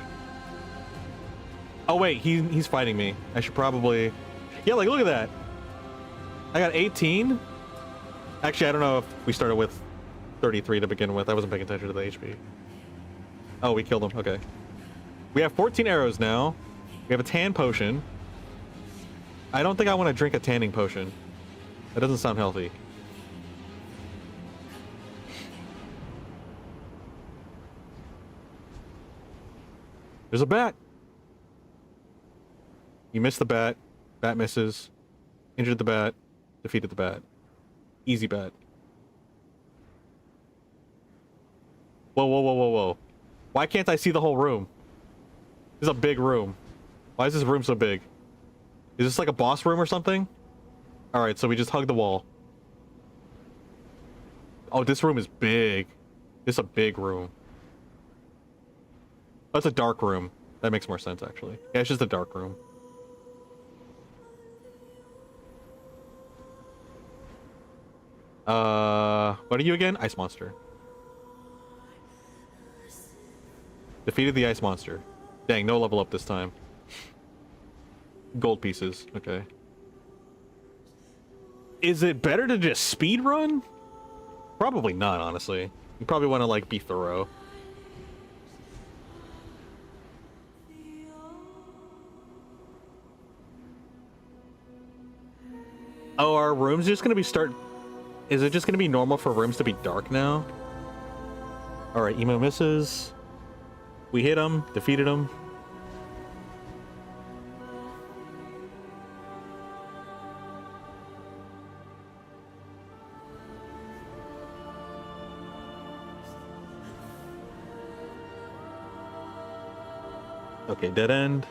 Oh wait, he's fighting me. I should probably... Yeah, like, look at that. I got 18. Actually, I don't know if we started with 33 to begin with. I wasn't paying attention to the HP. Oh, we killed him. Okay. We have 14 arrows now. We have a tan potion. I don't think I want to drink a tanning potion. That doesn't sound healthy. There's a bat. You missed the bat. Bat misses. Injured the bat. Defeated the bat. Easy bat. Whoa, whoa, whoa, whoa, whoa. Why can't I see the whole room? This is a big room. Why is this room so big? Is this like a boss room or something? Alright, so we just hug the wall. Oh, this room is big. This is a big room. Oh, it's a dark room. That makes more sense, actually. Yeah, it's just a dark room. What are you again? Ice monster. Defeated the ice monster. Dang, no level up this time. Gold pieces. Okay. Is it better to just speed run? Probably not, honestly. You probably want to, like, be thorough. Oh, our rooms just gonna be Is it just gonna be normal for rooms to be dark now? Alright, emo misses. We hit him, defeated him. Okay, dead end.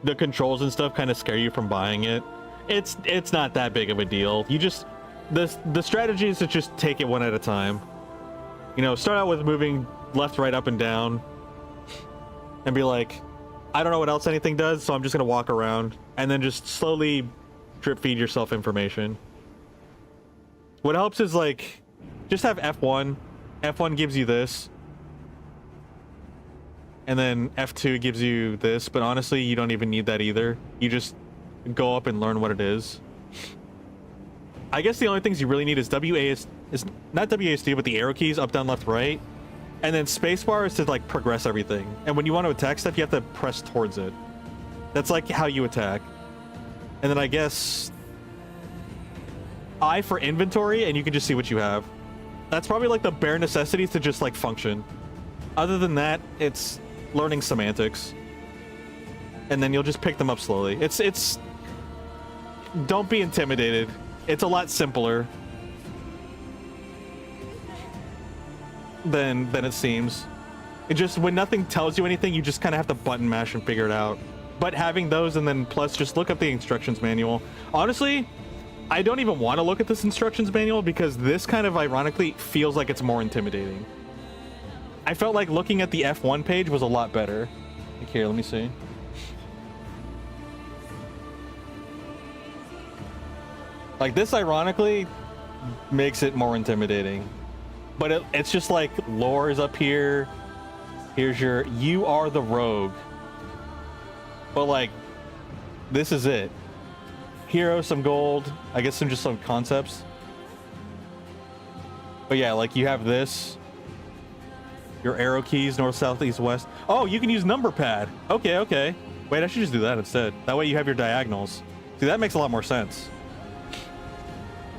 The controls and stuff kind of scare you from buying it. It's not that big of a deal. You just the strategy is to just take it one at a time. You know, start out with moving left, right, up, and down, and be like, I don't know what else anything does, so I'm just gonna walk around, and then just slowly drip feed yourself information. What helps is like, just have F1. F1 gives you this, and then F2 gives you this, but honestly, you don't even need that either. You just go up and learn what it is. I guess the only things you really need is not WASD, but the arrow keys, up, down, left, right. And then spacebar is to like progress everything. And when you want to attack stuff, you have to press towards it. That's like how you attack. And then I guess I for inventory, and you can just see what you have. That's probably like the bare necessities to just like function. Other than that, it's learning semantics. And then you'll just pick them up slowly. It's don't be intimidated. It's a lot simpler than it seems. It just, when nothing tells you anything, you just kind of have to button mash and figure it out. But having those, and then plus just look up the instructions manual. Honestly, I don't even want to look at this instructions manual because this kind of ironically feels like it's more intimidating. I felt like looking at the F1 page was a lot better. Like here, let me see. Like this ironically makes it more intimidating. But it's just like lore is up here. Here's your, you are the rogue. But like, this is it. Hero, some gold, I guess some concepts. But yeah, like you have this. Your arrow keys, north, south, east, west. Oh, you can use number pad. Okay, okay. Wait, I should just do that instead. That way you have your diagonals. See, that makes a lot more sense.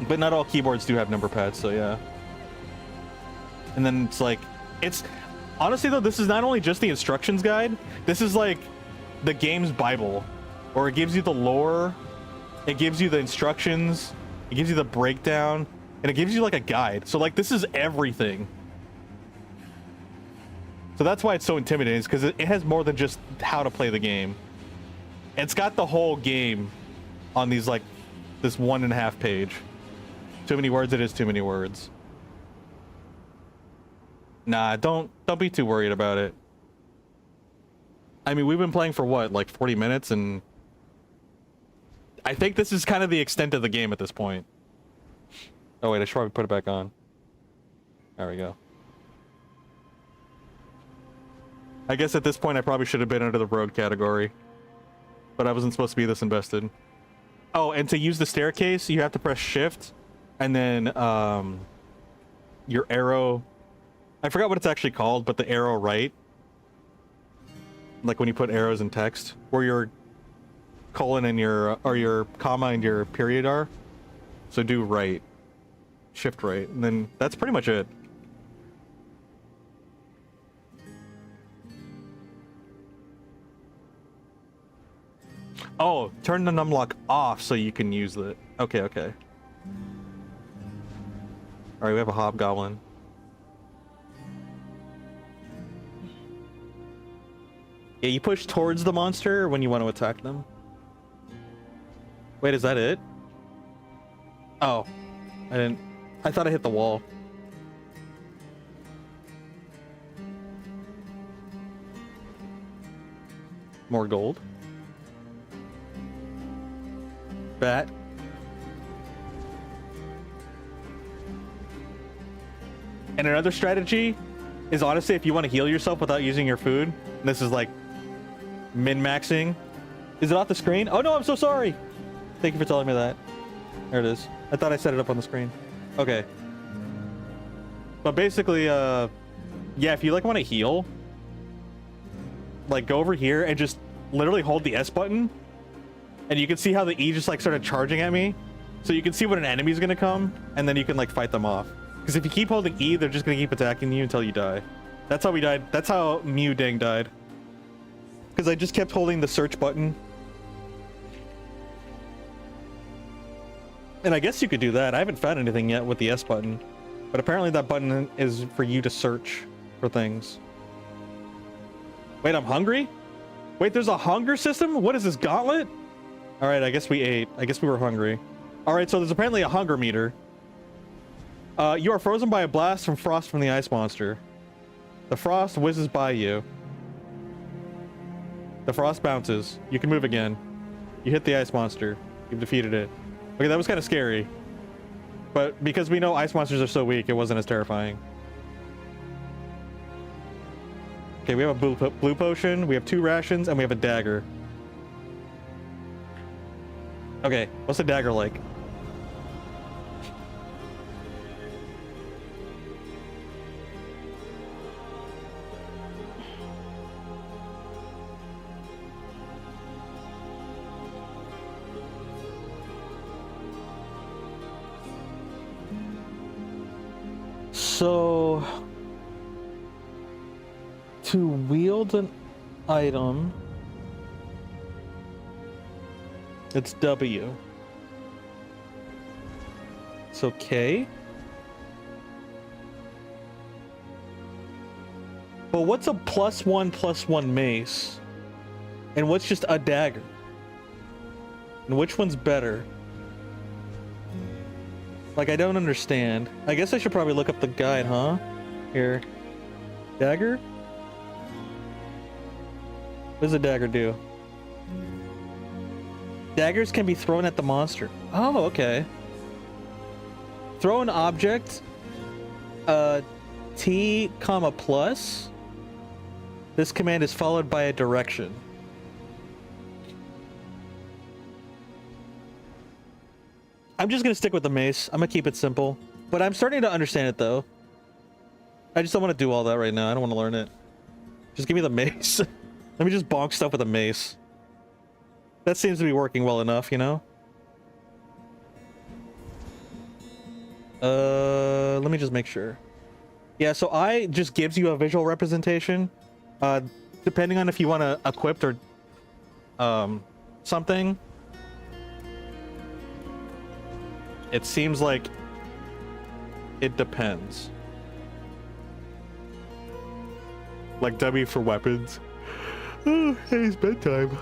But not all keyboards do have number pads, so yeah. And then it's like, it's honestly though, this is not only just the instructions guide, this is like the game's Bible, or it gives you the lore, it gives you the instructions, it gives you the breakdown, and it gives you like a guide. So like this is everything. So that's why it's so intimidating, because it has more than just how to play the game. It's got the whole game on these like this 1.5 page. Too many words, it is too many words. Nah, don't be too worried about it. I mean, we've been playing for what, like 40 minutes, and I think this is kind of the extent of the game at this point. Oh wait, I should probably put it back on. There we go. I guess at this point I probably should have been under the road category, but I wasn't supposed to be this invested. Oh, and to use the staircase, you have to press shift, and then your arrow, I forgot what it's actually called, but the arrow right, like when you put arrows in text, where your colon and your, or your comma and your period are. So do right, shift right, and then that's pretty much it. Oh, turn the numlock off so you can use it. Okay, okay. Alright, we have a hobgoblin. Yeah, you push towards the monster when you want to attack them. Wait, is that it? Oh, I thought I hit the wall. More gold. Bat. And another strategy is honestly, if you want to heal yourself without using your food, and this is like min-maxing. Is it off the screen? Oh no, I'm so sorry. Thank you for telling me that. There it is. I thought I set it up on the screen. Okay. But basically, yeah, if you like want to heal, like go over here and just literally hold the S button. And you can see how the E just like started charging at me. So you can see when an enemy's gonna come, and then you can like fight them off. Because if you keep holding E, they're just gonna keep attacking you until you die. That's how we died. That's how Mew Dang died. Because I just kept holding the search button. And I guess you could do that. I haven't found anything yet with the S button. But apparently that button is for you to search for things. Wait, I'm hungry? Wait, there's a hunger system? What is this, gauntlet? All right, I guess we ate. I guess we were hungry. All right, so there's apparently a hunger meter. You are frozen by a blast from frost from the ice monster. The frost whizzes by you. The frost bounces. You can move again. You hit the ice monster. You've defeated it. Okay, that was kind of scary. But because we know ice monsters are so weak, it wasn't as terrifying. Okay, we have a blue potion, we have 2 rations, and we have a dagger. Okay, what's the dagger like? So, to wield an item, it's W. It's okay. But what's a +1/+1 mace? And what's just a dagger? And which one's better? Like, I don't understand. I guess I should probably look up the guide, huh? Here. Dagger? What does a dagger do? Daggers can be thrown at the monster. Oh, okay. Throw an object. T, comma, plus. This command is followed by a direction. I'm just gonna stick with the mace. I'm gonna keep it simple. But I'm starting to understand it, though. I just don't want to do all that right now. I don't want to learn it. Just give me the mace. Let me just bonk stuff with a mace. That seems to be working well enough, you know? Let me just make sure. Yeah, so I just gives you a visual representation. Depending on if you want to equip or something. It seems like it depends. Like W for weapons. Oh, hey, it's bedtime.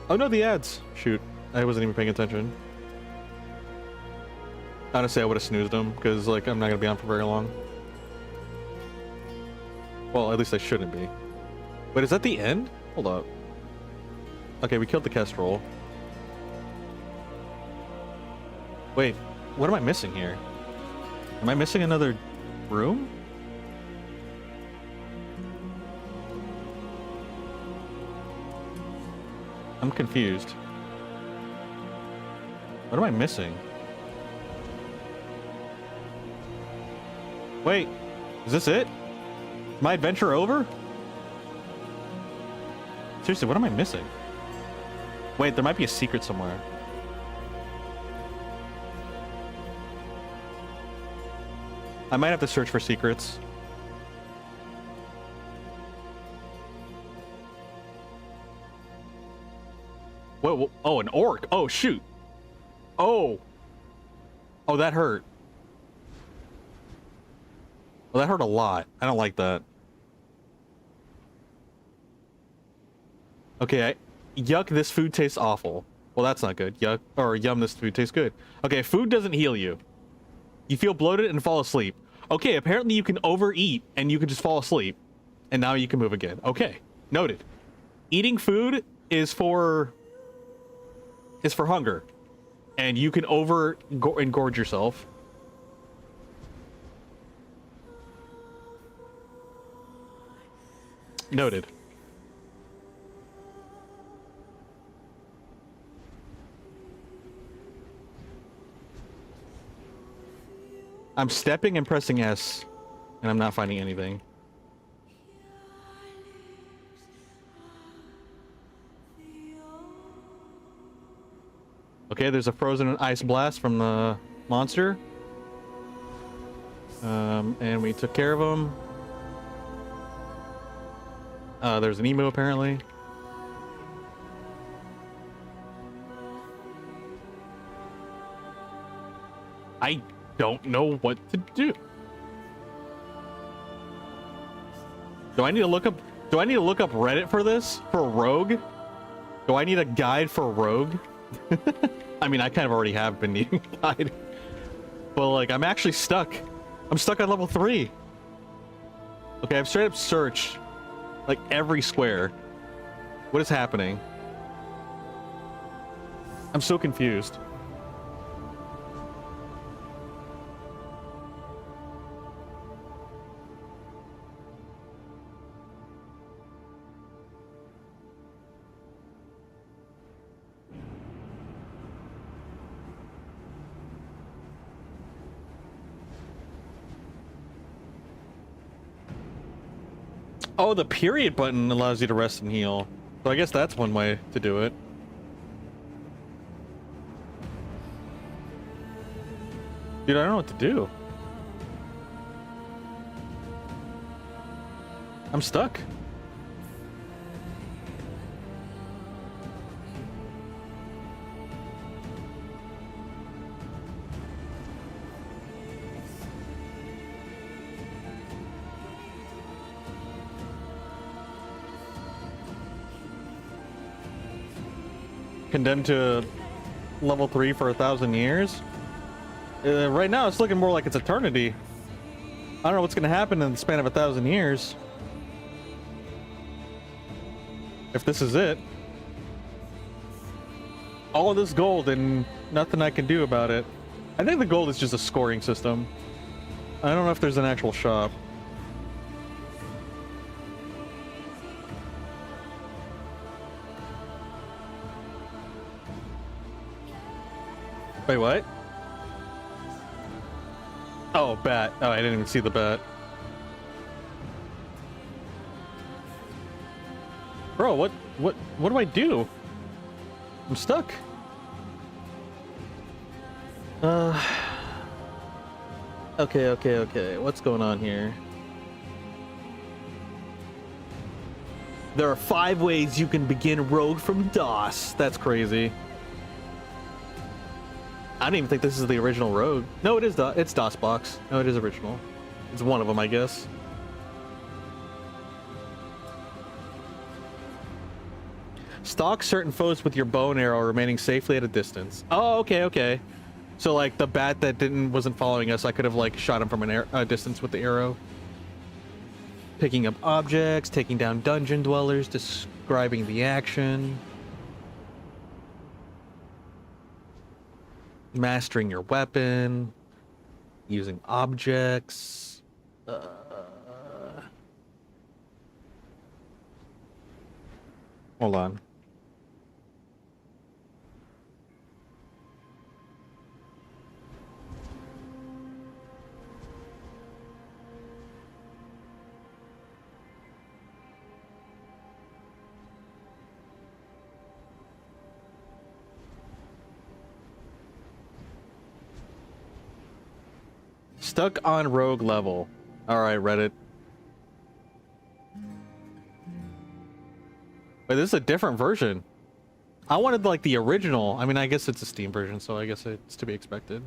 Oh no, the ads. Shoot, I wasn't even paying attention. Honestly, I would have snoozed them because, like, I'm not gonna be on for very long. Well, at least I shouldn't be. Wait, is that the end? Hold up. Okay, we killed the kestrel. Wait, what am I missing here? Am I missing another room? I'm confused. What am I missing? Wait, is this it? Is my adventure over? Seriously, what am I missing? Wait, there might be a secret somewhere. I might have to search for secrets. Whoa, oh, an orc. Oh, shoot. Oh. Oh, that hurt. Well, that hurt a lot. I don't like that. Okay, yuck, this food tastes awful. Well, that's not good. Yuck, or yum, this food tastes good. Okay, food doesn't heal you. You feel bloated and fall asleep. Okay, apparently you can overeat and you can just fall asleep. And now you can move again. Okay, noted. Eating food is for hunger. And you can engorge yourself. Noted. I'm stepping and pressing S, and I'm not finding anything. Okay, there's a frozen ice blast from the monster. And we took care of him. There's an emu apparently. I don't know what to do. Do I need to look up Reddit for this? For rogue? Do I need a guide for rogue? I mean, I kind of already have been needing a guide. But like, I'm actually stuck. I'm stuck on level 3. Okay, I've straight up searched like every square. What is happening? I'm so confused. Oh, the period button allows you to rest and heal. So I guess that's one way to do it. Dude, I don't know what to do. I'm stuck. Condemned to level 3 for 1,000 years. Right now, it's looking more like it's eternity. I don't know what's going to happen in the span of 1,000 years. If this is it. All of this gold and nothing I can do about it. I think the gold is just a scoring system. I don't know if there's an actual shop. Wait, what? Oh, bat. Oh, I didn't even see the bat. Bro, what do I do? I'm stuck. Okay. What's going on here? There are 5 ways you can begin Rogue from DOS. That's crazy. I don't even think this is the original Rogue. No, it is. It's DOSBox. No, it is original. It's one of them, I guess. Stalk certain foes with your bow and arrow, remaining safely at a distance. Oh, okay. So like the bat that wasn't following us, I could have like shot him from a distance with the arrow. Picking up objects, taking down dungeon dwellers, describing the action. Mastering your weapon, using objects. Hold on. Stuck on rogue level. Alright, Reddit. Wait, this is a different version. I wanted like the original. I mean, I guess it's a Steam version, so I guess it's to be expected.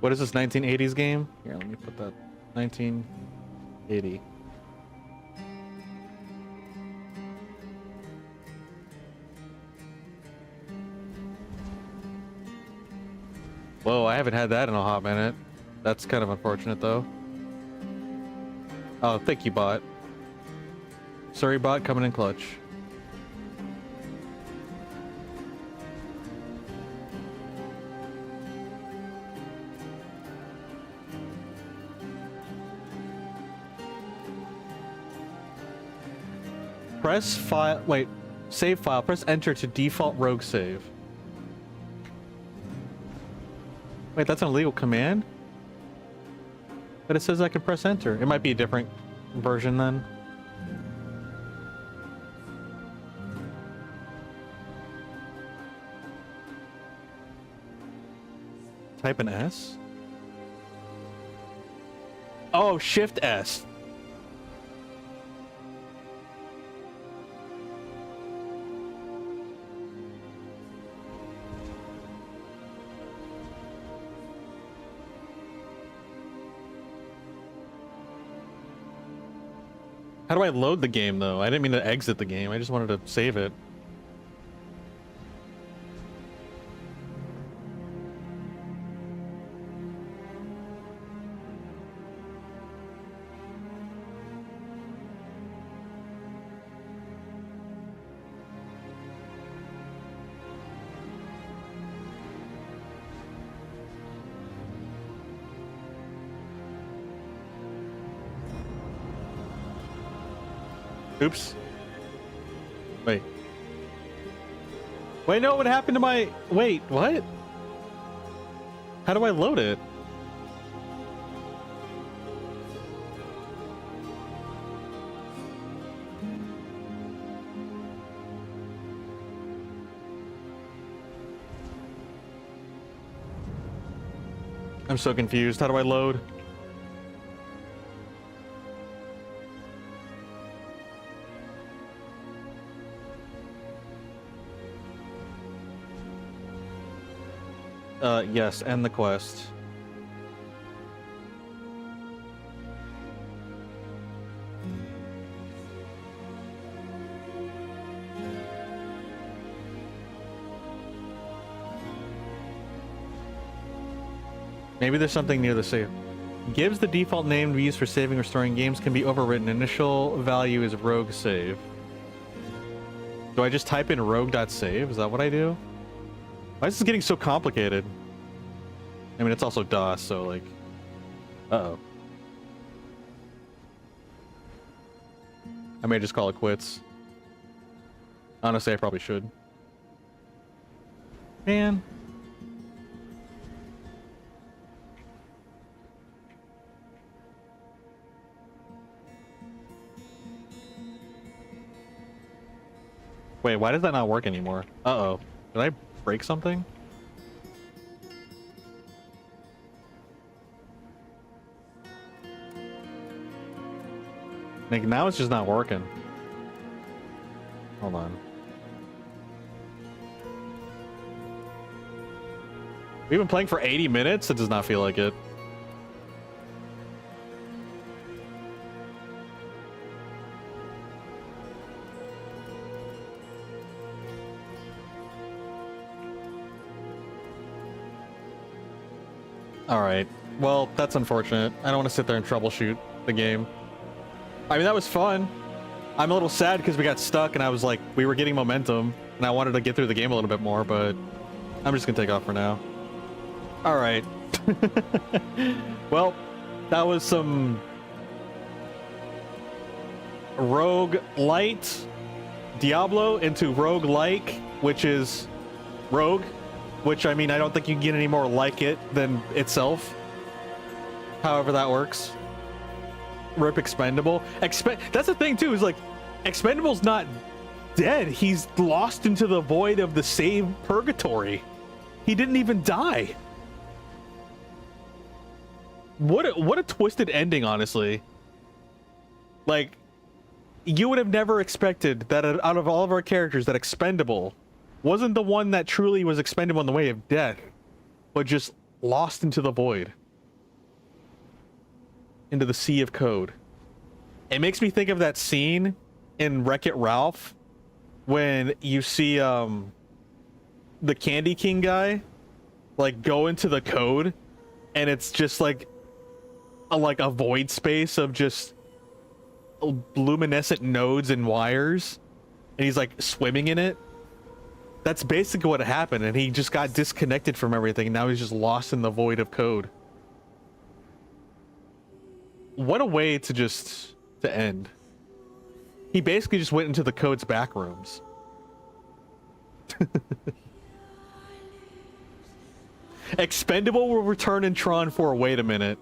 What is this, 1980s game? Here, let me put that. 1980. Whoa, I haven't had that in a hot minute. That's kind of unfortunate, though. Oh, thank you, bot. Sorry, bot, coming in clutch. Press file, wait, save file, press enter to default rogue save. Wait, that's an illegal command? But it says I can press enter. It might be a different version then. Type an S? Oh, Shift S. How do I load the game, though? I didn't mean to exit the game. I just wanted to save it. Oops. Wait. Wait, no, what happened to my... Wait, what? How do I load it? I'm so confused. How do I load? Yes, end the quest. Maybe there's something near the save. Gives the default name to be used for saving or storing games can be overwritten. Initial value is rogue save. Do I just type in rogue.save? Is that what I do? Why is this getting so complicated? I mean, it's also DOS, so like... Uh-oh. I may just call it quits. Honestly, I probably should. Man. Wait, why does that not work anymore? Uh-oh. Did I break something? Like, now it's just not working. Hold on. We've been playing for 80 minutes? It does not feel like it. Alright. Well, that's unfortunate. I don't want to sit there and troubleshoot the game. I mean, that was fun. I'm a little sad because we got stuck and I was like, we were getting momentum and I wanted to get through the game a little bit more, but I'm just gonna take off for now. Alright. Well, that was some Rogue Light Diablo into Rogue Like, which is Rogue, which I mean, I don't think you can get any more like it than itself. However that works. Rip Expendable. That's the thing too, is like, Expendable's not dead. He's lost into the void of the save purgatory. He didn't even die. What a twisted ending, honestly. Like, you would have never expected that out of all of our characters, that Expendable wasn't the one that truly was expendable in the way of death, but just lost into the void. Into the sea of code. It makes me think of that scene in Wreck-It Ralph when you see the Candy King guy like go into the code and it's just like a void space of just luminescent nodes and wires and he's like swimming in it. That's basically what happened, and he just got disconnected from everything and now he's just lost in the void of code. What a way to end. He basically just went into the code's back rooms. Expendable will return in Tron 4. Wait a minute.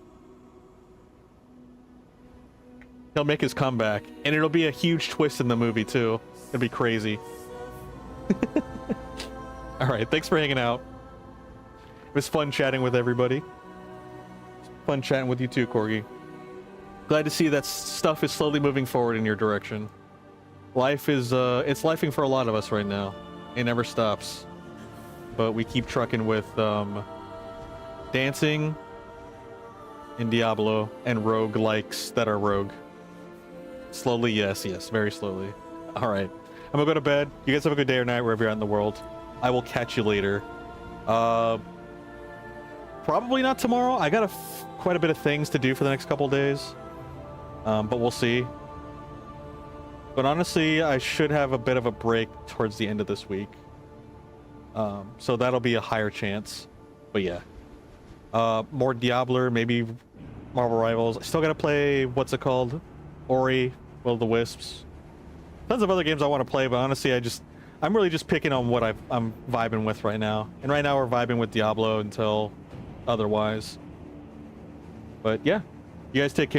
He'll make his comeback, and it'll be a huge twist in the movie too. It'll be crazy. All right, thanks for hanging out. It was fun chatting with everybody. Fun chatting with you too, Corgi. Glad to see that stuff is slowly moving forward in your direction. Life is, it's lifing for a lot of us right now. It never stops. But we keep trucking with, dancing in Diablo and rogue likes that are rogue. Slowly, yes, very slowly. Alright. I'm gonna go to bed. You guys have a good day or night wherever you're at in the world. I will catch you later. Probably not tomorrow. I got quite a bit of things to do for the next couple days. But we'll see. But honestly, I should have a bit of a break towards the end of this week. So that'll be a higher chance. But yeah. More Diablo, maybe Marvel Rivals. I still gotta play, what's it called? Ori, Will of the Wisps. Tons of other games I want to play, but honestly, I'm really just picking on what I'm vibing with right now. And right now we're vibing with Diablo until otherwise. But yeah, you guys take care.